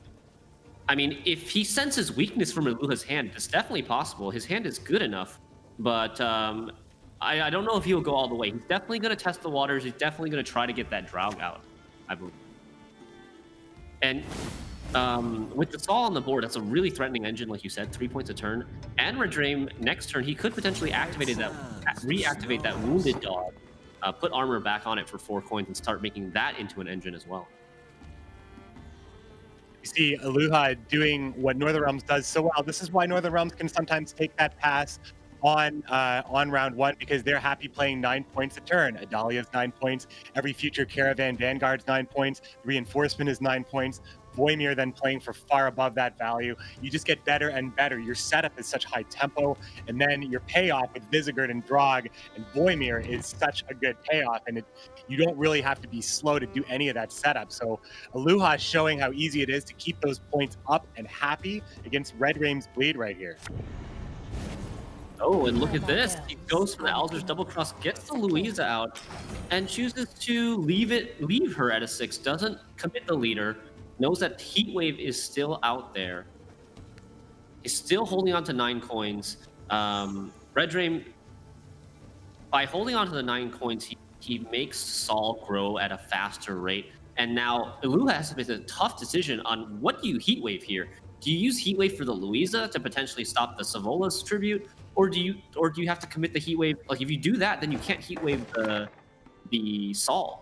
I mean, if he senses weakness from Iluha's hand, it's definitely possible. His hand is good enough. but I don't know if he'll go all the way. He's definitely going to test the waters. He's definitely going to try to get that Draug out, I believe. And with the Saul on the board, that's a really threatening engine, like you said, 3 points a turn. And Red Dream, next turn, he could potentially reactivate that Wounded Dog, put armor back on it for 4 coins and start making that into an engine as well. You see Aluha doing what Northern Realms does so well. This is why Northern Realms can sometimes take that pass on round 1, because they're happy playing 9 points a turn. Adalia's 9 points. Every future Caravan Vanguard's 9 points. Reinforcement is 9 points. Voimir then playing for far above that value. You just get better and better. Your setup is such high tempo, and then your payoff with Vizigurt and Draug and Voimir is such a good payoff, and you don't really have to be slow to do any of that setup. So Aluha is showing how easy it is to keep those points up and happy against Red Raim's Bleed right here. Oh, and look at this. He goes for the Alzur's double cross, gets the Louisa out, and chooses to leave her at a 6. Doesn't commit the leader. Knows that Heatwave is still out there. He's still holding on to 9 coins. Red Dream, by holding on to the 9 coins, he makes Saul grow at a faster rate. And now Aluha has to make a tough decision on what do you Heatwave here. Do you use Heatwave for the Louisa to potentially stop the Savola's tribute? Or do you have to commit the Heatwave? Like, if you do that, then you can't Heatwave the Saul.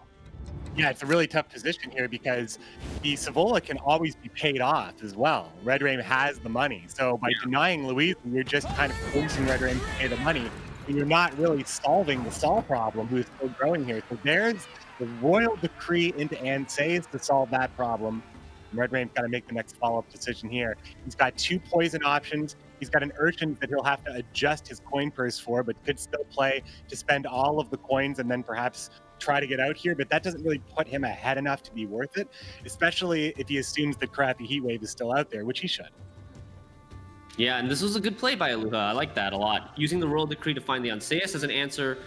Yeah, it's a really tough position here because the Savola can always be paid off as well. Red Raim has the money. So by denying Louise, you're just kind of forcing Red Raim to pay the money. And you're not really solving the Saul problem, who is still growing here. So there's the royal decree into Ansays to solve that problem. And Red Raim's got to make the next follow-up decision here. He's got 2 poison options. He's got an Urchin that he'll have to adjust his coin purse for, but could still play to spend all of the coins and then perhaps try to get out here, but that doesn't really put him ahead enough to be worth it, especially if he assumes that Crappy Heatwave is still out there, which he should. Yeah, and this was a good play by Aluha. I like that a lot. Using the Royal Decree to find the Ansaeus as an answer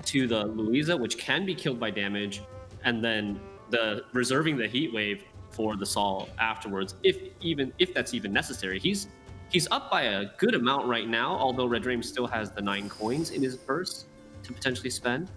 to the Louisa, which can be killed by damage, and then reserving the Heatwave for the Saul afterwards, if that's even necessary. He's up by a good amount right now, although Red Raim still has the 9 coins in his purse to potentially spend.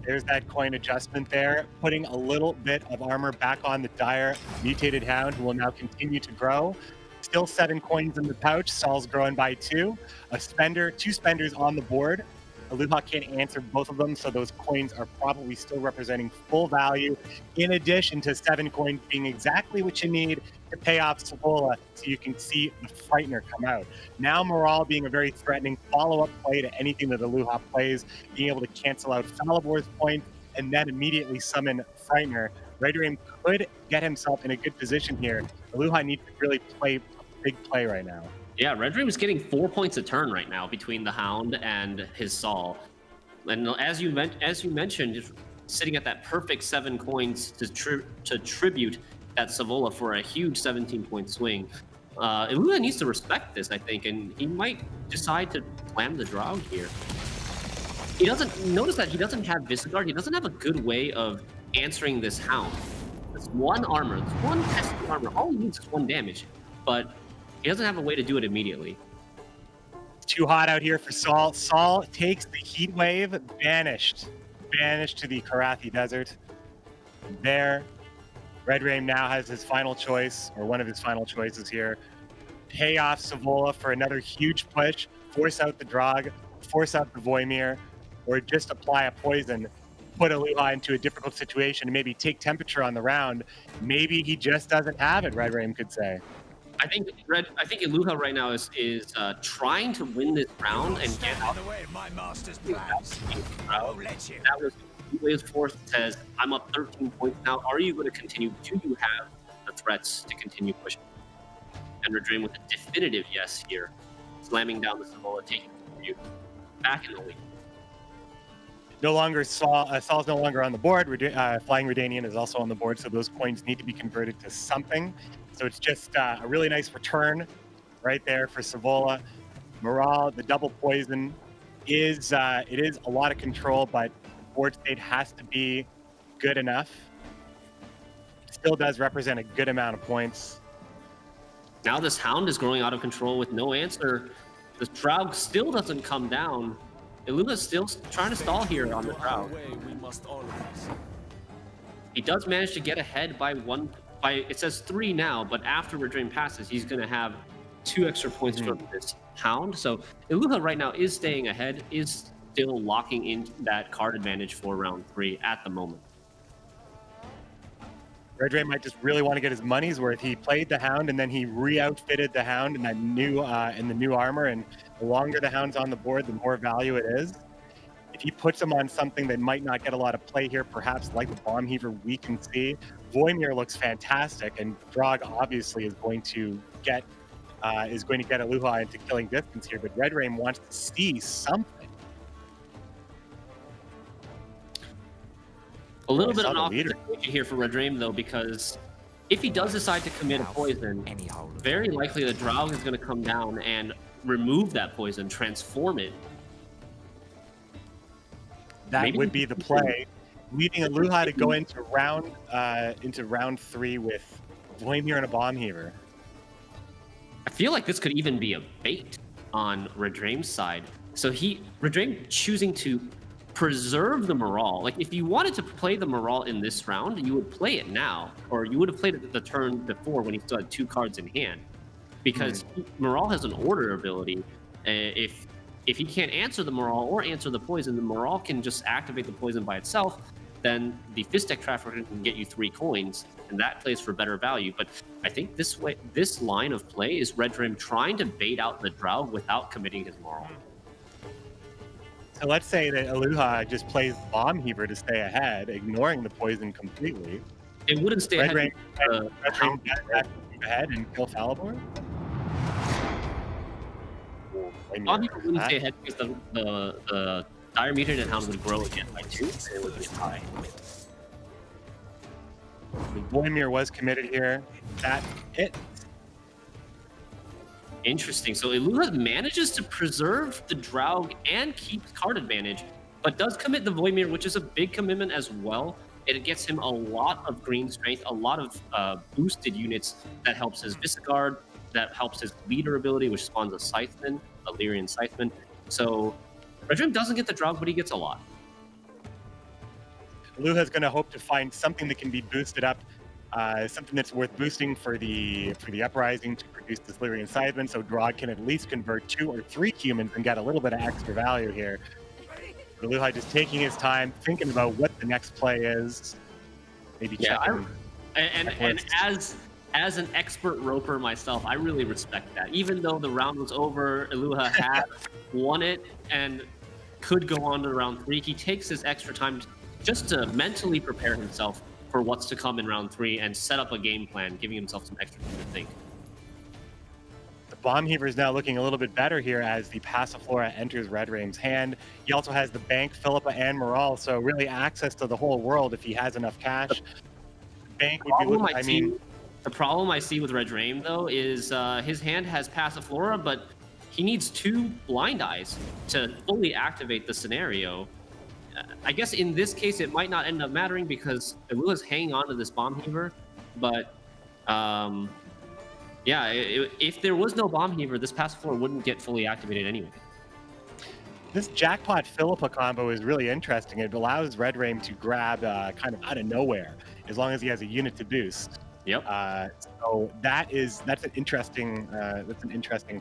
There's that coin adjustment there, putting a little bit of armor back on the Dire Mutated Hound, who will now continue to grow. Still 7 coins in the pouch. Saul's growing by 2. A spender, 2 spenders on the board. Aluha can't answer both of them, so those coins are probably still representing full value, in addition to 7 coins being exactly what you need to pay off Savola so you can see the Frightener come out. Now Moral being a very threatening follow-up play to anything that Aluha plays, being able to cancel out Falibor's point and then immediately summon Frightener. Red Raim could get himself in a good position here. Aluha needs to really play a big play right now. Yeah, Red Dream is getting 4 points a turn right now between the Hound and his Saul. And as you mentioned, just sitting at that perfect 7 coins to tribute that Savola for a huge 17-point swing. Aluha needs to respect this, I think, and he might decide to slam the Draug here. He doesn't notice that he doesn't have Visagard. He doesn't have a good way of answering this Hound. It's 1 armor, it's 1 pesky armor. All he needs is 1 damage, but he doesn't have a way to do it immediately. It's too hot out here for Saul. Saul takes the heat wave, vanished to the Karathi Desert. There, Red Raim now has his final choice, or one of his final choices here. Pay off Savola for another huge push, force out the Draug, force out the Voimir, or just apply a poison, put Aluha into a difficult situation, and maybe take temperature on the round. Maybe he just doesn't have it, Red Raim could say. I think Aluha right now is trying to win this round and get out. That was Heatwave's force says, I'm up 13 points now. Are you going to continue? Do you have the threats to continue pushing? And Red Dream with a definitive yes here, slamming down the Savola, taking you back in the lead. No longer Saul's no longer on the board. Flying Redanian is also on the board, so those coins need to be converted to something. So it's just a really nice return right there for Savola. Morale, the double poison is a lot of control, but board state has to be good enough. Still does represent a good amount of points. Now this Hound is growing out of control with no answer. The Draug still doesn't come down. Iluha's still trying to stall here on the Draug. He does manage to get ahead by it says 3 now, but after Redrain passes, he's going to have 2 extra points from this Hound. So Iluha right now is staying ahead, is still locking in that card advantage for round 3 at the moment. Redrain might just really want to get his money's worth. He played the Hound and then he re-outfitted the Hound in that new in the new armor. And the longer the Hound's on the board, the more value it is. If he puts him on something that might not get a lot of play here, perhaps like the Bomb Heaver, we can see Voimir looks fantastic, and Draug obviously is going to get Iluha into killing distance here. But Redrain wants to see something. A little bit of an awkward situation here for Redrain, though, because if he does decide to commit a poison, very likely the Draug is going to come down and remove that poison, transform it. That would be the play, leaving Iluha to go into round 3 with Voimir and a Bomb Heaver. I feel like this could even be a bait on Redrain's side. So Redrain choosing to preserve the morale. Like, if you wanted to play the morale in this round, you would play it now, or you would have played it the turn before when he still had 2 cards in hand, because morale has an order ability. If he can't answer the morale or answer the poison, the morale can just activate the poison by itself. Then the Fist Deck Trafficker can get you 3 coins, and that plays for better value. But I think this line of play is Redrain trying to bait out the Draug without committing his morale. So let's say that Iluha just plays Bomb Heaver to stay ahead, ignoring the poison completely. It wouldn't stay Redrain ahead. Ahead and kill Falibor? Bomb Heaver wouldn't stay ahead because the Dire Mutated Hound would grow again by 2, so it would be high. Voimir was committed here. That's it. Interesting. So Iluha manages to preserve the Draug and keep card advantage, but does commit the Voimir, which is a big commitment as well. It gets him a lot of green strength, a lot of boosted units that helps his Visagard, that helps his leader ability, which spawns a Scytheman, a Lyrian Scytheman. So Redrain doesn't get the Draug, but he gets a lot. Iluha's going to hope to find something that can be boosted up, something that's worth boosting for the Uprising to produce this Lyrian Scytheman, so Draug can at least convert 2 or 3 humans and get a little bit of extra value here. Iluha just taking his time, thinking about what the next play is. Maybe checking. And as an expert roper myself, I really respect that. Even though the round was over, Iluha had won it and could go on to round 3, he takes his extra time just to mentally prepare himself for what's to come in round 3 and set up a game plan, giving himself some extra time to think. The Bomb Heaver is now looking a little bit better here as the Passiflora enters Redrain's hand. He also has the Bank, Philippa, and Morale, so really access to the whole world if he has enough cash. The Bank would be looking, the problem I see with Redrain, though, is his hand has Passiflora, but he needs 2 Blind Eyes to fully activate the scenario. I guess in this case, it might not end up mattering because Iluha's hanging on to this Bomb Heaver, but yeah, if there was no Bomb Heaver, this Passiflora wouldn't get fully activated anyway. This Jackpot Philippa combo is really interesting. It allows Redrain to grab kind of out of nowhere, as long as he has a unit to boost. Yep. So that's an interesting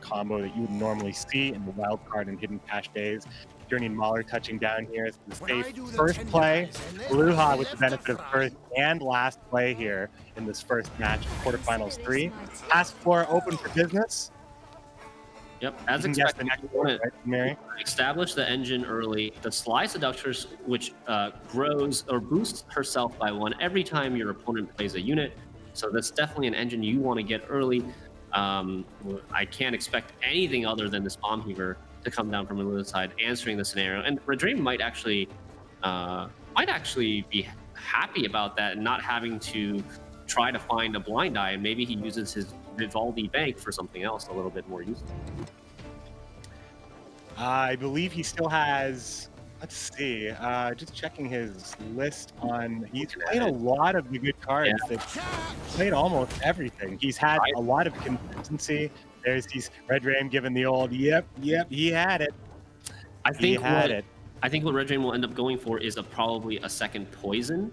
combo that you would normally see in the wild card and hidden cache days. Journey and Mahler touching down here is the safe first play. Iluha with the benefit of first and last play here in this first match of quarterfinals 3. Passiflora open for business. Yep, as expected, establish the engine early. The Sly Seductress, which grows or boosts herself by 1 every time your opponent plays a unit. So that's definitely an engine you want to get early. I can't expect anything other than this Bomb Heaver to come down from Iluha's side, answering the scenario. And Redrain might actually be happy about that and not having to try to find a Blind Eye, and maybe he uses his Vivaldi Bank for something else a little bit more useful. I believe he still has Let's see. Just checking his list on. He's played a lot of the good cards. That played almost everything. He's had a lot of consistency. There's these Red Ram giving the old yep. He had it. I think what Red Drain will end up going for is probably a second poison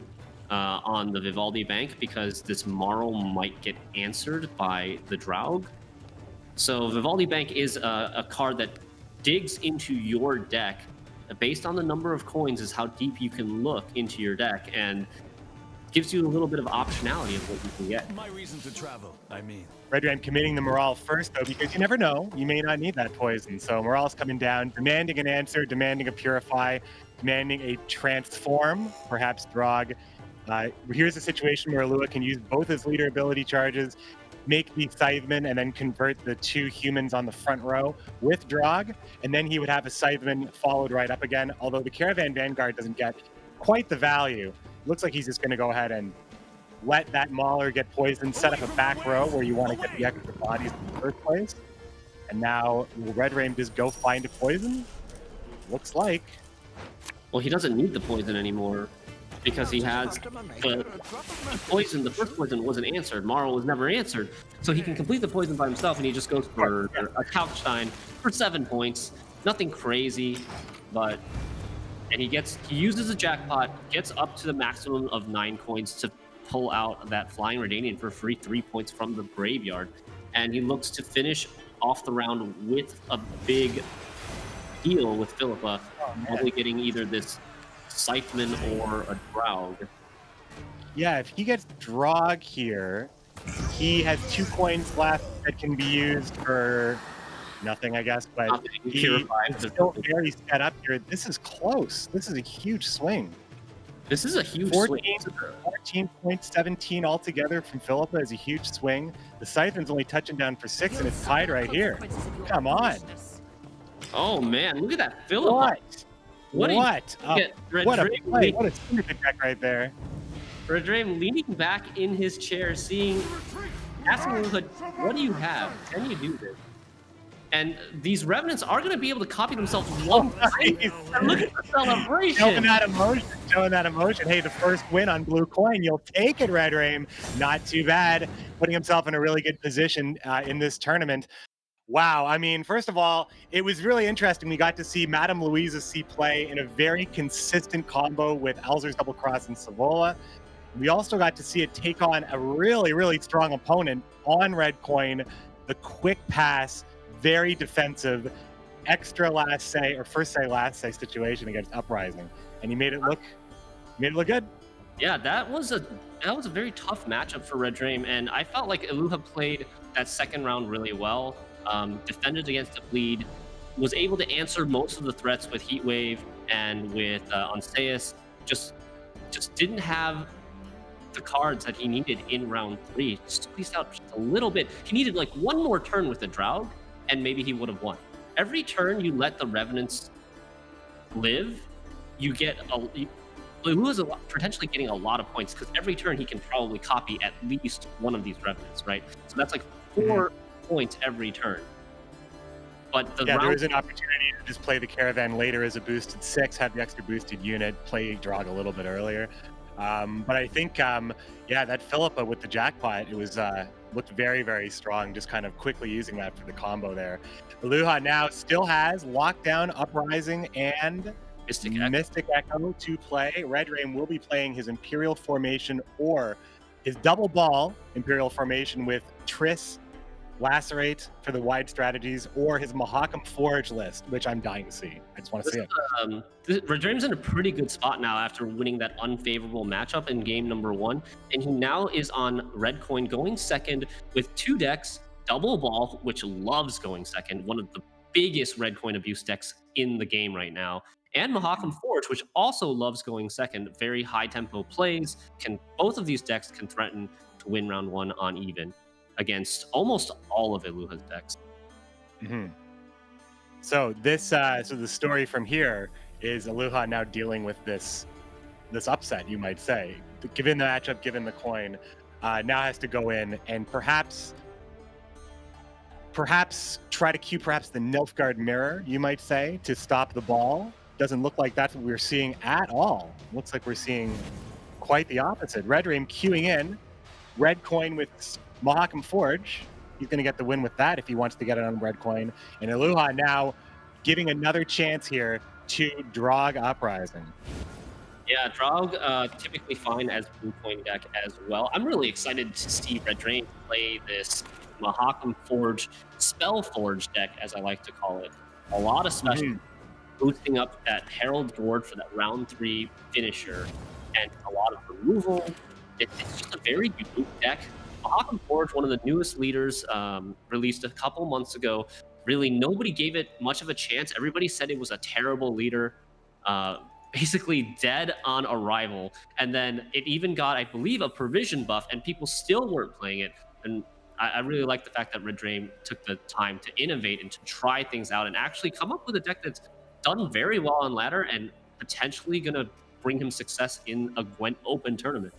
on the Vivaldi Bank, because this Marl might get answered by the Draug. So Vivaldi Bank is a card that digs into your deck. Based on the number of coins is how deep you can look into your deck, and gives you a little bit of optionality of what you can get. My reason to travel, I mean. Red Ram committing the Morale first, though, because you never know. You may not need that poison. So Morale's coming down, demanding an answer, demanding a Purify, demanding a Transform, perhaps Drog. Here's a situation where Alua can use both his leader ability charges, make the Scytheman, and then convert the 2 humans on the front row with Drog, and then he would have a Scytheman followed right up again, although the Caravan Vanguard doesn't get quite the value. Looks like he's just going to go ahead and let that Mauler get poisoned, set up a back row where you want to get the extra bodies in the first place. And now, will Red Ram just go find a poison? Looks like. Well, he doesn't need the poison anymore, because he has the poison. The first poison wasn't answered. Marl was never answered. So he can complete the poison by himself, and he just goes for a Couchstein for 7 points. Nothing crazy, but... And he uses a jackpot, gets up to the maximum of 9 coins to pull out that Flying Redanian for free 3 points from the graveyard. And he looks to finish off the round with a big deal with Philippa, probably getting either this Scytheman or a Draug. Yeah, if he gets Drog here, he has 2 coins left that can be used for nothing, I guess, but he's still very set up here. This is close. This is a huge swing. This is a huge 14 points, 17 altogether from Philippa is a huge swing. The Scythen's only touching down for 6, and it's tied right here. Come on. Oh, man, look at that Philippa. What a play. What a syndicate deck right there. Red Draven leaning back in his chair, asking Luha, what do you have? Can you do this? And these Revenants are going to be able to copy themselves one time. Look at the celebration. Showing that emotion. Hey, the first win on Blue Coin. You'll take it, Red Rame. Not too bad. Putting himself in a really good position in this tournament. Wow. I mean, first of all, it was really interesting. We got to see Madame Louisa C play in a very consistent combo with Alzur's Double Cross and Savola. We also got to see it take on a really, really strong opponent on Red Coin. The quick pass, very defensive, extra last say or first say last say situation against Uprising, and he made it look good. Yeah, that was a very tough matchup for Red Dream, and I felt like Iluha played that second round really well. Defended against the bleed, was able to answer most of the threats with Heatwave and with Onseus. Just didn't have the cards that he needed in round 3. Just squeezed out just a little bit. He needed like one more turn with the Draug, and maybe he would have won. Every turn you let the Revenants live, you get Iluha's potentially getting a lot of points, because every turn he can probably copy at least one of these Revenants, right? So that's like 4 points every turn. But there is an opportunity to just play the Caravan later as a boosted 6, have the extra boosted unit, play Draug a little bit earlier. But I think, that Philippa with the jackpot, it was looked very, very strong, just kind of quickly using that for the combo there. Iluha now still has Lockdown, Uprising, and Mystic Echo to play. Red Rain will be playing his Imperial Formation or his double ball Imperial Formation with Triss, Lacerate for the wide strategies, or his Mahakam Forge list, which I'm dying to see. I just want to see it. Red Dream's in a pretty good spot now after winning that unfavorable matchup in game number 1, and he now is on Red Coin going second with 2 decks, Double Ball, which loves going second, one of the biggest Red Coin abuse decks in the game right now, and Mahakam Forge, which also loves going second. Very high tempo plays. Both of these decks can threaten to win round 1 on even against almost all of Iluha's decks. So the story from here is Iluha now dealing with this upset, you might say. Given the matchup, given the coin, now has to go in and perhaps try to cue the Nilfgaard Mirror, you might say, to stop the ball. doesn't look like that's what we're seeing at all. Looks like we're seeing quite the opposite. Red Rain queuing in. Red coin with Mahakam Forge. He's going to get the win with that if he wants to get it on red coin. And Iluha now giving another chance here to Drog Uprising. Yeah, Drog typically fine as blue coin deck as well. I'm really excited to see Red Drain play this Mahakam Forge, Spell Forge deck, as I like to call it. A lot of special, boosting up that Herald Ward for that round 3 finisher, and a lot of removal. It's just a very unique deck. Mahakam Forge, one of the newest leaders, released a couple months ago. Really, nobody gave it much of a chance. Everybody said it was a terrible leader. Basically dead on arrival, and then it even got, I believe, a provision buff, and people still weren't playing it. And I really like the fact that Red Drain took the time to innovate and to try things out and actually come up with a deck that's done very well on ladder and potentially going to bring him success in a GWENT Open tournament.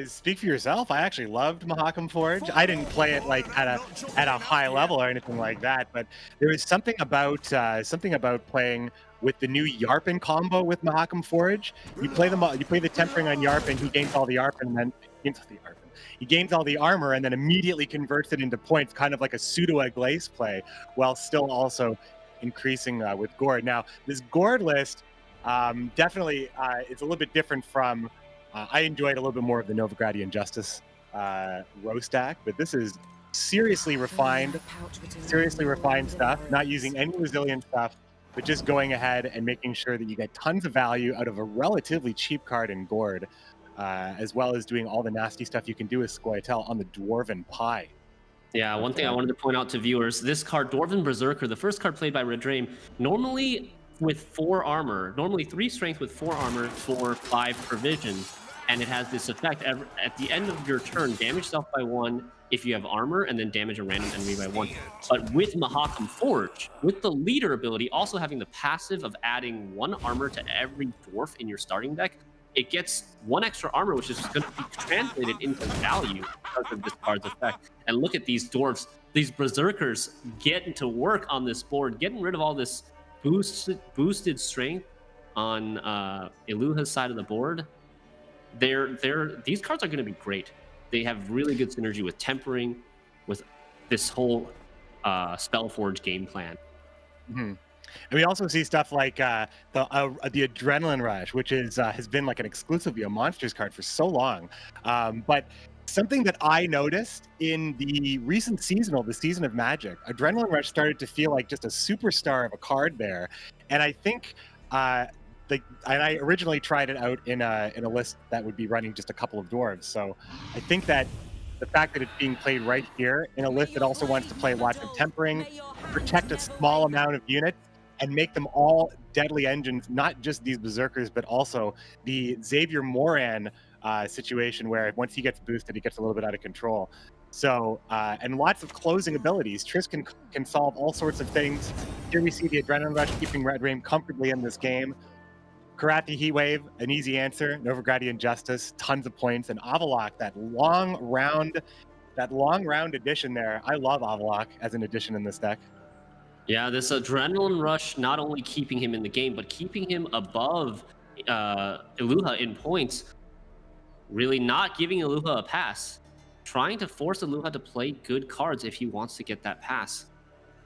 Speak for yourself. I actually loved Mahakam Forge. I didn't play it like at a high level or anything like that, but there was something about playing with the new Yarpin combo with Mahakam Forge. You play the tempering on Yarpin, he gains all the Yarpin, and then he gains all the armor, and then immediately converts it into points, kind of like a pseudo Eglace play, while still also increasing with Gord. Now, this Gord list definitely it's a little bit different from. I enjoyed a little bit more of the Novigradian Justice row stack, but this is seriously refined stuff, not using any resilient stuff, but just going ahead and making sure that you get tons of value out of a relatively cheap card in Gord, as well as doing all the nasty stuff you can do with Scoia'tael on the Dwarven Pie. Yeah, one thing I wanted to point out to viewers, this card, Dwarven Berserker, the first card played by Red Drain, normally with 4 armor, normally 3 strength with 4 armor for 5 provision. And it has this effect at the end of your turn, damage self by 1 if you have armor, and then damage a random enemy by 1. But with Mahakam Forge, with the leader ability, also having the passive of adding 1 armor to every dwarf in your starting deck, it gets 1 extra armor, which is going to be translated into value because of this card's effect. And look at these dwarves, these berserkers getting to work on this board, getting rid of all this boosted strength on Iluha's side of the board. These cards are going to be great. They have really good synergy with tempering, with this whole Spellforge game plan. And we also see stuff like the Adrenaline Rush, which has been like an exclusively a Monsters card for so long. But something that I noticed in the recent seasonal, the Season of Magic, Adrenaline Rush started to feel like just a superstar of a card there. And I think and I originally tried it out in a list that would be running just a couple of dwarves. So I think that the fact that it's being played right here in a list that also wants to play lots of tempering, protect a small amount of units, and make them all deadly engines, not just these berserkers, but also the Xavier Moran situation where once he gets boosted, he gets a little bit out of control. So, and lots of closing abilities. Triss can solve all sorts of things. Here we see the Adrenaline Rush keeping Red Rain comfortably in this game. Karathi Heatwave, an easy answer. Novigradian Justice, tons of points. And Avalok, that long round addition there. I love Avalok as an addition in this deck. Yeah, this Adrenaline Rush not only keeping him in the game, but keeping him above Iluha in points. Really not giving Iluha a pass. Trying to force Iluha to play good cards if he wants to get that pass.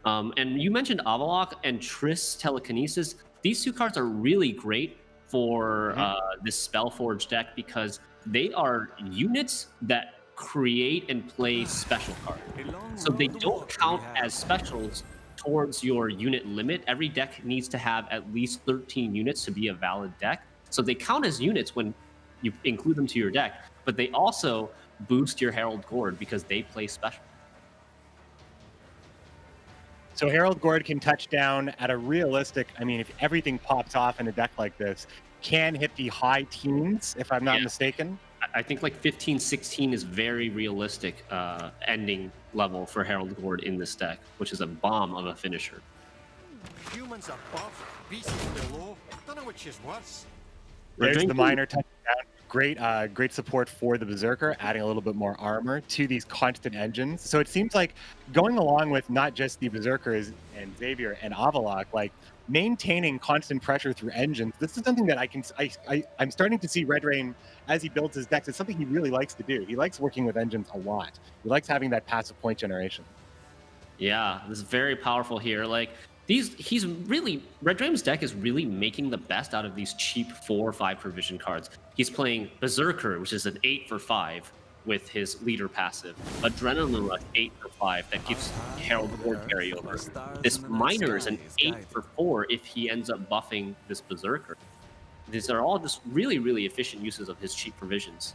And you mentioned Avalok and Triss Telekinesis. These 2 cards are really great for this Spellforge deck because they are units that create and play special cards. So they don't count as specials towards your unit limit. Every deck needs to have at least 13 units to be a valid deck. So they count as units when you include them to your deck, but they also boost your Herald Gord because they play special. So Herald Gord can touch down at a realistic, I mean, if everything pops off in a deck like this, can hit the high teens, if I'm not mistaken. I think like 15, 16 is very realistic ending level for Herald Gord in this deck, which is a bomb of a finisher. Humans above, beasts below. Don't know which is worse. There's the minor touchdown. Great support for the Berserker, adding a little bit more armor to these constant engines. So it seems like going along with not just the Berserkers and Xavier and Avalok, like maintaining constant pressure through engines. This is something that I'm starting to see Red Rain as he builds his decks. It's something he really likes to do. He likes working with engines a lot. He likes having that passive point generation. Yeah, this is very powerful here. Like he's really Red Dream's deck is really making the best out of these cheap 4 or 5 provision cards. He's playing Berserker, which is an 8 for 5 with his leader passive. Adrenaline Rush 8 for 5 that gives Herald Horde carryover. This Miner is an 8 for 4 if he ends up buffing this Berserker. These are all just really, really efficient uses of his cheap provisions.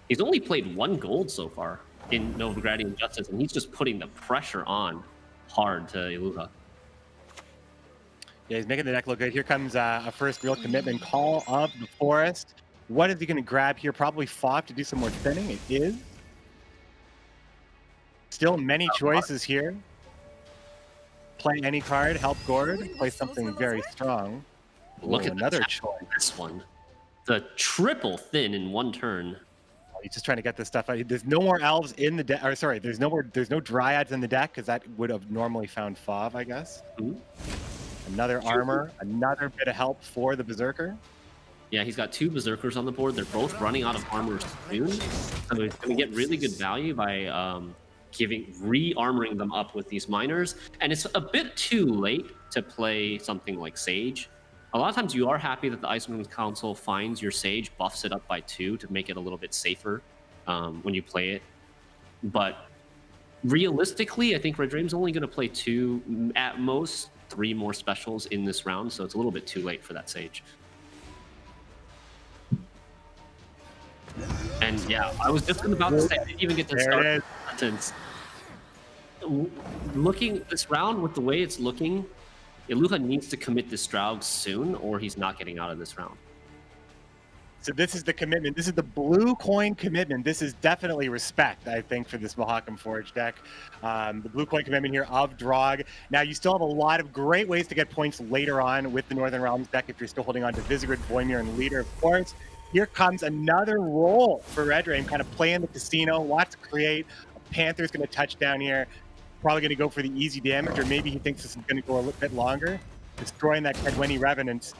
He's only played 1 gold so far in Novigradian Justice, and he's just putting the pressure on hard to Iluha. Yeah, he's making the deck look good. Here comes a first real commitment, Call of the Forest. What is he going to grab here? Probably Fop to do some more thinning. It is. Still many choices here. Play any card, help Gord, play something very strong. Look at another choice. This one. The triple thin in 1 turn. He's just trying to get this stuff out. There's no more elves in the deck. Or sorry, there's no dryads in the deck because that would have normally found Fav, I guess. Another armor, another bit of help for the Berserker. Yeah, he's got 2 Berserkers on the board. They're both running out of armor soon. So he's going to get really good value by re-armoring them up with these miners. And it's a bit too late to play something like Sage. A lot of times you are happy that the Ice Wings Council finds your Sage, buffs it up by 2 to make it a little bit safer when you play it. But realistically, I think Red Dream's only going to play 2, at most 3 more specials in this round, so it's a little bit too late for that Sage. And yeah, I was just about to say, I didn't even get to start the sentence. Looking this round with the way it's looking, Iluha needs to commit this Draug soon, or he's not getting out of this round. So this is the commitment. This is the blue coin commitment. This is definitely respect, I think, for this Mahakam Forge deck. The blue coin commitment here of Draug. Now, you still have a lot of great ways to get points later on with the Northern Realms deck if you're still holding on to Visigoth, Voimir, and Leader, of course. Here comes another roll for Red Rain, kind of playing the casino, wants to create. A Panther's going to touch down here. Probably going to go for the easy damage, or maybe he thinks this is going to go a little bit longer. Destroying that Kedweni Revenant.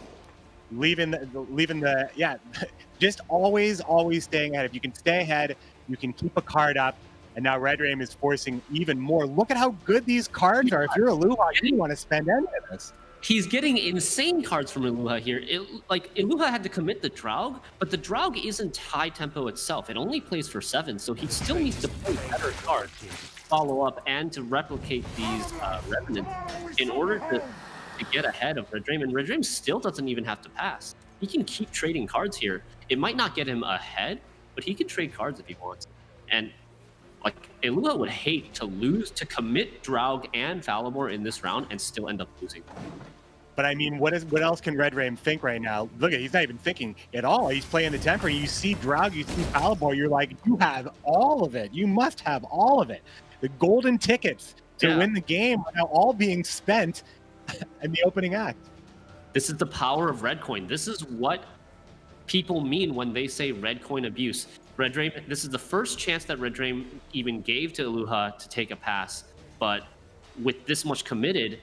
Leaving the yeah, just always staying ahead. If you can stay ahead, you can keep a card up. And now Red Rain is forcing even more. Look at how good these cards are. If you're Iluha, you want to spend any of this. He's getting insane cards from Iluha here. Iluha had to commit the Draug, but the Draug isn't high tempo itself. It only plays for 7, so he still needs to play better cards, follow up, and to replicate these Revenants in order to get ahead of Red Dream. And Red Dream still doesn't even have to pass. He can keep trading cards here. It might not get him ahead, but he can trade cards if he wants. And like Iluha would hate to lose, to commit Draug and Falibor in this round and still end up losing. But I mean, what else can Red Rain think right now? Look at, he's not even thinking at all. He's playing the temper. You see Draug, you see Falibor, you're like, you have all of it. You must have all of it. The golden tickets to win the game are now all being spent in the opening act. This is the power of red coin. This is what people mean when they say red coin abuse. Red Dream, this is the first chance that Red Dream even gave to Iluha to take a pass, but with this much committed,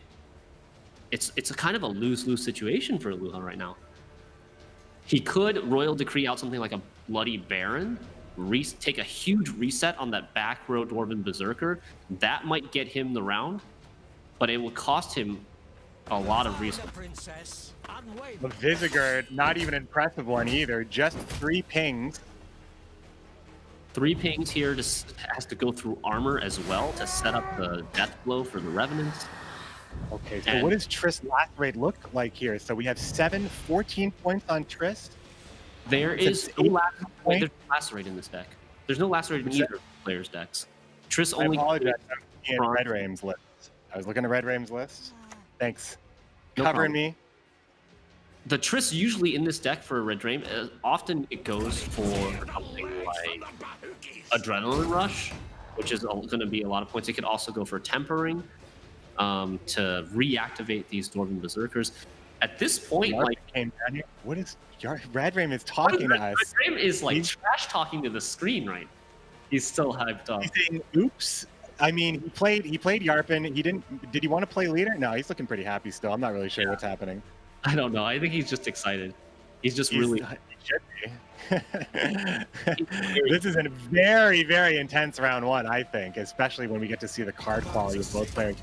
it's a kind of a lose-lose situation for Iluha right now. He could Royal Decree out something like a Bloody Baron, take a huge reset on that back row Dwarven Berserker. That might get him the round, but it will cost him a lot of resources. The Visigoth, not even an impressive one either, just 3 pings. 3 pings here, has to go through armor as well to set up the death blow for the Revenants. Okay, so what does Triss Lacerate look like here? So we have 14 points on Triss. There is no Lacerate in this deck. There's no Lacerate in either player's decks. Triss only. I apologize. I'm looking at Red Raim's list. I was looking at Red Raim's list. Thanks. No Covering problem. me. The Triss usually in this deck for a Red Dream, often it goes for something like Adrenaline Rush, which is going to be a lot of points. It could also go for Tempering to reactivate these Dwarven Berserkers. At this point, came down here. What is Red Raim is talking to us? Red Raim is like trash talking to the screen, right? He's still hyped up. He's saying, "Oops." I mean, he played Yarpin. He didn't. Did he want to play leader? No, he's looking pretty happy still. I'm not really sure what's happening. I don't know. I think he's just excited. He's just really. He should be. This is a very, very intense round one, I think, especially when we get to see the card quality of both players.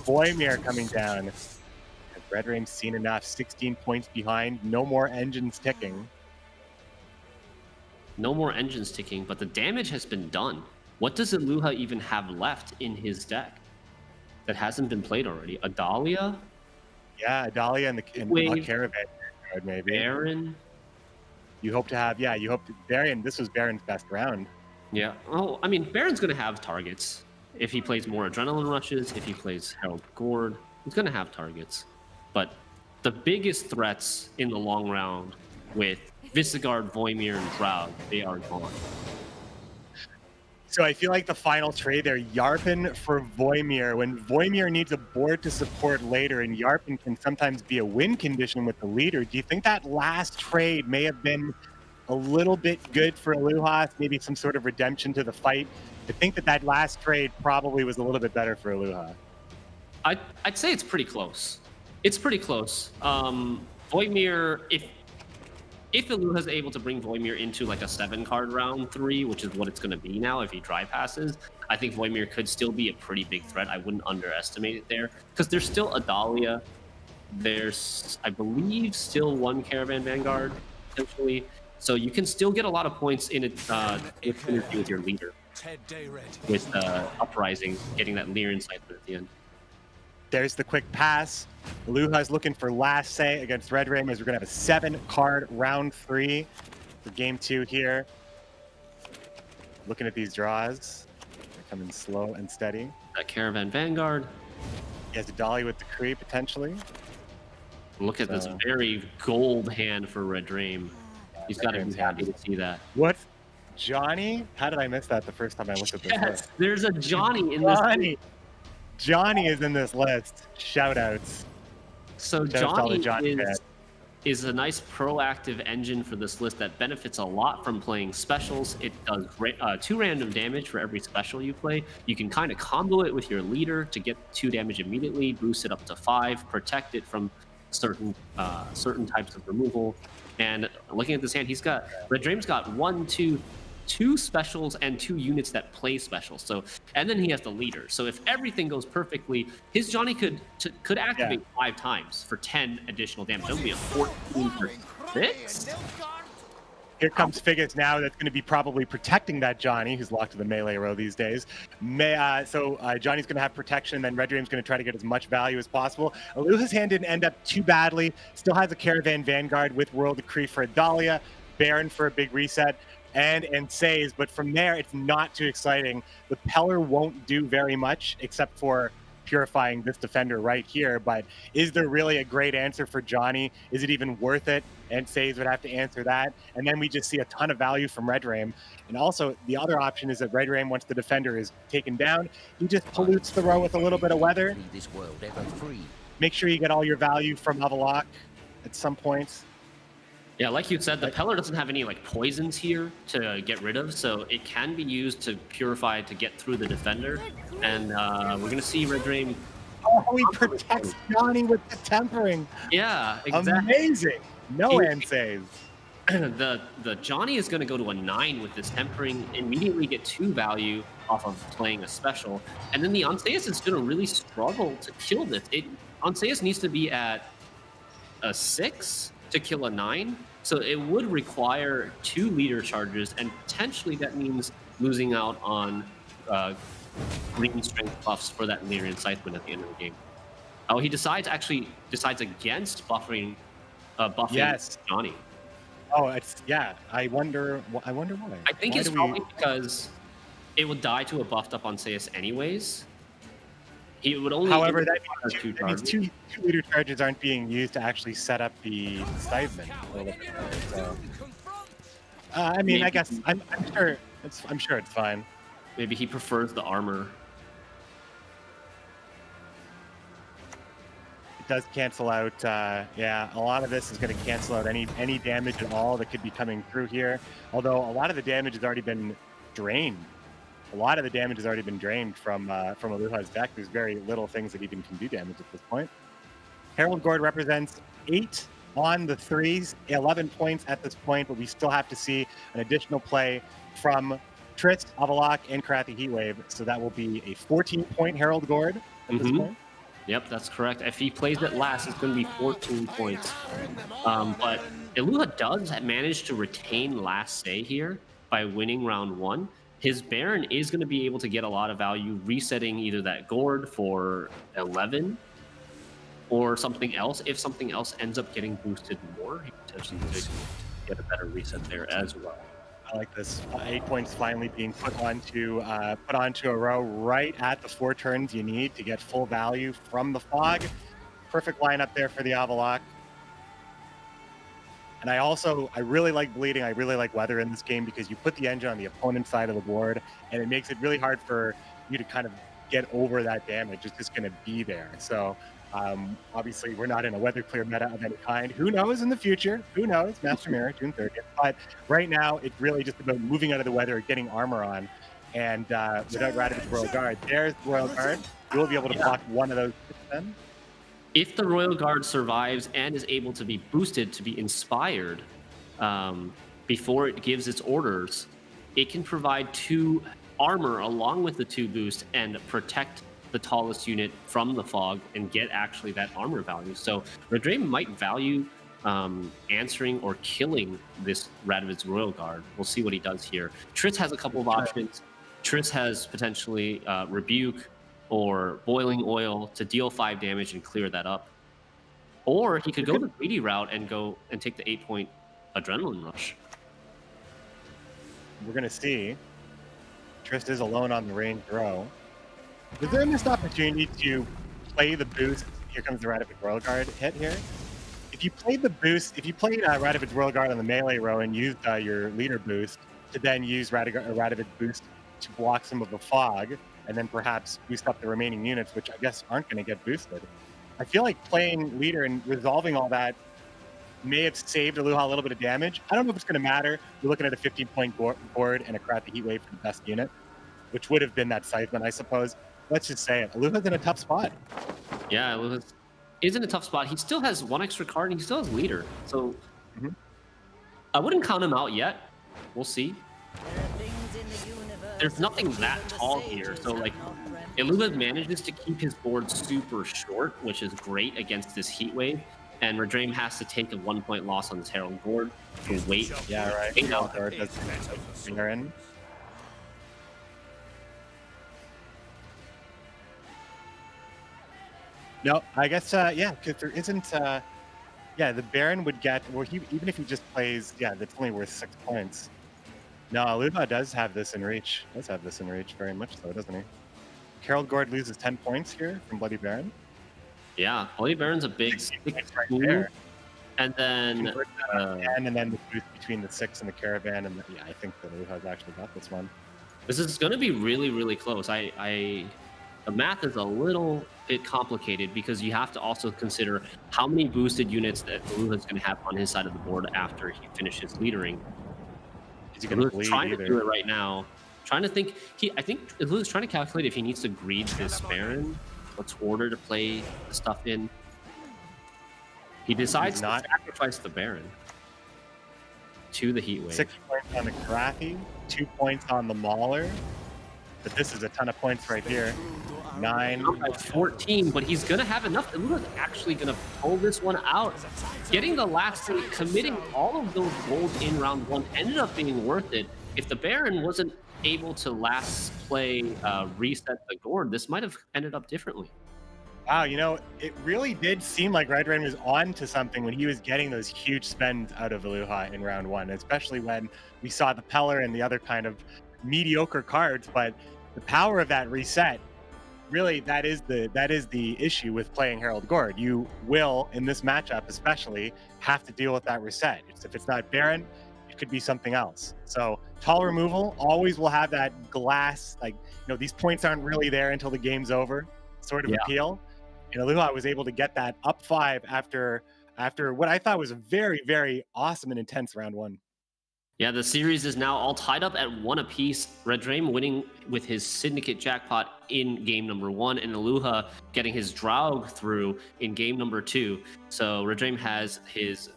Voimir coming down. Red Rain's seen enough. 16 points behind. No more engines ticking. No more engines ticking, but the damage has been done. What does Iluha even have left in his deck that hasn't been played already? Adalia? Yeah, Adalia and the Caravan card, maybe. Baron? You hope to have, Baron, this was Baron's best round. Yeah, oh, I mean, Baron's going to have targets. If he plays more Adrenaline Rushes, if he plays Herald Gord, he's going to have targets. But the biggest threats in the long round with Visegard, Voimir, and Drow, they are gone. So I feel like the final trade there, Yarpin for Voimir. When Voimir needs a board to support later, and Yarpin can sometimes be a win condition with the leader, do you think that last trade may have been a little bit good for Iluha? Maybe some sort of redemption to the fight? I think that last trade probably was a little bit better for Iluha. I'd say it's pretty close. It's pretty close. Voimir, if Iluha's able to bring Voimir into like a 7-card round 3, which is what it's going to be now if he dry passes, I think Voimir could still be a pretty big threat. I wouldn't underestimate it there because there's still Adalia. There's, I believe, still 1 Caravan Vanguard potentially. So you can still get a lot of points in it with your leader. With Uprising, getting that Leer incitement at the end. There's the quick pass. Iluha's looking for last say against Red Rain as we're going to have a 7-card round 3 for game 2 here. Looking at these draws. They're coming slow and steady. That Caravan Vanguard. He has a Dolly with the Kree potentially. Look at this very gold hand for Red Dream. He's got to be happy to see that. What? Johnny? How did I miss that the first time I looked at this list? There's a Johnny in this list. Johnny is in this list. Shoutouts. So Johnny is a nice proactive engine for this list that benefits a lot from playing specials. It does 2 random damage for every special you play. You can kind of combo it with your leader to get 2 damage immediately, boost it up to 5, protect it from certain types of removal. And looking at this hand, Red Dream's got 2 specials and 2 units that play specials. So, and then he has the leader. So if everything goes perfectly, his Johnny could activate 5 times for 10 additional damage. That would be a 14 for 6. Here comes Figgis now. That's going to be probably protecting that Johnny, who's locked to the melee row these days. So Johnny's going to have protection, then Red Dream's going to try to get as much value as possible. Iluha's hand didn't end up too badly. Still has a Caravan Vanguard with World Decree for Adalia, Baron for a big reset, and Says, but from there, it's not too exciting. The Peller won't do very much except for purifying this defender right here, but is there really a great answer for Johnny? Is it even worth it? And Says would have to answer that. And then we just see a ton of value from Red Ram. And also, the other option is that Red Ram, once the defender is taken down, he just pollutes the row with a little bit of weather. Make sure you get all your value from Avalok at some points. Yeah, like you said, the Peller doesn't have any like poisons here to get rid of, so it can be used to purify to get through the defender. And we're gonna see Red Dream. Oh, he protects Johnny with the tempering. Yeah, exactly. Amazing. No end saves. The Johnny is gonna go to a 9 with this tempering, immediately get 2 value off of playing a special, and then the Anseus is gonna really struggle to kill this. Anseus needs to be at a 6 to kill a 9. So it would require 2 leader charges, and potentially that means losing out on green strength buffs for that leader incitement at the end of the game. Oh, he decides against buffing Johnny. Oh, I wonder why. I think it's probably because it would die to a buffed up Anseus anyways. He would only. However, that means two leader charges aren't being used to actually set up the incitement. So, I mean, I guess I'm sure it's fine. Maybe he prefers the armor. It does cancel out. A lot of this is going to cancel out any damage at all that could be coming through here. Although a lot of the damage has already been drained a lot of the damage has already been drained from Aloha's deck. There's very little things that even can do damage at this point. Herald Gord represents 8 on the 3s, 11 points at this point, but we still have to see an additional play from Tris, Avalok, and Karathi Heatwave, so that will be a 14-point Herald Gord at this point. Yep, that's correct. If he plays it last, it's going to be 14 points. But Aloha does manage to retain last say here by winning round 1. His Baron is going to be able to get a lot of value, resetting either that Gord for 11 or something else. If something else ends up getting boosted more, he potentially could get a better reset there as well. I like this. 8 points finally being put onto a row right at the 4 turns you need to get full value from the fog. Perfect lineup there for the Avalok. And I really like bleeding. I really like weather in this game because you put the engine on the opponent's side of the board, and it makes it really hard for you to kind of get over that damage. It's just going to be there. So obviously, we're not in a weather clear meta of any kind. Who knows in the future? Who knows? Master Mirror, June 30th. But right now, it's really just about moving out of the weather, getting armor on, and without Radovic's Royal Guard. There's the Royal Guard. You'll be able to block one of those then. If the Royal Guard survives and is able to be boosted to be inspired before it gives its orders, it can provide 2 armor along with the 2 boost and protect the tallest unit from the fog and get actually that armor value. So Redraim might value answering or killing this Radovic's Royal Guard. We'll see what he does here. Tris has a couple of options. Tris has potentially Rebuke or Boiling Oil to deal 5 damage and clear that up. Or he could go the greedy route and go and take the 8-point Adrenaline Rush. We're going to see. Tris is alone on the ranged row. Was there a missed opportunity to play the boost? Here comes the Radovid Royal Guard hit here. If you played the boost, if you played Radovid's Royal Guard on the melee row and used your leader boost to then use Radovid boost to block some of the fog, and then perhaps boost up the remaining units, which I guess aren't going to get boosted. I feel like playing leader and resolving all that may have saved Aloha a little bit of damage. I don't know if it's going to matter. We're looking at a 15-point board and a Karathi Heatwave for the best unit, which would have been that Scytheman, I suppose. Let's just say it. Aloha's in a tough spot. Yeah, Aloha is in a tough spot. He still has 1 extra card and he still has leader. So I wouldn't count him out yet. We'll see. There's nothing that tall here. So like Aloha manages to keep his board super short, which is great against this heat wave. And Redraim has to take a 1-point loss on this Herald board to wait. Yeah, right. No, I guess, yeah, because there isn't, yeah, the Baron would get, well, even if he just plays, yeah, that's only worth 6 points. No, Aloha does have this in reach. Does have this in reach very much so, doesn't he? Herald Gord loses 10 points here from Bloody Baron. Yeah, Bloody Baron's a big right there. And then and then the boost between the 6 and the Caravan, and yeah, I think that Aloha's actually got this one. This is going to be really, really close. The math is a little bit complicated because you have to also consider how many boosted units that Aloha's going to have on his side of the board after he finishes leadering. Is he going to bleed trying either? to do it right now. Trying to think. I think Aloha's trying to calculate if he needs to greed this Baron. What's order to play the stuff in? He decides to sacrifice the Baron to the Heatwave. 6 points on the Karathi, 2 points on the Mauler. But this is a ton of points right here. 9. 14, but he's going to have enough. Aloha's actually going to pull this one out. Getting the last thing, committing all of those gold in round 1 ended up being worth it. If the Baron wasn't able to last play reset the Gord, this might have ended up differently. Wow, you know, it really did seem like Redraim was on to something when he was getting those huge spends out of Aloha in round 1, especially when we saw the Peller and the other kind of mediocre cards. But the power of that reset, really, that is the issue with playing Herald Gord. You will, in this matchup especially, have to deal with that reset. If it's not Baron, it could be something else. So tall removal always will have that glass, like, you know, these points aren't really there until the game's over sort of appeal. And Aloha was able to get that up 5 after what I thought was a very, very awesome and intense round 1. Yeah, the series is now all tied up at 1 apiece. Redraim winning with his Syndicate jackpot in game number 1, and Aluha getting his Draug through in game number 2. So Redraim has his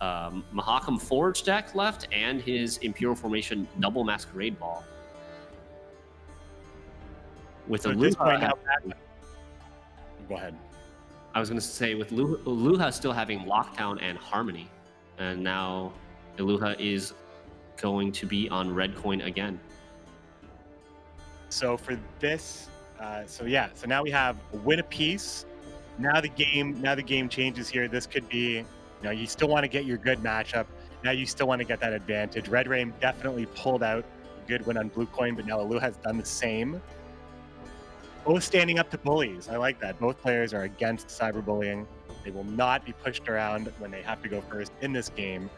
Mahakam Forge deck left and his Imperial Formation double Masquerade Ball. With So at this point Aluha, now, go ahead. I was going to say with Aluha still having Lockdown and Harmony, and now Aluha is going to be on red coin again. So for this, so now we have a win apiece. Now the game changes here. This could be, you still want to get your good matchup. Now you still want to get that advantage. Redraim definitely pulled out a good win on blue coin, but now Aluha has done the same. Both standing up to bullies. I like that. Both players are against cyberbullying. They will not be pushed around when they have to go first in this game.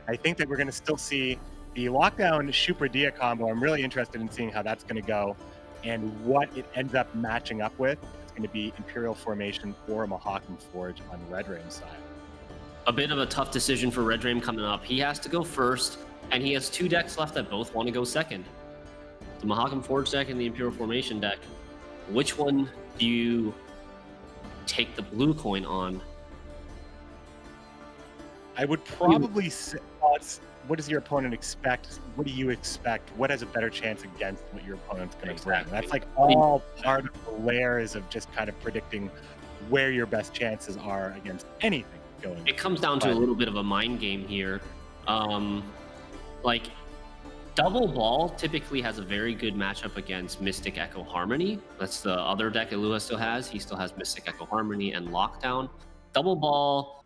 I think that we're going to still see the lockdown Shupradia combo. I'm really interested in seeing how that's going to go and what it ends up matching up with. It's going to be Imperial Formation or Mahakam Forge on Redraim's side. A bit of a tough decision for Redraim coming up. He has to go first, and he has 2 decks left that both want to go second. The Mahakam Forge deck and the Imperial Formation deck. Which one do you take the blue coin on? I would probably say, what does your opponent expect? What do you expect? What has a better chance against what your opponent's going to bring? That's like all part of the layers of just kind of predicting where your best chances are against anything going. It comes down to a little bit of a mind game here. Like, Double Ball typically has a very good matchup against Mystic Echo Harmony. That's the other deck Aluha still has. He still has Mystic Echo Harmony and Lockdown. Double Ball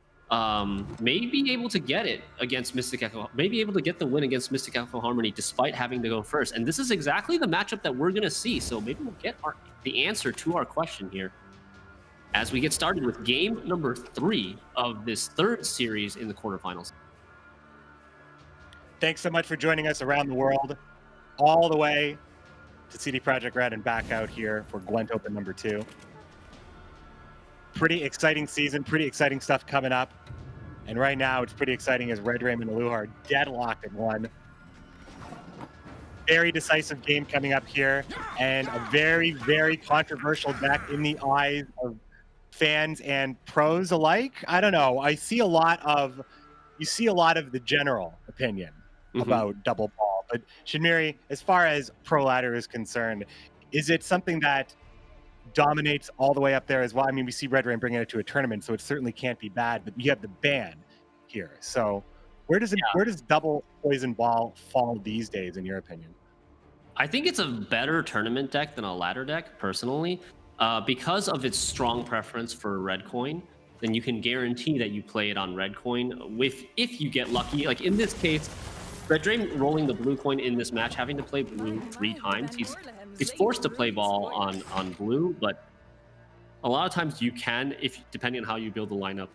may be able to get it against Mystic Echo, may be able to get the win against Mystic Echo Harmony despite having to go first. And this is exactly the matchup that we're going to see. So maybe we'll get the answer to our question here as we get started with game number 3 of this 3rd series in the quarterfinals. Thanks so much for joining us around the world, all the way to CD Projekt Red and back out here for Gwent Open number 2. Pretty exciting season, pretty exciting stuff coming up. And right now it's pretty exciting as Redraim and Aluha are deadlocked at 1. Very decisive game coming up here, and a very, very controversial deck in the eyes of fans and pros alike. I don't know. You see a lot of the general opinion about Double Ball. But Shinmiri, as far as Pro Ladder is concerned, is it something that dominates all the way up there as well? I mean, we see Redraim bringing it to a tournament, so it certainly can't be bad, but you have the ban here. So where does Double Poison Ball fall these days, in your opinion? I think it's a better tournament deck than a ladder deck, personally, because of its strong preference for red coin. Then you can guarantee that you play it on red coin if you get lucky. Like in this case, Redraim rolling the blue coin in this match, having to play blue 3 times. He's forced to play ball on blue, but a lot of times you can, depending on how you build the lineup,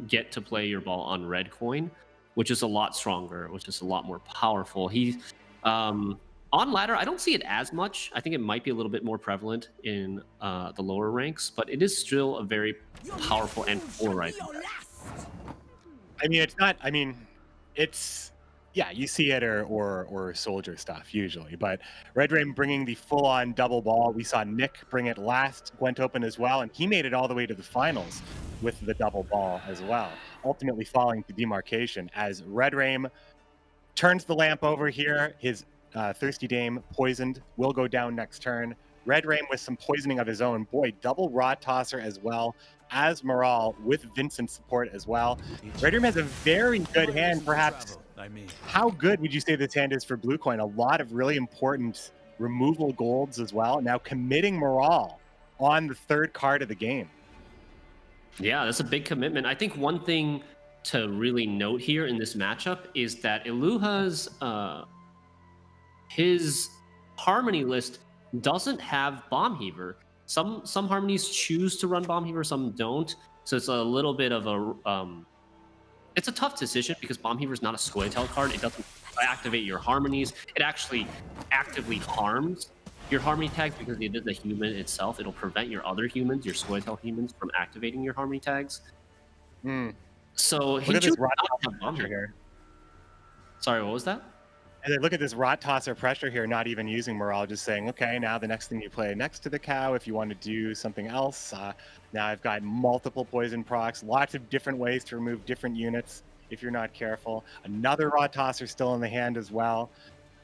get to play your ball on red coin, which is a lot stronger, which is a lot more powerful. He's on ladder, I don't see it as much. I think it might be a little bit more prevalent in the lower ranks, but it is still a very powerful and polarizing deck. I mean, it's not. I mean, it's. Yeah, you see it or soldier stuff usually, but Redraim bringing the full-on double ball. We saw Nick bring it last Gwent Open as well, and he made it all the way to the finals with the double ball as well, ultimately falling to demarcation as Redraim turns the lamp over here. His Thirsty Dame poisoned will go down next turn. Redraim with some poisoning of his own. Boy, double Rod Tosser as well as Moral with Vincent's support as well. Redraim has a very good hand, perhaps. How good would you say this hand is for blue coin? A lot of really important removal golds as well. Now committing Moral on the 3rd card of the game. Yeah, that's a big commitment. I think one thing to really note here in this matchup is that Aluha's his harmony list doesn't have Bomb Heaver. Some harmonies choose to run Bomb Heaver, some don't. So it's a little bit of a it's a tough decision because Bomb Heaver is not a Scoia'tael card. It doesn't activate your harmonies. It actually actively harms your harmony tags because it is a human itself. It'll prevent your other humans, your Scoia'tael humans, from activating your harmony tags. So he chose not to have Bomb Heaver. Sorry, what was that? And then look at this rot tosser pressure here, not even using morale, just saying, okay, now the next thing you play next to the cow, if you want to do something else. Now I've got multiple poison procs, lots of different ways to remove different units if you're not careful. Another rot tosser still in the hand as well.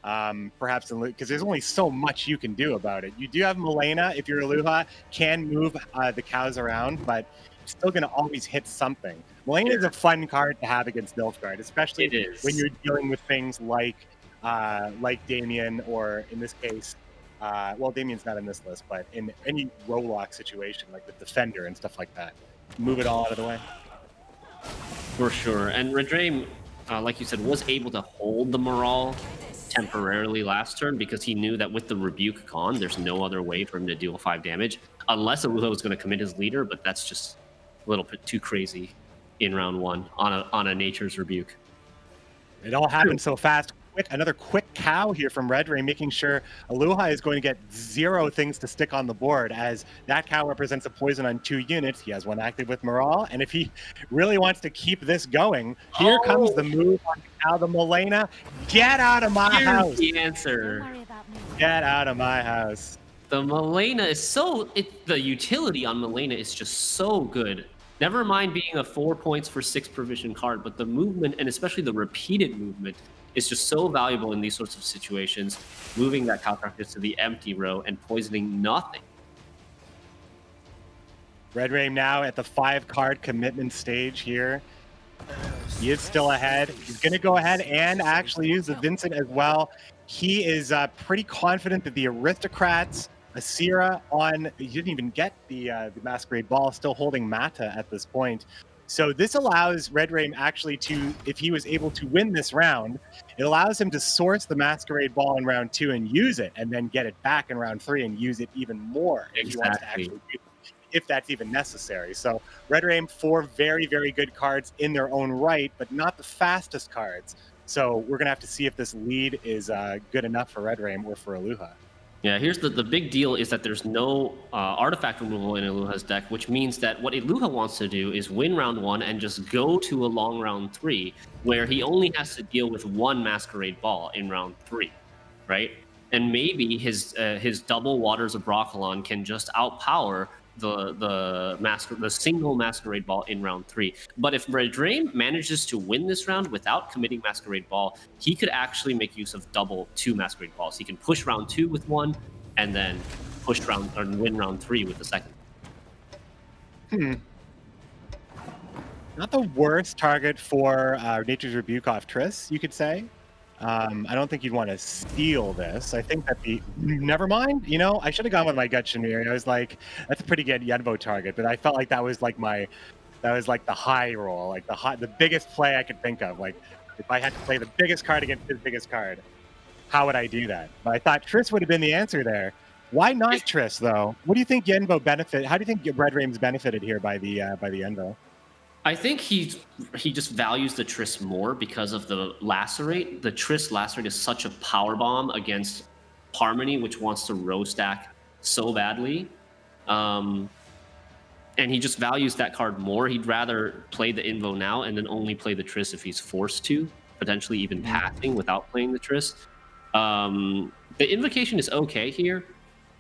Perhaps because there's only so much you can do about it. You do have Milena, if you're Aluha, can move the cows around, but it's still going to always hit something. Milena is a fun card to have against Nilfgaard, especially when you're dealing with things like Damien, or in this case, well, Damien's not in this list, but in any row-lock situation, like the Defender and stuff like that. Move it all out of the way. For sure. And Redraim, like you said, was able to hold the morale temporarily last turn because he knew that with the Rebuke gone, there's no other way for him to deal 5 damage, unless Aluha was going to commit his leader, but that's just a little bit too crazy in round 1 on a Nature's Rebuke. It all happened so fast. Another quick cow here from Redraim, making sure Aluha is going to get 0 things to stick on the board, as that cow represents a poison on 2 units. He has 1 active with morale, and if he really wants to keep this going, here comes the move on the cow, the Milena. Get out of my house! The answer. Get out of my house. The Milena is the utility on Milena is just so good. Never mind being a 4 points for 6 provision card, but the movement, and especially the repeated movement, is just so valuable in these sorts of situations, moving that cow carcass to the empty row and poisoning nothing. Redraim now at the 5-card commitment stage here. He is still ahead. He's going to go ahead and actually use the Vincent as well. He is pretty confident that the Aristocrats, Asira he didn't even get the Masquerade Ball, still holding Mata at this point. So this allows Redraim actually to, if he was able to win this round, it allows him to source the Masquerade Ball in round 2 and use it, and then get it back in round 3 and use it even more if he wants to actually do it, if that's even necessary. So Redraim, 4 very, very good cards in their own right, but not the fastest cards. So we're going to have to see if this lead is good enough for Redraim or for Aluha. Yeah, here's the big deal is that there's no artifact removal in Aluha's deck, which means that what Aluha wants to do is win round 1 and just go to a long round 3, where he only has to deal with 1 Masquerade Ball in round 3, right? And maybe his double Waters of Broccolon can just outpower the single Masquerade Ball in round 3. But if Redraim manages to win this round without committing Masquerade Ball, he could actually make use of double 2 Masquerade Balls. He can push round 2 with 1, and then win round 3 with the second. Not the worst target for Nature's Rebuke off Triss, you could say. I don't think you'd want to steal this. I think that never mind. You know, I should have gone with my gut Shamir. I was like, that's a pretty good Yenvo target, but I felt like that was like the high roll, like the biggest play I could think of. Like, if I had to play the biggest card against his biggest card, how would I do that? But I thought Triss would have been the answer there. Why not Triss though? What do you think Yenvo benefit? How do you think Redraim's benefited here by the Yenvo? I think he just values the Triss more because of the Lacerate. The Triss Lacerate is such a power bomb against Harmony, which wants to row stack so badly. And he just values that card more. He'd rather play the Invo now and then only play the Triss if he's forced to, potentially even passing without playing the Triss. The Invocation is okay here.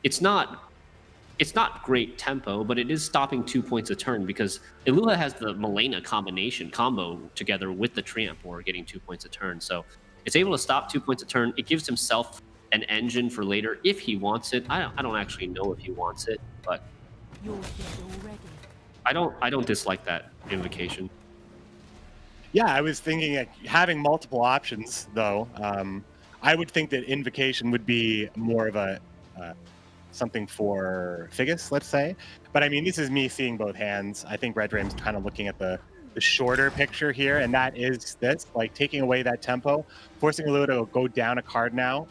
It's not great tempo, but it is stopping 2 points a turn because Aluha has the Milena combo together with the Tramp, or getting 2 points a turn. So it's able to stop 2 points a turn. It gives himself an engine for later if he wants it. I don't actually know if he wants it, but I don't dislike that Invocation. Yeah, I was thinking having multiple options though. I would think that Invocation would be more of a something for Figus, let's say. But I mean, this is me seeing both hands. I think Redraim's kind of looking at the shorter picture here, and that is this, like taking away that tempo, forcing Aluha to go down a card now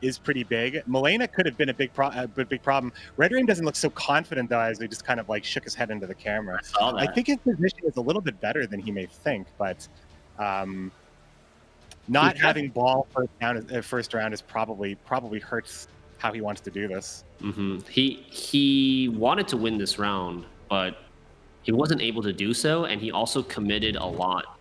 is pretty big. Milena could have been a big problem. Redraim doesn't look so confident though, as he just kind of like shook his head into the camera. I think his position is a little bit better than he may think, but not having ball first round is probably hurts how he wants to do this. He wanted to win this round, but he wasn't able to do so, and he also committed a lot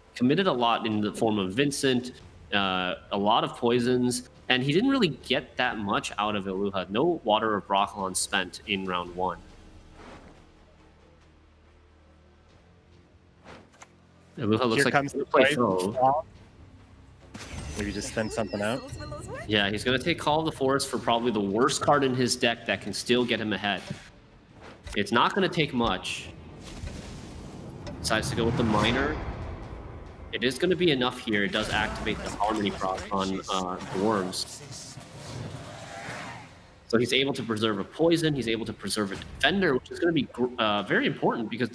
in the form of Vincent, a lot of poisons, and he didn't really get that much out of Iluha. No Water of Broccolon spent in round 1. Iluha looks Here like comes he's the gonna play play. Foe. Maybe just send something out. Yeah, he's going to take Call of the Forest for probably the worst card in his deck that can still get him ahead. It's not going to take much. Decides to go with the Miner. It is going to be enough here. It does activate the Harmony proc on the Worms. So he's able to preserve a Poison. He's able to preserve a Defender, which is going to be very important because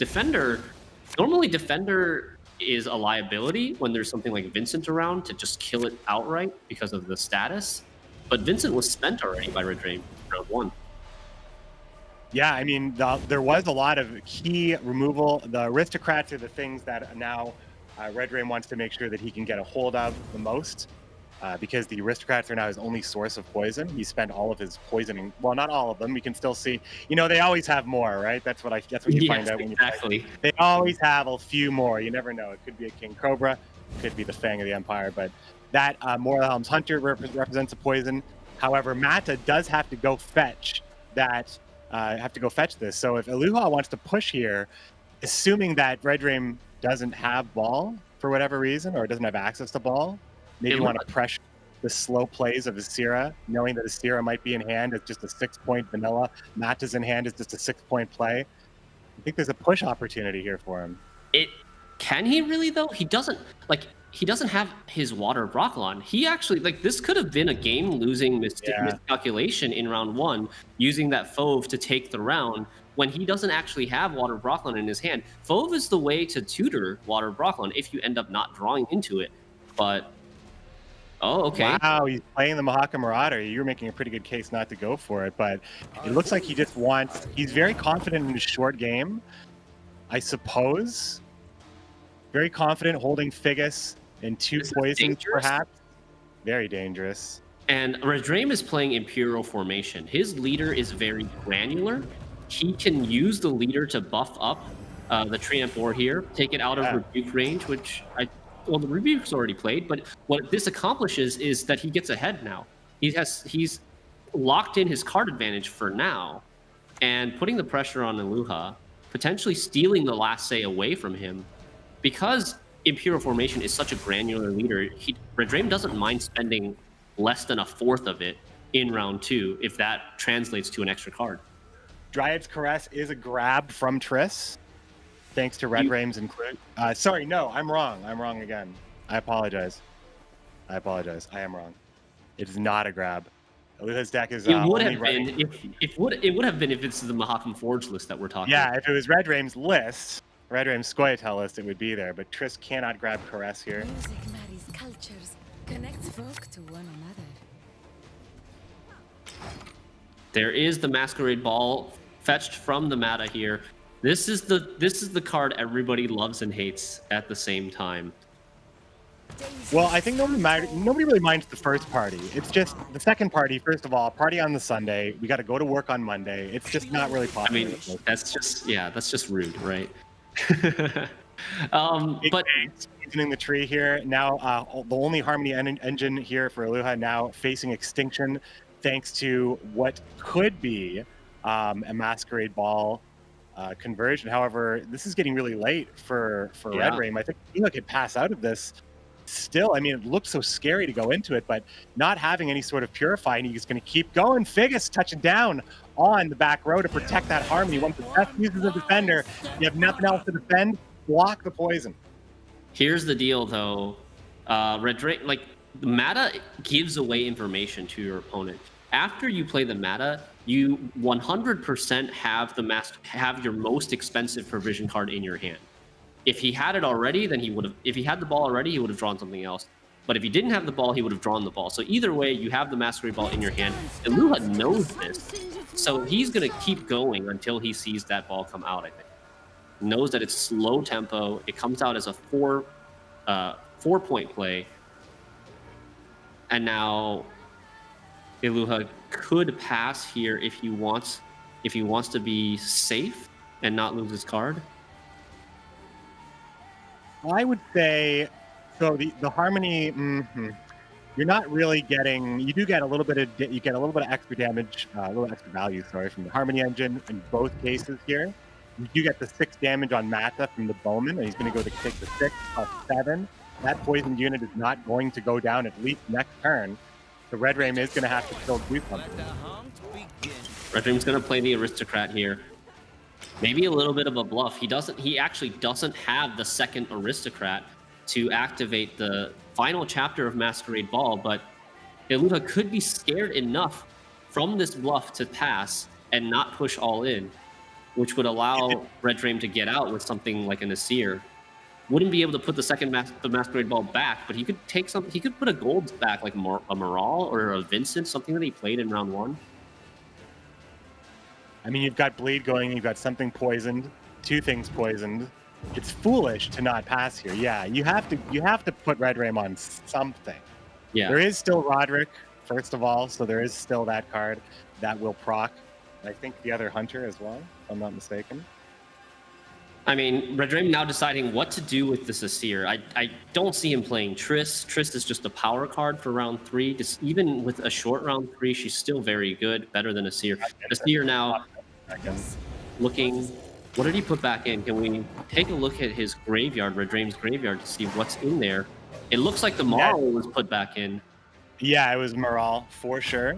normally Defender is a liability when there's something like Vincent around to just kill it outright because of the status. But Vincent was spent already by Red Drain round 1. Yeah, I mean, there was a lot of key removal. The Aristocrats are the things that now Red Drain wants to make sure that he can get a hold of the most, because the Aristocrats are now his only source of poison. He spent all of his poisoning. Well, not all of them. We can still see. You know, they always have more, right? That's what you find out when you play. They always have a few more. You never know. It could be a King Cobra, it could be the Fang of the Empire, but that Morhelm's Hunter represents a poison. However, Mata does have to go fetch that. Have to go fetch this. So if Iluha wants to push here, assuming that Red Drain doesn't have ball for whatever reason, or doesn't have access to ball, maybe you want to pressure the slow plays of Asira, knowing that Asira might be in hand as just a 6-point vanilla. Mata's in hand as just a 6-point play. I think there's a push opportunity here for him. Can he really though? He doesn't have his Water of Broccolon. He actually, this could have been a game-losing miscalculation in round 1, using that Fauve to take the round when he doesn't actually have Water of Broccolon in his hand. Fauve is the way to tutor Water of Broccolon if you end up not drawing into it. But, oh, okay. Wow, he's playing the Mahaka Marauder. You're making a pretty good case not to go for it, but it looks like he just wants... He's very confident in his short game, I suppose. Very confident holding Figus and 2 poisons, perhaps. Very dangerous. And Red Drain is playing Imperial Formation. His leader is very granular. He can use the leader to buff up the Treant Boar here, take it out of Rebuke range, well, the Rebuke's already played, but what this accomplishes is that he gets ahead now. He's locked in his card advantage for now, and putting the pressure on Iluha, potentially stealing the last say away from him. Because Imperial Formation is such a granular leader, Red Drain doesn't mind spending less than a fourth of it in round 2 if that translates to an extra card. Dryad's Caress is a grab from Triss, thanks to Red Drain's include. Sorry, no, I'm wrong. I'm wrong again. I apologize. I am wrong. It is not a grab. Iluha's deck is it would have been it would have been if it's the Mahakam Forge list that we're talking. Yeah, if it was Red Drain's list. Red Drain's Scoia'tael list, it would be there, but Triss cannot grab Caress here. Music marries cultures, connects folk to one another. There is the Masquerade Ball fetched from the Mata here. This is the card everybody loves and hates at the same time. Well, I think nobody really minds the first party. It's just the second party. First of all, party on the Sunday. We got to go to work on Monday. It's just not really popular. I mean, that's just rude, right? But using the tree here now, the only Harmony engine here for Iluha now facing extinction, thanks to what could be a Masquerade Ball conversion. However, this is getting really late for Red Drain. I think Iluha could pass out of this. Still, I mean, it looked so scary to go into it, but not having any sort of Purify, and he's going to keep going. Figus touching down on the back row to protect that Harmony. One of the best uses of Defender. You have nothing else to defend. Block the poison. Here's the deal, though. Red Drain, the Mata gives away information to your opponent. After you play the Mata, you 100% have your most expensive provision card in your hand. If he had it already, then he would have. If he had the ball already, he would have drawn something else. But if he didn't have the ball, he would have drawn the ball. So either way, you have the Masquerade Ball in your hand. Iluha knows this, so he's gonna keep going until he sees that ball come out. I think knows that it's slow tempo. It comes out as a 4-point play, and now Iluha could pass here if he wants to be safe and not lose his card. I would say, so the Harmony, you're not really getting. You do get a little bit of extra damage, a little extra value, sorry, from the Harmony engine in both cases here. You do get the 6 damage on Mata from the Bowman, and he's going to go to take the 6 plus 7. That poisoned unit is not going to go down at least next turn. The Red Rain is going to have to still do something. Red Dream's going to play the Aristocrat here. Maybe a little bit of a bluff. He actually doesn't have the second Aristocrat to activate the final chapter of Masquerade Ball, but Iluha could be scared enough from this bluff to pass and not push all in, which would allow Red Dream to get out with something like an Asir. Wouldn't be able to put the second Masquerade Ball back, but he could take some. He could put a gold back, like a Moral or a Vincent, something that he played in round 1. I mean, you've got Bleed going, you've got something poisoned, 2 things poisoned. It's foolish to not pass here. Yeah, you have to put Red Ram on something. Yeah. There is still Roderick, first of all, so there is still that card that will proc. I think the other Hunter as well, if I'm not mistaken. I mean, Red Dream now deciding what to do with this Asir. I don't see him playing Triss. Triss is just a power card for round 3. Just even with a short round 3, she's still very good, better than Asir. Asir now looking. What did he put back in? Can we take a look at his graveyard, Red Dream's graveyard, to see what's in there? It looks like the Moral was put back in. Yeah, it was Moral for sure.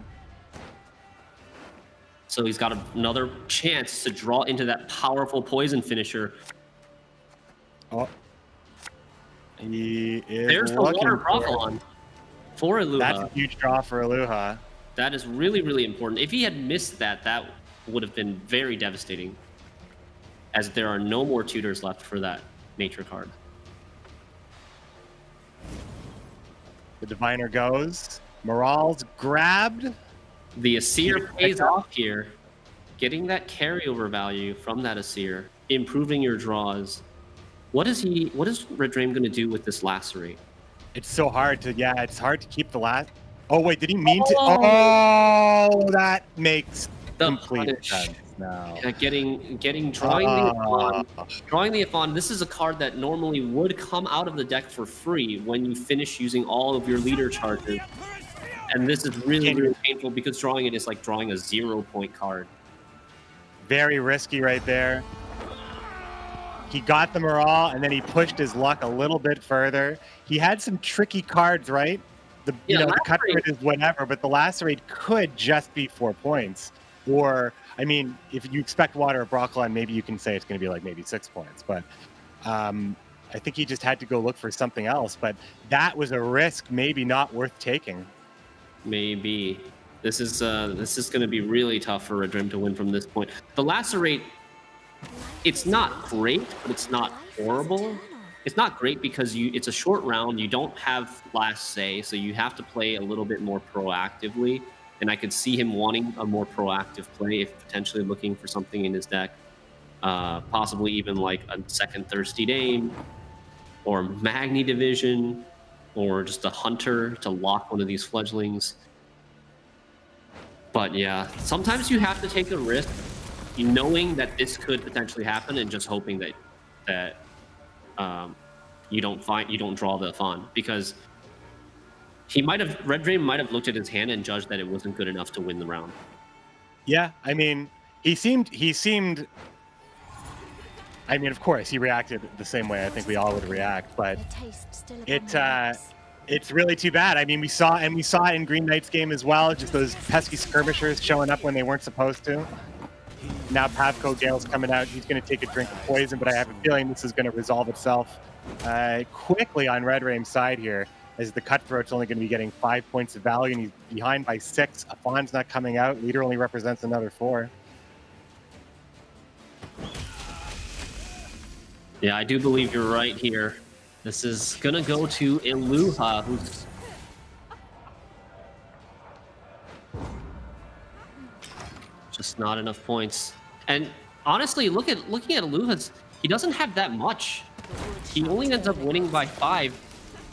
So he's got another chance to draw into that powerful poison finisher. Oh. He is There's the Water Broccolon for Iluha. That's a huge draw for Iluha. That is really, really important. If he had missed that, that would have been very devastating, as there are no more tutors left for that nature card. The Diviner goes. Moral's grabbed. The Asir pays off here, getting that carryover value from that Asir, improving your draws. What is Red Dream going to do with this Lacerate? It's so hard to, it's hard to keep the last. Oh wait, did he mean to? Oh, that makes complete sense now. Yeah, drawing the Afon. This is a card that normally would come out of the deck for free when you finish using all of your leader charges. And this is really, really painful because drawing it is like drawing a 0-point card. Very risky right there. He got the Moral, and then he pushed his luck a little bit further. He had some tricky cards, right? The Cutthroat is whatever, but the Lacerate could just be 4 points. Or, I mean, if you expect Water or Broccolon, maybe you can say it's going to be like maybe 6 points. But I think he just had to go look for something else. But that was a risk maybe not worth taking. Maybe. This is going to be really tough for Red Dream to win from this point. The Lacerate, it's not great, but it's not horrible. It's not great because it's a short round. You don't have last say, so you have to play a little bit more proactively. And I could see him wanting a more proactive play, if potentially looking for something in his deck. Possibly even like a second Thirsty Dame, or Magni Division, or just a Hunter to lock one of these fledglings. But yeah, sometimes you have to take a risk, knowing that this could potentially happen, and just hoping that you don't draw the Afon, because Red Dream might have looked at his hand and judged that it wasn't good enough to win the round. Yeah, I mean, he seemed. I mean, of course, he reacted the same way I think we all would react, but it's really too bad. I mean, we saw it in Green Knight's game as well, just those pesky skirmishers showing up when they weren't supposed to. Now Pavko Gale's coming out. He's going to take a drink of poison, but I have a feeling this is going to resolve itself quickly on Red Raim's side here, as the Cutthroat's only going to be getting 5 points of value, and he's behind by 6. Afon's not coming out. Leader only represents another 4. Yeah, I do believe you're right here. This is gonna go to Iluha, who's just not enough points. And honestly, looking at Iluha's, he doesn't have that much. He only ends up winning by 5.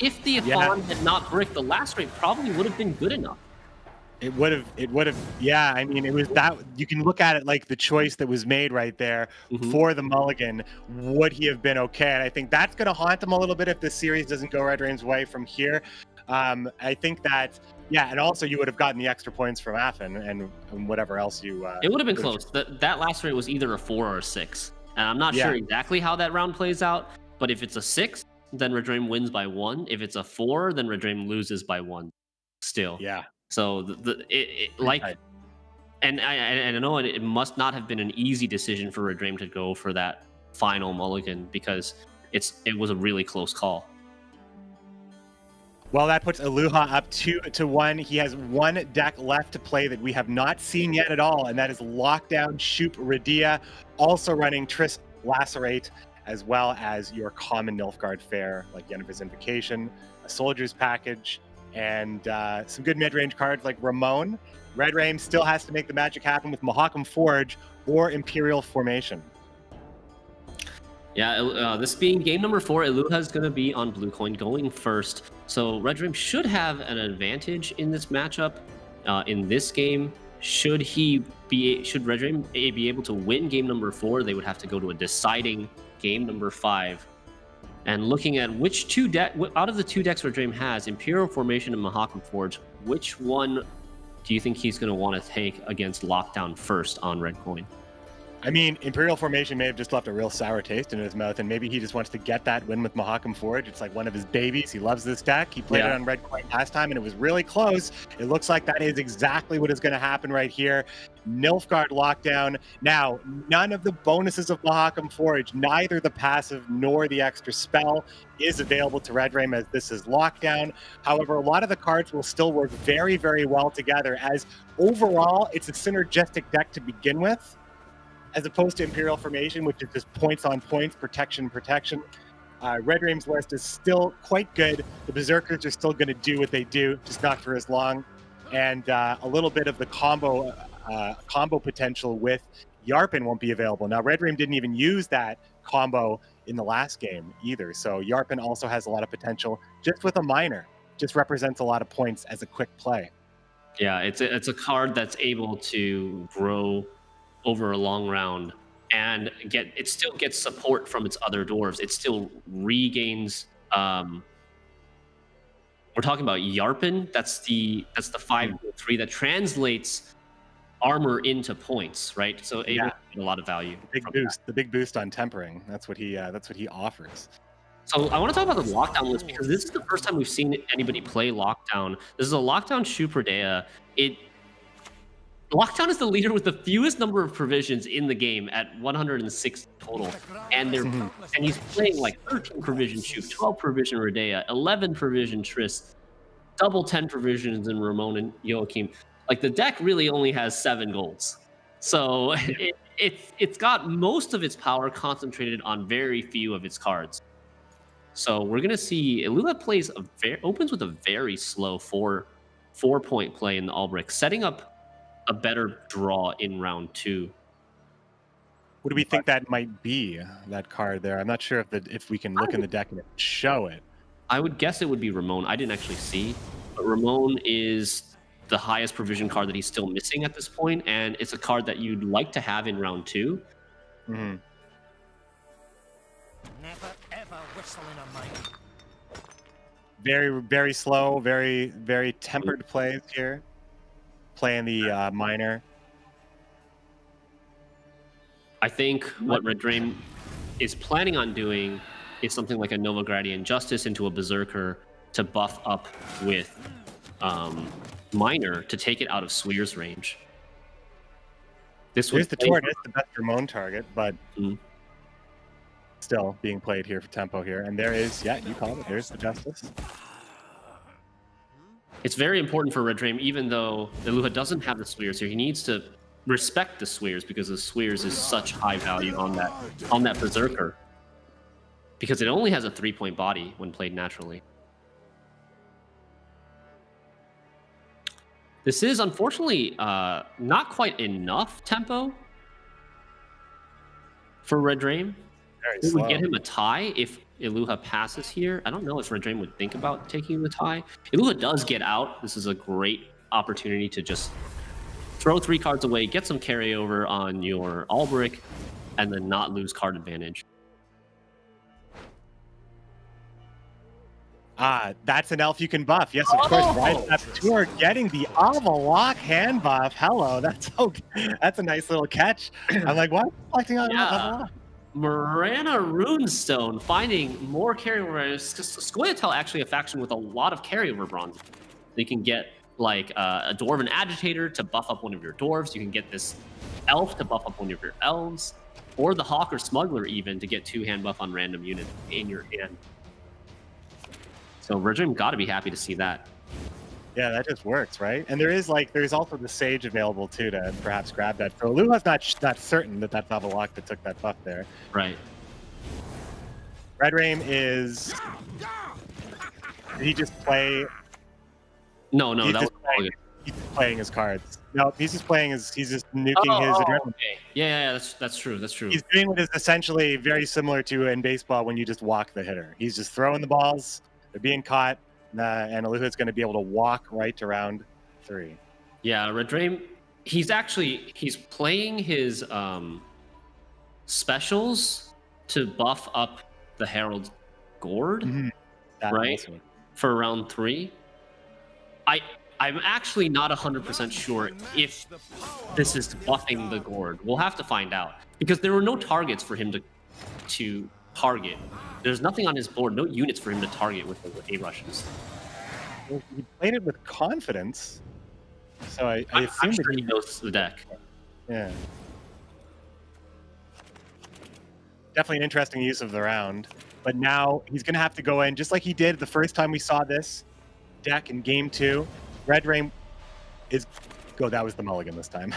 If the Afon had not bricked, the Lacerate probably would have been good enough. It would have, yeah. I mean, it was that, you can look at it like the choice that was made right there for the mulligan. Would he have been okay? And I think that's going to haunt him a little bit if this series doesn't go Red Raim's way from here. I think that, yeah, and also you would have gotten the extra points from Affin and whatever else you. It would have been close. That last rate was either a 4 or a 6. And I'm not sure exactly how that round plays out, but if it's a 6, then Red Dream wins by 1. If it's a 4, then Red Dream loses by 1 still. Yeah. So and I know it must not have been an easy decision for Red Dream to go for that final mulligan because it was a really close call. Well, that puts Iluha up 2-1. He has one deck left to play that we have not seen yet at all, and that is Lockdown Shoop Radia, also running Triss Lacerate, as well as your common Nilfgaard fare, like Yennefer's Invocation, a Soldier's Package, and some good mid-range cards like Ramon. Red Rain still has to make the magic happen with Mahakam Forge or Imperial Formation. Yeah, this being game number 4, Iluha is going to be on blue coin going first. So Red Dream should have an advantage in this matchup. In this game, should Red Dream be able to win game number 4, they would have to go to a deciding game number 5. And looking at which out of the 2 decks Red Dream has, Imperial Formation and Mahakam Forge, which one do you think he's going to want to take against Lockdown first on red coin? I mean, Imperial Formation may have just left a real sour taste in his mouth, and maybe he just wants to get that win with Mahakam Forge. It's like one of his babies. He loves this deck. He played it on red coin last time, and it was really close. It looks like that is exactly what is going to happen right here. Nilfgaard Lockdown. Now, none of the bonuses of Mahakam Forge, neither the passive nor the extra spell, is available to Red Dream as this is Lockdown. However, a lot of the cards will still work very, very well together, as overall, it's a synergistic deck to begin with, as opposed to Imperial Formation, which is just points on points, protection. Red Dream's list is still quite good. The Berserkers are still going to do what they do, just not for as long. And a little bit of the combo potential with Yarpen won't be available. Now, Red Dream didn't even use that combo in the last game either. So Yarpen also has a lot of potential just with a minor. Just represents a lot of points as a quick play. Yeah, it's a card that's able to grow over a long round and it still gets support from its other dwarves. It still regains we're talking about Yarpen. That's the 5/3 that translates armor into points, right? So it a lot of value. The big boost on tempering. That's what he offers. So I want to talk about the Lockdown list because this is the first time we've seen anybody play Lockdown. This is a Lockdown Shuperdea. Lockdown is the leader with the fewest number of provisions in the game at 106 total, and he's playing like 13 provision Shup, 12 provision Redea, 11 provision Triss, double 10 provisions in Ramon and Joachim. Like the deck really only has 7 golds, so it's got most of its power concentrated on very few of its cards. So we're gonna see Iluha opens with a very slow 4-point play in the Albrecht, setting up a better draw in round 2. What do we think that might be, that card there? I'm not sure if we can look in the deck and show it. I would guess it would be Ramon. I didn't actually see, but Ramon is the highest provision card that he's still missing at this point, and it's a card that you'd like to have in round 2. Never ever whistle in a mic. Very, very slow, very, very tempered plays here. Playing the minor. I think what Red Dream is planning on doing is something like a Novigradian Justice into a Berserker to buff up with minor to take it out of Sweer's range. There's the Tortoise, the best Ramon target, but still being played here for tempo here. And there is, you called it, there's the Justice. It's very important for Red Dream, even though Iluha doesn't have the Sweers here. He needs to respect the Sweers because the Sweers is such high value on that Berserker. Because it only has a 3-point body when played naturally. This is unfortunately not quite enough tempo for Red Dream. It would get him a tie if Iluha passes here. I don't know if Red Dream would think about taking the tie. Iluha does get out. This is a great opportunity to just throw 3 cards away, get some carryover on your Albrecht, and then not lose card advantage. That's an elf you can buff. Yes, of course. Right. That's Tour getting the Avalok hand buff. Hello, that's a nice little catch. I'm like, why are you collecting Avalok? Marana Runestone finding more carryover. Scoia'tael actually a faction with a lot of carryover bronze. They can get like a Dwarven Agitator to buff up one of your dwarves. You can get this elf to buff up one of your elves, or the Hawk or Smuggler even to get 2 hand buff on random units in your hand. So Red Dream got to be happy to see that. Yeah, that just works, right? And there's also the Sage available too to perhaps grab that. So Luha's not certain that that's Avalok that took that buff there. Right. Red Rain is. Did he just play? No, that was he's just playing his cards. No, he's just nuking his adrenaline. Okay. Yeah, that's true. He's doing what is essentially very similar to in baseball when you just walk the hitter. He's just throwing the balls. They're being caught. And Aluha's going to be able to walk right to round 3. Yeah, Red Dream, he's playing his specials to buff up the Herald Gourd, right? For round 3. I'm actually not 100% sure if this is buffing the Gourd. We'll have to find out because there were no targets for him to target. There's nothing on his board, no units for him to target with the A-rushes. Well, he played it with confidence, so I assume I'm sure he knows the deck. Yeah. Definitely an interesting use of the round, but now he's going to have to go in, just like he did the first time we saw this deck in Game 2. Red Rain is... Oh, that was the mulligan this time.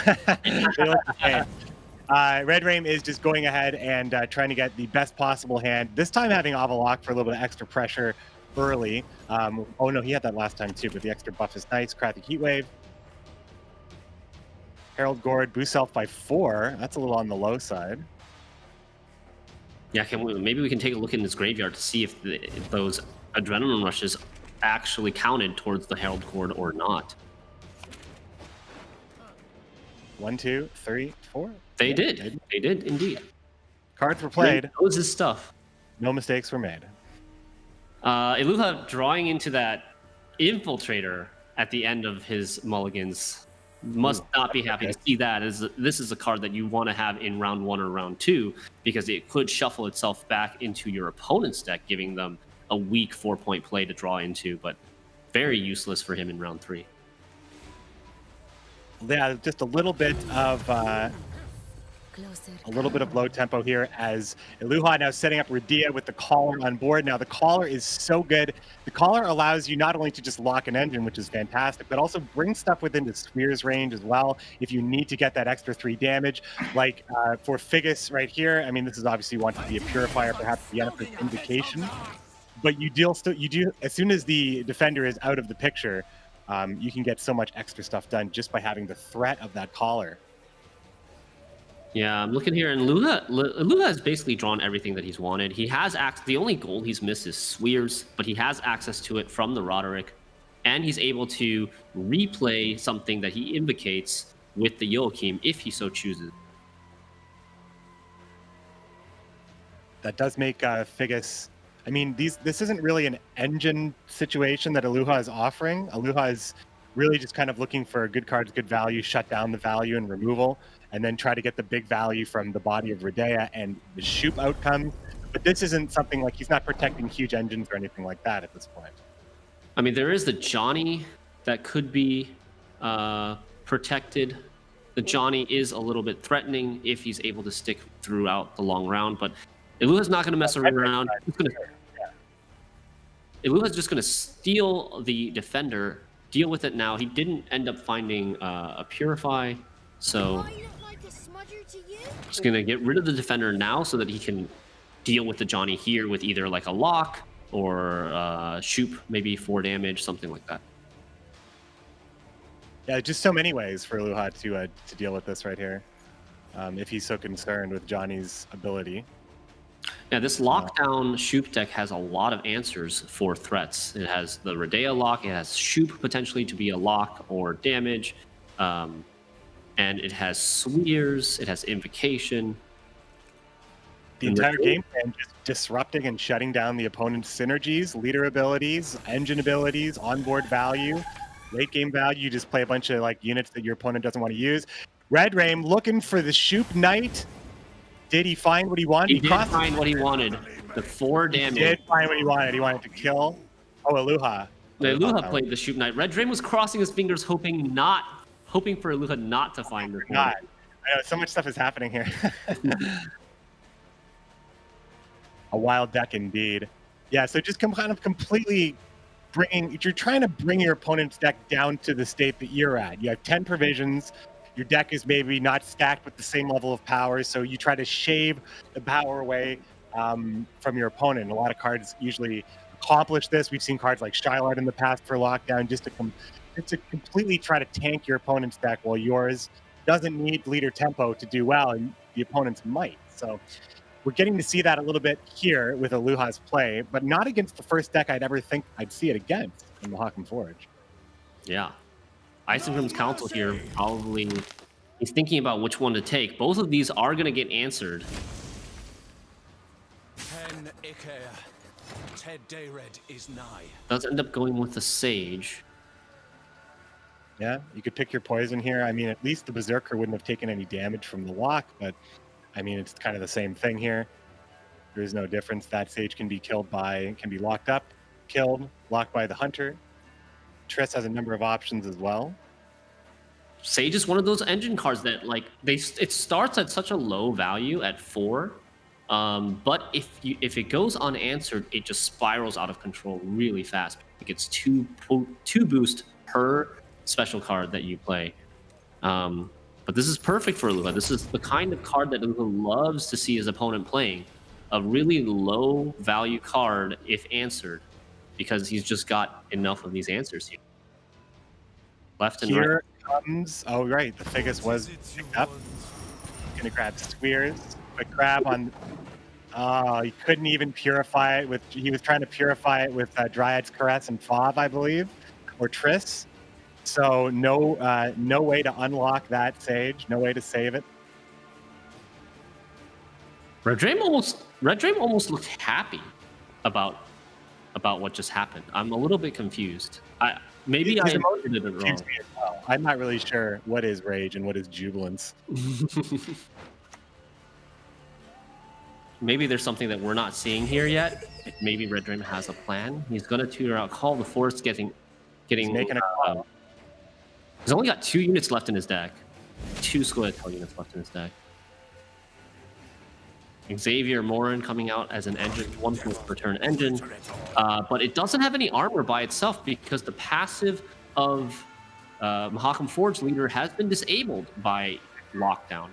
Red Rain is just going ahead and trying to get the best possible hand. This time having Avalok for a little bit of extra pressure early. Oh no, he had that last time too, but the extra buff is nice. Crafty Heatwave. Herald Gourd boosts self by 4. That's a little on the low side. Yeah, maybe we can take a look in this graveyard to see if those adrenaline rushes actually counted towards the Herald Gourd or not. 1, 2, 3, 4. They did indeed. Cards were played. Knows his stuff. No mistakes were made. Iluha drawing into that Infiltrator at the end of his mulligans must not be happy to see that, as this is a card that you want to have in round 1 or round 2 because it could shuffle itself back into your opponent's deck, giving them a weak 4-point play to draw into, but very useless for him in round 3. Yeah, just a little bit of low tempo here as Iluha now setting up Radia with the Collar on board. Now the Collar is so good. The Collar allows you not only to just lock an engine, which is fantastic, but also bring stuff within the Sphere's range as well if you need to get that extra 3 damage. Like for Figus right here, I mean, this is obviously wanting to be a Purifier, perhaps the Yennefer's Invocation, but you do as soon as the Defender is out of the picture, you can get so much extra stuff done just by having the threat of that Collar. Yeah, I'm looking here, and Iluha has basically drawn everything that he's wanted. He has the only gold he's missed is Swears, but he has access to it from the Roderick, and he's able to replay something that he invocates with the Joachim if he so chooses. That does make Figus... I mean, this isn't really an engine situation that Iluha is offering. Iluha is really just kind of looking for good cards, good value, shut down the value and removal, and then try to get the big value from the body of Radea and the Shoop outcome. But this isn't something like he's not protecting huge engines or anything like that at this point. I mean, there is the Johnny that could be protected. The Johnny is a little bit threatening if he's able to stick throughout the long round, but Iluha's not going to mess around. Iluha's just going to steal the Defender, deal with it now. He didn't end up finding a Purify, so he's going to get rid of the Defender now so that he can deal with the Johnny here with either like a Lock or Shoop, maybe 4 damage, something like that. Yeah, just so many ways for Iluha to deal with this right here, if he's so concerned with Johnny's ability. Yeah, this lockdown Shoop deck has a lot of answers for threats. It has the Radea lock, it has Shoop potentially to be a lock or damage, and it has Swears, it has Invocation. The entire game plan just disrupting and shutting down the opponent's synergies, leader abilities, engine abilities, onboard value, late game value. You just play a bunch of like units that your opponent doesn't want to use. Red Rain looking for the Shoop Knight. Did he find what he wanted? He did find what he wanted. The 4 damage. He did find what he wanted. He wanted to kill. Oh, Aluha. Aluha played the Shoop Knight. Red Drain was crossing his fingers, hoping for Aluha not to find the thing. I know, so much stuff is happening here. A wild deck indeed. Yeah, so just kind of completely you're trying to bring your opponent's deck down to the state that you're at. You have 10 provisions. Your deck is maybe not stacked with the same level of power, so you try to shave the power away from your opponent. A lot of cards usually accomplish this. We've seen cards like Shylard in the past for lockdown, just to completely try to tank your opponent's deck while yours doesn't need leader tempo to do well, and the opponent's might. So we're getting to see that a little bit here with Aluha's play, but not against the first deck I'd ever think I'd see it against in the Mahakam Forge. Yeah. Isengrim's Council here probably he's thinking about which one to take. Both of these are going to get answered. Does end up going with the Sage. Yeah, you could pick your poison here. I mean, at least the Berserker wouldn't have taken any damage from the lock, but I mean, it's kind of the same thing here. There is no difference. That Sage can be locked up, killed, locked by the Hunter. Triss has a number of options as well. Sage is one of those engine cards that it starts at such a low value at 4, but if it goes unanswered, it just spirals out of control really fast. It gets two boost per special card that you play. But this is perfect for Aluha. This is the kind of card that Aluha loves to see his opponent playing. A really low value card if answered, because he's just got enough of these answers here. Left and here right. Comes, oh right, the Figus was picked up. Gonna grab Squeers. Quick grab on, he couldn't even purify it he was trying to purify it with Dryad's Caress and Fav, I believe, or Triss. So no way to unlock that Sage, no way to save it. Red Dream almost looked happy about what just happened. I'm a little bit confused. Maybe I did it wrong. I'm not really sure what is rage and what is jubilance. Maybe there's something that we're not seeing here yet. Maybe Red Dream has a plan. He's gonna tutor out Call the Force, getting making a call. He's only got 2 units left in his deck. 2 Squirtle units left in his deck. Xavier Morin coming out as an engine, 1 per turn engine. But it doesn't have any armor by itself because the passive of Mahakam Forge Leader has been disabled by lockdown.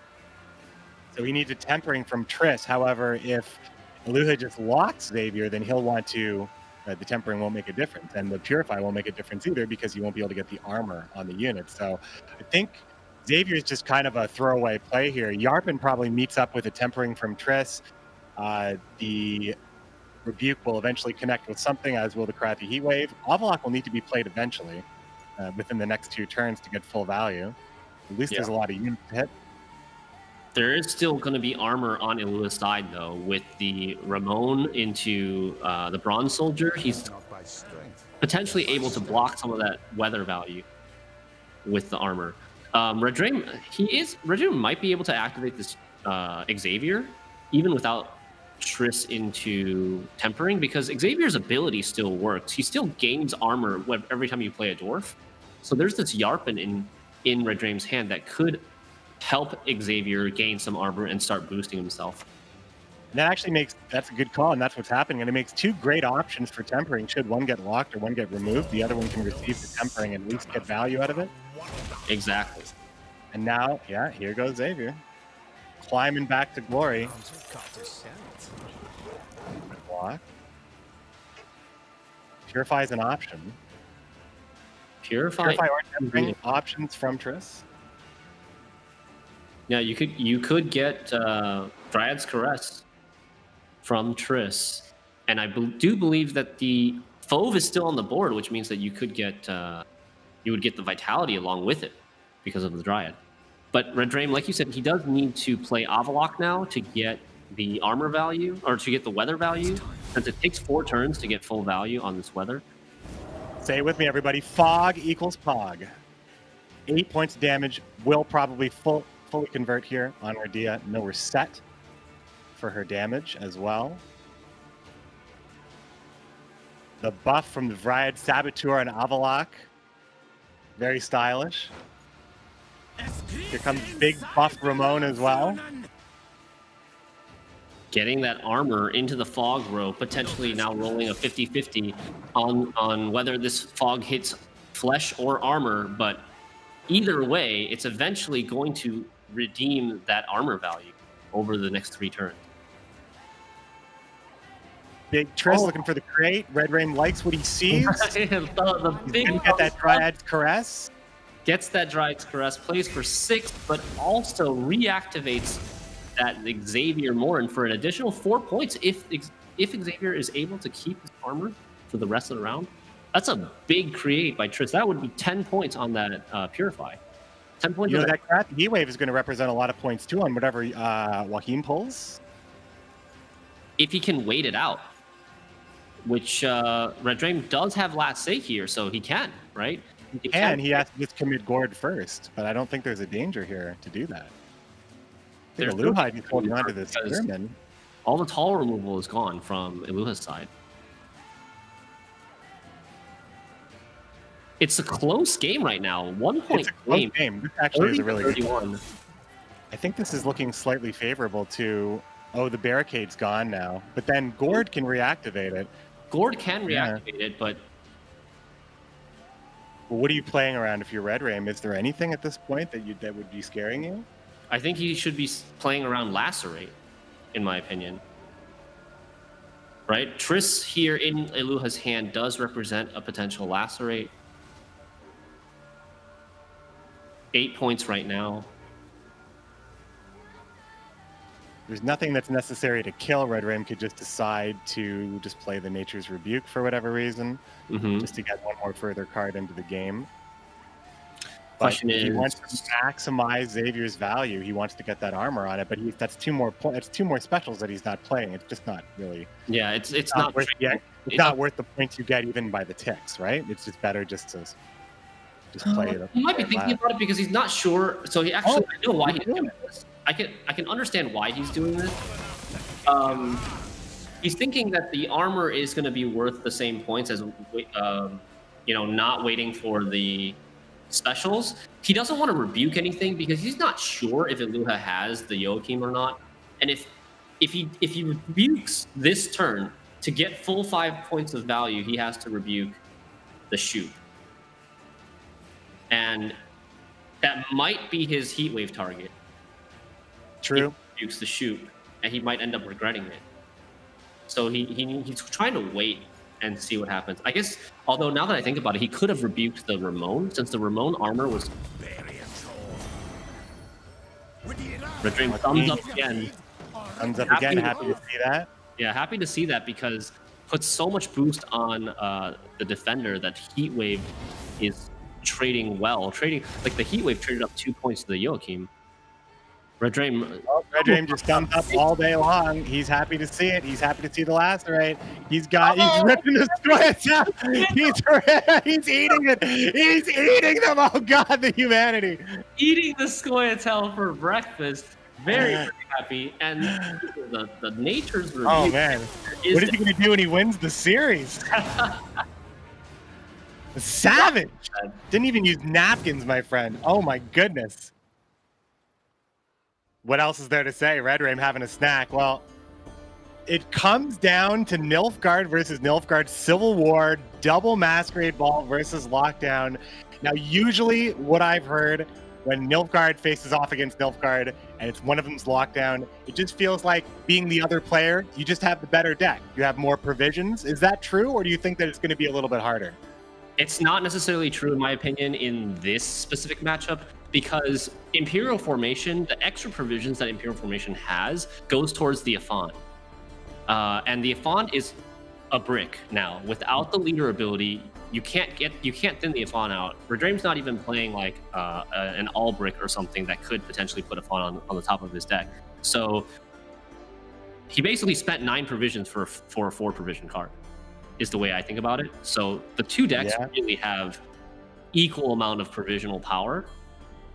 So he needs a tempering from Triss. However, if Aluha just locks Xavier, then he'll want to the tempering won't make a difference, and the purify won't make a difference either because you won't be able to get the armor on the unit. So I think Xavier is just kind of a throwaway play here. Yarpin probably meets up with a tempering from Triss. The Rebuke will eventually connect with something, as will the Karathi Heatwave. Avaloq will need to be played eventually within the next 2 turns to get full value. At least there's a lot of units to hit. There is still going to be armor on Aluha's side, though, with the Ramon into the Bronze Soldier. He's potentially able to block some of that weather value with the armor. Red Dream might be able to activate this Xavier, even without Triss into Tempering, because Xavier's ability still works. He still gains armor every time you play a Dwarf. So there's this Yarpin in Red Dream's hand that could help Xavier gain some armor and start boosting himself. And that actually that's a good call, and that's what's happening. And it makes 2 great options for tempering. Should one get locked or one get removed, the other one can receive the tempering and at least get value out of it. Exactly. And now, yeah, here goes Xavier. Climbing back to glory. Block. Purify is an option. Purify or tempering options from Triss. Yeah, you could get Dryad's Caress from Triss, and I do believe that the Fauve is still on the board, which means that you could get you would get the Vitality along with it because of the Dryad. But Red Dream, like you said, he does need to play Avaloq now to get the armor value, or to get the weather value, since it takes 4 turns to get full value on this weather. Say it with me, everybody. Fog equals Pog. 8 points of damage will probably fully convert here on Radia. No reset for her damage as well. The buff from the Vryad Saboteur and Avalok. Very stylish. Here comes big buff Ramon as well. Getting that armor into the fog row, potentially now rolling a 50-50 on whether this fog hits flesh or armor, but either way, it's eventually going to redeem that armor value over the next 3 turns. Big Triss looking for the crate. Red Rain likes what he sees. the big He's gonna get that Dryad's Caress. Gets that Dryad's Caress, plays for 6, but also reactivates that Xavier Morin for an additional 4 points if Xavier is able to keep his armor for the rest of the round. That's a big create by Triss. That would be 10 points on that Purify. 10 points. You know, that crappy Heat Wave is going to represent a lot of points too on whatever Joaquin pulls. If he can wait it out, which Red Dream does have last say here, so he can, right? He can. He has to just commit Gord first, but I don't think there's a danger here to do that. I think Eluha is holding on to this Spearman. All the tall removal is gone from Eluha's side. It's a close game right now. 1 point It's a close game. This actually is a really 31. I think this is looking slightly favorable to, the barricade's gone now. But then Gord can reactivate it. Gord can reactivate it, but... Well, what are you playing around if you're Red Ram? Is there anything at this point that would be scaring you? I think he should be playing around Lacerate, in my opinion. Right? Triss here in Eluha's hand does represent a potential Lacerate. 8 points right now. There's nothing that's necessary to kill. Red Ram could just decide to just play the Nature's Rebuke for whatever reason, just to get one more further card into the game. But he wants to maximize Xavier's value. He wants to get that armor on it, but that's 2 more points. It's 2 more specials that he's not playing. It's just not really. Yeah, it's not worth. It's not worth the points you get even by the ticks, right? It's just better just to play it. He might be thinking about it because he's not sure. So he actually, I know why he's doing this. I can understand why he's doing this. He's thinking that the armor is going to be worth the same points as, not waiting for the specials. He doesn't want to rebuke anything because he's not sure if Eluha has the Joachim or not. And if he rebukes this turn to get full 5 points of value, he has to rebuke the shoot. And that might be his Heat Wave target. True. He rebukes the shoot, and he might end up regretting it. So he's trying to wait and see what happens. I guess, although now that I think about it, he could have rebuked the Ramon, since the Ramon armor was... Red Dream thumbs up again. Thumbs up again, happy to see that. Yeah, happy to see that because puts so much boost on the defender that Heat Wave is trading well. Like the Heat Wave traded up 2 points to the Joachim. Red Dream just thumbs up all day long. He's happy to see it. He's happy to see the Lacerate. He's ripping the squares out. He's eating it. He's eating them. Oh God, the humanity. Eating the Scoia'tael for breakfast. Very happy. And the Nature's Rebuke. Oh man. What is he gonna do when he wins the series? Savage. Didn't even use napkins, my friend. Oh my goodness. What else is there to say? Red Ram having a snack. Well, it comes down to Nilfgaard versus Nilfgaard, Civil War, double Masquerade Ball versus Lockdown. Now, usually what I've heard when Nilfgaard faces off against Nilfgaard and it's one of them's Lockdown, it just feels like being the other player, you just have the better deck. You have more provisions. Is that true, or do you think that it's going to be a little bit harder? It's not necessarily true, in my opinion, in this specific matchup, because Imperial Formation, the extra provisions that Imperial Formation has, goes towards the Afan. And the Afan is a brick now. Without the leader ability, you can't thin the Afan out. Redraim's not even playing like an all brick or something that could potentially put Afan on the top of his deck. So he basically spent 9 provisions for a 4 provision card, is the way I think about it. So the 2 decks really have equal amount of provisional power.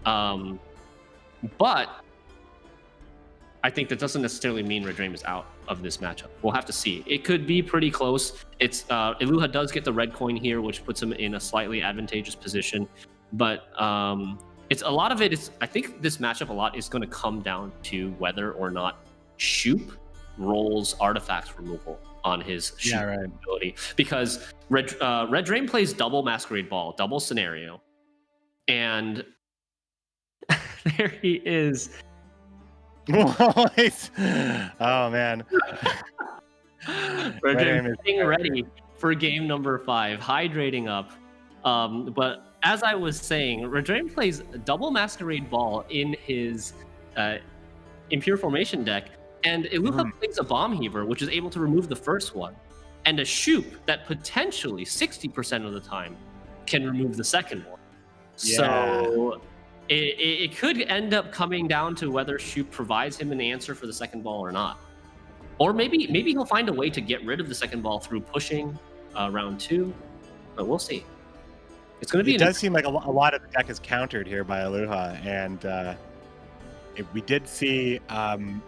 But I think that doesn't necessarily mean Red Dream is out of this matchup. We'll have to see. It could be pretty close. It's Iluha does get the red coin here, which puts him in a slightly advantageous position. But it's a lot of it is, I think this matchup a lot is going to come down to whether or not Shoop rolls artifacts removal on his Shoop ability. Because Red Dream plays double Masquerade Ball, double scenario. And there he is. Oh man. Red Dream is getting ready for game number 5, hydrating up. But as I was saying, Red Dream plays double Masquerade Ball in his Impure Formation deck, and Iluha plays a Bomb Heaver, which is able to remove the first one, and a Shoop that potentially 60% of the time can remove the second one. So it could end up coming down to whether Shoop provides him an answer for the second ball or not. Or maybe he'll find a way to get rid of the second ball through pushing round 2, but we'll see. It's going to be. It does seem like a lot of the deck is countered here by Iluha, and we did see. I'm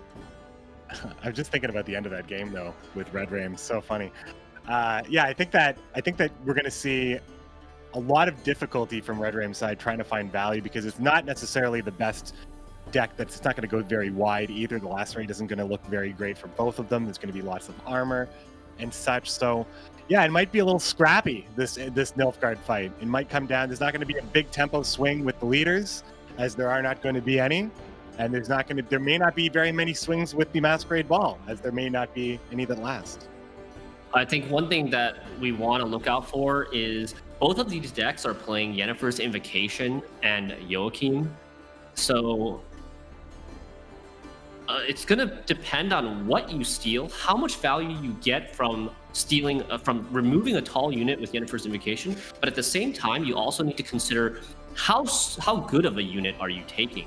just thinking about the end of that game though with Red Dream. So funny. I think that we're going to see a lot of difficulty from Red Dream's side trying to find value, because it's not necessarily the best deck. It's not going to go very wide either. The Lacerate isn't going to look very great for both of them. There's going to be lots of armor and such. So yeah, it might be a little scrappy, this Nilfgaard fight. It might come down. There's not going to be a big tempo swing with the leaders, as there are not going to be any. And there may not be very many swings with the Masquerade Ball, as there may not be any that last. I think one thing that we want to look out for is both of these decks are playing Yennefer's Invocation and Joachim. So it's going to depend on what you steal, how much value you get from stealing, from removing a tall unit with Yennefer's Invocation. But at the same time, you also need to consider how good of a unit are you taking.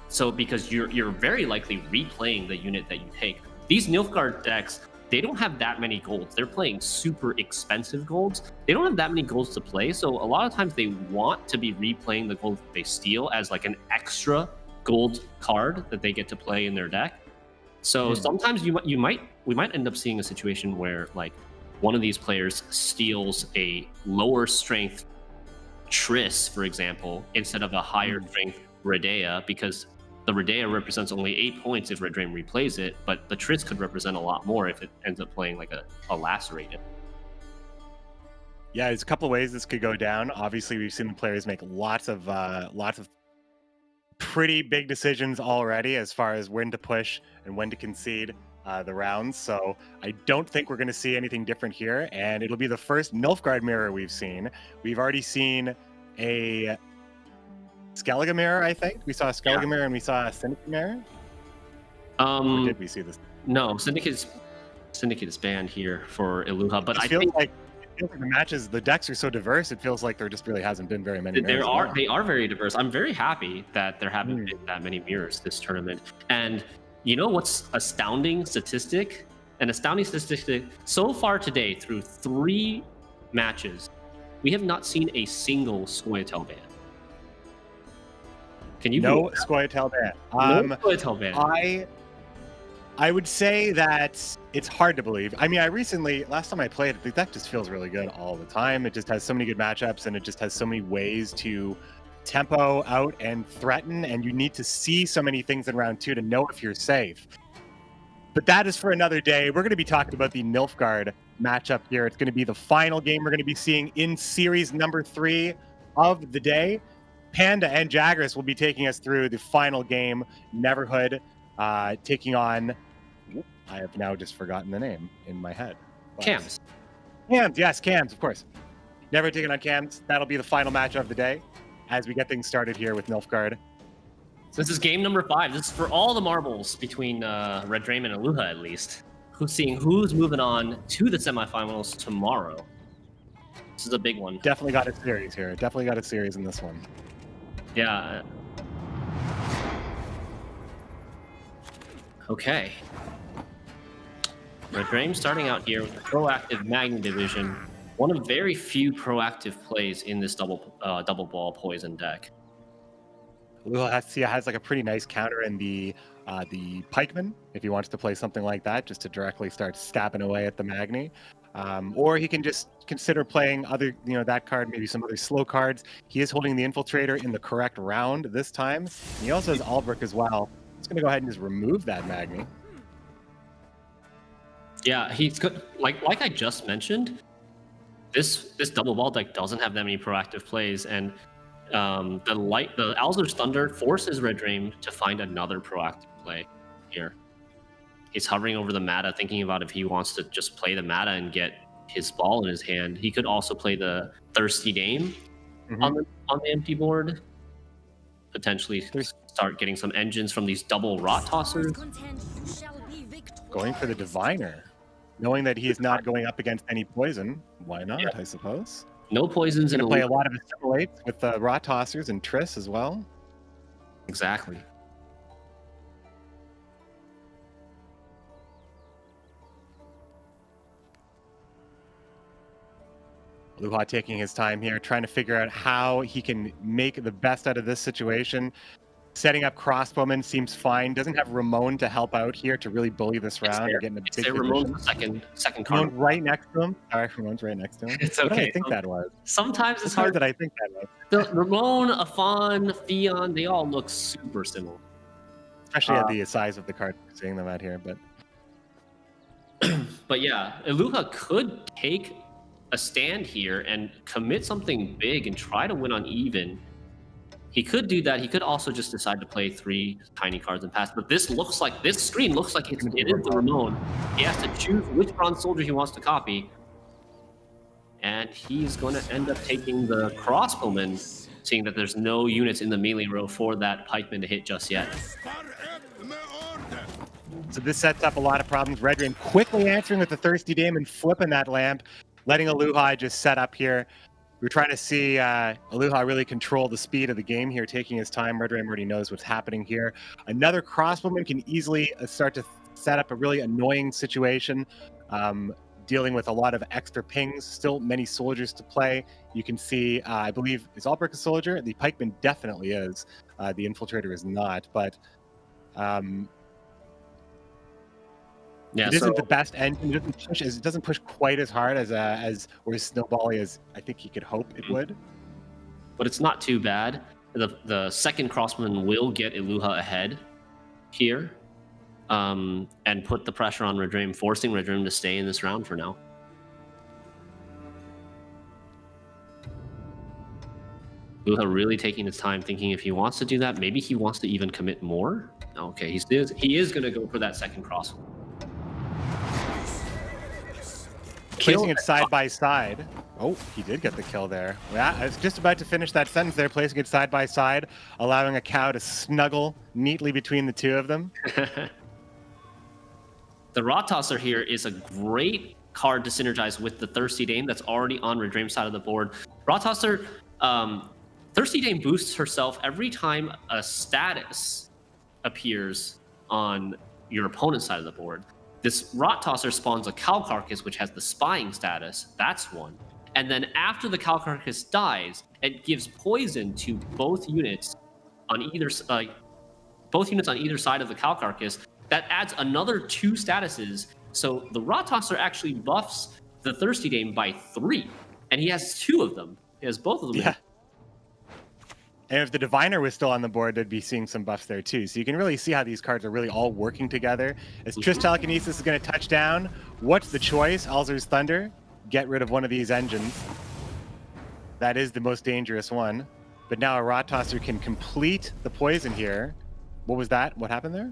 So because you're very likely replaying the unit that you take. These Nilfgaard decks, they don't have that many golds. They're playing super expensive golds. They don't have that many golds to play. So a lot of times they want to be replaying the gold that they steal as like an extra gold card that they get to play in their deck. So sometimes we might end up seeing a situation where like one of these players steals a lower strength Triss, for example, instead of a higher strength Redea, because the Redea represents only 8 points if Red Dream replays it, but the Triss could represent a lot more if it ends up playing like a Lacerated. Yeah, there's a couple of ways this could go down. Obviously, we've seen the players make lots of pretty big decisions already as far as when to push and when to concede the rounds. So I don't think we're going to see anything different here, and it'll be the first Nilfgaard mirror we've seen. We've already seen a Skellige mirror, I think. We saw a Skellige mirror and we saw a Syndicate mirror. Or did we see this? No, Syndicate is banned here for Iluha, but I think like the matches, the decks are so diverse. It feels like there just really hasn't been very many. They are very diverse. I'm very happy that there haven't been that many mirrors this tournament. And you know what's astounding statistic? An astounding statistic so far today through 3 matches, we have not seen a single Scoia'tael ban. Can you? No Scoia'tael ban. No Scoia'tael ban. I would say that it's hard to believe. I mean, last time I played it, the deck just feels really good all the time. It just has so many good matchups, and it just has so many ways to tempo out and threaten, and you need to see so many things in round 2 to know if you're safe. But that is for another day. We're going to be talking about the Nilfgaard matchup here. It's going to be the final game we're going to be seeing in series number 3 of the day. Panda and Jagras will be taking us through the final game, Neverhood, taking on, I have now just forgotten the name in my head. Cams, yes, Cams, of course. Never taking on Cams. That'll be the final match of the day as we get things started here with Nilfgaard. So this is game number 5. This is for all the marbles between Red Dream and Iluha, at least. Seeing who's moving on to the semifinals tomorrow. This is a big one. Definitely got a series here. Definitely got a series in this one. Yeah. Okay. Redraim starting out here with the proactive Magni division. One of very few proactive plays in this double ball poison deck. Luha has like a pretty nice counter in the pikeman if he wants to play something like that, just to directly start stabbing away at the Magni. Or he can just consider playing other, that card, maybe some other slow cards. He is holding the Infiltrator in the correct round this time. And he also has Albrecht as well. He's going to go ahead and just remove that Magni. Yeah, he's good. Like I just mentioned, this double ball deck doesn't have that many proactive plays, and the Alzur's Thunder forces Red Dream to find another proactive play here. He's hovering over the meta, thinking about if he wants to just play the meta and get his ball in his hand. He could also play the Thirsty Dame on the empty board. Potentially start getting some engines from these double Rot Tossers. Going for the Diviner. Knowing that he is not going up against any poison, why not, I suppose? No poisons. Going to play a lot of assimilates with the Rot Tossers and Triss as well. Exactly. Luha taking his time here, trying to figure out how he can make the best out of this situation. Setting up Crossbowman seems fine. Doesn't have Ramon to help out here to really bully this round. Or get in a big position. Ramon's second card. Ramon's right next to him. Sorry, Ramon's right next to him. It's What did okay. I think that was? Sometimes it's hard. That I think that was. The Ramon, Afon, Theon, they all look super similar. Especially at the size of the card we're seeing them at here. But yeah, Iluha could take a stand here and commit something big and try to win on even. He could do that. He could also just decide to play 3 tiny cards and pass. But this screen looks like it is the Ramon. He has to choose which Bronze Soldier he wants to copy. And he's going to end up taking the Crossbowman, seeing that there's no units in the melee row for that Pikeman to hit just yet. So this sets up a lot of problems. Red Dream quickly answering with the Thirsty Dame and flipping that lamp, letting Aluhai just set up here. We're trying to see Aluhai really control the speed of the game here, taking his time. Red Dream already knows what's happening here. Another Crossbowman can easily start to set up a really annoying situation, dealing with a lot of extra pings. Still many soldiers to play. You can see, I believe, is Albrecht a soldier? The Pikeman definitely is. The Infiltrator is not, but it isn't the best engine. It doesn't push quite as hard as Snowbally as I think he could hope it would. But it's not too bad. The second Crossman will get Iluha ahead here, and put the pressure on Red Dream, forcing Red Dream to stay in this round for now. Iluha really taking his time, thinking if he wants to do that, maybe he wants to even commit more. Okay, he is going to go for that second Crossman. Placing it side by side. Oh, he did get the kill there. Yeah, I was just about to finish that sentence there, placing it side by side, allowing a cow to snuggle neatly between the two of them. The Rot Tosser here is a great card to synergize with the Thirsty Dame that's already on Red Dream's side of the board. Rot Tosser, Thirsty Dame boosts herself every time a status appears on your opponent's side of the board. This Rot Tosser spawns a Cow Carcass, which has the spying status. That's one. And then after the Cow Carcass dies, it gives poison to both units on either side of the Cow Carcass. That adds another 2 statuses. So the Rot Tosser actually buffs the Thirsty Dame by 3, and he has 2 of them. He has both of them. Yeah. And if the Diviner was still on the board, they'd be seeing some buffs there too. So you can really see how these cards are really all working together. As Triss Telekinesis is going to touch down, what's the choice? Alzur's Thunder. Get rid of one of these engines. That is the most dangerous one. But now a Rot Tosser can complete the poison here. What was that? What happened there?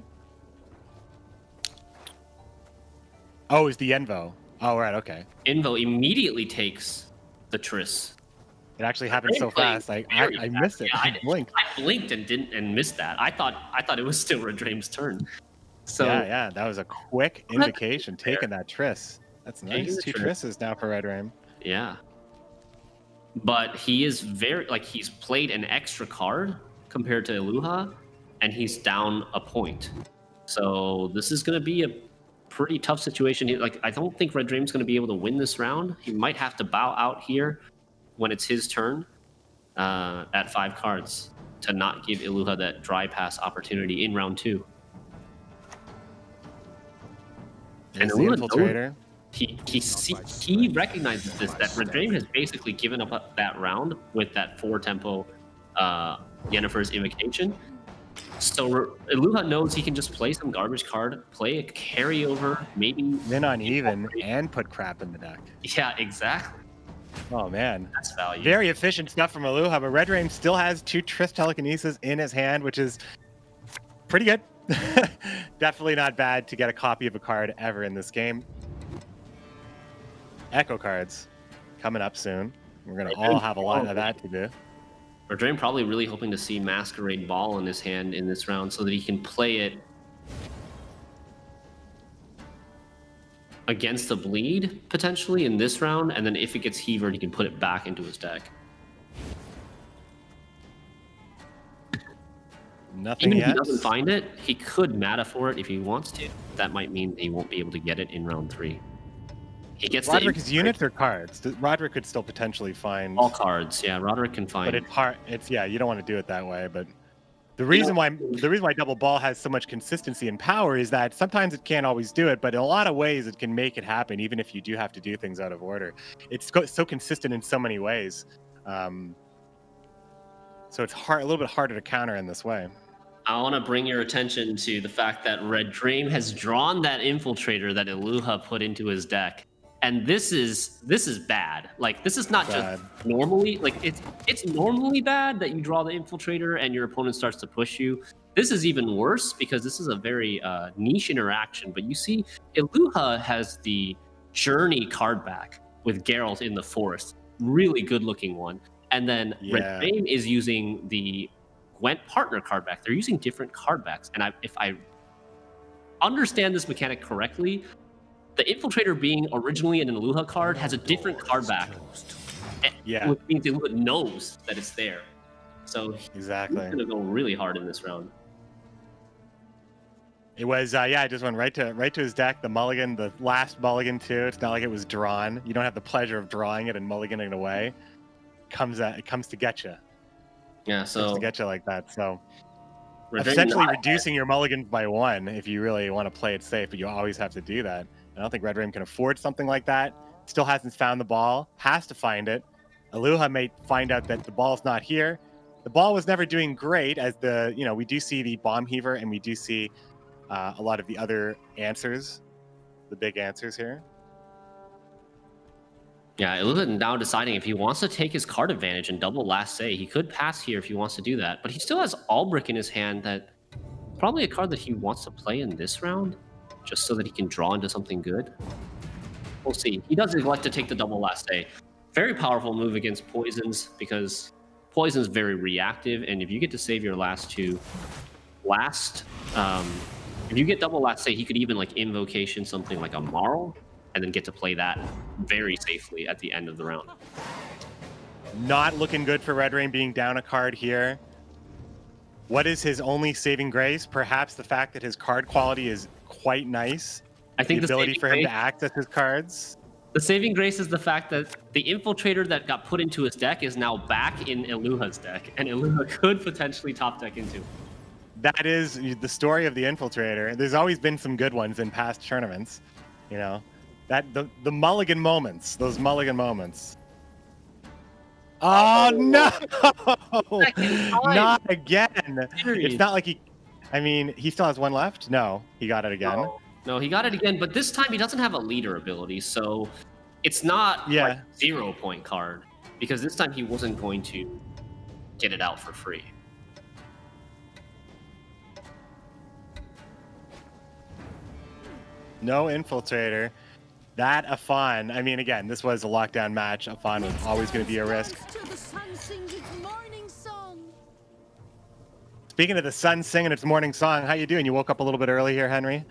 Oh, it's the Envo. Oh, right, okay. Envo immediately takes the Triss. It actually happened so fast. I missed it. Yeah, I blinked. I blinked and missed that. I thought it was still Red Dream's turn. So yeah, that was a quick indication. Taking that Triss. That's nice. 2 Trisses now for Red Dream. Yeah. But he is he's played an extra card compared to Iluha, and he's down a point. So this is going to be pretty tough situation. Like, I don't think Red Dream's going to be able to win this round. He might have to bow out here when it's his turn at 5 cards to not give Iluha that dry pass opportunity in round 2. And the Infiltrator. He recognizes this, that Red Dream has basically given up that round with that 4 tempo Yennefer's Invocation. So Iluha knows he can just play some garbage card, play a carryover, maybe then on even, and put crap in the deck. Yeah, exactly. Oh man, that's value. Very efficient stuff from Iluha, but Red Dream still has 2 Triss Telekinesis in his hand, which is pretty good. Definitely not bad to get a copy of a card ever in this game. Echo cards coming up soon. We're gonna all have a lot of that to do. Red Dream probably really hoping to see Masquerade Ball in his hand in this round so that he can play it against the bleed, potentially, in this round, and then if it gets Heavered, he can put it back into his deck. Nothing Even yet. if he doesn't find it, he could mana for it if he wants to. That might mean he won't be able to get it in round 3. He gets Roderick's units or cards? Roderick could still potentially find all cards. Yeah, Roderick can find. But it's yeah, you don't want to do it that way. But the reason why Double Ball has so much consistency and power is that sometimes it can't always do it, but in a lot of ways it can make it happen, even if you do have to do things out of order. It's so consistent in so many ways, so it's a little bit harder to counter in this way. I want to bring your attention to the fact that Red Dream has drawn that Infiltrator that Iluha put into his deck. And this is bad. Like, this is not just normally, like, it's normally bad that you draw the Infiltrator and your opponent starts to push you. This is even worse because this is a very niche interaction. But you see, Iluha has the Journey card back with Geralt in the forest. Really good looking one. And then Red Dream is using the Gwent partner card back. They're using different card backs. And if I understand this mechanic correctly, the Infiltrator being originally an Iluha card has a different card back. Yeah. Which means Iluha knows that it's there. So exactly. He's going to go really hard in this round. It was, yeah, it just went right to his deck. The mulligan, the last mulligan too. It's not like it was drawn. You don't have the pleasure of drawing it and mulliganing it away. It comes to get you. Yeah, so it comes to get you like that. So essentially reducing your mulligans by 1 if you really want to play it safe, but you always have to do that. I don't think Red Dream can afford something like that. Still hasn't found the ball. Has to find it. Iluha may find out that the ball's not here. The ball was never doing great as we do see the Bomb Heaver and we do see a lot of the other answers, the big answers here. Yeah, Iluha now deciding if he wants to take his card advantage and double Last Say. He could pass here if he wants to do that, but he still has Albrick in his hand. That probably a card that he wants to play in this round, just so that he can draw into something good. We'll see. He does elect to take the double Last Say. Very powerful move against Poisons because Poison's very reactive, and if you get to save your last 2, if you get double Last Say, he could even like Invocation something like a Marl, and then get to play that very safely at the end of the round. Not looking good for Red Dream being down a card here. What is his only saving grace? Perhaps the fact that his card quality is quite nice. I think the ability for him to access his cards. The saving grace is the fact that the Infiltrator that got put into his deck is now back in Iluha's deck, and Iluha could potentially top deck into. That is the story of the Infiltrator. There's always been some good ones in past tournaments, that the mulligan moments, those mulligan moments. Oh no! Not again. It's not like he still has 1 left. No, he got it again. No, he got it again, but this time he doesn't have a leader ability, so it's not like 0-point card, because this time he wasn't going to get it out for free. No Infiltrator. That Afan, again, this was a lockdown match. Afan was always going to be a risk. Speaking of the sun singing its morning song, how you doing? You woke up a little bit early here, Henry?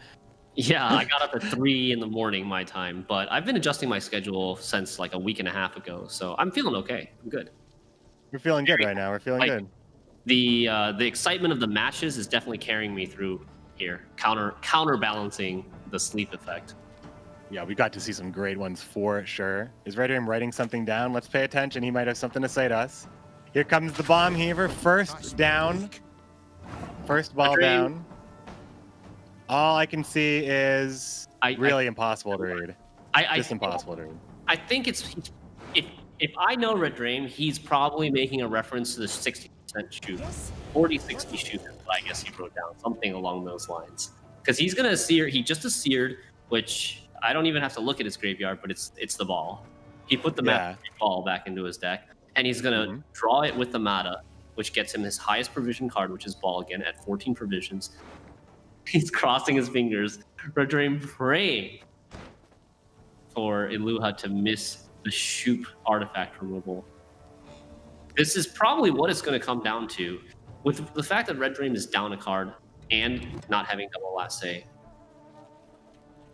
Yeah, I got up at 3 in the morning my time, but I've been adjusting my schedule since like a week and a half ago, so I'm feeling okay. I'm good. We're feeling good right now. We're feeling good. The excitement of the matches is definitely carrying me through here, counterbalancing the sleep effect. Yeah, we got to see some great ones for sure. Is Red Dream writing something down? Let's pay attention. He might have something to say to us. Here comes the bomb heaver. First down. First ball down. All I can see is really impossible to read. Just impossible to read. I think if I know Red Dream, he's probably making a reference to the 60% shoot. 40-60 shoot is what I guess he wrote down, something along those lines. Because he's gonna sear. He just a seared, which I don't even have to look at his graveyard, but it's the ball. He put the ball back into his deck, and he's gonna draw it with the Mata, which gets him his highest provision card, which is ball again at 14 provisions. He's crossing his fingers. Red Dream praying for Iluha to miss the Shoop artifact removal. This is probably what it's going to come down to. With the fact that Red Dream is down a card and not having double last say,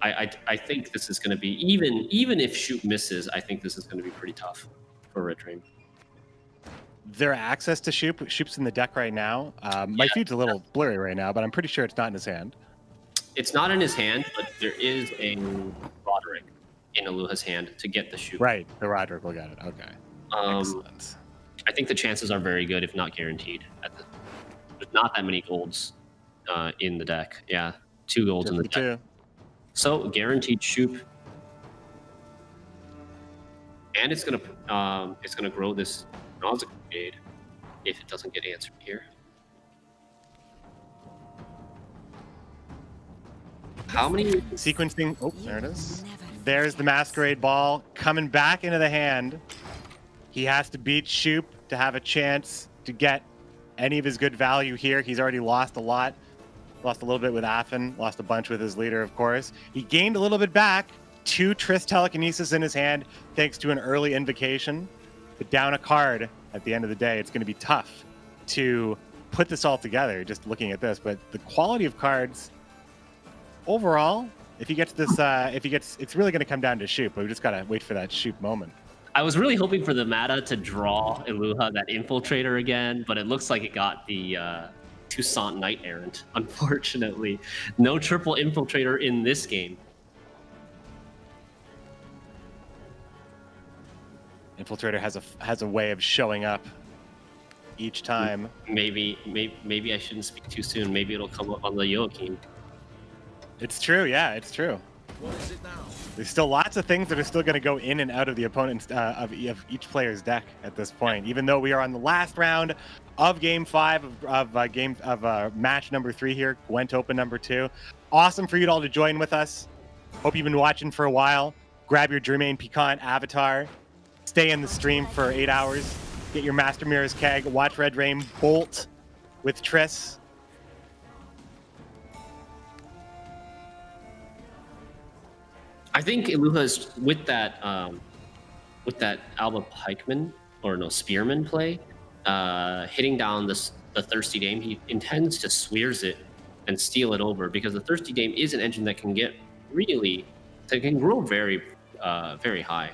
I think this is going to be, even if Shoop misses, I think this is going to be pretty tough for Red Dream. Their access to Shoop. Shoop's in the deck right now. My feed's a little blurry right now, but I'm pretty sure it's not in his hand. It's not in his hand, but there is a Roderick in Iluha's hand to get the Shoop. Right, the Roderick will get it. Okay. Excellent. I think the chances are very good, if not guaranteed. There's not that many golds in the deck. Yeah, 2 golds in the deck. So guaranteed Shoop, and it's gonna grow this Nausicaa Brigade if it doesn't get answered here. How many sequencing? Oh, there it is. There's the Masquerade Ball coming back into the hand. He has to beat Shoop to have a chance to get any of his good value here. He's already lost a lot. Lost a little bit with Affin, lost a bunch with his leader, of course. He gained a little bit back. 2 Triss Telekinesis in his hand, thanks to an early invocation. But down a card at the end of the day, it's going to be tough to put this all together, just looking at this. But the quality of cards, overall, if he gets this, it's really going to come down to Shoop. But we just got to wait for that Shoop moment. I was really hoping for the Mata to draw Iluha, that Infiltrator again, but it looks like it got the Toussaint Knight Errant, unfortunately. No triple Infiltrator in this game. Infiltrator has a way of showing up each time. Maybe I shouldn't speak too soon. Maybe it'll come up on the Joachim. It's true, yeah, it's true. There's still lots of things that are still going to go in and out of the opponent's of each player's deck at this point. Even though we are on the last round of Game 5 of match number 3 here, Gwent Open number 2. Awesome for you all to join with us. Hope you've been watching for a while. Grab your Jermaine Piquant avatar. Stay in the stream for 8 hours. Get your Master Mirror's Keg. Watch Red Dream bolt with Triss. I think Iluha's with that Alba Pikeman Spearman play, hitting down the Thirsty Dame. He intends to Swears it and steal it over, because the Thirsty Dame is an engine that can can grow very very high.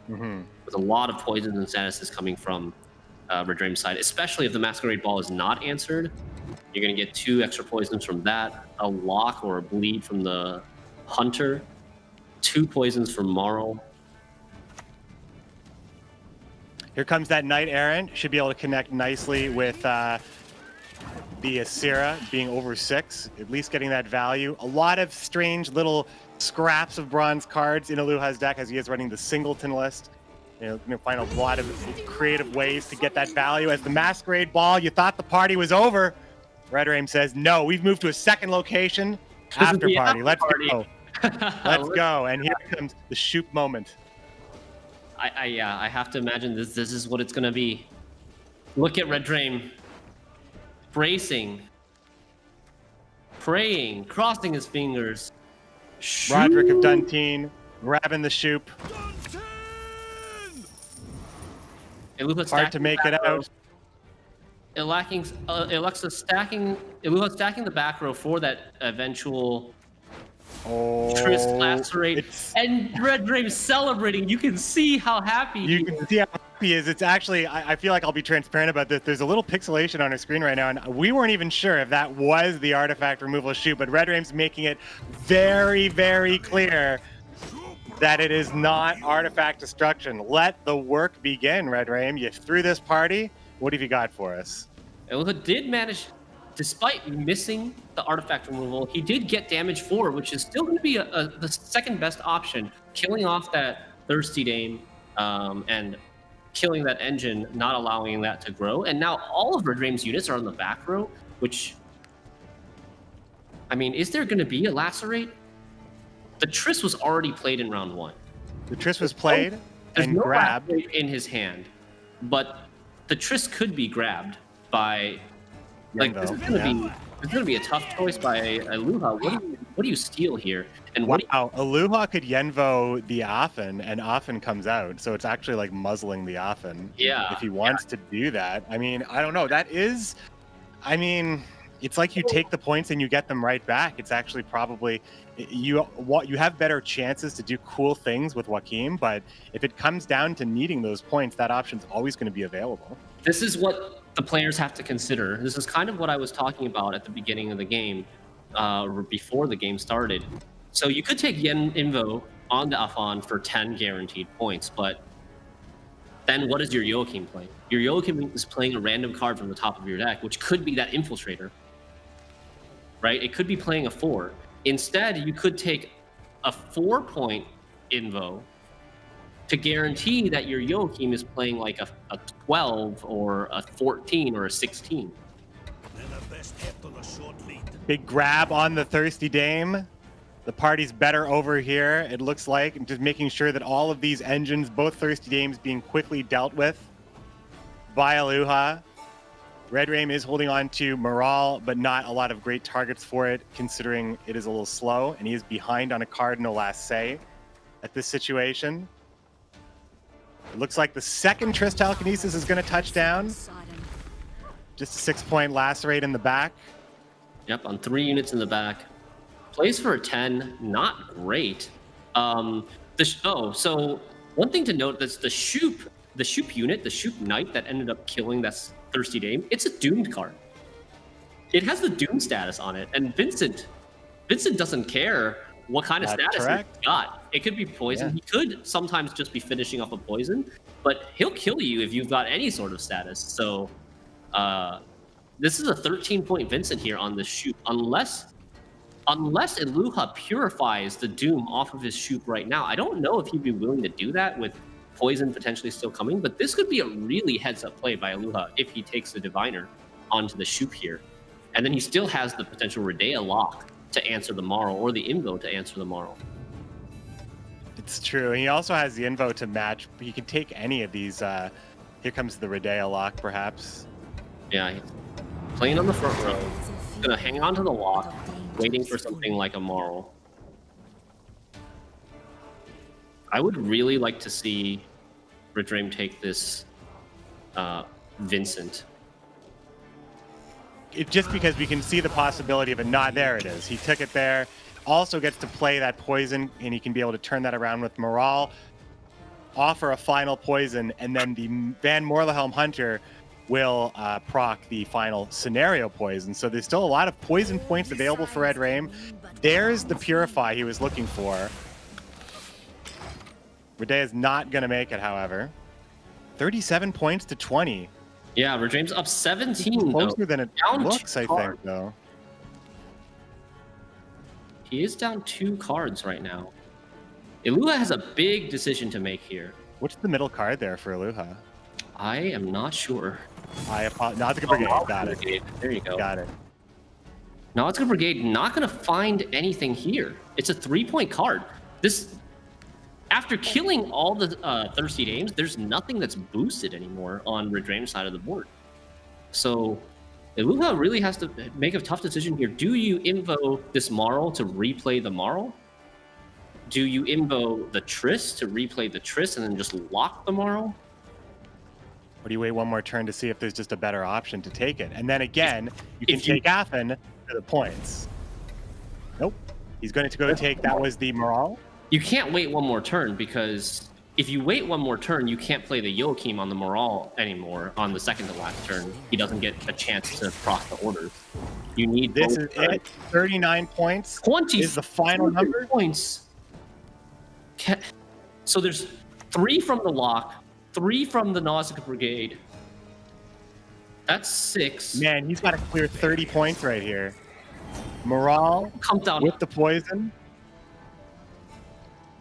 With a lot of poisons and statuses coming from Red Dream's side, especially if the Masquerade Ball is not answered. You're going to get 2 extra poisons from that, a lock or a bleed from the Hunter, 2 poisons from Marl. Here comes that Knight Errant. Should be able to connect nicely with the Asira being over 6, at least getting that value. A lot of strange little scraps of bronze cards in Iluha's deck as he is running the Singleton list. You're going to find a lot of creative ways to get that value. As the Masquerade Ball, you thought the party was over. Red Dream says, no, we've moved to a second location. After party. Let's go. Let's go. And here comes the Shoop moment. I have to imagine this is what it's going to be. Look at Red Dream. Bracing. Praying. Crossing his fingers. Roderick of Duntine grabbing the Shoop. Hard to make it out. Iluha stacking the back row for that eventual Triss lacerate, and Red Dream celebrating. You can see how happy you can see how happy he is. It's actually, I feel like I'll be transparent about this. There's a little pixelation on our screen right now, and we weren't even sure if that was the artifact removal shoot, but Red Dream's making it very, very clear that it is not artifact destruction. Let the work begin, Red Dream. You threw this party. What have you got for us? Illuha did manage, despite missing the artifact removal, he did get damage 4, which is still going to be the second best option, killing off that Thirsty Dame and killing that engine, not allowing that to grow. And now all of Red Dream's units are on the back row, which, I mean, is there going to be a Lacerate? The Triss was already played in round 1. The Triss was played and no grabbed Lacerate in his hand, but the Triss could be grabbed by, like, this is going to be a tough choice by Illuha. What do you steal here? And what? Wow, Illuha could Yenvo the Affen, and Affen comes out, so it's actually like muzzling the Affen. Yeah. If he wants to do that, I mean, I don't know. That is, I mean, it's like you take the points and you get them right back. It's actually probably you have better chances to do cool things with Joaquim, but if it comes down to needing those points, that option's always going to be available. This is what the players have to consider. This is kind of what I was talking about at the beginning of the game, before the game started. So you could take Invo on the Afan for 10 guaranteed points, but then what is your Joachim playing? Your Joachim is playing a random card from the top of your deck, which could be that Infiltrator, right? It could be playing a 4. Instead, you could take a 4-point Invo to guarantee that your Joachim is playing like a 12 or a 14 or a 16. Big grab on the Thirsty Dame. The party's better over here, it looks like, and just making sure that all of these engines, both Thirsty Dames, being quickly dealt with by Illuha. Red Dream is holding on to Morale, but not a lot of great targets for it, considering it is a little slow, and he is behind on a card, no last say, at this situation. It looks like the second Triss Telekinesis is going to touch down. Just a 6-point Lacerate in the back. Yep, on 3 units in the back. Plays for a 10, not great. So one thing to note is the Shoop unit, the Shoop Knight that ended up killing that Thirsty Dame, it's a doomed card. It has the doom status on it, and Vincent doesn't care what kind of status he's got. It could be poison. Yeah. He could sometimes just be finishing off a poison, but he'll kill you if you've got any sort of status. So this is a 13-point Vincent here on the Shoop, unless Illuha purifies the doom off of his Shoop right now. I don't know if he'd be willing to do that with poison potentially still coming, but this could be a really heads-up play by Illuha if he takes the Diviner onto the Shoop here. And then he still has the potential Redea lock to answer the Marl, or the Invo to answer the Marl. It's true. And he also has the Invo to match. He can take any of these. Here comes the Redea lock, perhaps. Yeah, he's playing on the front row. Gonna hang on to the lock, waiting for something like a Marl. I would really like to see Red Dream take this Vincent. Just because we can see the possibility of it not. There it is. He took it there. Also gets to play that poison, and he can be able to turn that around with Morale, offer a final poison, and then the Van Morlehelm Hunter will proc the final scenario poison. So there's still a lot of poison points available for Red Dream. There's the Purify he was looking for. Redea is not going to make it, however. 37 points to 20. Yeah, Red Dream's up 17. Closer than it looks, I think, though. He is down 2 cards right now. Illuha has a big decision to make here. What's the middle card there for Illuha? I am not sure. Nautical Brigade. Got it. There you go. Got it. Nautical Brigade not going to find anything here. It's a 3-point card. After killing all the Thirsty Dames, there's nothing that's boosted anymore on Red Dream's side of the board. So Illuha really has to make a tough decision here. Do you Invo this Marl to replay the Marl? Do you Invo the Triss to replay the Triss and then just lock the Marl? Or do you wait one more turn to see if there's just a better option to take it? And then again, you can take Affen for the points. Nope. He's going to go take, that was the Morale. You can't wait one more turn, because if you wait one more turn, you can't play the Joachim on the Morale anymore on the second to last turn. He doesn't get a chance to cross the orders. You need This is it. 39 points. 20 is the final number. Points. So there's 3 from the lock, 3 from the Nausicaa Brigade. That's 6. Man, he's got to clear 30 points right here. Morale comes down with the poison.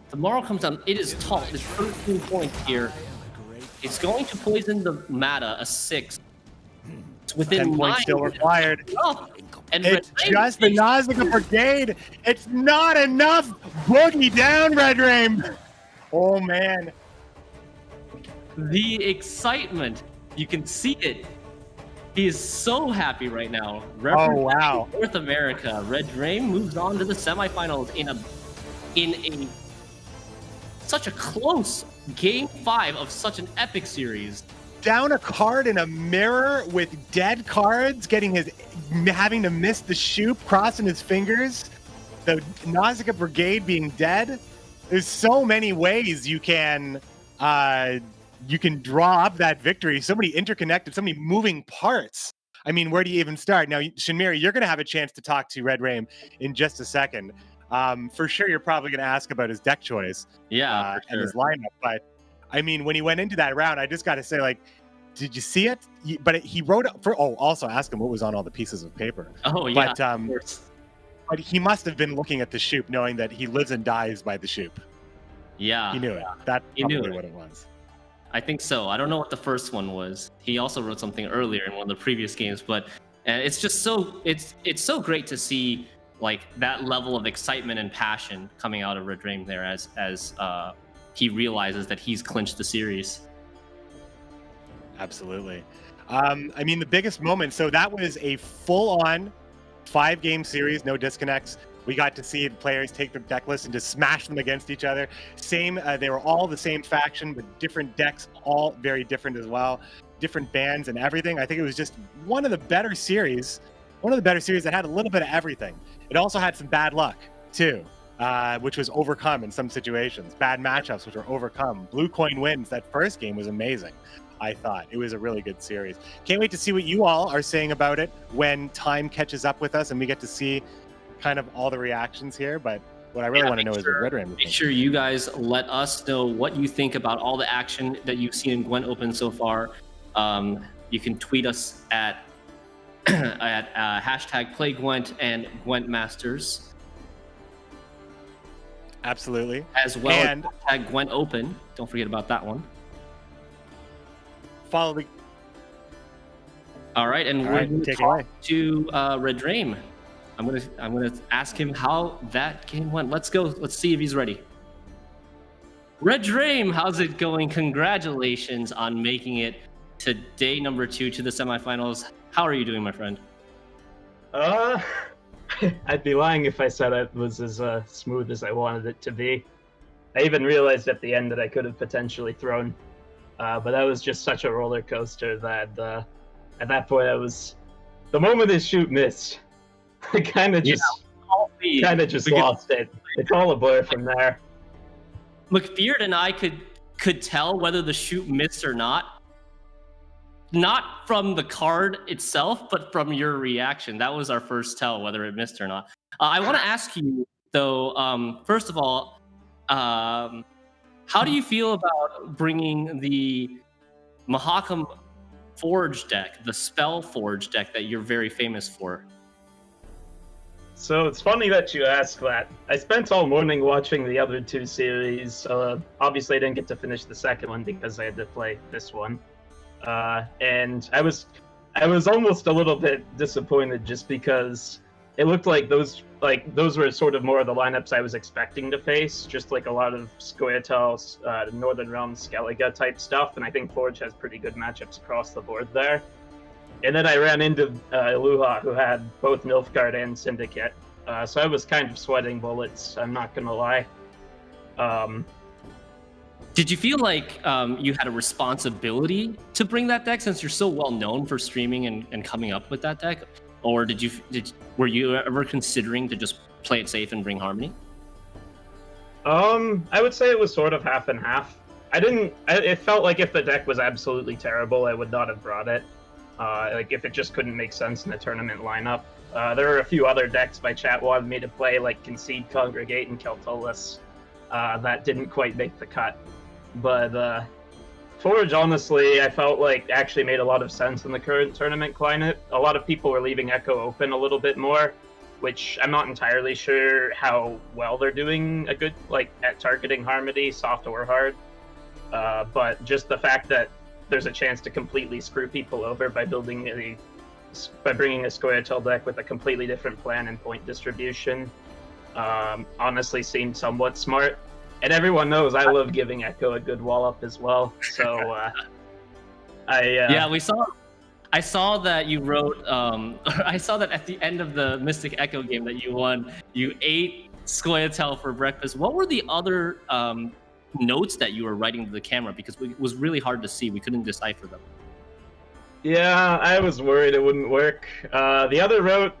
The Morale comes down. It is tall. It's 13 points here. It's going to poison the Mata, a 6. It's within 10 points still required. And it's just the Nausicaa Brigade. It's not enough. Boogie down, Red Rain. Oh, man. The excitement. You can see it. He is so happy right now. Oh, wow. North America. Red Rain moves on to the semifinals in such a close Game 5 of such an epic series. Down a card in a mirror with dead cards, having to miss the shoop, crossing his fingers. The Nausicaa Brigade being dead. There's so many ways you can draw up that victory. So many interconnected, so many moving parts. I mean, where do you even start? Now, Shinmiri, you're going to have a chance to talk to Red Rain in just a second. For sure, you're probably going to ask about his deck choice. Yeah, and his lineup. But I mean, when he went into that round, I just got to say, like, did you see it? He wrote for. Oh, also ask him what was on all the pieces of paper. Oh yeah. But he must have been looking at the shoop, knowing that he lives and dies by the shoop. Yeah. He knew it. That's probably what it was. I think so. I don't know what the first one was. He also wrote something earlier in one of the previous games, but it's just it's so great to see like that level of excitement and passion coming out of Red Rain there as he realizes that he's clinched the series. Absolutely. I mean, the biggest moment. So that was a full-on 5-game series, no disconnects. We got to see players take their deck list and just smash them against each other. They were all the same faction, but different decks, all very different as well. Different bands and everything. I think it was just one of the better series that had a little bit of everything. It also had some bad luck, too, which was overcome in some situations. Bad matchups, which were overcome. Blue coin wins. That first game was amazing. I thought it was a really good series. Can't wait to see what you all are saying about it when time catches up with us and we get to see kind of all the reactions here. But what I really want to know is what Red Rain. Make sure you guys let us know what you think about all the action that you've seen in Gwent Open so far. You can tweet us at hashtag #PlayGwent and Gwent Masters. Absolutely. As well as hashtag Gwent Open. Don't forget about that one. Follow the. All right, and we're going to talk to Red Rain. I'm gonna ask him how that game went. Let's go. Let's see if he's ready. Red Rain, how's it going? Congratulations on making it to day number 2 to the semifinals. How are you doing, my friend? I'd be lying if I said it was as smooth as I wanted it to be. I even realized at the end that I could have potentially thrown, but that was just such a roller coaster that at that point the moment his shoot missed, I kind of just lost it. It's all a blur from there. McBeard and I could tell whether the shoot missed or not from the card itself, but from your reaction. That was our first tell whether it missed or not. I want to ask you though, first of all, how do you feel about bringing the Mahakam Forge deck, the Spell Forge deck that you're very famous for? So it's funny that you ask that. I spent all morning watching the other 2 series. Obviously, I didn't get to finish the second one because I had to play this one. And I was almost a little bit disappointed just because it looked like those were sort of more of the lineups I was expecting to face, just like a lot of Squirtels, Northern Realms, Skellige type stuff, and I think Forge has pretty good matchups across the board there. And then I ran into Iluha, who had both Nilfgaard and Syndicate, so I was kind of sweating bullets, I'm not gonna lie. Did you feel like you had a responsibility to bring that deck since you're so well known for streaming and coming up with that deck? Or were you ever considering to just play it safe and bring Harmony? I would say it was sort of half and half. It felt like if the deck was absolutely terrible, I would not have brought it. Like if it just couldn't make sense in the tournament lineup. There are a few other decks my chat wanted me to play, like Concede, Congregate, and Keltolis, that didn't quite make the cut. But Forge, honestly, I felt like actually made a lot of sense in the current tournament climate. A lot of people were leaving Echo open a little bit more, which I'm not entirely sure how well they're doing at targeting Harmony, soft or hard. But just the fact that there's a chance to completely screw people over by bringing a Scoia'tael deck with a completely different plan and point distribution, honestly seemed somewhat smart. And everyone knows I love giving Echo a good wall up as well. So yeah, I saw that you wrote. I saw that at the end of the Mystic Echo game that you won, you ate Scoia'tael for breakfast. What were the other notes that you were writing to the camera? Because it was really hard to see. We couldn't decipher them. Yeah, I was worried it wouldn't work. The other note,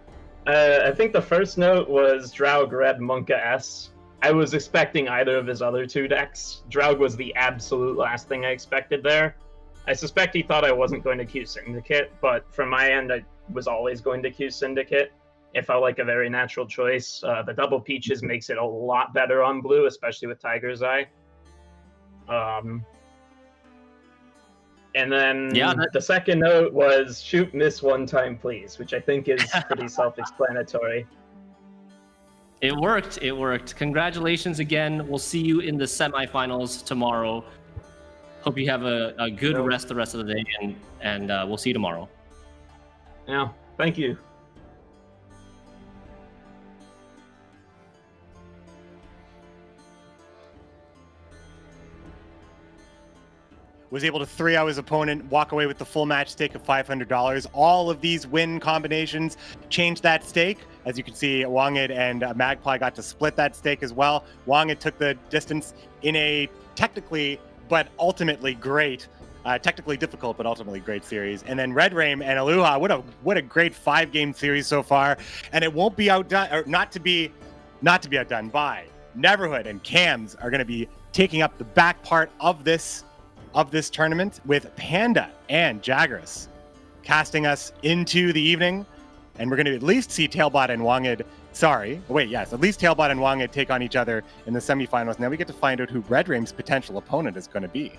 I think the first note was Draug Red Monka S. I was expecting either of his other two decks. Draug was the absolute last thing I expected there. I suspect he thought I wasn't going to queue Syndicate, but from my end, I was always going to queue Syndicate. It felt like a very natural choice. The double Peaches makes it a lot better on blue, especially with Tiger's Eye. And then the second note was shoot, miss one time, please, which I think is pretty self-explanatory. It worked. It worked. Congratulations again. We'll see you in the semifinals tomorrow. Hope you have a good rest the rest of the day, and we'll see you tomorrow. Yeah, thank you. Was able to 3-0 his opponent, walk away with the full match stake of $500. All of these win combinations changed that stake. As you can see, Wangid and Magpie got to split that stake as well. Wangid took the distance in a technically but ultimately great, technically difficult but ultimately great series. And then Red Rain and Aluha, what a great 5-game series so far. And it won't be outdone, or not to be outdone by Neverhood and Cams are going to be taking up the back part of this tournament with Panda and Jagras casting us into the evening. And we're going to at least see Tailbot and Wangid, at least Tailbot and Wangid take on each other in the semifinals. Now we get to find out who Red Rain's potential opponent is going to be.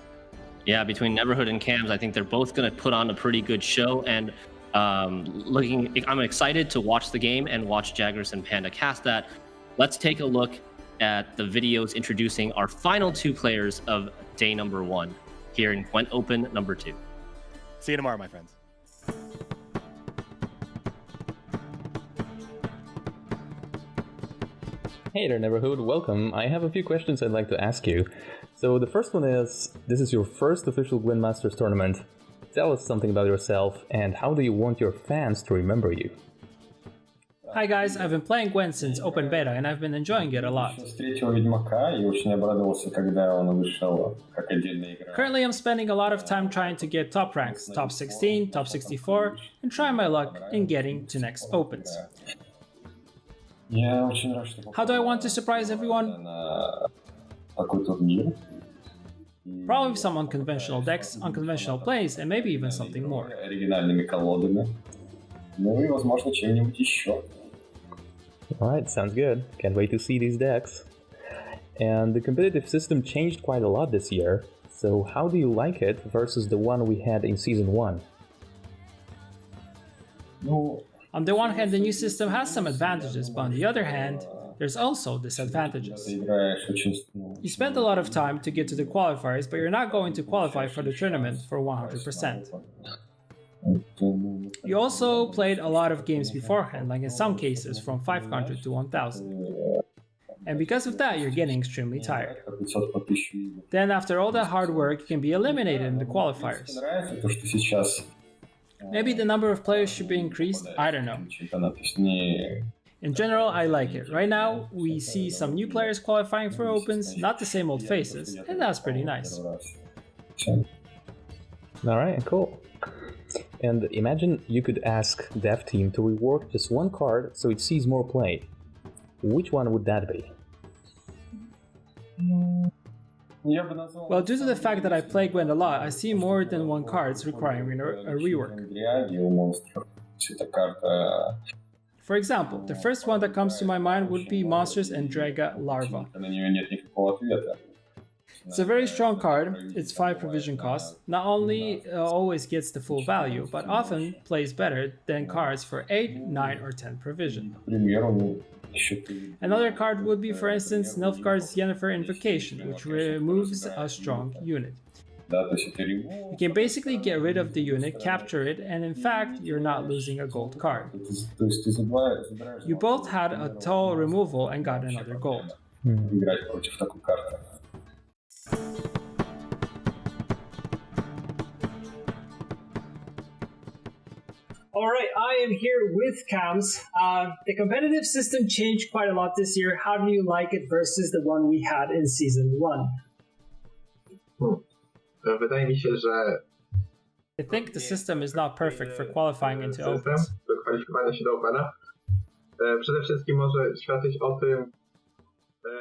Yeah, between Neverhood and Cams, I think they're both going to put on a pretty good show. And I'm excited to watch the game and watch Jagras and Panda cast that. Let's take a look at the videos introducing our final two players of day number 1 here in GWENT Open number 2. See you tomorrow, my friends. Hey there, Neverhood. Welcome. I have a few questions I'd like to ask you. So the first one is, this is your first official GWENT Masters tournament. Tell us something about yourself, and how do you want your fans to remember you? Hi guys, I've been playing Gwent since open beta and I've been enjoying it a lot. Currently I'm spending a lot of time trying to get top ranks, top 16, top 64, and trying my luck in getting to next opens. How do I want to surprise everyone? Probably with some unconventional decks, unconventional plays, and maybe even something more. Alright, sounds good. Can't wait to see these decks. And the competitive system changed quite a lot this year, so how do you like it versus the one we had in Season 1? On the one hand, the new system has some advantages, but on the other hand, there's also disadvantages. You spend a lot of time to get to the qualifiers, but you're not going to qualify for the tournament for 100%. You also played a lot of games beforehand, like in some cases from 500 to 1000. And because of that, you're getting extremely tired. Then after all that hard work, you can be eliminated in the qualifiers. Maybe the number of players should be increased, I don't know. In general, I like it. Right now, we see some new players qualifying for Opens, not the same old faces, and that's pretty nice. Alright, cool. And imagine you could ask Dev Team to rework just one card so it sees more play. which one would that be? Well, due to the fact that I play Gwent a lot, I see more than one cards requiring a rework. For example, the first one that comes to my mind would be Monsters and Draga Larva. It's a very strong card, it's 5 provision cost, not only always gets the full value, but often plays better than cards for 8, 9 or 10 provision. Another card would be, for instance, Nilfgaard's Yennefer Invocation, which removes a strong unit. You can basically get rid of the unit, capture it, and in fact, you're not losing a gold card. You both had a toll removal and got another gold. Alright, I am here with Cams. The competitive system changed quite a lot this year. How do you like it versus the one we had in Season 1? I think the system is not perfect for qualifying into Opens.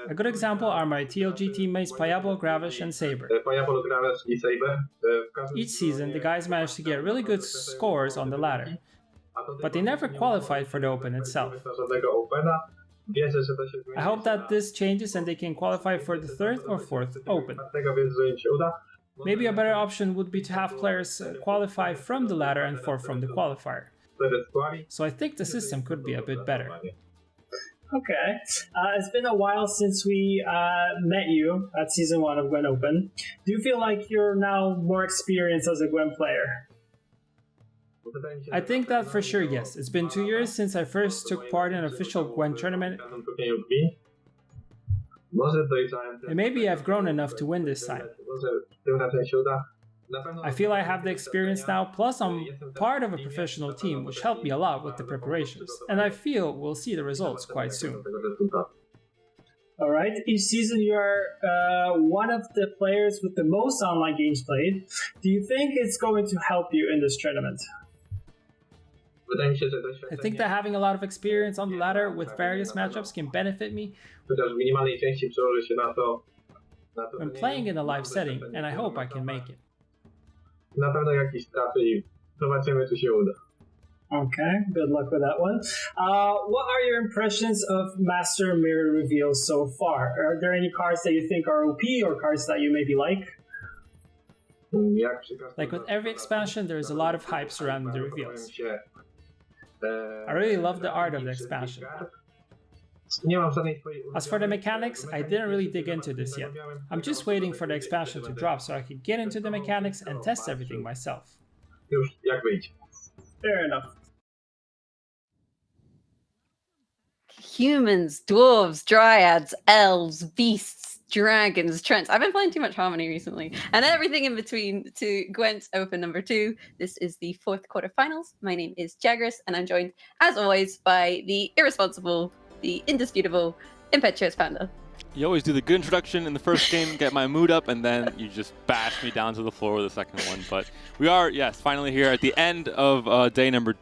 A good example are my TLG teammates Payabo, Gravish, and Saber. Each season, the guys managed to get really good scores on the ladder, but they never qualified for the Open itself. I hope that this changes and they can qualify for the 3rd or 4th Open. Maybe a better option would be to have players qualify from the ladder and 4 from the qualifier. So I think the system could be a bit better. Okay. It's been a while since we met you at Season 1 of GWENT Open. Do you feel like you're now more experienced as a Gwent player? I think that for sure, yes. It's been 2 years since I first took part in an official Gwent tournament. And maybe I've grown enough to win this time. I feel I have the experience now, plus I'm part of a professional team, which helped me a lot with the preparations, and I feel we'll see the results quite soon. Alright, each season you are one of the players with the most online games played. Do you think it's going to help you in this tournament? I think that having a lot of experience on the ladder with various matchups can benefit me when playing in a live setting, and I hope I can make it. Okay, good luck with that one. What are your impressions of Master Mirror reveals so far? Are there any cards that you think are OP or cards that you maybe like? Like with every expansion, there is a lot of hype surrounding the reveals. I really love the art of the expansion. As for the mechanics, I didn't really dig into this yet. I'm just waiting for the expansion to drop so I can get into the mechanics and test everything myself. Fair enough. Humans, dwarves, dryads, elves, beasts, dragons, trents. I've been playing too much Harmony recently. And everything in between to GWENT Open number 2. This is the 4th quarterfinals. My name is Jagras, and I'm joined, as always, by the irresponsible, the indisputable, impetuous Panda. You always do the good introduction in the first game, get my mood up, and then you just bash me down to the floor with the second one. But we are, yes, finally here at the end of day number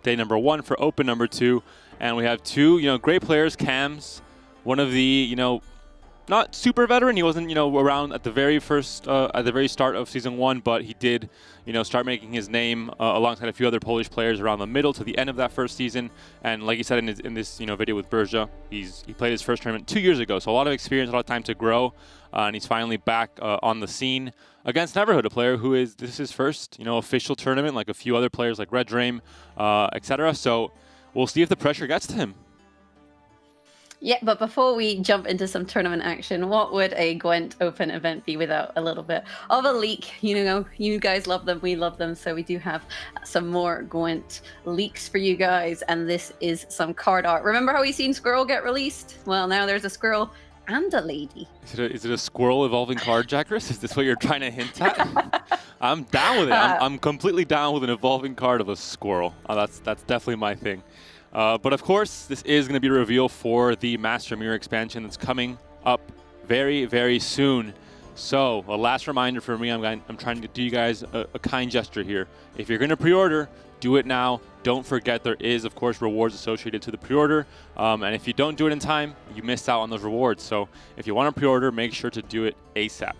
1 for Open number 2, and we have two, great players. Cams, one of the, not super veteran. He wasn't, around at the very start of Season 1, but he did, start making his name alongside a few other Polish players around the middle to the end of that first season. And like he said in this, video with Berja, he played his first tournament 2 years ago, so a lot of experience, a lot of time to grow, and he's finally back on the scene against Neverhood, a player who this is his first, official tournament, like a few other players like Red Dream, etc. So we'll see if the pressure gets to him. Yeah, but before we jump into some tournament action, what would a GWENT Open event be without a little bit of a leak? You guys love them, we love them, so we do have some more GWENT leaks for you guys, and this is some card art. Remember how we seen Squirrel get released? Well, now there's a squirrel and a lady. Is it a squirrel evolving card, Jagras? Is this what you're trying to hint at? I'm down with it. I'm completely down with an evolving card of a squirrel. That's definitely my thing. But of course, this is going to be a reveal for the Master Mirror expansion that's coming up very, very soon. So, a last reminder for me, I'm trying to do you guys a kind gesture here. If you're going to pre-order, do it now. Don't forget there is, of course, rewards associated to the pre-order. And if you don't do it in time, you miss out on those rewards. So if you want to pre-order, make sure to do it ASAP.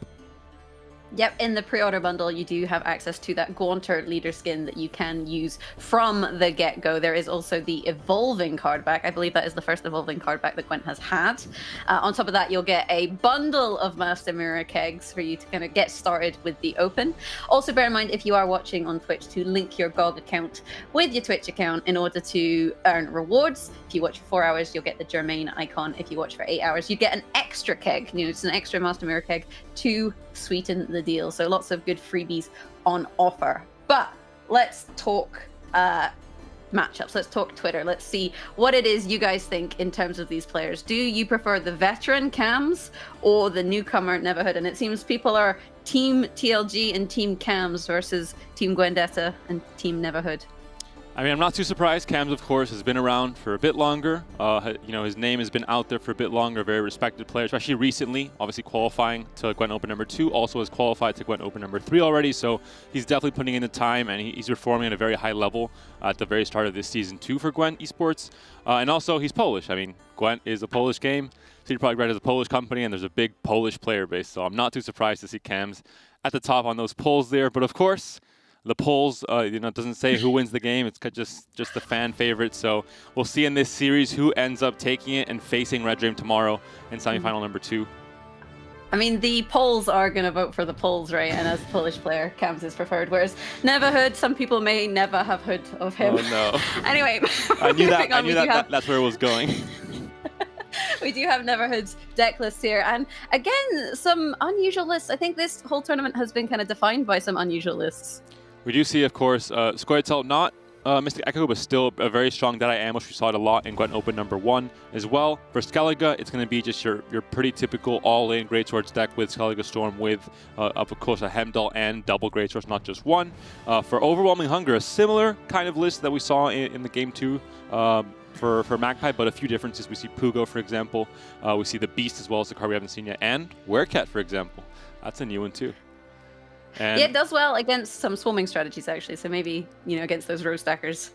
Yep, in the pre-order bundle, you do have access to that Gaunter leader skin that you can use from the get-go. There is also the evolving card back. I believe that is the first evolving card back that Gwent has had. On top of that, you'll get a bundle of Master Mirror kegs for you to kind of get started with the Open. Also, bear in mind, if you are watching on Twitch, to link your GOG account with your Twitch account in order to earn rewards. If you watch for 4 hours, you'll get the Germain icon. If you watch for 8 hours, you get an extra keg. You know, it's an extra Master Mirror keg to sweeten the deal. So lots of good freebies on offer. But let's talk matchups. Let's talk Twitter. Let's see what it is you guys think in terms of these players. Do you prefer the veteran Cams or the newcomer Neverhood? And it seems people are Team TLG and Team Cams versus Team Gwendetta and Team Neverhood. I mean, I'm not too surprised. Cams, of course, has been around for a bit longer. You know, his name has been out there for a bit longer. Very respected player, especially recently. Obviously qualifying to Gwent Open number 2. Also has qualified to Gwent Open number 3 already. So he's definitely putting in the time, and he's performing at a very high level at the very start of this season 2 for Gwent Esports. And also, he's Polish. I mean, Gwent is a Polish game. CD Projekt Red is a Polish company, and there's a big Polish player base. So I'm not too surprised to see Cams at the top on those polls there. But of course, the polls, you know, doesn't say who wins the game. It's just the fan favorite. So we'll see in this series who ends up taking it and facing Red Dream tomorrow in semifinal number 2. I mean, the polls are going to vote for the polls, right? And as a Polish player, Cams is preferred. Whereas Neverhood, some people may never have heard of him. Oh, no. Anyway, I knew that's where it was going. We do have Neverhood's deck list here. And again, some unusual lists. I think this whole tournament has been kind of defined by some unusual lists. We do see, of course, Squirtle, not Mystic Echo, but still a very strong Deadeye Ambush. We saw it a lot in Gwent Open number 1 as well. For Skellige, it's going to be just your pretty typical all-in Greatswords deck with Skellige Storm with, of course, a Hemdall and double Greatswords, not just one. For Overwhelming Hunger, a similar kind of list that we saw in the Game 2 for Magpie, but a few differences. We see Pugo, for example. We see the Beast as well as the card we haven't seen yet, and Werecat, for example. That's a new one, too. And yeah, it does well against some swarming strategies, actually. So maybe, you know, against those row stackers.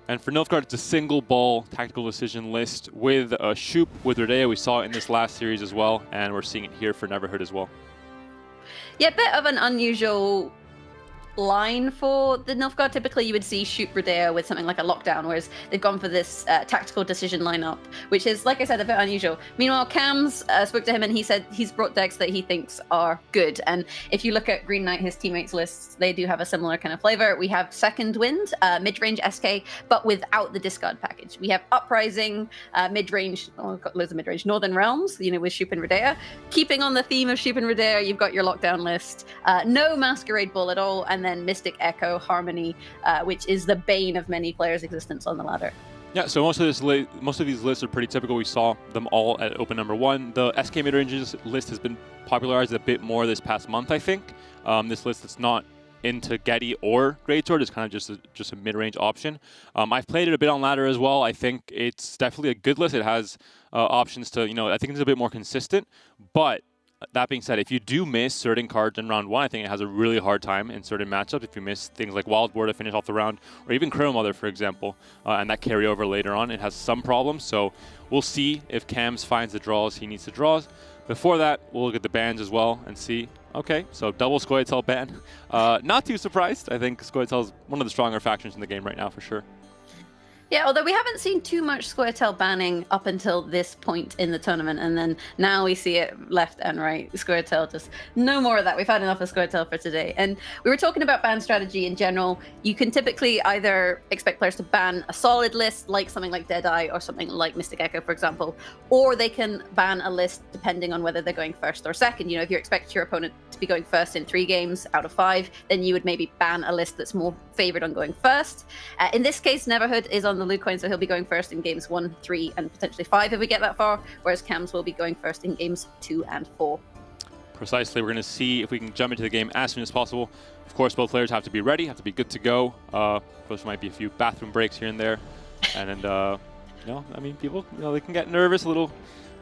And for Nilfgaard, it's a single ball tactical decision list with a Shoop with Rodea. We saw it in this last series as well, and we're seeing it here for Neverhood as well. Yeah, a bit of an unusual line for the Nilfgaard. Typically, you would see Shoot Rodea with something like a lockdown, whereas they've gone for this tactical decision lineup, which is, like I said, a bit unusual. Meanwhile, Cams spoke to him and he said he's brought decks that he thinks are good. And if you look at Green Knight, his teammates' lists, they do have a similar kind of flavor. We have Second Wind, mid-range SK, but without the discard package. We have Uprising, mid-range, oh, got loads of mid-range, Northern Realms, you know, with Shoop and Rodea. Keeping on the theme of Shoop and Rodea, you've got your lockdown list. No Masquerade Ball at all, and then Mystic Echo Harmony, which is the bane of many players' existence on the ladder. Yeah, so most of these lists are pretty typical. We saw them all at Open number 1. The SK mid-ranges list has been popularized a bit more this past month, I think. This list that's not into Getty or Greatsword is kind of just a mid-range option. I've played it a bit on ladder as well. I think it's definitely a good list. It has options to, you know, I think it's a bit more consistent, but that being said, if you do miss certain cards in round 1, I think it has a really hard time in certain matchups. If you miss things like Wild Boar to finish off the round, or even Crow Mother, for example, and that carry over later on, it has some problems. So we'll see if Cams finds the draws he needs to draw. Before that, we'll look at the bans as well and see. Okay, so double Scoia'tael ban. Not too surprised. I think Scoia'tael is one of the stronger factions in the game right now, for sure. Yeah, although we haven't seen too much Scoia'tael banning up until this point in the tournament, and then now we see it left and right. Scoia'tael, just no more of that. We've had enough of Scoia'tael for today. And we were talking about ban strategy in general. You can typically either expect players to ban a solid list, like something like Deadeye or something like Mystic Echo, for example, or they can ban a list depending on whether they're going first or second. You know, if you expect your opponent to be going first in 3 games out of 5, then you would maybe ban a list that's more favored on going first. In this case, Neverhood is on the Luke coin, so he'll be going first in games 1, 3, and potentially 5 if we get that far, whereas Cams will be going first in games 2 and 4. Precisely. We're going to see if we can jump into the game as soon as possible. Of course, both players have to be ready, have to be good to go. Of course, there might be a few bathroom breaks here and there. And you know, I mean, people, you know, they can get nervous, a little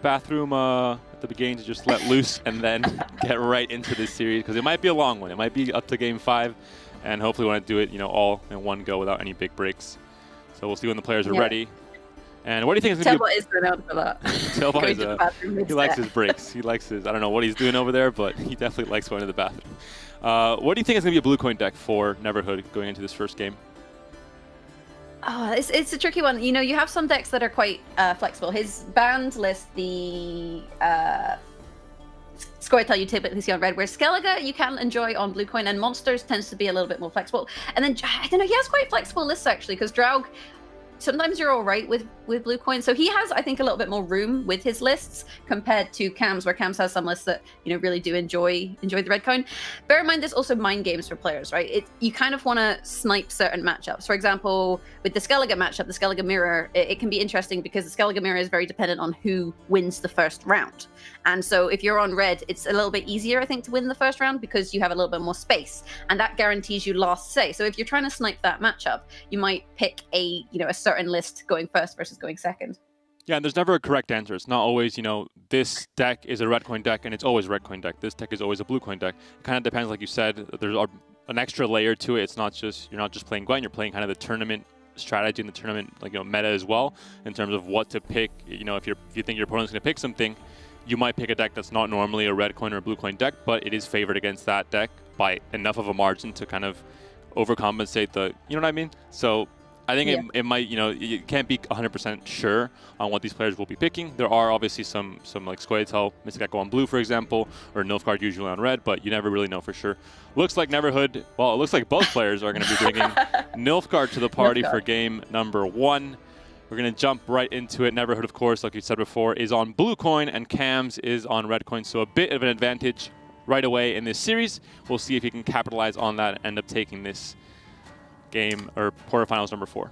bathroom at the beginning to just let loose and then get right into this series, because it might be a long one. It might be up to game 5. and hopefully want to do it, all in one go without any big breaks. So we'll see when the players are ready. And what do you think is going to be? Telbot is going out for that. Telbot he likes his breaks. He likes his. I don't know what he's doing over there, but he definitely likes going to the bathroom. What do you think is going to be a blue coin deck for Neverhood going into this first game? Oh, it's a tricky one. You have some decks that are quite flexible. His banned list, the Scoia'tael you typically see on red, where Skellige you can enjoy on blue coin, and Monsters tends to be a little bit more flexible. And then, I don't know, he has quite flexible lists actually, because Draug, sometimes you're all right with blue coin. So he has, I think, a little bit more room with his lists compared to Cam's, where Cam's has some lists that, really do enjoy the red coin. Bear in mind, there's also mind games for players, right? You kind of want to snipe certain matchups. For example, with the Skellige matchup, the Skellige Mirror, it can be interesting because the Skellige Mirror is very dependent on who wins the first round. And so if you're on red, it's a little bit easier, I think, to win the first round because you have a little bit more space, and that guarantees you last say. So if you're trying to snipe that matchup, you might pick a certain list going first versus going second. Yeah, and there's never a correct answer. It's not always, this deck is a red coin deck and it's always a red coin deck. This deck is always a blue coin deck. It kind of depends, like you said. There's an extra layer to it. It's not just, you're not just playing Gwen, you're playing kind of the tournament strategy and the tournament meta as well, in terms of what to pick. If you think your opponent's going to pick something, you might pick a deck that's not normally a red coin or a blue coin deck, but it is favored against that deck by enough of a margin to kind of overcompensate the, you know what I mean? So I think it might, you can't be 100% sure on what these players will be picking. There are obviously some like Scoia'tael, Mystic Echo on blue, for example, or Nilfgaard usually on red, but you never really know for sure. Looks like Neverhood, well, it looks like both players are going to be bringing Nilfgaard to the party for game number 1. We're going to jump right into it. Neverhood, of course, like you said before, is on blue coin, and Cam's is on red coin, so a bit of an advantage right away in this series. We'll see if he can capitalize on that and end up taking this game, or quarterfinals number 4.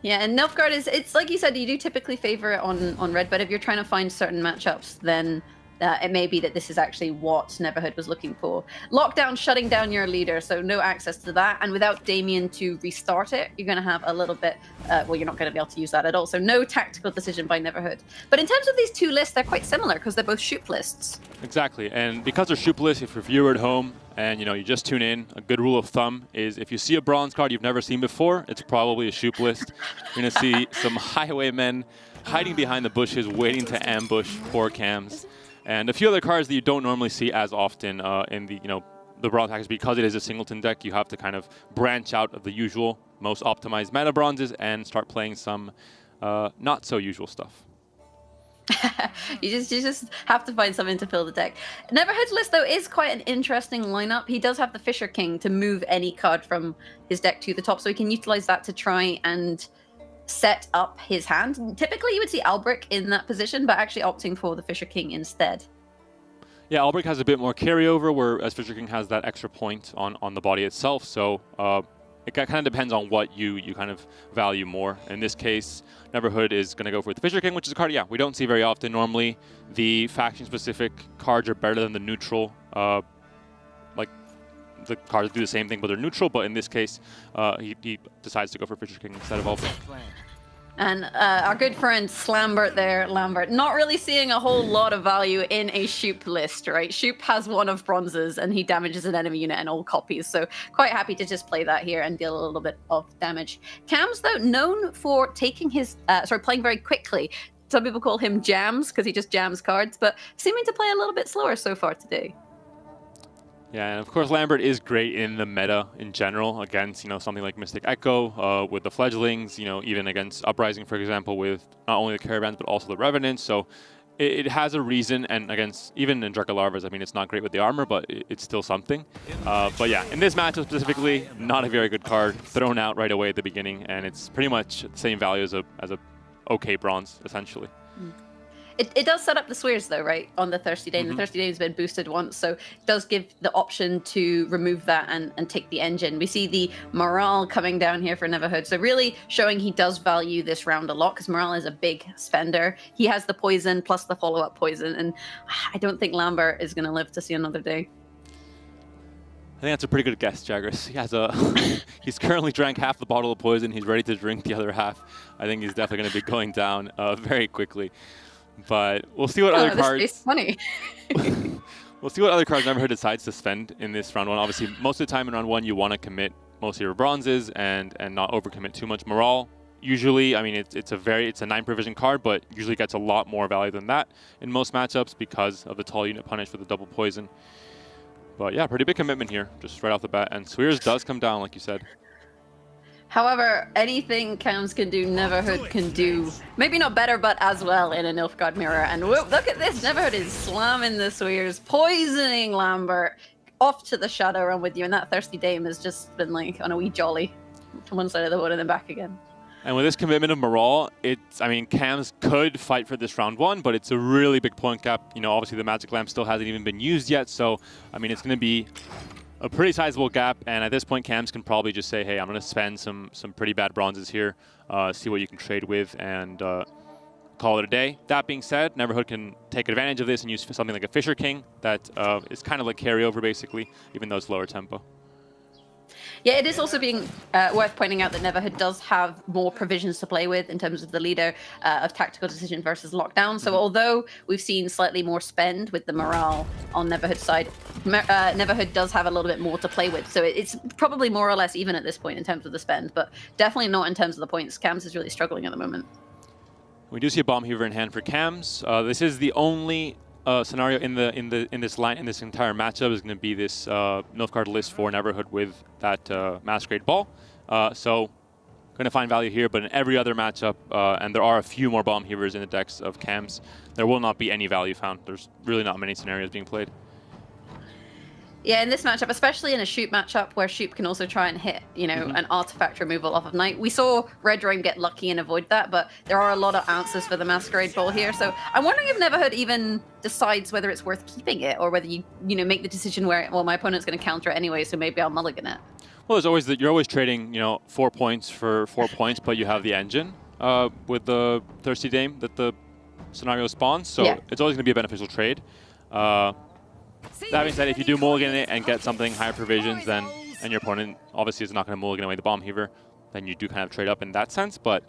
Yeah, and Nilfgaard it's like you said, you do typically favor it on red, but if you're trying to find certain matchups, then it may be that this is actually what Neverhood was looking for. Lockdown, shutting down your leader, so no access to that. And without Damien to restart it, you're going to have a little bit, well, you're not going to be able to use that at all. So no tactical decision by Neverhood. But in terms of these two lists, they're quite similar because they're both shoop lists. Exactly, and because they're shoop lists, if you're a viewer at home and you just tune in, a good rule of thumb is if you see a bronze card you've never seen before, it's probably a shoop list. You're going to see some highwaymen hiding behind the bushes, waiting to ambush poor Cams. And a few other cards that you don't normally see as often in the bronze package, because it is a singleton deck. You have to kind of branch out of the usual, most optimized meta bronzes and start playing some not so usual stuff. You just have to find something to fill the deck. Neverhood's list, though, is quite an interesting lineup. He does have the Fisher King to move any card from his deck to the top, so he can utilize that to try and set up his hand. Typically, you would see Albric in that position, but actually opting for the Fisher King instead. Yeah, Albric has a bit more carryover, whereas Fisher King has that extra point on the body itself. So it kind of depends on what you kind of value more. In this case, Neverhood is going to go for the Fisher King, which is a card, we don't see very often. Normally, the faction-specific cards are better than the neutral. The cards do the same thing, but they're neutral. But in this case, he decides to go for Fisher King instead of Albric. And our good friend Slambert there, Lambert, not really seeing a whole lot of value in a Shoop list, right? Shoop has one of bronzes and he damages an enemy unit and all copies. So quite happy to just play that here and deal a little bit of damage. Cam's, though, known for taking his, playing very quickly. Some people call him Jams because he just jams cards, but seeming to play a little bit slower so far today. Yeah, and of course Lambert is great in the meta in general against, something like Mystic Echo with the fledglings, even against Uprising, for example, with not only the Caravans but also the Revenants. So it has a reason, and against even in Dracolarvas, it's not great with the armor, but it's still something. But yeah, in this matchup specifically, not a very good card, thrown out right away at the beginning, and it's pretty much the same value as a okay bronze, essentially. It does set up the swears, though, right, on the Thirsty Dane. The Thirsty Dane has been boosted once, so it does give the option to remove that and take the engine. We see the morale coming down here for Neverhood, so really showing he does value this round a lot, because morale is a big spender. He has the poison plus the follow-up poison, and I don't think Lambert is going to live to see another day. I think that's a pretty good guess, Jagras. He's currently drank half the bottle of poison. He's ready to drink the other half. I think he's definitely going to be going down very quickly. But we'll see what other cards. This funny. We'll see what other cards Neverhood decides to spend in this round 1. Obviously, most of the time in round 1, you want to commit most of your bronzes and not overcommit too much. Morale, usually, I mean, it's a 9 provision card, but usually gets a lot more value than that in most matchups because of the tall unit punish with the double poison. But yeah, pretty big commitment here, just right off the bat. And Swears does come down, like you said. However, anything Cams can do, Neverhood can do, maybe not better, but as well in a Nilfgaard mirror. And whoop, look at this, Neverhood is slamming the Swears, poisoning Lambert, off to the Shadow Realm with you. And that Thirsty Dame has just been like on a wee jolly from one side of the boat and then back again. And with this commitment of morale, I mean, Cams could fight for this round 1, but it's a really big point gap. You know, obviously the Magic Lamp still hasn't even been used yet. So, I mean, it's going to be a pretty sizable gap, and at this point, Cams can probably just say, hey, I'm going to spend some pretty bad bronzes here, see what you can trade with, and call it a day. That being said, Neverhood can take advantage of this and use something like a Fisher King that is kind of like carryover, basically, even though it's lower tempo. Yeah, it is also being worth pointing out that Neverhood does have more provisions to play with in terms of the leader of tactical decision versus lockdown. So although we've seen slightly more spend with the morale on Neverhood's side, Neverhood does have a little bit more to play with. So it's probably more or less even at this point in terms of the spend, but definitely not in terms of the points. Cams is really struggling at the moment. We do see a Bomb Heaver in hand for Cams. This is the only scenario in this entire matchup is going to be this Nilfgaard list for Neverhood with that Masquerade Ball. So going to find value here, but in every other matchup, and there are a few more Bomb Heavers in the decks of Cams, there will not be any value found. There's really not many scenarios being played. Yeah, in this matchup, especially in a Shoop matchup where Shoop can also try and hit, you know, an artifact removal off of Knight. We saw Red Rain get lucky and avoid that, but there are a lot of answers for the Masquerade Ball here. So I'm wondering if Neverhood even decides whether it's worth keeping it or whether you make the decision where, well, my opponent's going to counter it anyway, so maybe I'll mulligan it. Well, there's always you're always trading, 4 points for 4 points, but you have the engine with the Thirsty Dame that the scenario spawns, so it's always going to be a beneficial trade. That being said, if you do mulligan it and get something higher provisions, then and your opponent obviously is not going to mulligan away the Bomb Heaver, then you do kind of trade up in that sense. But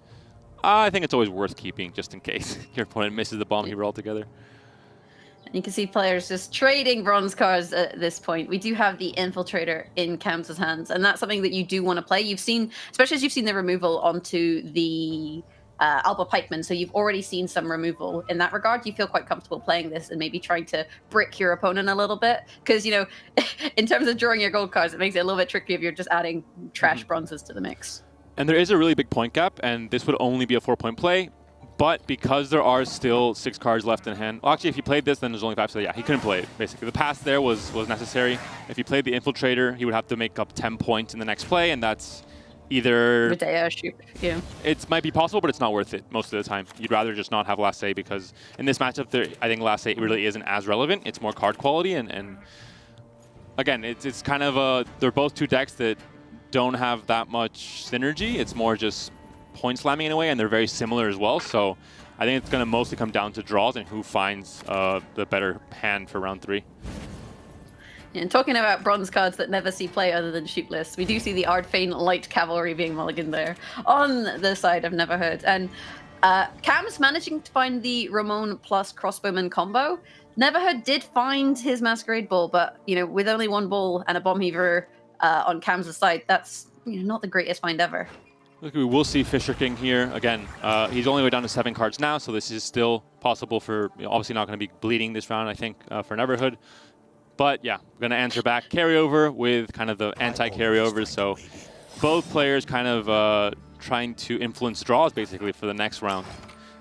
I think it's always worth keeping just in case your opponent misses the Bomb Heaver altogether. And you can see players just trading bronze cards at this point. We do have the Infiltrator in Cams' hands, and that's something that you do want to play. You've seen, especially as you've seen the removal onto the Alba Pikeman, so you've already seen some removal in that regard. You feel quite comfortable playing this and maybe trying to brick your opponent a little bit, because in terms of drawing your gold cards, it makes it a little bit tricky if you're just adding trash bronzes to the mix. And there is a really big point gap, and this would only be a 4-point play, but because there are still 6 cards left in hand, well, actually if he played this, then there's only 5, so yeah, he couldn't play it, basically. The pass there was necessary. If he played the Infiltrator, he would have to make up 10 points in the next play, and that's either Redea, Shoop, yeah. It might be possible, but it's not worth it most of the time. You'd rather just not have last say, because in this matchup, I think last say really isn't as relevant. It's more card quality, and again, it's kind of they're both 2 decks that don't have that much synergy. It's more just point slamming in a way, and they're very similar as well. So I think it's going to mostly come down to draws and who finds the better hand for round 3. And talking about bronze cards that never see play other than Shoop lists, we do see the Ardfane Light Cavalry being mulliganed there on the side of Neverhood. And Cam's managing to find the Ramon plus Crossbowman combo. Neverhood did find his Masquerade Ball, but with only 1 ball and a Bomb Heaver on Cam's side, that's not the greatest find ever. Look, we will see Fisher King here. Again, he's only way down to 7 cards now, so this is still possible for, obviously not going to be bleeding this round, I think, for Neverhood. But yeah, we're going to answer back carryover with kind of the anti-carryovers. So both players kind of trying to influence draws basically for the next round.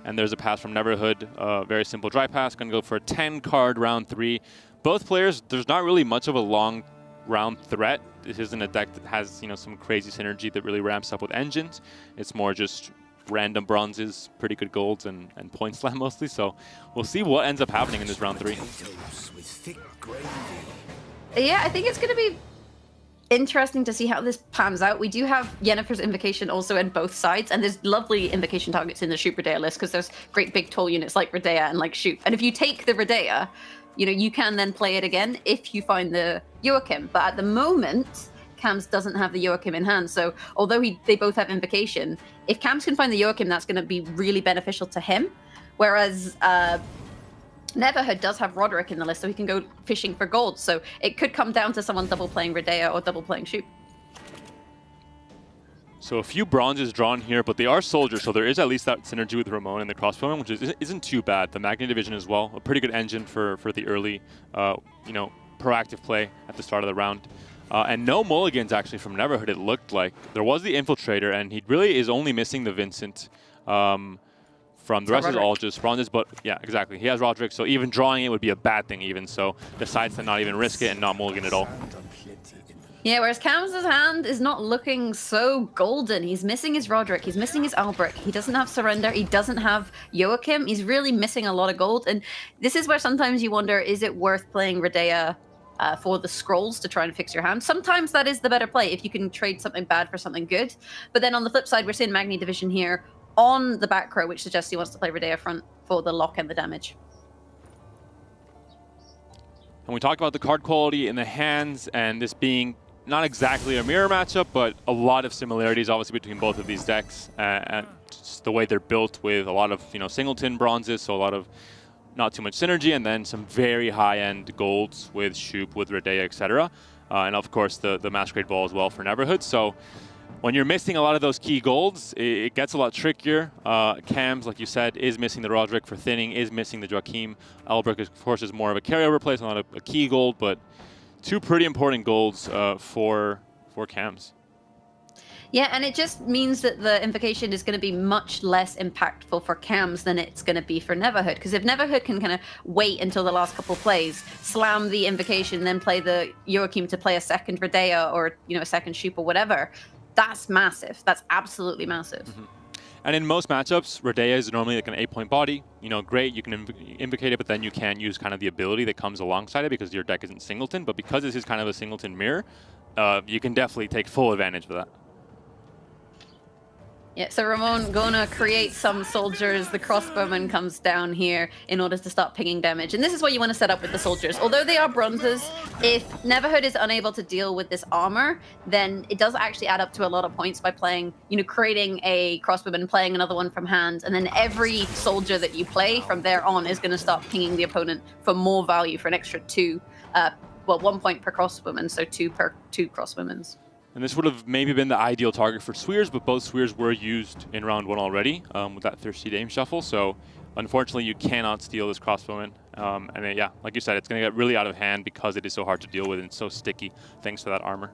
And there's a pass from Neverhood, very simple dry pass, going to go for a 10-card round 3. Both players, there's not really much of a long round threat. This isn't a deck that has some crazy synergy that really ramps up with engines. It's more just random bronzes, pretty good golds, and point slam mostly. So we'll see what ends up happening in this round 3. Yeah, I think it's going to be interesting to see how this pans out. We do have Yennefer's Invocation also in both sides, and there's lovely Invocation targets in the Shoop Redea list because there's great big tall units like Redea and like Shoop. And if you take the Redea, you can then play it again if you find the Joachim. But at the moment, Cams doesn't have the Joachim in hand. So although they both have Invocation, if Cams can find the Joachim, that's going to be really beneficial to him. Whereas Neverhood does have Roderick in the list, so he can go fishing for gold. So it could come down to someone double playing Redea or double playing Shoop. So a few bronzes drawn here, but they are soldiers, so there is at least that synergy with Ramon and the crossbowman, which isn't too bad. The Magni division as well, a pretty good engine for the early, you know, proactive play at the start of the round. And no mulligans actually from Neverhood, it looked like. There was the Infiltrator, and he really is only missing the Vincent. From the rest is all just bronzes, but yeah, exactly. He has Roderick, so even drawing it would be a bad thing even, so decides to not even risk it and not mulligan at all. Yeah, whereas Cam's hand is not looking so golden. He's missing his Roderick, he's missing his Albrecht, he doesn't have Surrender, he doesn't have Joachim. He's really missing a lot of gold, and this is where sometimes you wonder, is it worth playing Redea for the scrolls to try and fix your hand? Sometimes that is the better play, if you can trade something bad for something good. But then on the flip side, we're seeing Magni division here on the back row, which suggests he wants to play Redea front for the lock and the damage. And we talked about the card quality in the hands, and this being not exactly a mirror matchup, but a lot of similarities obviously between both of these decks, and just the way they're built with a lot of, you know, singleton bronzes, so a lot of not too much synergy, and then some very high-end golds with Shoop, with Redea, etc. And of course the Masquerade Ball as well for Neverhood. So when you're missing a lot of those key golds, it gets a lot trickier. Cams, like you said, is missing the Roderick for thinning, is missing the Joachim. Albrecht, of course, is more of a carryover play, so not a key gold, but two pretty important golds for Cams. Yeah, and it just means that the Invocation is going to be much less impactful for Cams than it's going to be for Neverhood. Because if Neverhood can kind of wait until the last couple plays, slam the Invocation, then play the Joachim to play a second Redea or, you know, a second Shoop or whatever, that's massive. That's absolutely massive. Mm-hmm. And in most matchups, Redea is normally like an 8-point body. You know, great, you can invocate it, but then you can use kind of the ability that comes alongside it because your deck isn't singleton. But because this is kind of a singleton mirror, you can definitely take full advantage of that. Yeah, so Ramon gonna create some soldiers. The crossbowman comes down here in order to start pinging damage. And this is what you want to set up with the soldiers. Although they are bronzes, if Neverhood is unable to deal with this armor, then it does actually add up to a lot of points by playing, you know, creating a crossbowman, playing another one from hand, and then every soldier that you play from there on is going to start pinging the opponent for more value for an extra 2, well, 1 point per crossbowman, so 2 per 2 crossbowmans. And this would have maybe been the ideal target for Swears, but both Swears were used in round 1 already with that Thirsty Dame shuffle. So unfortunately, you cannot steal this crossbowman. And then, yeah, like you said, it's going to get really out of hand because it is so hard to deal with and so sticky thanks to that armor.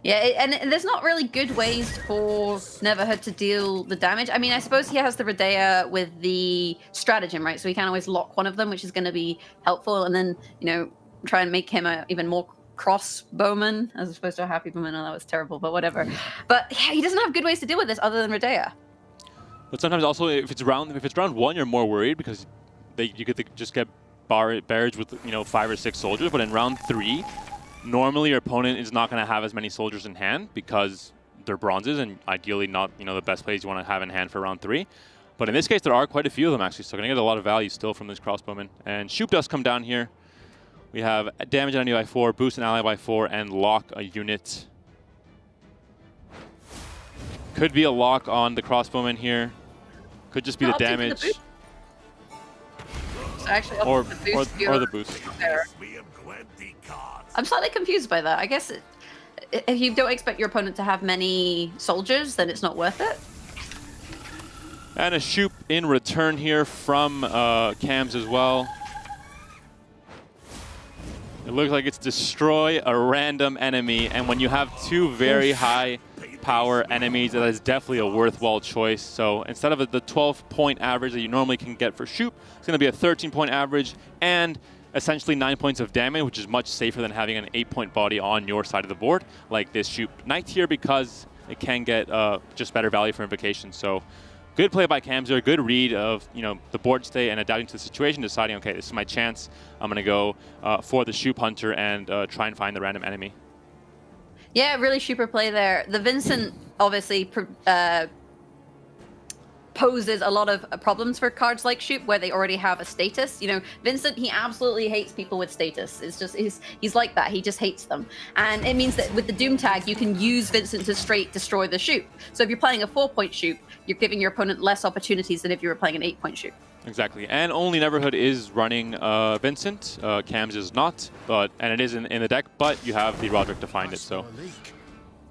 Yeah, and there's not really good ways for Neverhood to deal the damage. I mean, I suppose he has the Redea with the stratagem, right? So he can always lock one of them, which is going to be helpful. And then, you know, try and make him a even more crossbowman as opposed to a happy bowman. Oh, that was terrible, but whatever. But yeah, he doesn't have good ways to deal with this other than Redea. But sometimes also, if it's round 1, you're more worried because you could just get barraged with, you know, 5 or 6 soldiers. But in round 3, normally your opponent is not going to have as many soldiers in hand because they're bronzes and ideally not, you know, the best plays you want to have in hand for round 3. But in this case, there are quite a few of them actually, so going to get a lot of value still from this crossbowman. And Shoop does come down here. We have damage an enemy by 4, boost an ally by 4, and lock a unit. Could be a lock on the crossbowman here. Could just be the damage. So actually, or the boost. I'm slightly confused by that. I guess if you don't expect your opponent to have many soldiers, then it's not worth it. And a Shoop in return here from Cams as well. It looks like it's destroy a random enemy, and when you have 2 very high power enemies, that is definitely a worthwhile choice. So instead of the 12-point average that you normally can get for Shoop, it's going to be a 13-point average and essentially 9 points of damage, which is much safer than having an 8-point body on your side of the board, like this Shoop Knight here, because it can get just better value for invocation. So good play by Cams here, good read of, you know, the board state and adapting to the situation, deciding, okay, this is my chance. I'm going to go for the Shoop Hunter and try and find the random enemy. Yeah, really super play there. The Vincent obviously poses a lot of problems for cards like Shoop, where they already have a status. You know, Vincent, he absolutely hates people with status. It's just he's like that. He just hates them, and it means that with the Doom tag, you can use Vincent to straight destroy the Shoop. So if you're playing a 4-point Shoop, you're giving your opponent less opportunities than if you were playing an 8-point Shoop. Exactly, and only Neverhood is running Vincent. Cam's is not, and it is in the deck, but you have the Roderick to find it. So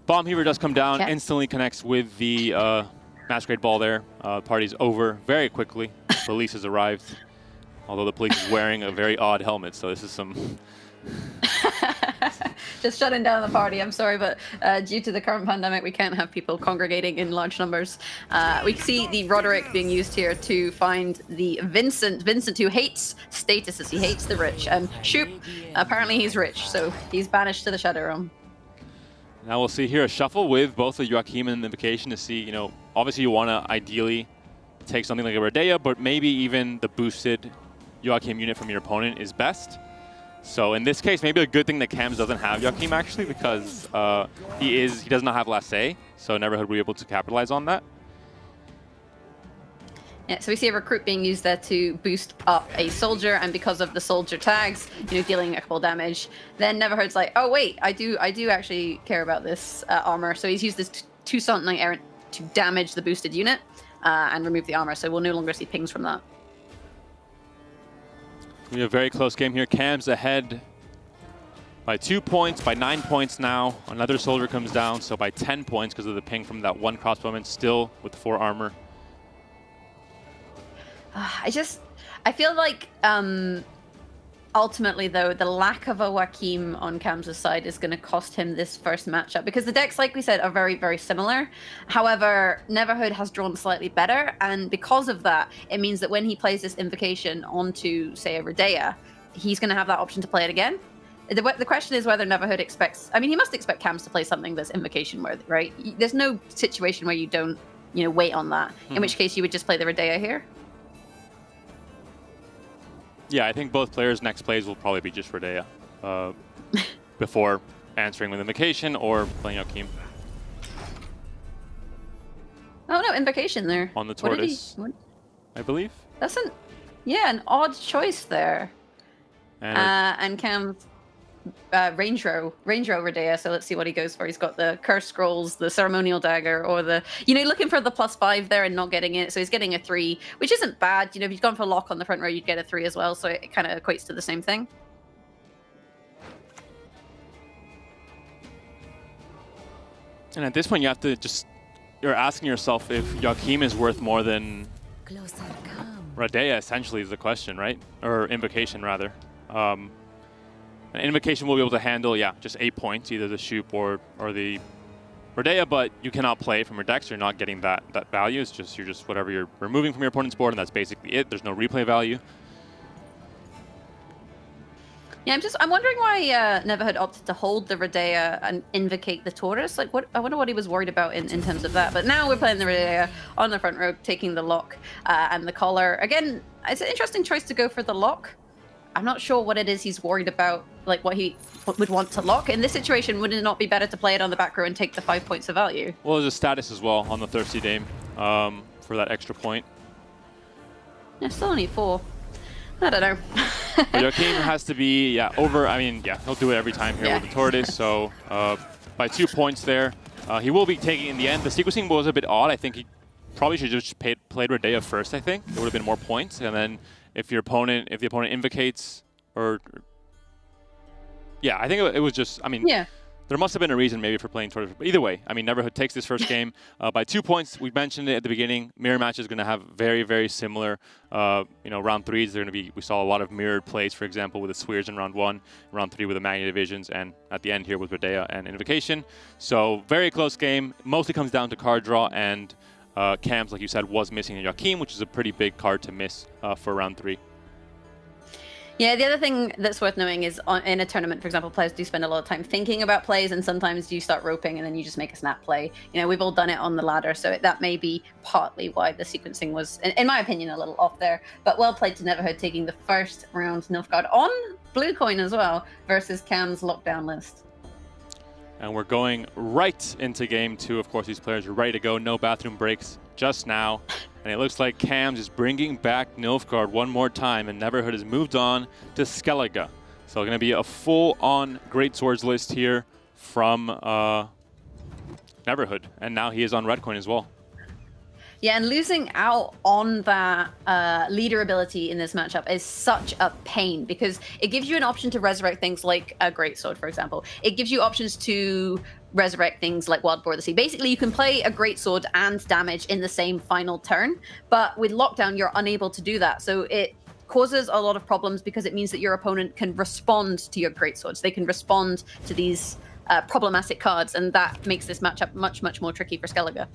Bomb Heaver does come down, instantly connects with the Masquerade Ball there. Party's over very quickly. Police has arrived, although the police is wearing a very odd helmet, so this is some... Just shutting down the party. I'm sorry, but due to the current pandemic, we can't have people congregating in large numbers. We see the Roderick being used here to find the Vincent. Vincent, who hates statuses. He hates the rich. And Shoop, apparently he's rich, so he's banished to the Shadow Realm. Now we'll see here a shuffle with both the Joachim and the Invocation to see, you know, obviously you want to ideally take something like a Redea, but maybe even the boosted Joachim unit from your opponent is best. So in this case, maybe a good thing that Cams doesn't have Joachim actually, because he does not have Last Say, so Neverhood will be able to capitalize on that. Yeah, so we see a recruit being used there to boost up a soldier, and because of the soldier tags, you know, dealing a couple damage. Then Neverhood's like, oh wait, I do actually care about this armor. So he's used this Toussaint Knight Errant to damage the boosted unit and remove the armor. So we'll no longer see pings from that. We have a very close game here. Cam's ahead by 2 points, by 9 points now. Another soldier comes down, so by 10 points because of the ping from that one crossbowman, still with 4 armor. I feel like ultimately, though, the lack of a Joachim on Cam's side is going to cost him this first matchup, because the decks, like we said, are very, very similar. However, Neverhood has drawn slightly better, and because of that, it means that when he plays this Invocation onto, say, a Redea, he's going to have that option to play it again. The question is whether Neverhood expects... I mean, he must expect Cams to play something that's Invocation worthy, right? There's no situation where you don't, you know, wait on that, in which case you would just play the Redea here. Yeah, I think both players' next plays will probably be just Redea before answering with Invocation or playing Joachim. Oh no, Invocation there. On the Tortoise, I believe. That's an odd choice there. And Cam's Range Row Redea, so let's see what he goes for. He's got the Curse Scrolls, the Ceremonial Dagger, or the, you know, looking for the +5 there and not getting it, so he's getting a 3, which isn't bad. You know, if you'd gone for Lock on the front row, you'd get a 3 as well, so it kind of equates to the same thing. And at this point, you have to you're asking yourself if Joachim is worth more than Redea, essentially, is the question, right? Or Invocation, rather. An Invocation will be able to handle, just 8 points, either the Shoop or the Redea, but you cannot play from your deck, so you're not getting that value. It's just, you're just whatever you're removing from your opponent's board, and that's basically it. There's no replay value. Yeah, I'm wondering why Neverhood opted to hold the Redea and invocate the Taurus. Like, I wonder what he was worried about in terms of that. But now we're playing the Redea on the front row, taking the Lock and the Collar. Again, it's an interesting choice to go for the Lock. I'm not sure what it is he's worried about, like what he would want to lock. In this situation, would it not be better to play it on the back row and take the 5 points of value? Well, there's a status as well on the Thirsty Dame for that extra point. Yeah, still only 4. I don't know. But Joachim has to be, over. I mean, he'll do it every time here with the Tortoise. So by 2 points there, he will be taking in the end. The sequencing was a bit odd. I think he probably should have just played Redea first, I think. There would have been more points. And then if the opponent invocates, I think it was just, I mean, there must have been a reason maybe for playing Tortoise. But either way, I mean, Neverhood takes this first game by 2 points. We mentioned it at the beginning. Mirror match is going to have very, very similar, round 3s. They're going to be, we saw a lot of mirrored plays, for example, with the Swears in round 1, round 3 with the Magna Divisions, and at the end here with Redea and Invocation. So very close game. Mostly comes down to card draw, and Cams, like you said, was missing a Joachim, which is a pretty big card to miss for round 3. Yeah, the other thing that's worth knowing is in a tournament, for example, players do spend a lot of time thinking about plays, and sometimes you start roping and then you just make a snap play. You know, we've all done it on the ladder, so that may be partly why the sequencing was, in my opinion, a little off there. But well played to Neverhood taking the first round Nilfgaard on blue coin as well versus Cam's lockdown list. And we're going right into game 2. Of course, these players are ready to go. No bathroom breaks just now. And it looks like Cams is bringing back Nilfgaard one more time, and Neverhood has moved on to Skellige. So going to be a full-on Great Swords list here from Neverhood. And now he is on Red Coin as well. Yeah, and losing out on that leader ability in this matchup is such a pain because it gives you an option to resurrect things like a Greatsword, for example. It gives you options to resurrect things like Wild Boar of the Sea. Basically, you can play a Greatsword and damage in the same final turn, but with Lockdown, you're unable to do that. So it causes a lot of problems because it means that your opponent can respond to your Greatswords. They can respond to these problematic cards, and that makes this matchup much, much more tricky for Skellige.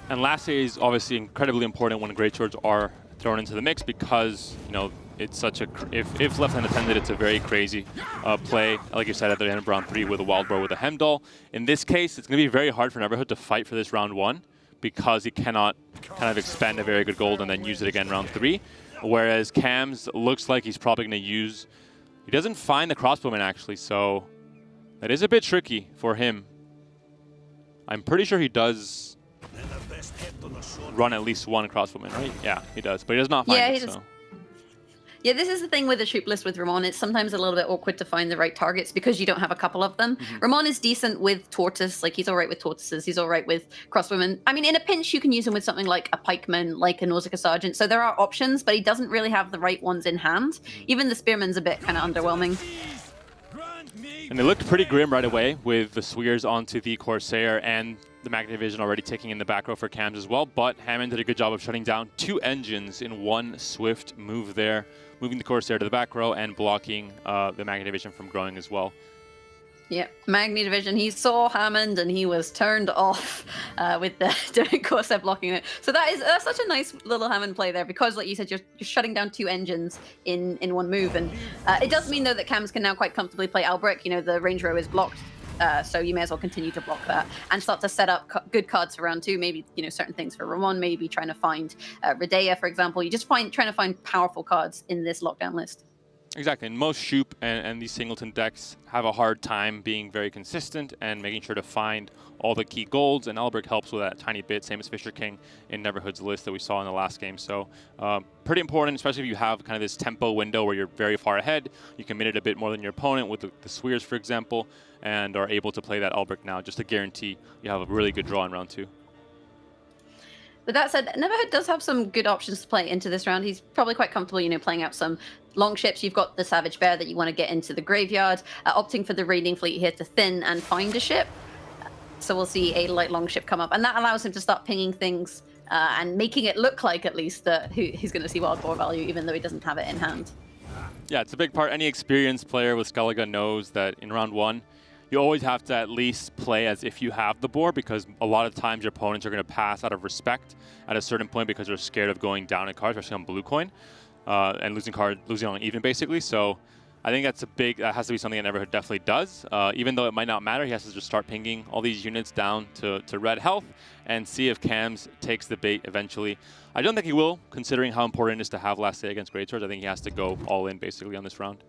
And last day is obviously incredibly important when Great Swords are thrown into the mix because, you know, it's such a, if left unattended, it's a very crazy play, like you said, at the end of round 3 with a Wild Boar with a Hemdall. In this case, it's going to be very hard for Neverhood to fight for this round 1 because he cannot kind of expend a very good gold and then use it again round 3. Whereas Cams looks like he's probably going to use, he doesn't find the crossbowman actually, so that is a bit tricky for him. I'm pretty sure he does run at least one crossbowman, right? Yeah, he does, but he does not find it. So. Yeah, this is the thing with the troop list with Ramon. It's sometimes a little bit awkward to find the right targets because you don't have a couple of them. Ramon is decent with Tortoise, like he's all right with Tortoises, he's all right with crossbowmen. I mean, in a pinch, you can use him with something like a pikeman, like a Nausicaa Sergeant. So there are options, but he doesn't really have the right ones in hand. Even the Spearman's a bit kind of underwhelming. And they looked pretty grim right away with the Swears onto the Corsair and the Magnet Division already ticking in the back row for Cams as well. But Hammond did a good job of shutting down 2 engines in one swift move there, moving the Corsair to the back row and blocking the Magnet Division from growing as well. Yeah, Magni Division, he saw Hammond and he was turned off with the Corsair blocking it. So that's such a nice little Hammond play there because, like you said, you're shutting down 2 engines in one move. And it does mean, though, that Cams can now quite comfortably play Albrecht. You know, the range row is blocked, so you may as well continue to block that and start to set up good cards for round 2. Maybe, you know, certain things for Ramon, maybe trying to find Redea, for example. You just trying to find powerful cards in this lockdown list. Exactly, and most Shoop and these singleton decks have a hard time being very consistent and making sure to find all the key golds, and Albrecht helps with that tiny bit, same as Fisher King in Neverhood's list that we saw in the last game. So pretty important, especially if you have kind of this tempo window where you're very far ahead. You can minute a bit more than your opponent with the Swears, for example, and are able to play that Albrecht now just to guarantee you have a really good draw in round 2. With that said, Neverhood does have some good options to play into this round. He's probably quite comfortable, you know, playing out some long ships. You've got the Savage Bear that you want to get into the graveyard, opting for the raiding fleet here to thin and find a ship. So we'll see a light long ship come up, and that allows him to start pinging things and making it look like, at least, that he's going to see Wild Boar value, even though he doesn't have it in hand. Yeah, it's a big part. Any experienced player with Skellige knows that in round 1, you always have to at least play as if you have the board, because a lot of times your opponents are going to pass out of respect at a certain point because they're scared of going down in cards, especially on blue coin, and losing on even, basically. So I think that has to be something that Neverhood definitely does. Even though it might not matter, he has to just start pinging all these units down to red health and see if Cams takes the bait eventually. I don't think he will, considering how important it is to have last day against Great Swords. I think he has to go all in, basically, on this round.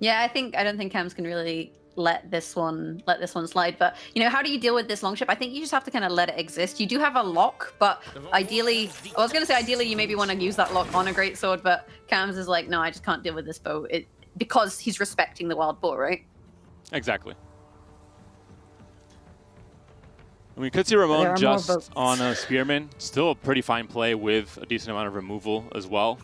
Yeah, I don't think Cams can really let this one slide. But, you know, how do you deal with this long ship? I think you just have to kind of let it exist. You do have a lock, but ideally, I was going to say ideally you maybe want to use that lock on a greatsword, but Cams is like, no, I just can't deal with this boat, because he's respecting the Wild Boar, right? Exactly. We could see Ramon just on a Spearman. Still a pretty fine play with a decent amount of removal as well.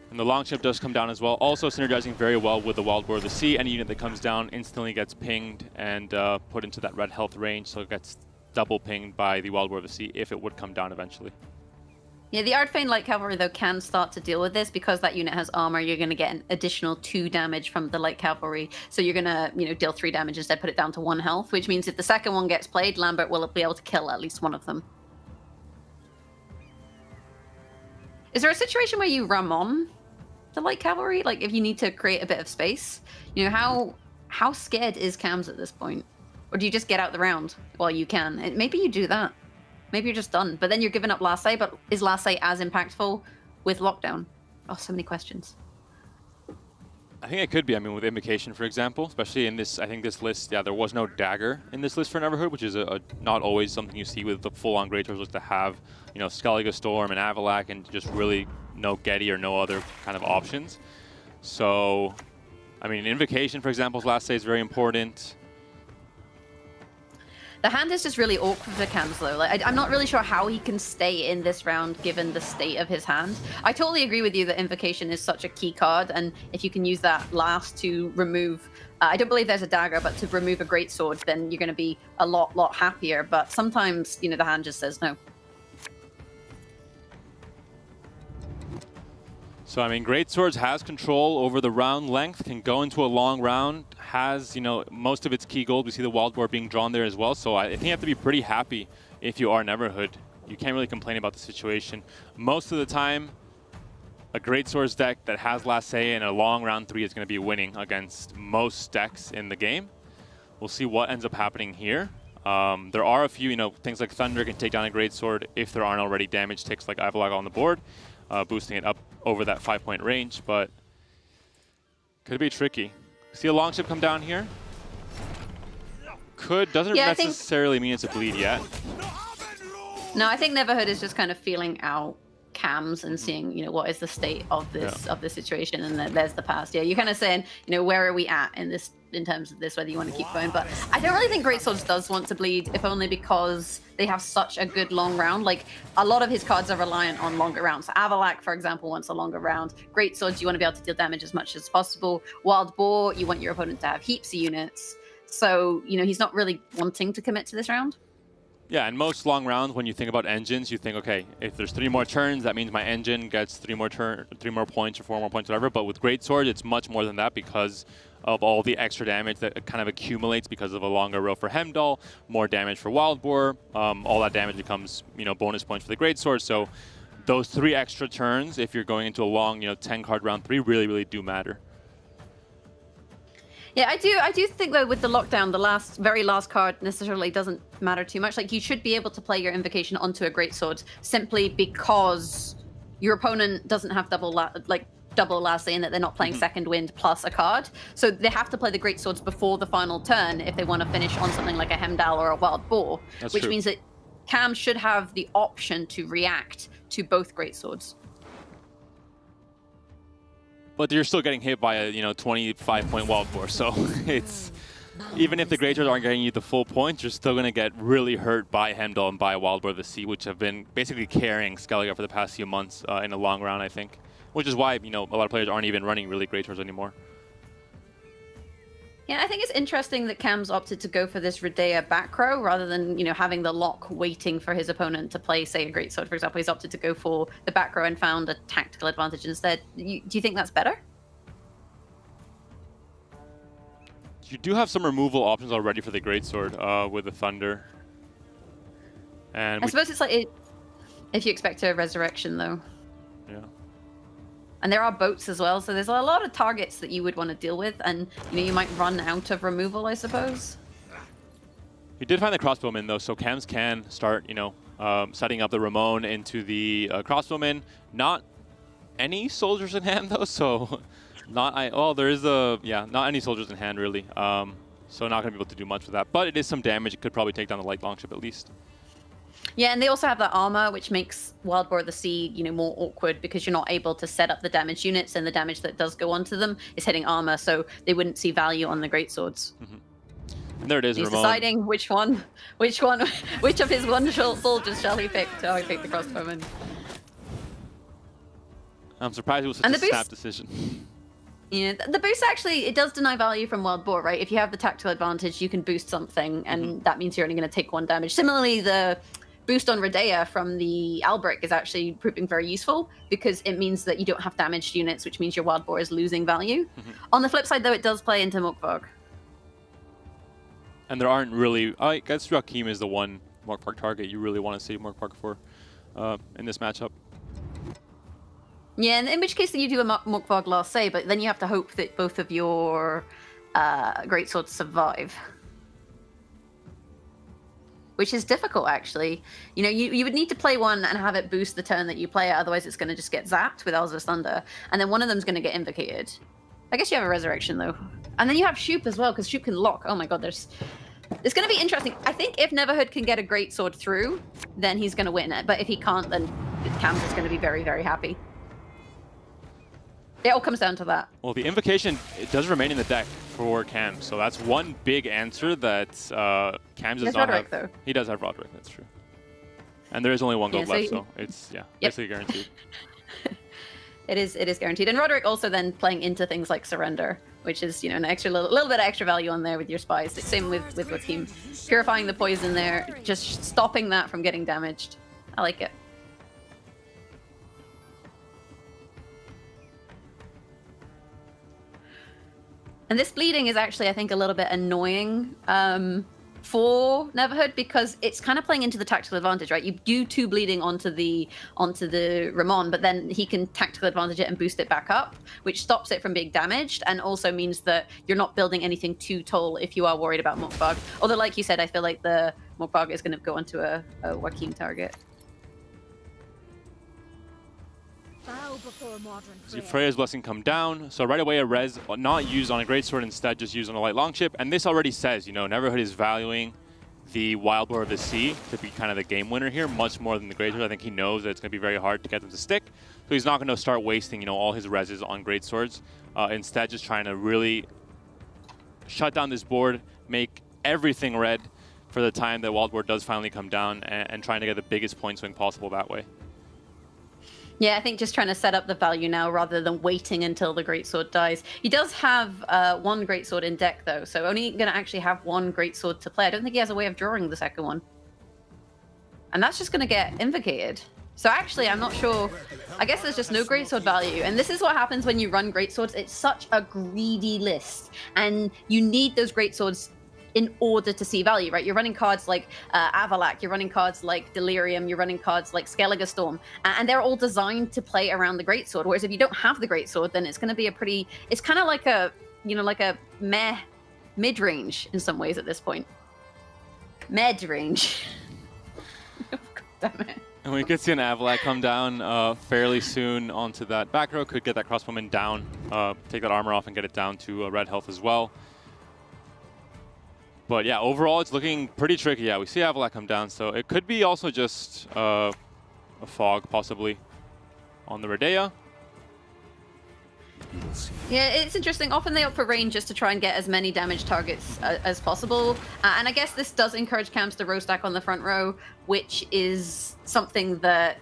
And the long ship does come down as well, also synergizing very well with the Wild Boar of the Sea. Any unit that comes down instantly gets pinged and put into that red health range, so it gets double pinged by the Wild Boar of the Sea if it would come down eventually. Yeah, the Ardfane Light Cavalry, though, can start to deal with this. Because that unit has armor, you're going to get an additional 2 damage from the Light Cavalry. So you're going to, you know, deal 3 damage instead, put it down to 1 health, which means if the second one gets played, Lambert will be able to kill at least one of them. Is there a situation where you Ramon the Light Cavalry? Like, if you need to create a bit of space? You know, how scared is Cams at this point? Or do you just get out the round while you can? Maybe you do that. Maybe you're just done. But then you're giving up last say, but is last say as impactful with lockdown? Oh, so many questions. I think it could be. I mean, with Invocation, for example, especially in this, I think this list, yeah, there was no dagger in this list for Neverhood, which is not always something you see with the full-on Great Swords, to have, you know, Skellige Storm and Avalac and just really no Getty or no other kind of options. So, I mean, Invocation, for example's last say is very important. The hand is just really awkward for Cams, though. Like, I'm not really sure how he can stay in this round given the state of his hand. I totally agree with you that Invocation is such a key card, and if you can use that last to remove... I don't believe there's a dagger, but to remove a greatsword, then you're going to be a lot happier. But sometimes, you know, the hand just says no. So, I mean, Greatswords has control over the round length, can go into a long round, has, you know, most of its key gold. We see the wild boar being drawn there as well. So I think you have to be pretty happy if you are Neverhood. You can't really complain about the situation. Most of the time, a Greatswords deck that has last say in a long round 3 is going to be winning against most decks in the game. We'll see what ends up happening here. There are a few, you know, things like Thunder can take down a Greatsword if there aren't already damage ticks like Avalac on the board, boosting it up over that 5-point range, but could be tricky. See a Longship come down here. Doesn't necessarily mean it's a bleed yet. No, I think Neverhood is just kind of feeling out Cams and seeing, you know, what is the state of this of the situation, and then there's the past. Yeah, you're kind of saying, you know, where are we at in this, in terms of this, whether you want to keep going. But I don't really think Greatswords does want to bleed, if only because they have such a good long round. Like, a lot of his cards are reliant on longer rounds. So Avalac, for example, wants a longer round. Greatswords, you want to be able to deal damage as much as possible. Wild Boar, you want your opponent to have heaps of units. So, you know, he's not really wanting to commit to this round. Yeah, and most long rounds, when you think about engines, you think, okay, if there's 3 more turns, that means my engine gets 3 more points or 4 more points, whatever. But with Greatsword, it's much more than that because of all the extra damage that kind of accumulates because of a longer row for Hemdall, more damage for Wild Boar. All that damage becomes, you know, bonus points for the Greatsword. So those 3 extra turns, if you're going into a long, you know, 10-card round 3, really do matter. Yeah, I do think, though, with the lockdown, the very last card necessarily doesn't matter too much. Like, you should be able to play your Invocation onto a Greatsword simply because your opponent doesn't have double last say, in that they're not playing Second Wind plus a card. So they have to play the Greatswords before the final turn if they want to finish on something like a Hemdall or a Wild Boar, which means that Cam should have the option to react to both Greatswords. But you're still getting hit by a, you know, 25-point Wild Boar, so it's, even if the Greatswords aren't getting you the full points, you're still going to get really hurt by Hemdall and by Wild Boar of the Sea, which have been basically carrying Skellige for the past few months in a long round, I think. Which is why, you know, a lot of players aren't even running really Greatswords anymore. Yeah, I think it's interesting that Cam's opted to go for this Redea back row rather than, you know, having the lock waiting for his opponent to play, say, a Greatsword, for example. He's opted to go for the back row and found a tactical advantage instead. Do you think that's better? You do have some removal options already for the Greatsword with the Thunder. And I suppose it's like if you expect a resurrection, though. Yeah. And there are boats as well, so there's a lot of targets that you would want to deal with, and, you know, you might run out of removal, I suppose. He did find the crossbowman, though, so Cams can start, you know, setting up the Ramon into the crossbowman. Not any soldiers in hand, though, so not any soldiers in hand, really. So not going to be able to do much with that, but it is some damage. It could probably take down the light longship at least. Yeah, and they also have that armor, which makes Wild Boar of the Sea, you know, more awkward because you're not able to set up the damage units, and the damage that does go onto them is hitting armor, so they wouldn't see value on the greatswords. And there it is, He's Ramon. deciding which of his wonderful soldiers shall he pick. So I pick the crossbowman. I'm surprised it was such a snap decision. Yeah, the boost actually, it does deny value from Wild Boar, right? If you have the tactical advantage, you can boost something, and that means you're only going to take 1 damage. Similarly, the boost on Redea from the Albric is actually proving very useful because it means that you don't have damaged units, which means your Wild Boar is losing value. On the flip side, though, it does play into Morkvarg. And there aren't really... I guess Rakim is the one Morkvarg target you really want to see Morkvarg for in this matchup. Yeah, and in which case then you do a Morkvarg last say, but then you have to hope that both of your greatswords survive. Which is difficult, actually. You know, you would need to play one and have it boost the turn that you play it, otherwise it's going to just get zapped with Elza's Thunder, and then one of them's going to get invocated. I guess you have a Resurrection, though. And then you have Shoop as well, because Shoop can lock. Oh my god, it's going to be interesting. I think if Neverhood can get a Greatsword through, then he's going to win it. But if he can't, then Cams is going to be very, very happy. It all comes down to that. Well, the Invocation, it does remain in the deck for Cam, so that's one big answer that Cam does not Roderick, have. Though. He does have Roderick, that's true. And there is only one gold left, so it's, basically guaranteed. It is guaranteed. And Roderick also then playing into things like Surrender, which is, an extra little bit of extra value on there with your spies. Same with Wakim. Purifying the poison there, just stopping that from getting damaged. I like it. And this bleeding is actually, I think, a little bit annoying for Neverhood because it's kind of playing into the tactical advantage, right? You do 2 bleeding onto the Ramon, but then he can tactical advantage it and boost it back up, which stops it from being damaged and also means that you're not building anything too tall if you are worried about Mokbog. Although, like you said, I feel like the Mokbog is going to go onto a Wakim target. See Freya's Blessing come down, so right away a res not used on a Greatsword, instead just used on a light longship. And this already says, Neverhood is valuing the Wild Boar of the Sea to be kind of the game winner here, much more than the Greatsword. I think he knows that it's going to be very hard to get them to stick, so he's not going to start wasting, all his reses on Greatswords. Instead, just trying to really shut down this board, make everything red for the time that Wild Boar does finally come down, and trying to get the biggest point swing possible that way. Yeah, I think just trying to set up the value now rather than waiting until the Greatsword dies. He does have 1 Greatsword in deck, though, so only going to actually have 1 Greatsword to play. I don't think he has a way of drawing the second one. And that's just going to get invocated. So actually, I'm not sure. I guess there's just no Greatsword value. And this is what happens when you run Greatswords. It's such a greedy list. And you need those Greatswords in order to see value, right? You're running cards like Avalak, you're running cards like Delirium, you're running cards like Skellige Storm, and they're all designed to play around the Greatsword. Whereas if you don't have the Greatsword, then it's going to be it's kind of like a, like a meh mid-range in some ways at this point. Mid-range. God damn it. And we could see an Avalak come down fairly soon onto that back row, could get that crossbowman down, take that armor off and get it down to red health as well. But yeah, overall, it's looking pretty tricky. Yeah, we see Avalak come down, so it could be also just a fog, possibly, on the Redea. Yeah, it's interesting. Often they opt for range just to try and get as many damage targets as possible. And I guess this does encourage Cams to row stack on the front row, which is something that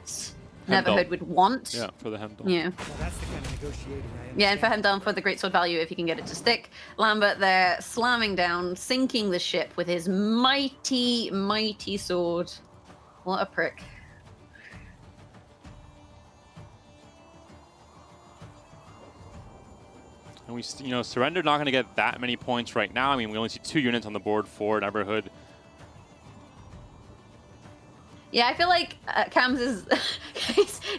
Neverhood would want. Yeah, for the Hemdall. Yeah. Well, that's the kind of negotiating I Yeah, and for Hemdall for the Greatsword value if he can get it to stick. Lambert there slamming down, sinking the ship with his mighty, mighty sword. What a prick. And we, Surrender not going to get that many points right now. I mean, we only see 2 units on the board for Neverhood. Yeah, I feel like Cams is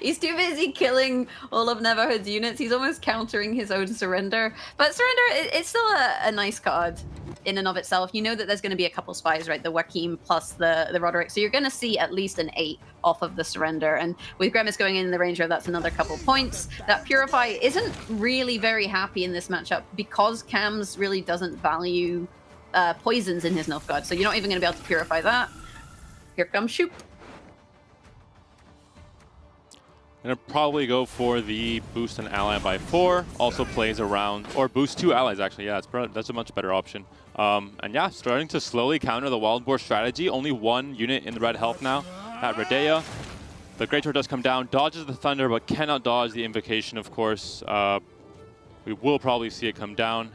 he's too busy killing all of Neverhood's units. He's almost countering his own Surrender. But Surrender, it's still a nice card in and of itself. You know that there's going to be a couple spies, right? The Wakim plus the Roderick. So you're going to see at least an 8 off of the Surrender. And with Grimace going in the range row, that's another couple points. That Purify isn't really very happy in this matchup because Cams really doesn't value poisons in his Nilfgaard. So you're not even going to be able to Purify that. Here comes Shoop. Gonna probably go for the boost an ally by 4. Also plays around, or boost 2 allies actually. Yeah, that's a much better option. And yeah, starting to slowly counter the Wild Boar strategy. Only 1 unit in the red health now at Redea. The Greatsword does come down, dodges the Thunder, but cannot dodge the Invocation, of course. We will probably see it come down.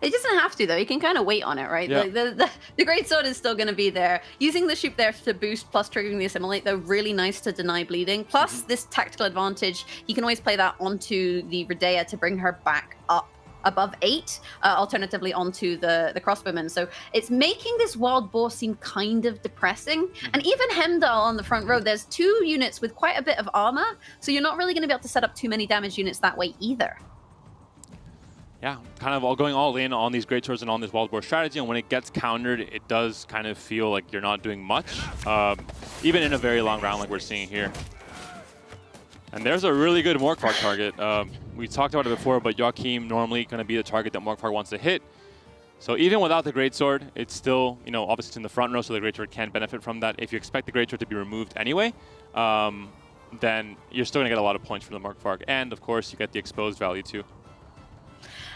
It doesn't have to, though. You can kind of wait on it, right? Yeah. The Greatsword is still going to be there. Using the Shoop there to boost, plus triggering the Assimilate, though, really nice to deny bleeding. Plus, this tactical advantage, you can always play that onto the Redea to bring her back up above 8, alternatively onto the Crossbowman. So it's making this Wild Boar seem kind of depressing. And even Hemdall on the front row, there's 2 units with quite a bit of armor, so you're not really going to be able to set up too many damage units that way either. Yeah, kind of going all in on these Greatswords and on this Wild Boar strategy, and when it gets countered, it does kind of feel like you're not doing much, even in a very long round like we're seeing here. And there's a really good Morkvarg target. We talked about it before, but Joachim normally going to be the target that Morkvarg wants to hit. So even without the Greatsword, it's still, you know, obviously it's in the front row, so the Greatsword can benefit from that. If you expect the Greatsword to be removed anyway, then you're still going to get a lot of points from the Morkvarg. And of course, you get the exposed value too.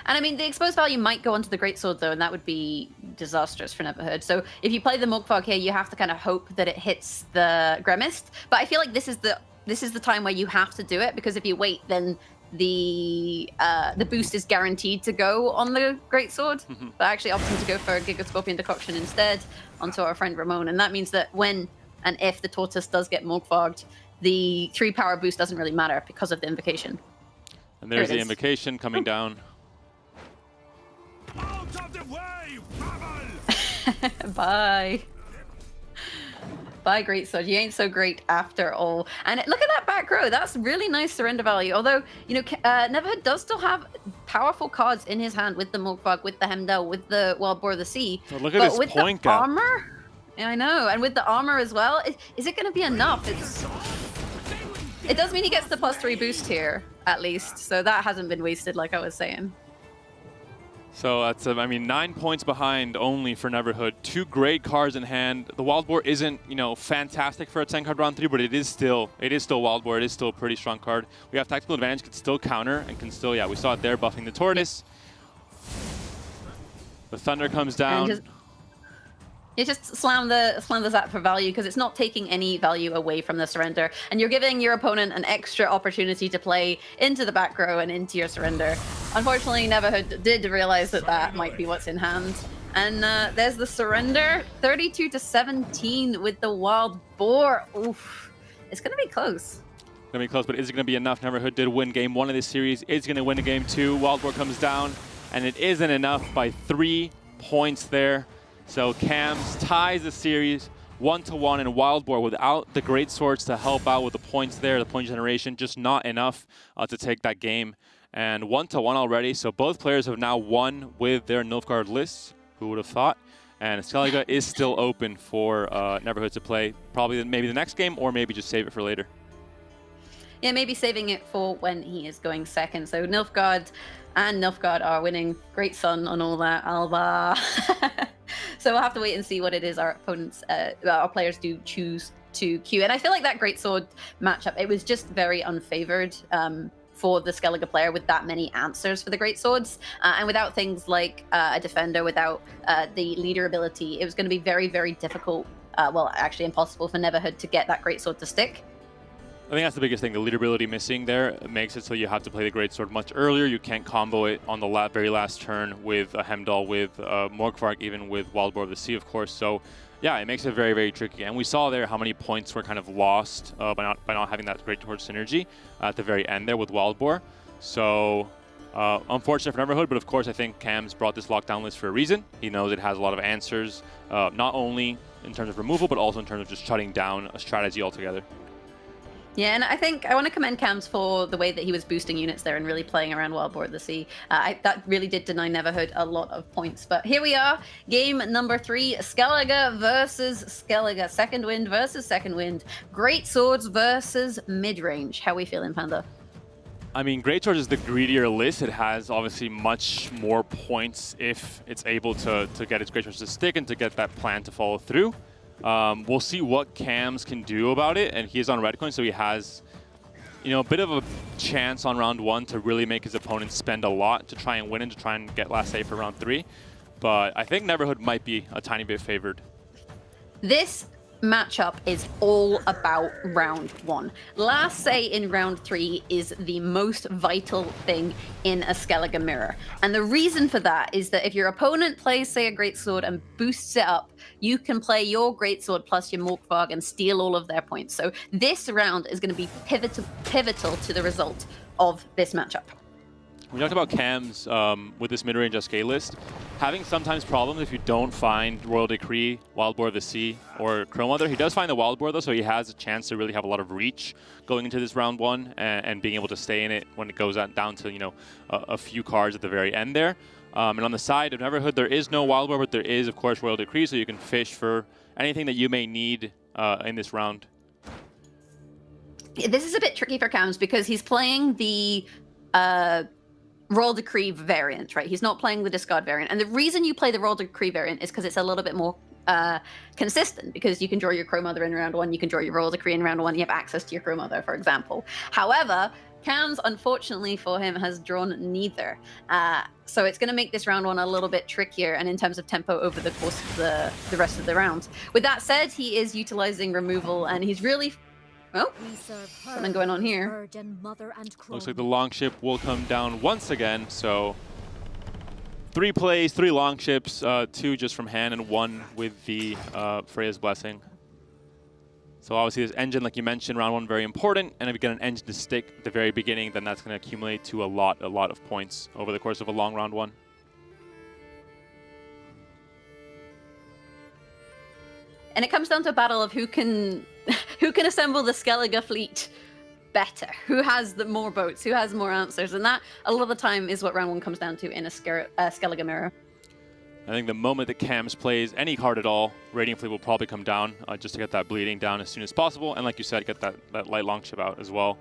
And I mean, the exposed value might go onto the Greatsword though, and that would be disastrous for Neverhood. So if you play the Morkvarg here, you have to kind of hope that it hits the Gremist. But I feel like this is the time where you have to do it, because if you wait, then the boost is guaranteed to go on the Greatsword. But actually opting to go for Giga Scorpion Decoction instead onto our friend Ramon. And that means that when and if the Tortoise does get Morkvarged, the 3-power boost doesn't really matter because of the invocation. And there's the invocation coming down. Bye. Bye, Greatsword. You ain't so great after all. And look at that back row. That's really nice surrender value. Although, you know, Neverhood does still have powerful cards in his hand with the Morkvarg, with the Hemdel, with the Wild Boar of the Sea. Oh, look at his with point the gap. armor? Yeah, I know. And with the armor as well, is it going to be enough? It does mean he gets the +3 boost here, at least. So that hasn't been wasted, like I was saying. So that's, I mean, 9 points behind only for Neverhood. 2 great cards in hand. The Wild Boar isn't, you know, fantastic for a 10-card round 3, but it is still Wild Boar. It is still a pretty strong card. We have Tactical Advantage, can still counter, and can still, yeah, we saw it there, buffing the Tortoise. The Thunder comes down. You just slam the Zap for value, because it's not taking any value away from the surrender, and you're giving your opponent an extra opportunity to play into the back row and into your surrender. Unfortunately, Neverhood did realize that that might be what's in hand. And there's the surrender, 32-17 with the Wild Boar. Oof, it's gonna be close. Gonna be close, but is it gonna be enough? Neverhood did win game 1 of this series. Is gonna win a game 2. Wild Boar comes down, and it isn't enough by 3 points there. So Cams ties the series 1-1, and Wild Boar, without the great swords to help out with the points there, the point generation, just not enough to take that game. And 1-1 already, so both players have now won with their Nilfgaard lists. Who would have thought? And Skellige is still open for Neverhood to play, probably maybe the next game, or maybe just save it for later. Yeah, maybe saving it for when he is going second. So Nilfgaard and Nilfgaard are winning. Great Sun on all that, Alba. So we'll have to wait and see what it is our opponents, our players do choose to queue. And I feel like that Greatsword matchup, it was just very unfavored for the Skellige player with that many answers for the Greatswords. And without things like a defender, without the leader ability, it was going to be very, very difficult, well, actually impossible for Neverhood to get that Greatsword to stick. I think that's the biggest thing. The leader ability missing there makes it so you have to play the Greatsword much earlier. You can't combo it on the very last turn with a Hemdall, with Morkvarg, even with Wild Boar of the Sea, of course. So, yeah, it makes it very, very tricky. And we saw there how many points were kind of lost by not having that Greatsword synergy at the very end there with Wild Boar. So, unfortunate for Neverhood, but of course I think Cam's brought this lockdown list for a reason. He knows it has a lot of answers, not only in terms of removal, but also in terms of just shutting down a strategy altogether. Yeah, and I think I want to commend Cams for the way that he was boosting units there and really playing around Wild Boar of the Sea. That really did deny Neverhood a lot of points. But here we are, game number 3, Skellige versus Skellige. Second Wind versus Second Wind. Great Swords versus mid-range. How are we feeling, Panda? I mean, Greatsword is the greedier list. It has obviously much more points if it's able to get its Greatswords to stick and to get that plan to follow through. We'll see what Cams can do about it, and he's on red coin, so he has, you know, a bit of a chance on round 1 to really make his opponent spend a lot to try and win and to try and get last save for round 3. But I think Neverhood might be a tiny bit favored. This matchup is all about round 1. Last say in round 3 is the most vital thing in a Skellige mirror. And the reason for that is that if your opponent plays, say, a Greatsword and boosts it up, you can play your Greatsword plus your Morkvarg and steal all of their points. So this round is going to be pivotal to the result of this matchup. We talked about Cams with this mid-range SK list having sometimes problems if you don't find Royal Decree, Wild Boar of the Sea, or Chrome Mother. He does find the Wild Boar though, so he has a chance to really have a lot of reach going into this round 1 and being able to stay in it when it goes down to, you know, a few cards at the very end there. And on the side of Neverhood, there is no Wild Boar, but there is, of course, Royal Decree, so you can fish for anything that you may need in this round. This is a bit tricky for Cams because he's playing the Royal Decree variant, right? He's not playing the discard variant. And the reason you play the Royal Decree variant is because it's a little bit more consistent, because you can draw your Crow Mother in round 1, you can draw your Royal Decree in round 1, you have access to your Crow Mother, for example. However, Cams, unfortunately for him, has drawn neither. So it's going to make this round 1 a little bit trickier, and in terms of tempo over the course of the rest of the round. With that said, he is utilizing removal, and he's really... Oh, something going on here. Looks like the Longship will come down once again, so 3 plays, 3 Longships, 2 just from hand and 1 with the Freya's Blessing. So obviously this engine, like you mentioned, round 1 very important, and if you get an engine to stick at the very beginning, then that's going to accumulate to a lot of points over the course of a long round 1. And it comes down to a battle of who can assemble the Skellige fleet better, who has the more boats, who has more answers, and that a lot of the time is what round 1 comes down to in a Skellige mirror. I think the moment that Cams plays any card at all, Radiant Fleet will probably come down just to get that bleeding down as soon as possible, and like you said, get that light Longship out as well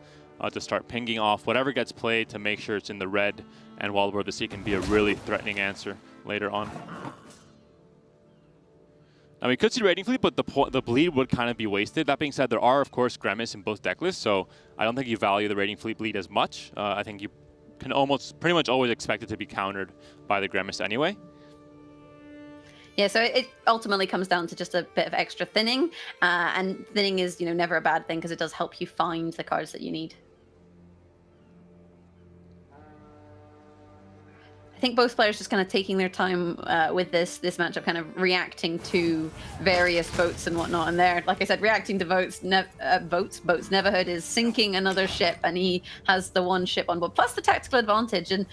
to start pinging off whatever gets played to make sure it's in the red, and Wild War of the Sea can be a really threatening answer later on. Now, we could see Radiant Fleet, but the bleed would kind of be wasted. That being said, there are, of course, Grimace in both deck lists, so I don't think you value the Radiant Fleet bleed as much. I think you can pretty much always expect it to be countered by the Grimace anyway. Yeah, so it ultimately comes down to just a bit of extra thinning, and thinning is, never a bad thing because it does help you find the cards that you need. I think both players just kind of taking their time with this matchup, kind of reacting to various votes and whatnot. And there, like I said, reacting to votes. Neverhood is sinking another ship, and he has the 1 ship on board, plus the tactical advantage. And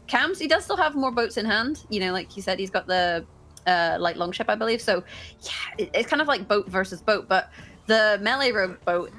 Cams, he does still have more boats in hand. Like you said, he's got the light Longship, I believe. So yeah, it's kind of like boat versus boat, but the melee rowboat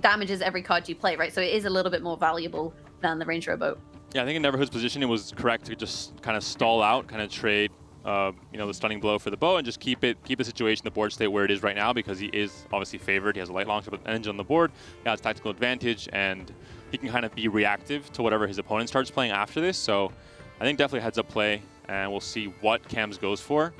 damages every card you play, right? So it is a little bit more valuable than the range rowboat. Yeah, I think in Neverhood's position, it was correct to just kind of stall out, kind of trade, the stunning blow for the bow, and just keep the situation, the board state where it is right now, because he is obviously favored. He has a light Longship engine on the board, he has tactical advantage, and he can kind of be reactive to whatever his opponent starts playing after this. So I think definitely heads up play, and we'll see what Cams goes for.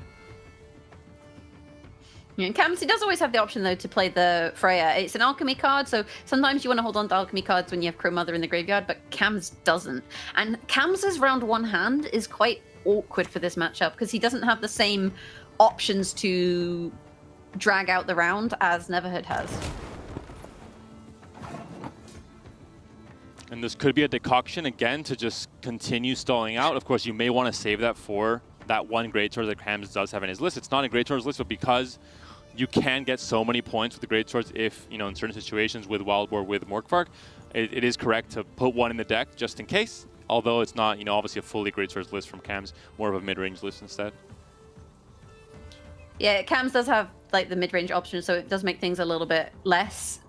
Yeah, Cams, he does always have the option, though, to play the Freya. It's an alchemy card, so sometimes you want to hold on to alchemy cards when you have Crow Mother in the graveyard, but Cams doesn't. And Cams's round 1 hand is quite awkward for this matchup because he doesn't have the same options to drag out the round as Neverhood has. And this could be a decoction, again, to just continue stalling out. Of course, you may want to save that for that 1 Greatsword that Cams does have in his list. It's not in Greatsword's list, but because you can get so many points with the Greatswords if, in certain situations with Wild Boar, with Morkvark, it is correct to put 1 in the deck just in case, although it's not, obviously a fully Greatswords list from Cams, more of a mid-range list instead. Yeah, Cams does have, the mid-range option, so it does make things a little bit less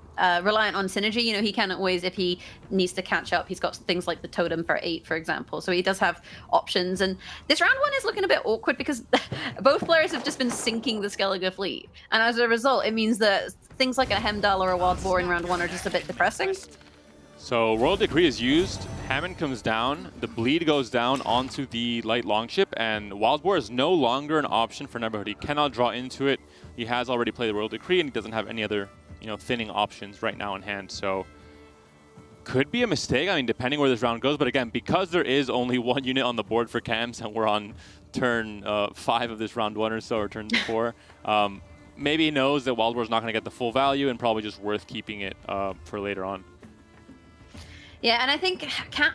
reliant on synergy. He can always, if he needs to catch up, he's got things like the totem for 8, for example. So he does have options. And this round 1 is looking a bit awkward because both players have just been sinking the Skellige fleet. And as a result, it means that things like a Hemdall or a Wild Boar in round 1 are just a bit depressing. So Royal Decree is used, Hammond comes down, the bleed goes down onto the light Longship, and Wild Boar is no longer an option for Neverhood. He cannot draw into it. He has already played the Royal Decree, and he doesn't have any other thinning options right now in hand. So could be a mistake, depending where this round goes. But again, because there is only 1 unit on the board for Cams, and we're on turn 5 of this round 1 or so, or turn 4, maybe he knows that Wild Boar's not going to get the full value and probably just worth keeping it for later on. Yeah, and I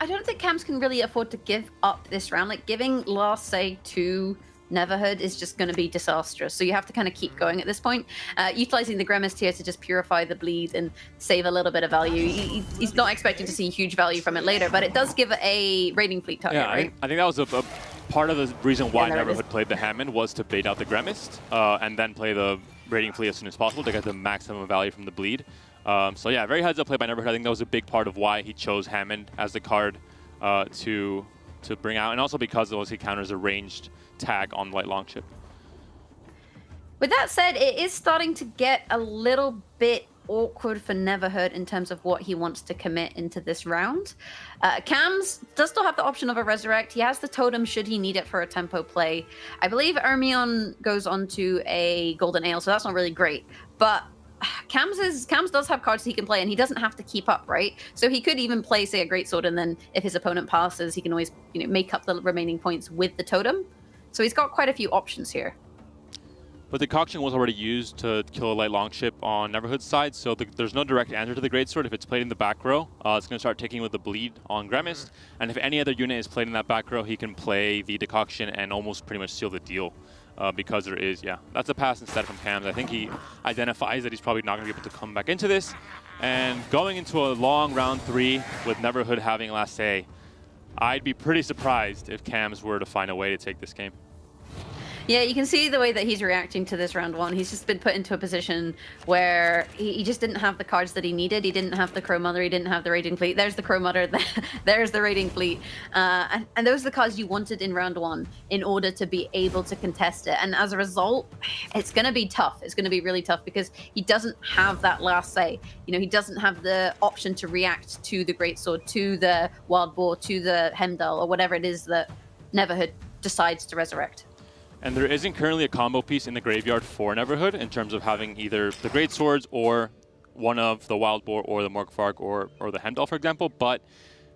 don't think Cams can really afford to give up this round. Giving last say to Neverhood is just going to be disastrous. So you have to kind of keep going at this point. Utilizing the Grimace here to just purify the bleed and save a little bit of value. He's not expecting to see huge value from it later, but it does give a raiding fleet target, right? I think that was a part of the reason why Neverhood played the Hammond was to bait out the Grimace and then play the raiding fleet as soon as possible to get the maximum value from the bleed. So yeah, very heads up play by Neverhood. I think that was a big part of why he chose Hammond as the card to bring out, and also because he counters a ranged tag on light Longship. With that said, it is starting to get a little bit awkward for Neverhood in terms of what he wants to commit into this round. Cams does still have the option of a Resurrect. He has the Totem should he need it for a tempo play. I believe Ermion goes on to a Golden Ale, so that's not really great. But Cams does have cards he can play, and he doesn't have to keep up, right? So he could even play, say, a Greatsword, and then if his opponent passes, he can always make up the remaining points with the Totem. So he's got quite a few options here. But the Decoction was already used to kill a light longship on Neverhood's side, so there's no direct answer to the Greatsword. If it's played in the back row, it's going to start taking with the bleed on Grimace. And if any other unit is played in that back row, he can play the Decoction and almost pretty much seal the deal. Because there is, that's a pass instead from Cams. I think he identifies that he's probably not going to be able to come back into this. And going into a long round 3 with Neverhood having last say, I'd be pretty surprised if Cams were to find a way to take this game. Yeah, you can see the way that he's reacting to this round 1. He's just been put into a position where he just didn't have the cards that he needed. He didn't have the Crow Mother. He didn't have the Raiding Fleet. There's the Crow Mother. There's the Raiding Fleet. And those are the cards you wanted in round 1 in order to be able to contest it. And as a result, it's going to be tough. It's going to be really tough because he doesn't have that last say. He doesn't have the option to react to the Greatsword, to the Wild Boar, to the Hemdall, or whatever it is that Neverhood decides to resurrect. And there isn't currently a combo piece in the graveyard for Neverhood in terms of having either the Great Swords or one of the Wild Boar or the Morkvark or the Hemdall, for example. But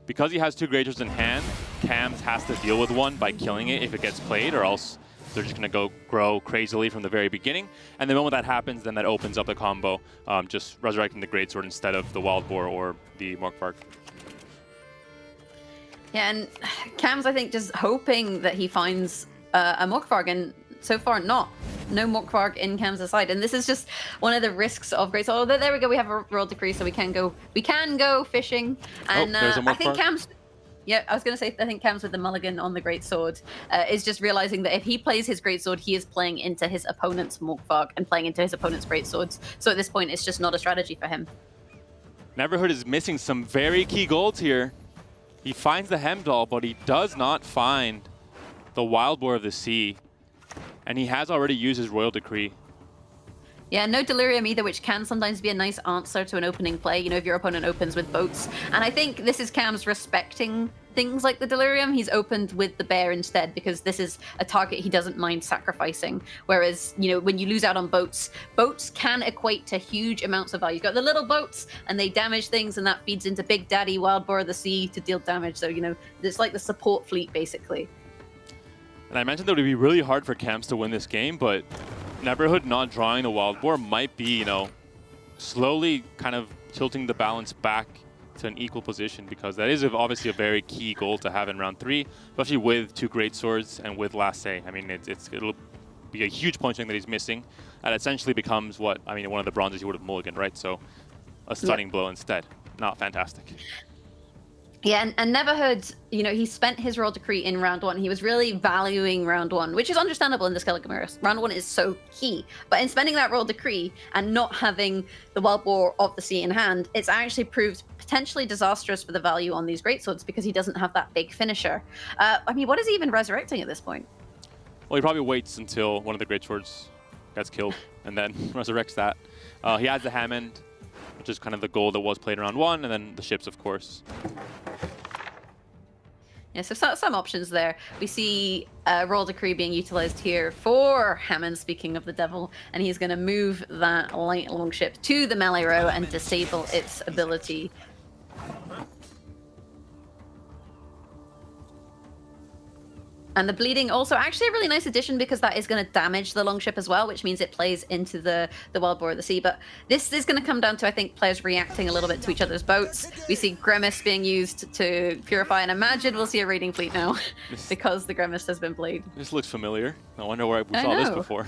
because he has 2 Great Swords in hand, Cams has to deal with one by killing it if it gets played, or else they're just going to grow crazily from the very beginning. And the moment that happens, then that opens up the combo, just resurrecting the Great Sword instead of the Wild Boar or the Morkvark. Yeah, and Cams, I think, just hoping that he finds a Morkvark, and so far no Morkvark in Cams' side, and this is just one of the risks of Great Sword. Oh, there we go. We have a royal decree, so we can go fishing. And I think Cams. Yeah, I was going to say I think Cams with the mulligan on the Great Sword is just realizing that if he plays his Great Sword, he is playing into his opponent's Morkvark and playing into his opponent's Great Swords. So at this point, it's just not a strategy for him. Neverhood is missing some very key golds here. He finds the Hemdall, but he does not find the Wild Boar of the Sea, and he has already used his Royal Decree. Yeah, no Delirium either, which can sometimes be a nice answer to an opening play, if your opponent opens with boats. And I think this is Cams respecting things like the Delirium. He's opened with the Bear instead because this is a target he doesn't mind sacrificing. Whereas, when you lose out on boats, boats can equate to huge amounts of value. You've got the little boats and they damage things, and that feeds into Big Daddy Wild Boar of the Sea to deal damage. So, it's like the support fleet, basically. And I mentioned that it would be really hard for Cams to win this game, but Neverhood not drawing the Wild Boar might be, slowly kind of tilting the balance back to an equal position, because that is obviously a very key goal to have in round 3, especially with 2 Great Swords and with Last Say. I mean, it'll be a huge point that he's missing. That essentially becomes one of the bronzes he would have mulliganed, right? So a stunning blow instead. Not fantastic. Yeah, and Neverhood, he spent his Royal Decree in round 1. He was really valuing round 1, which is understandable in the Skellige Mirrors. Round 1 is so key. But in spending that Royal Decree and not having the Wild Boar of the Sea in hand, it's actually proved potentially disastrous for the value on these Greatswords because he doesn't have that big finisher. What is he even resurrecting at this point? Well, he probably waits until one of the Greatswords gets killed and then resurrects that. He has the Hammond, which is kind of the goal that was played in round 1, and then the ships, of course. Yeah, so some options there. We see Royal Decree being utilized here for Hammond, speaking of the devil, and he's going to move that light longship to the melee row and disable its ability. And the bleeding also actually a really nice addition because that is going to damage the longship as well, which means it plays into the Wild Boar of the Sea. But this is going to come down to, I think, players reacting a little bit to each other's boats. We see Grimace being used to purify, and imagine we'll see a raiding fleet now because the Grimace has been played. This looks familiar. I wonder where we saw this before.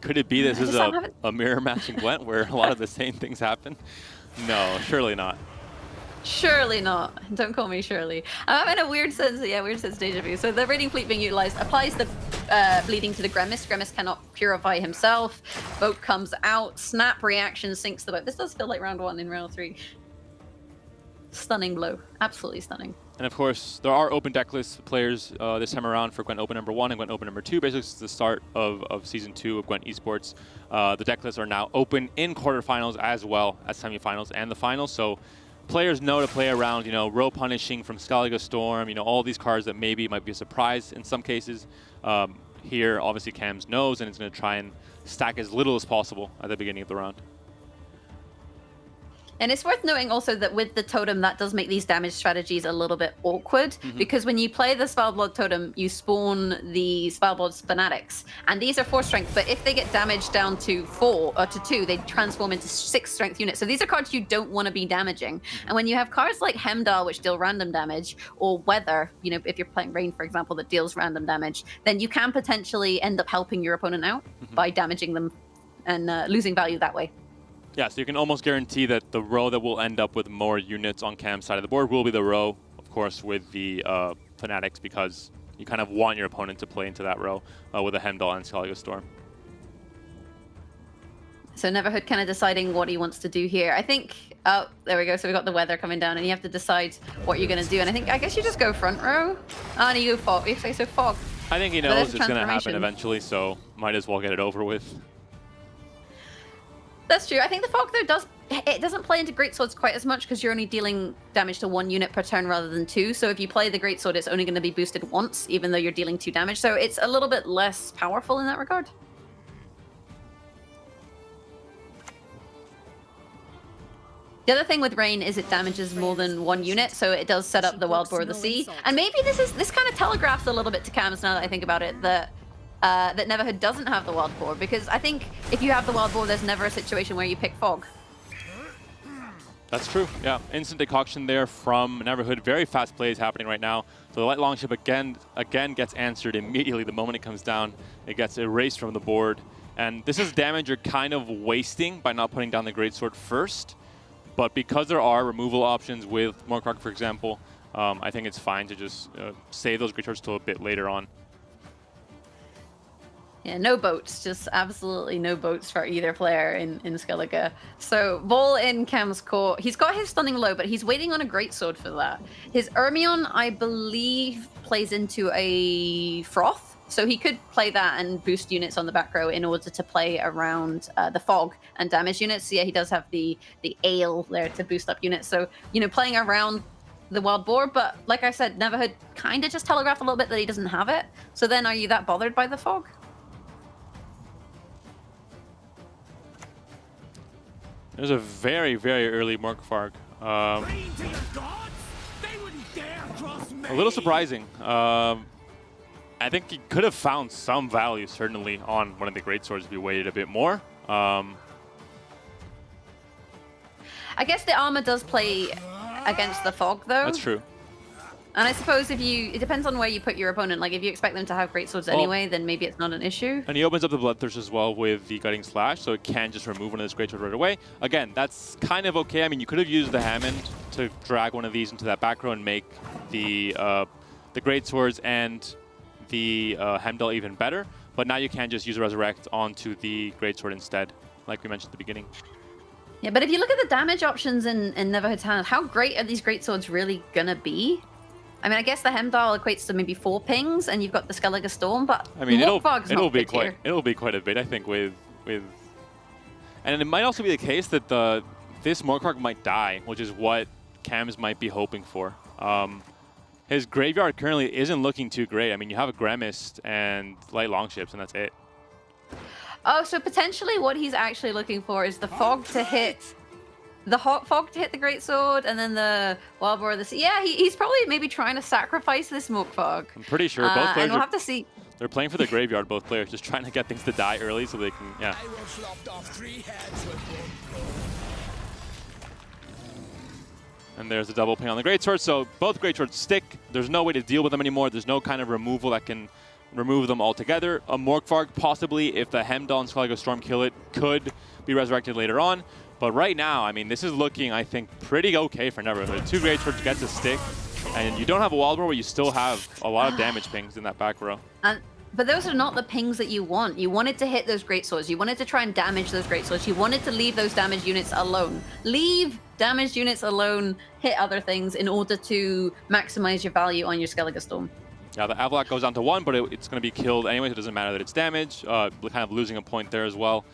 Could it be this is a mirror match in Gwent where a lot of the same things happen? No, surely not. Surely not. Don't call me Shirley. I'm having a weird sense deja vu. So the raiding fleet being utilized applies the bleeding to the Grimace. Grimace cannot purify himself. Boat comes out. Snap reaction sinks the boat. This does feel like round 1 in round 3. stunning blow. Absolutely stunning. And of course, there are open decklist players this time around for Gwent Open number 1 and Gwent Open number 2. Basically, it's the start of Season 2 of Gwent Esports. The decklists are now open in quarterfinals as well as semifinals and the finals. So players know to play around, you know, row punishing from Skellige Storm, you know, all these cards that maybe might be a surprise in some cases. Here, obviously, Cam's knows, and it's going to try and stack as little as possible at the beginning of the round. And it's worth noting also that with the totem, that does make these damage strategies a little bit awkward, because when you play the Svalbard totem, you spawn the Svalbard fanatics, and these are 4 strength, but if they get damaged down to 4 or to 2, they transform into 6 strength units. So these are cards you don't want to be damaging. And when you have cards like Hemdall, which deal random damage, or Weather, you know, if you're playing Rain, for example, that deals random damage, then you can potentially end up helping your opponent out by damaging them and losing value that way. Yeah, so you can almost guarantee that the row that will end up with more units on Cam's side of the board will be the row, of course, with the Fanatics, because you kind of want your opponent to play into that row with a Hemdall and Skellige Storm. So Neverhood kind of deciding what he wants to do here. I think, oh, there we go. So we got the Weather coming down, and you have to decide what you're going to do. And I guess you just go front row. Oh, and you go Fog. You say so Fog. I think he knows it's going to happen eventually, so might as well get it over with. That's true. I think the Fog, though, doesn't play into Greatswords quite as much because you're only dealing damage to 1 unit per turn rather than 2. So if you play the Greatsword, it's only going to be boosted once, even though you're dealing 2 damage. So it's a little bit less powerful in that regard. The other thing with Rain is it damages more than 1 unit, so it does set up the Wild Boar of the Sea. And maybe this kind of telegraphs a little bit to Cams, now that I think about it, that Neverhood doesn't have the Wild Boar, because I think if you have the Wild Boar, there's never a situation where you pick Fog. That's true, yeah. Instant decoction there from Neverhood. Very fast plays happening right now. So the Light Longship again gets answered immediately the moment it comes down. It gets erased from the board. And this is damage you're kind of wasting by not putting down the Greatsword first. But because there are removal options with Morkrok, for example, I think it's fine to just save those Greatswords till a bit later on. Yeah, no boats, just absolutely no boats for either player in Skellige. So, Vol in Cam's court. He's got his Stunning Low, but he's waiting on a Greatsword for that. His Ermion, I believe, plays into a Froth, so he could play that and boost units on the back row in order to play around the Fog and damage units. So yeah, he does have the Ale there to boost up units. So, you know, playing around the Wild Boar, but like I said, Neverhood kind of just telegraphed a little bit that he doesn't have it. So then are you that bothered by the Fog? There's a very, very early Morkvarg. A little surprising. I think he could have found some value, certainly, on one of the Greatswords if he waited a bit more. I guess the armor does play against the Fog, though. That's true. And I suppose it depends on where you put your opponent. Like, if you expect them to have Greatswords anyway, then maybe it's not an issue. And he opens up the Bloodthirst as well with the Gutting Slash, so it can just remove one of those Greatswords right away. Again, that's kind of okay. I mean, you could have used the Hammond to drag one of these into that back row and make the Greatswords and the Hemdall even better. But now you can just use a Resurrect onto the Greatsword instead, like we mentioned at the beginning. Yeah, but if you look at the damage options in Neverhood's hand, how great are these Greatswords really gonna be? I mean, I guess the Hemdall equates to maybe 4 pings, and you've got the Skellige Storm, but I mean, it'll be quite a bit, I think, with and it might also be the case that this Morkrok might die, which is what Cams might be hoping for. His graveyard currently isn't looking too great. I mean, you have a Gremist and Light Longships, and that's it. Oh, so potentially what he's actually looking for is the Fog to hit the Fog to hit the Greatsword, and then the Wild Boar of the Sea. Yeah, he's probably maybe trying to sacrifice this Morkvarg. I'm pretty sure both players and we'll have to see. They're playing for the graveyard, both players, just trying to get things to die early so they can, yeah. And there's a double ping on the Greatsword, so both Greatswords stick. There's no way to deal with them anymore. There's no kind of removal that can remove them altogether. A Morkvarg, possibly, if the Hemdall and Skellige Storm kill it, could be resurrected later on. But right now, I mean, this is looking, I think, pretty okay for Neverhood. 2 Greatswords get to stick, and you don't have a Wild Boar where you still have a lot of damage pings in that back row. But those are not the pings that you want. You wanted to hit those Greatswords. You wanted to try and damage those Greatswords. You wanted to leave those damage units alone. Leave damaged units alone hit other things in order to maximize your value on your Skellige Storm. Yeah, the Avalok goes down to 1, but it's going to be killed anyway, so it doesn't matter that it's damaged. Kind of losing a point there as well.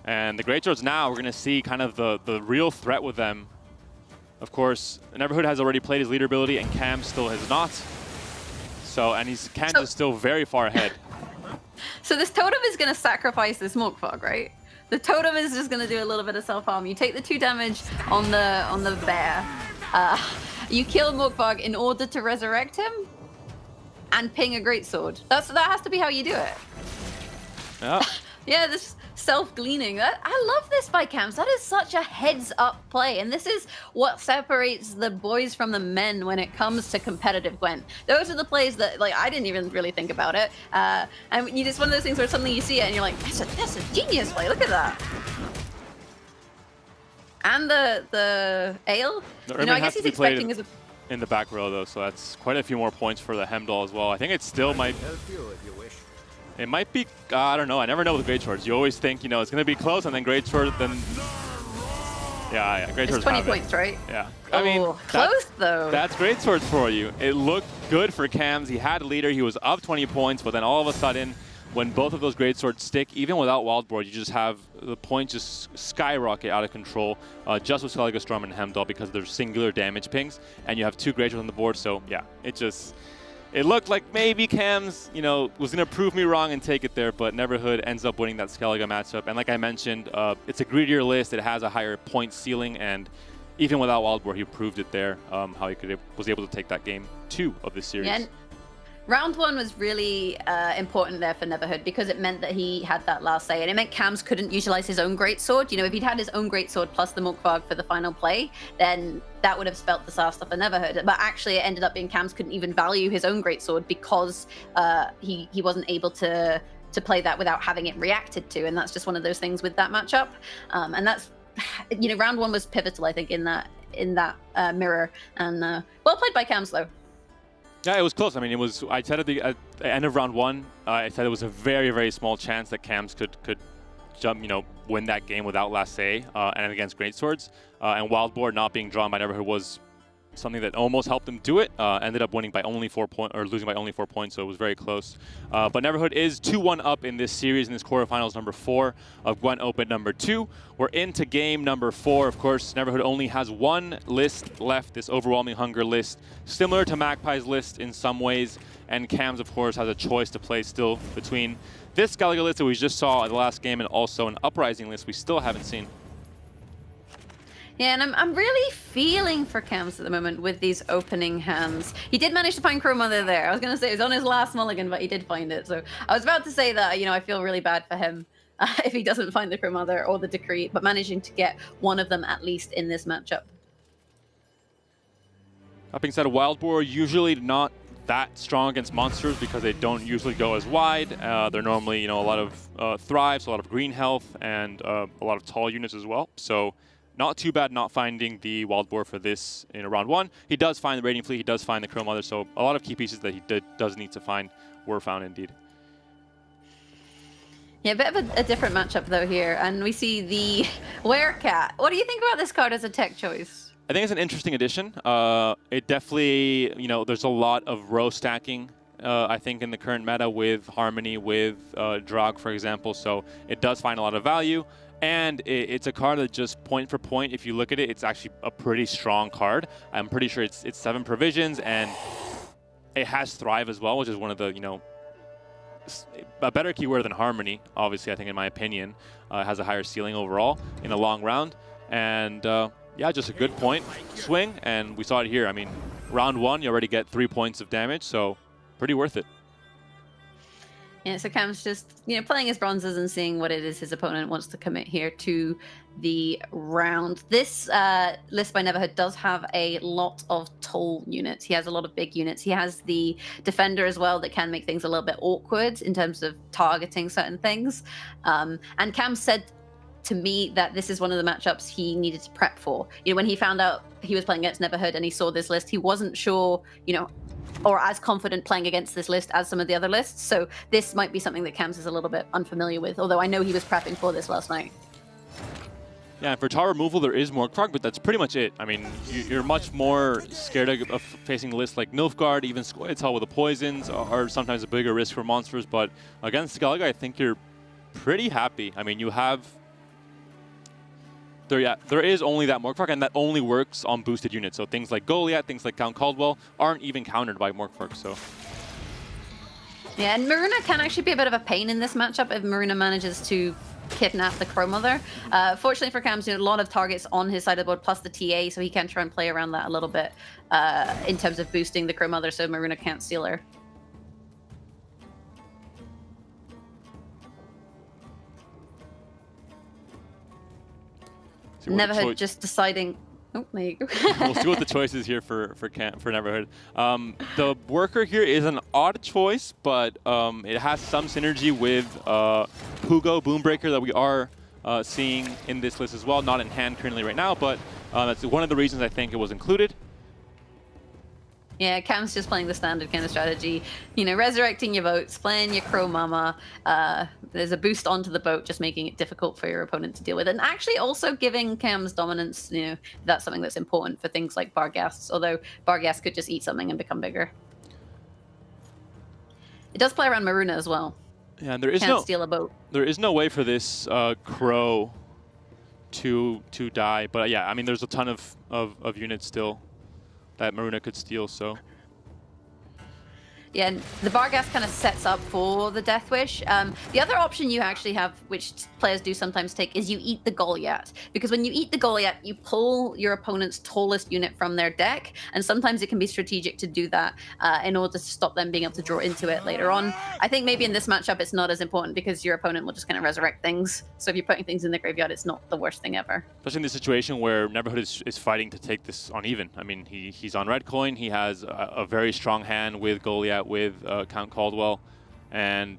And the Greatswords now, we're going to see kind of the real threat with them. Of course, Neverhood has already played his leader ability, and Cam still has not. So, and Cam's is still very far ahead. So this totem is going to sacrifice this Morkfog, right? The totem is just going to do a little bit of self-harm. You take the 2 damage on the bear. You kill Morkfog in order to resurrect him and ping a greatsword. That has to be how you do it. Yeah. Yeah, this self-gleaning. I love this by Camps. That is such a heads-up play, and this is what separates the boys from the men when it comes to competitive Gwent. Those are the plays that, like, I didn't even really think about it, and it's one of those things where suddenly you see it and you're like, that's a genius play. Look at that. And the ale. I guess he's expecting as a in the back row though, so that's quite a few more points for the Hemdall as well. I think it still might. It might be, I don't know, I never know with Greatswords. You always think, it's going to be close, and then Greatsword, then... Yeah, Greatswords it's 20 points, right? Yeah. I mean, close, though. That's Greatswords for you. It looked good for Cams. He had a leader. He was up 20 points, but then all of a sudden, when both of those Greatswords stick, even without Wildboard, you just have the points just skyrocket out of control, just with Skellige Storm and Hemdall, because there's singular damage pings, and you have 2 Greatswords on the board, so yeah, it looked like maybe Cam's, was going to prove me wrong and take it there, but Neverhood ends up winning that Skellige matchup. And like I mentioned, it's a greedier list. It has a higher point ceiling, and even without Wildboard, he proved it there, how he was able to take that game 2 of this series. Yeah, round 1 was really important there for Neverhood because it meant that he had that last say, and it meant Cams couldn't utilize his own greatsword. If he'd had his own greatsword plus the Morkfog for the final play, then that would have spelt disaster for Neverhood. But actually, it ended up being Cams couldn't even value his own greatsword because he wasn't able to play that without having it reacted to, and that's just one of those things with that matchup. And that's, round 1 was pivotal, I think, in that mirror. And well played by Cams, though. Yeah, it was close. I mean, I said at the end of round 1, I said it was a very, very small chance that Cams could jump, win that game without last say and against Greatswords. And Wildboard not being drawn by Neverhood was something that almost helped him do it. Ended up winning by only 4 points, or losing by only 4 points, so it was very close. But Neverhood is 2-1 up in this series, in this quarterfinals number 4 of Gwent Open number 2. We're into game number 4. Of course, Neverhood only has 1 list left, this Overwhelming Hunger list, similar to Magpie's list in some ways. And Cams, of course, has a choice to play still between this Skellige list that we just saw at the last game and also an Uprising list we still haven't seen. Yeah, and I'm really feeling for Cams at the moment with these opening hands. He did manage to find Crow Mother there. I was going to say it was on his last mulligan, but he did find it. So I was about to say that, I feel really bad for him if he doesn't find the Crow Mother or the Decree, but managing to get one of them at least in this matchup. That being said, Wildboar usually not that strong against monsters because they don't usually go as wide. They're normally, a lot of thrives, a lot of green health, and a lot of tall units as well. So not too bad not finding the Wildboar for this in round 1. He does find the Radiant Fleet, he does find the Crow Mother, so a lot of key pieces that he does need to find were found indeed. Yeah, a bit of a different matchup though here, and we see the Werecat. What do you think about this card as a tech choice? I think it's an interesting addition. It definitely, there's a lot of row stacking, I think, in the current meta with Harmony, with Drog, for example, so it does find a lot of value. And it's a card that just point for point, if you look at it, it's actually a pretty strong card. I'm pretty sure it's 7 provisions, and it has Thrive as well, which is one of the, a better keyword than Harmony, obviously, I think, in my opinion. It has a higher ceiling overall in a long round. And yeah, just a good point swing, and we saw it here. I mean, round 1, you already get 3 points of damage, so pretty worth it. Yeah, so Cam's just, playing his bronzes and seeing what it is his opponent wants to commit here to the round. This list by Neverhood does have a lot of tall units. He has a lot of big units. He has the Defender as well that can make things a little bit awkward in terms of targeting certain things. And Cam said to me that this is one of the matchups he needed to prep for. When he found out he was playing against Neverhood and he saw this list, he wasn't sure, or as confident playing against this list as some of the other lists. So this might be something that Cams is a little bit unfamiliar with, although I know he was prepping for this last night. Yeah, for tar removal, there is more Krog, but that's pretty much it. I mean, you're much more scared of facing lists like Nilfgaard, even Squirtle with the poisons are sometimes a bigger risk for monsters, but against Skellige, I think you're pretty happy. I mean, you have... There is only that Morkvark, and that only works on boosted units. So things like Goliath, things like Count Caldwell aren't even countered by Morkvark, so... Yeah, and Maruna can actually be a bit of a pain in this matchup if Maruna manages to kidnap the Crow Mother. Fortunately for Cam's, a lot of targets on his side of the board, plus the TA, so he can try and play around that a little bit in terms of boosting the Crow Mother, so Maruna can't steal her. Neverhood just deciding... Oh, there you go. We'll see what the choice is here for Neverhood. The worker here is an odd choice, but it has some synergy with Pugo Boombreaker that we are seeing in this list as well. Not in hand currently right now, but that's one of the reasons I think it was included. Yeah, Cam's just playing the standard kind of strategy. You know, resurrecting your boats, playing your Crow Mama. There's a boost onto the boat, just making it difficult for your opponent to deal with. And actually also giving Cam's dominance, you know, that's something that's important for things like Barghasts, although Barghast could just eat something and become bigger. It does play around Maruna as well. Yeah, and there is Can't steal a boat. There is no way for this Crow to die. But yeah, I mean, there's a ton of units still that Maruna could steal, so... Yeah, and the Barghast kind of sets up for the Death Wish. The other option you actually have, which players do sometimes take, is you eat the Goliath. Because when you eat the Goliath, you pull your opponent's tallest unit from their deck, and sometimes it can be strategic to do that in order to stop them being able to draw into it later on. I think maybe in this matchup it's not as important because your opponent will just kind of resurrect things. So if you're putting things in the graveyard, it's not the worst thing ever. Especially in this situation where Neverhood is fighting to take this on even. I mean, he's on red coin, he has a very strong hand with Goliath, with Count Caldwell, and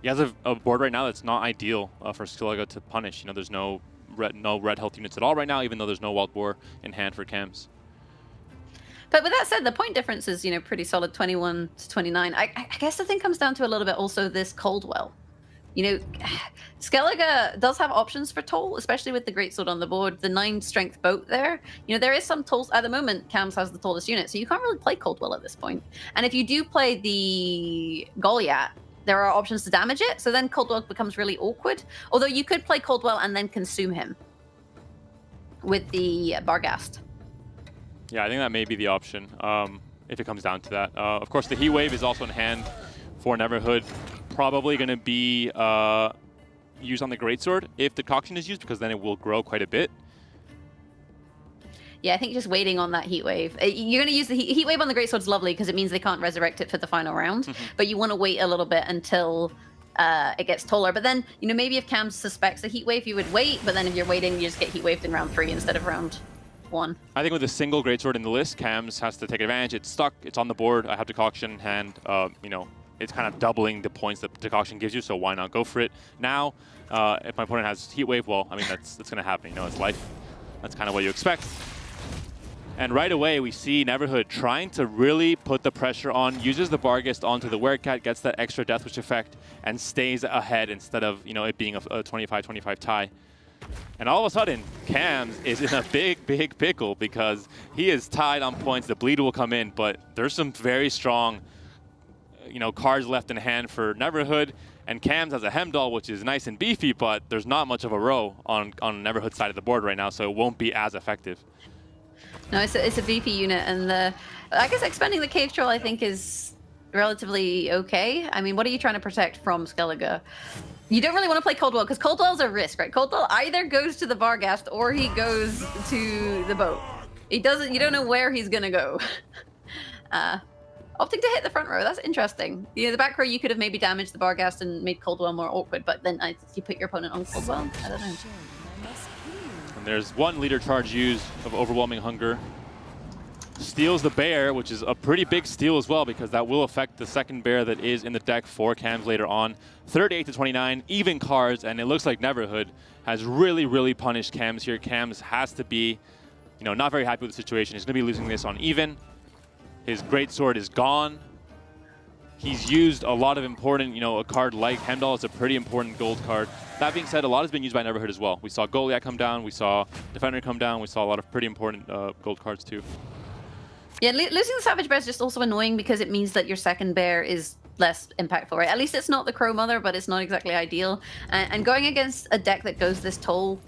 he has a board right now that's not ideal for Skellige to punish. You know, there's no red health units at all right now, even though there's no Wild Boar in hand for Cams. But with that said, the point difference is, you know, pretty solid, 21 to 29. I guess the thing comes down to a little bit also this Caldwell. You know, Skellige does have options for toll, especially with the Greatsword on the board, the 9-strength boat there. You know, there is some tolls. At the moment, Cams has the tallest unit, so you can't really play Caldwell at this point. And if you do play the Goliath, there are options to damage it, so then Caldwell becomes really awkward. Although you could play Caldwell and then consume him with the Barghast. Yeah, I think that may be the option, if it comes down to that. Of course, the Heat Wave is also in hand for Neverhood. Probably going to be used on the Greatsword if the Decoction is used, because then it will grow quite a bit. Yeah, I think just waiting on that Heat Wave. You're going to use the Heat Wave on the Greatsword's lovely because it means they can't resurrect it for the final round. But you want to wait a little bit until it gets taller. But then, you know, maybe if Cam suspects a Heat Wave, you would wait. But then if you're waiting, you just get Heat Waved in round 3 instead of round 1. I think with a single Greatsword in the list, Cams has to take advantage. It's stuck. It's on the board. I have Decoction in hand. You know, it's kind of doubling the points that Decoction gives you, so why not go for it now? If my opponent has Heat Wave, well, I mean, that's going to happen. You know, it's life. That's kind of what you expect. And right away, we see Neverhood trying to really put the pressure on, uses the Barghast onto the Werecat, gets that extra Death Wish effect, and stays ahead instead of, you know, it being a 25-25 tie. And all of a sudden, Cams is in a big, big pickle because he is tied on points. The bleed will come in, but there's some very strong, you know, cards left in hand for Neverhood. And Cams has a Hemdall, which is nice and beefy, but there's not much of a row on Neverhood's side of the board right now, so it won't be as effective. No, it's a beefy unit, and I guess expending the Cave Troll I think is relatively okay. I mean, what are you trying to protect from Skellige? You don't really want to play Caldwell because Caldwell's a risk, right? Caldwell either goes to the Barghast or he goes to the boat. He doesn't. You don't know where he's gonna go. Opting to hit the front row, that's interesting. You know, the back row you could have maybe damaged the Barghast and made Caldwell more awkward, but then you put your opponent on Caldwell. I don't know. And there's one leader charge used of Overwhelming Hunger. Steals the bear, which is a pretty big steal as well, because that will affect the second bear that is in the deck for Cams later on. 38 to 29, even cards, and it looks like Neverhood has really, really punished Cams here. Cams has to be, you know, not very happy with the situation. He's going to be losing this on even. His Greatsword is gone. he's used a lot of important, a card like Hemdall is a pretty important gold card. That being said, a lot has been used by Neverhood as well. We saw Goliath come down, we saw Defender come down, we saw a lot of pretty important gold cards too. Yeah, losing the Savage Bear is just also annoying because it means that your second bear is less impactful, right? At least it's not the Crow Mother, but it's not exactly ideal. And going against a deck that goes this tall,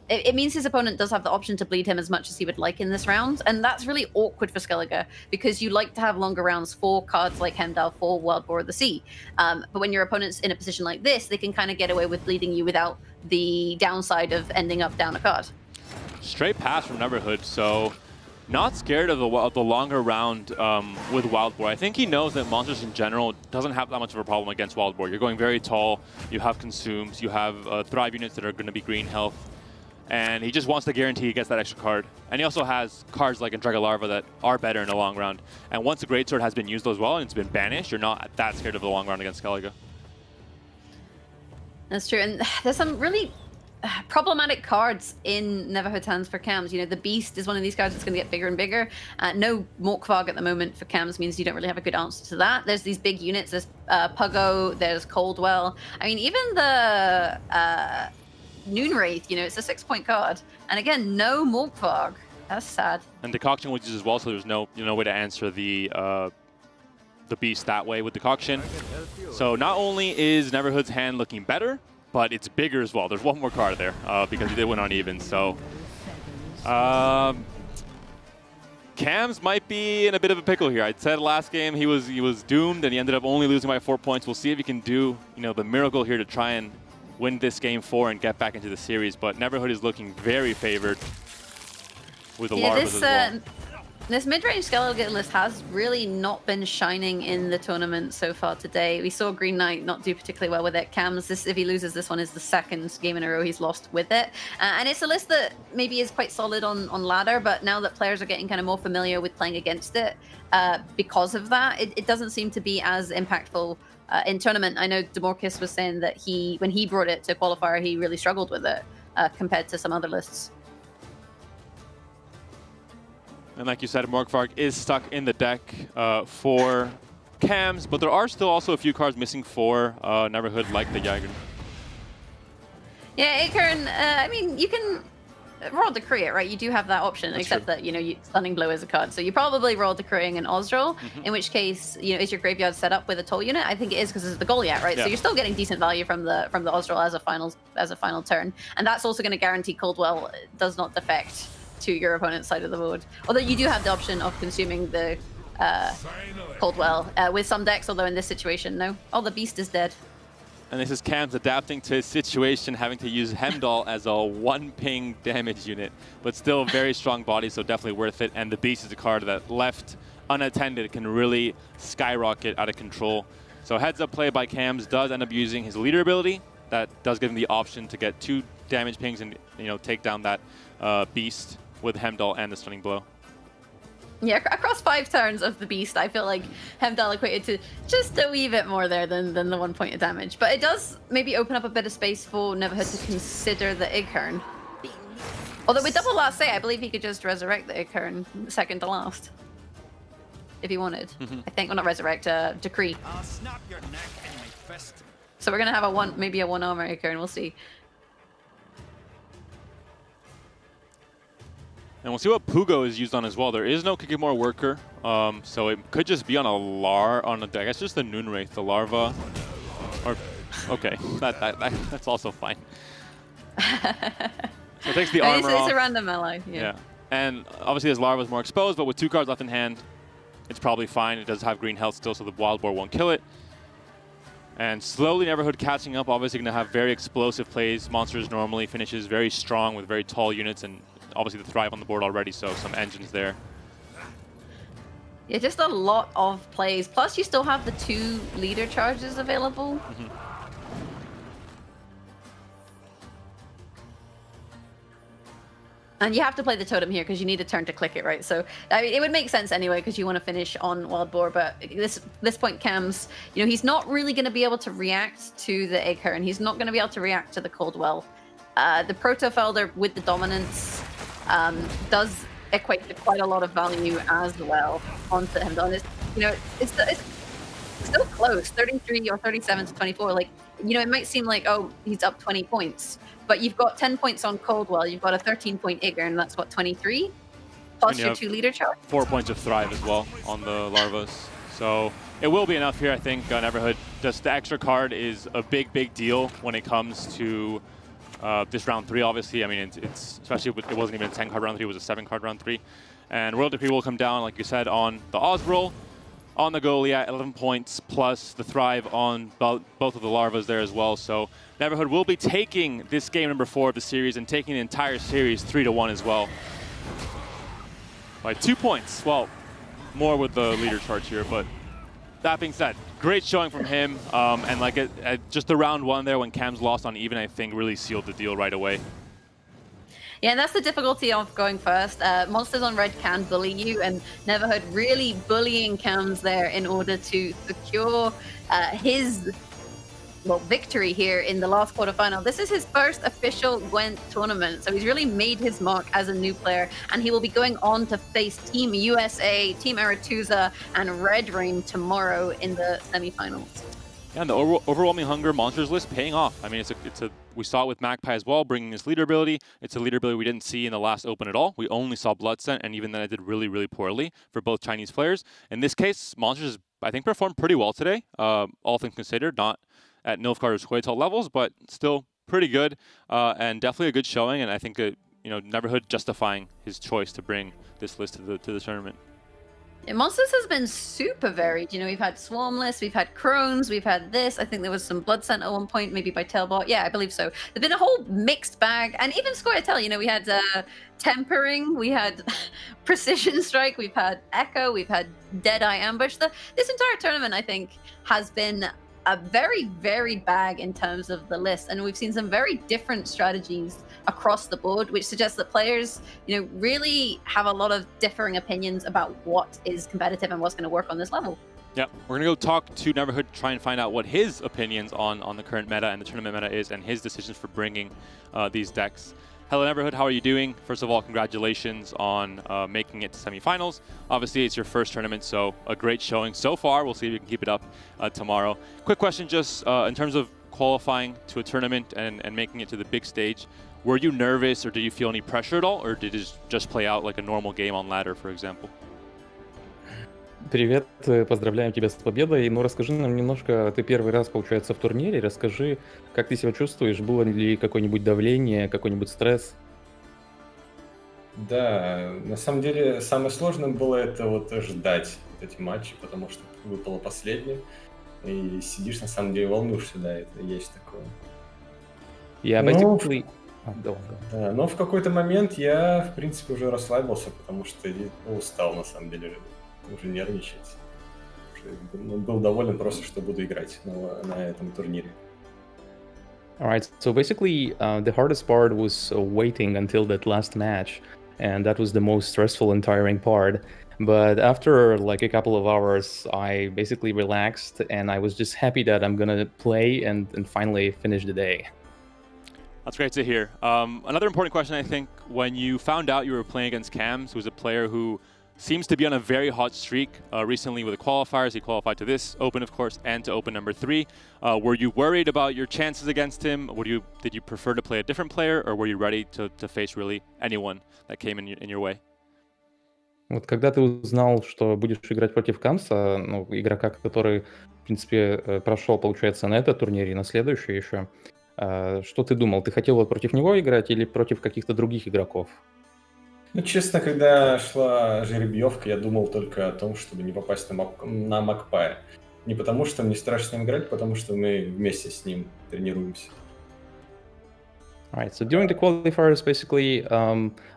it means his opponent does have the option to bleed him as much as he would like in this round, and that's really awkward for Skellige because you like to have longer rounds for cards like Hemdall, for Wild Boar of the Sea. But when your opponent's in a position like this, they can kind of get away with bleeding you without the downside of ending up down a card. Straight pass from Neverhood, so not scared of the longer round with Wild Boar. I think he knows that monsters in general doesn't have that much of a problem against Wild Boar. You're going very tall, you have consumes, you have Thrive units that are going to be green health, and he just wants to guarantee he gets that extra card. And he also has cards like Andrega Larva that are better in the long round. And once the Greatsword has been used as well and it's been banished, you're not that scared of the long round against Skellige. That's true, and there's some really problematic cards in Neverhood's hands for Cams. The Beast is one of these cards that's going to get bigger and bigger. No Morkvarg at the moment for Cams means you don't really have a good answer to that. There's these big units. There's Puggo, there's Coldwell. I mean, even the Noonwraith, it's a 6-point card. And again, no Morkvarg. That's sad. And Decoction was used as well, so there's no way to answer the Beast that way with Decoction. So not only is Neverhood's hand looking better, but it's bigger as well. There's one more card there because he did win on even. So Cams might be in a bit of a pickle here. I said last game he was doomed and he ended up only losing by 4 points. We'll see if he can do the miracle here to try and win this game 4 and get back into the series. But Neverhood is looking very favored with the Larvas as well. This mid-range Skellige list has really not been shining in the tournament so far today. We saw Green Knight not do particularly well with it. Cams, if he loses this one, is the second game in a row he's lost with it. And it's a list that maybe is quite solid on ladder, but now that players are getting kind of more familiar with playing against it, because of that, it doesn't seem to be as impactful in tournament. I know Demorkis was saying that when he brought it to qualifier, he really struggled with it compared to some other lists. And like you said, Morkvarg is stuck in the deck for Cams, but there are still also a few cards missing for Neverhood, like the Jaeger. Yeah, Acorn, I mean, you can roll Decree it, right? You do have that option, That's except true. that, Stunning Blow is a card. So you probably roll Decreeing an Ozril, in which case, is your graveyard set up with a toll unit? I think it is because it's the Goliath, right? Yeah. So you're still getting decent value from the Ozril as a final turn. And that's also going to guarantee Coldwell does not defect to your opponent's side of the board. Although you do have the option of consuming the Coldwell with some decks, although in this situation, no. Oh, the Beast is dead. And this is Cams adapting to his situation, having to use Hemdall as a 1-ping damage unit, but still very strong body, so definitely worth it. And the Beast is a card that left unattended can really skyrocket out of control. So heads up play by Cams does end up using his leader ability. That does give him the option to get 2 damage pings and take down that Beast with Hemdall and the Stunning Blow. Yeah, across 5 turns of the Beast, I feel like Hemdall equated to just a wee bit more there than the 1 point of damage. But it does maybe open up a bit of space for Neverhood to consider the Ighern. Although with double last say, I believe he could just resurrect the Ighern second to last. If he wanted. I think, well, not resurrect, Decree. I'll snap your neck in my fist. So we're going to have maybe a 1 armor Ighern, we'll see. And we'll see what Pugo is used on as well. There is no Kikimore Worker, so it could just be on I guess just the Noonwraith, the Larva. Or, okay, that's also fine. So it takes the armor off. It's a random ally, yeah. And obviously his Larva is more exposed, but with 2 cards left in hand, it's probably fine. It does have green health still, so the Wild Boar won't kill it. And slowly Neverhood catching up, obviously going to have very explosive plays. Monsters normally finishes very strong with very tall units, and obviously the Thrive on the board already, so some engines there. Yeah, just a lot of plays. Plus, you still have the 2 leader charges available. And you have to play the totem here because you need a turn to click it, right? So, I mean, it would make sense anyway because you want to finish on Wild Boar, but this point, Cams, he's not really going to be able to react to the Ighern. He's not going to be able to react to the Coldwell. The Protofelder with the dominance does equate to quite a lot of value as well onto him. still close, 33 or 37 to 24. Like, you know, it might seem like, oh, he's up 20 points, but you've got 10 points on Coldwell, you've got a 13-point Igor, and that's what, 23? Plus your 2 leader charge? 4 points of Thrive as well on the Larvas. So it will be enough here, I think, Neverhood. Just the extra card is a big deal when it comes to this round 3, obviously. I mean, it's especially with, it wasn't even a 10-card round 3, it was a 7-card round 3. And Royal Decree will come down, like you said, on the Osbril, on the Goliath, 11 points, plus the Thrive on both of the Larvas there as well. So Neverhood will be taking this game number 4 of the series and taking the entire series 3-1 as well. By 2 points. Well, more with the leader charge here, but that being said, great showing from him. And like just the round 1 there when Cam's lost on even, I think really sealed the deal right away. Yeah, and that's the difficulty of going first. Monsters on red can bully you, and Neverhood really bullying Cams there in order to secure his victory here in the last quarterfinal. This is his first official GWENT tournament, so he's really made his mark as a new player, and he will be going on to face Team USA, Team Aretuza, and Red Rain tomorrow in the semifinals. Yeah, and the overwhelming hunger monsters list paying off. I mean, we saw it with Magpie as well, bringing this leader ability. It's a leader ability we didn't see in the last Open at all. We only saw Blood Scent, and even then it did really poorly for both Chinese players. In this case, monsters, I think, performed pretty well today, all things considered. Not at Nilfgaard or Squirtle levels, but still pretty good, and definitely a good showing. And I think you know, Neverhood justifying his choice to bring this list to the tournament. Yeah, Monsters has been super varied. You know, we've had Swarmless, we've had Crones, we've had this. I think there was some Blood Scent at one point, maybe by Tailbot. Yeah, I believe so. There's been a whole mixed bag. And even Squirtle, you know, we had Tempering, we had Precision Strike, we've had Echo, we've had Deadeye Ambush. This entire tournament, I think, has been a very varied bag in terms of the list, and we've seen some very different strategies across the board, which suggests that players, you know, really have a lot of differing opinions about what is competitive and what's going to work on this level. Yeah, we're gonna go talk to Neverhood, try and find out what his opinions on the current meta and the tournament meta is, and his decisions for bringing these decks. Hello Neverhood, how are you doing? First of all, congratulations on making it to semifinals. Obviously, it's your first tournament, so a great showing so far. We'll see if you can keep it up tomorrow. Quick question, just in terms of qualifying to a tournament and making it to the big stage, were you nervous or did you feel any pressure at all, or did it just play out like a normal game on ladder, for example? Привет, поздравляем тебя с победой. Ну, расскажи нам немножко, ты первый раз, получается, в турнире. Расскажи, как ты себя чувствуешь, было ли какое-нибудь давление, какой-нибудь стресс? Да, на самом деле, самое сложное было это вот ждать эти матчи, потому что выпало последнее, и сидишь, на самом деле, волнуешься, да, это есть такое. Yeah, basically... Да, но в какой-то момент я, в принципе, уже расслабился, потому что устал, на самом деле, уже нервничать. Был доволен просто, что буду играть на этом турнире. Alright, so basically the hardest part was waiting until that last match, and that was the most stressful and tiring part. But after like a couple of hours, I basically relaxed, and I was just happy that I'm gonna play and finally finish the day. That's great to hear. Another important question, I think, when you found out you were playing against Cams, who's a player who seems to be on a very hot streak recently with the qualifiers. He qualified to this Open, of course, and to Open number 3. Were you worried about your chances against him? Did you prefer to play a different player, or were you ready to face really anyone that came in your way? Вот когда ты узнал, что будешь играть против Камса, ну, игрока, который, в принципе, прошел, получается, на этот турнир и на следующий еще, что ты думал? Ты хотел вот против него играть или против каких-то других игроков? Ну, честно, когда шла жеребьевка, я думал только о том, чтобы не попасть на Макпая. Не потому, что мне страшно с ним играть, потому что мы вместе с ним тренируемся. Alright, so during the qualifiers, basically,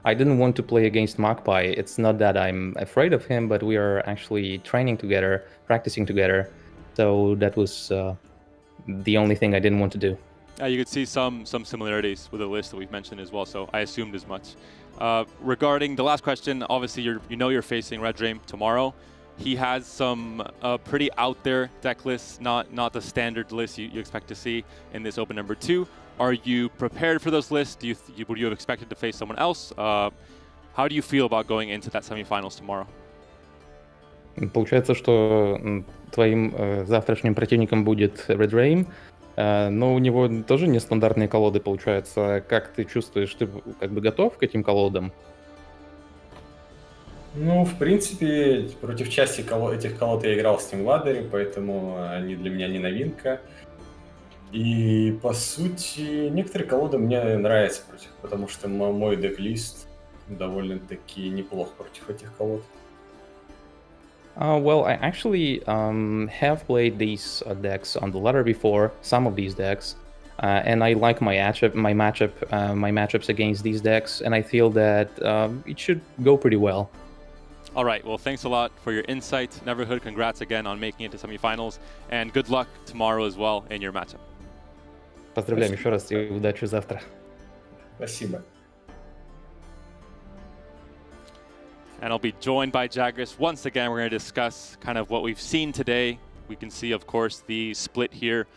I didn't want to play against Magpie. It's not that I'm afraid of him, but we are actually training together, practicing together. So that was the only thing I didn't want to do. You could see some similarities with the list that we've mentioned as well, so I assumed as much. Regarding the last question, obviously you're facing Red Dream tomorrow. He has some pretty out there deck lists, not the standard list you expect to see in this Open number 2. Are you prepared for those lists? Would you have expected to face someone else? How do you feel about going into that semifinals tomorrow? Получается, что твоим завтрашним противником будет Red Rain, но у него тоже нестандартные колоды, получается. Как ты чувствуешь, ты как бы готов к этим колодам? Ну, в принципе, против части этих колод я играл в Steam Ladder, поэтому они для меня не новинка. И, по сути, некоторые колоды мне нравятся против, потому что мой дек-лист довольно-таки неплох против этих колод. Well, I actually have played these decks on the ladder before, some of these decks, and I like my matchups against these decks, and I feel that it should go pretty well. All right, well, thanks a lot for your insight. Neverhood, congrats again on making it to semifinals, and good luck tomorrow as well in your matchup. Поздравляем еще раз и удачи завтра. Спасибо. And I'll be joined by Jagras. Once again, we're going to discuss kind of what we've seen today. We can see, of course, the split here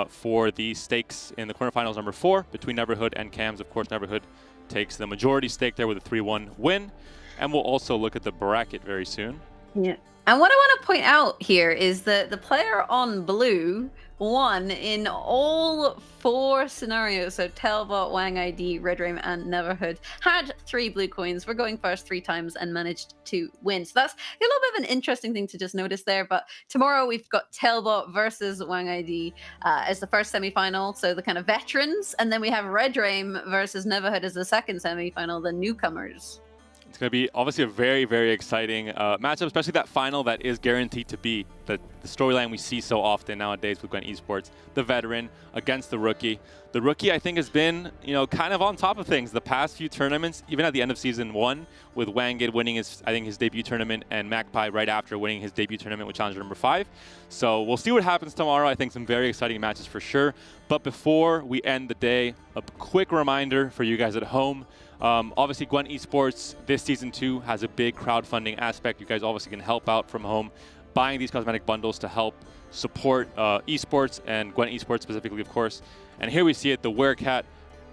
for the stakes in the quarterfinals number 4 between Neverhood and Cams. Of course, Neverhood takes the majority stake there with a 3-1 win. And we'll also look at the bracket very soon. Yeah. And what I want to point out here is that the player on blue won in all 4 scenarios. So Telbot, Wang ID, Red Rain, and Neverhood had 3 blue coins. We're going first 3 times and managed to win. So that's a little bit of an interesting thing to just notice there. But tomorrow we've got Telbot versus Wang ID as the first semi-final. So the kind of veterans. And then we have Red Rain versus Neverhood as the second semi-final, the newcomers. It's going to be obviously a very, very exciting matchup, especially that final that is guaranteed to be the storyline we see so often nowadays with GWENT Esports. The veteran against the rookie. The rookie, I think, has been, kind of on top of things the past few tournaments, even at the end of Season 1, with Wangid winning his debut tournament and Magpie right after winning his debut tournament with Challenger number 5. So we'll see what happens tomorrow. I think some very exciting matches for sure. But before we end the day, a quick reminder for you guys at home. Obviously, GWENT Esports this Season 2 has a big crowdfunding aspect. You guys obviously can help out from home buying these cosmetic bundles to help support esports and GWENT Esports specifically, of course. And here we see it, the Werecat,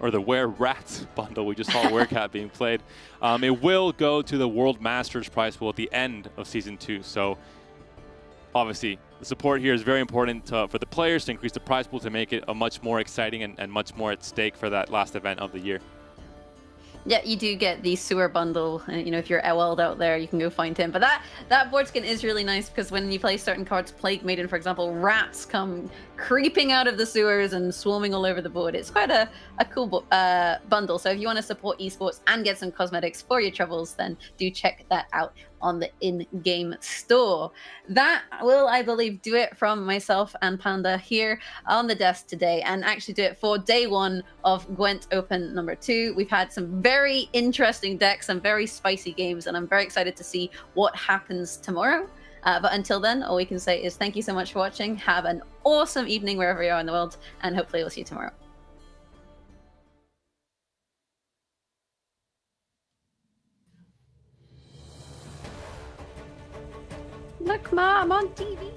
or the Were-Rats bundle. We just saw Werecat being played. It will go to the World Masters prize pool at the end of Season 2. So obviously, the support here is very important for the players to increase the prize pool to make it a much more exciting and much more at stake for that last event of the year. Yeah, you do get the sewer bundle. If you're Ewald out there, you can go find him. But that board skin is really nice because when you play certain cards, Plague Maiden, for example, rats come creeping out of the sewers and swarming all over the board. It's quite a cool bundle. So if you want to support esports and get some cosmetics for your troubles, then do check that out on the in-game store. That will, I believe, do it from myself and Panda here on the desk today, and actually do it for day 1 of GWENT Open number 2. We've had some very interesting decks and very spicy games, and I'm very excited to see what happens tomorrow. But until then, all we can say is thank you so much for watching. Have an awesome evening wherever you are in the world, and hopefully we'll see you tomorrow. Look, Ma, I'm on TV.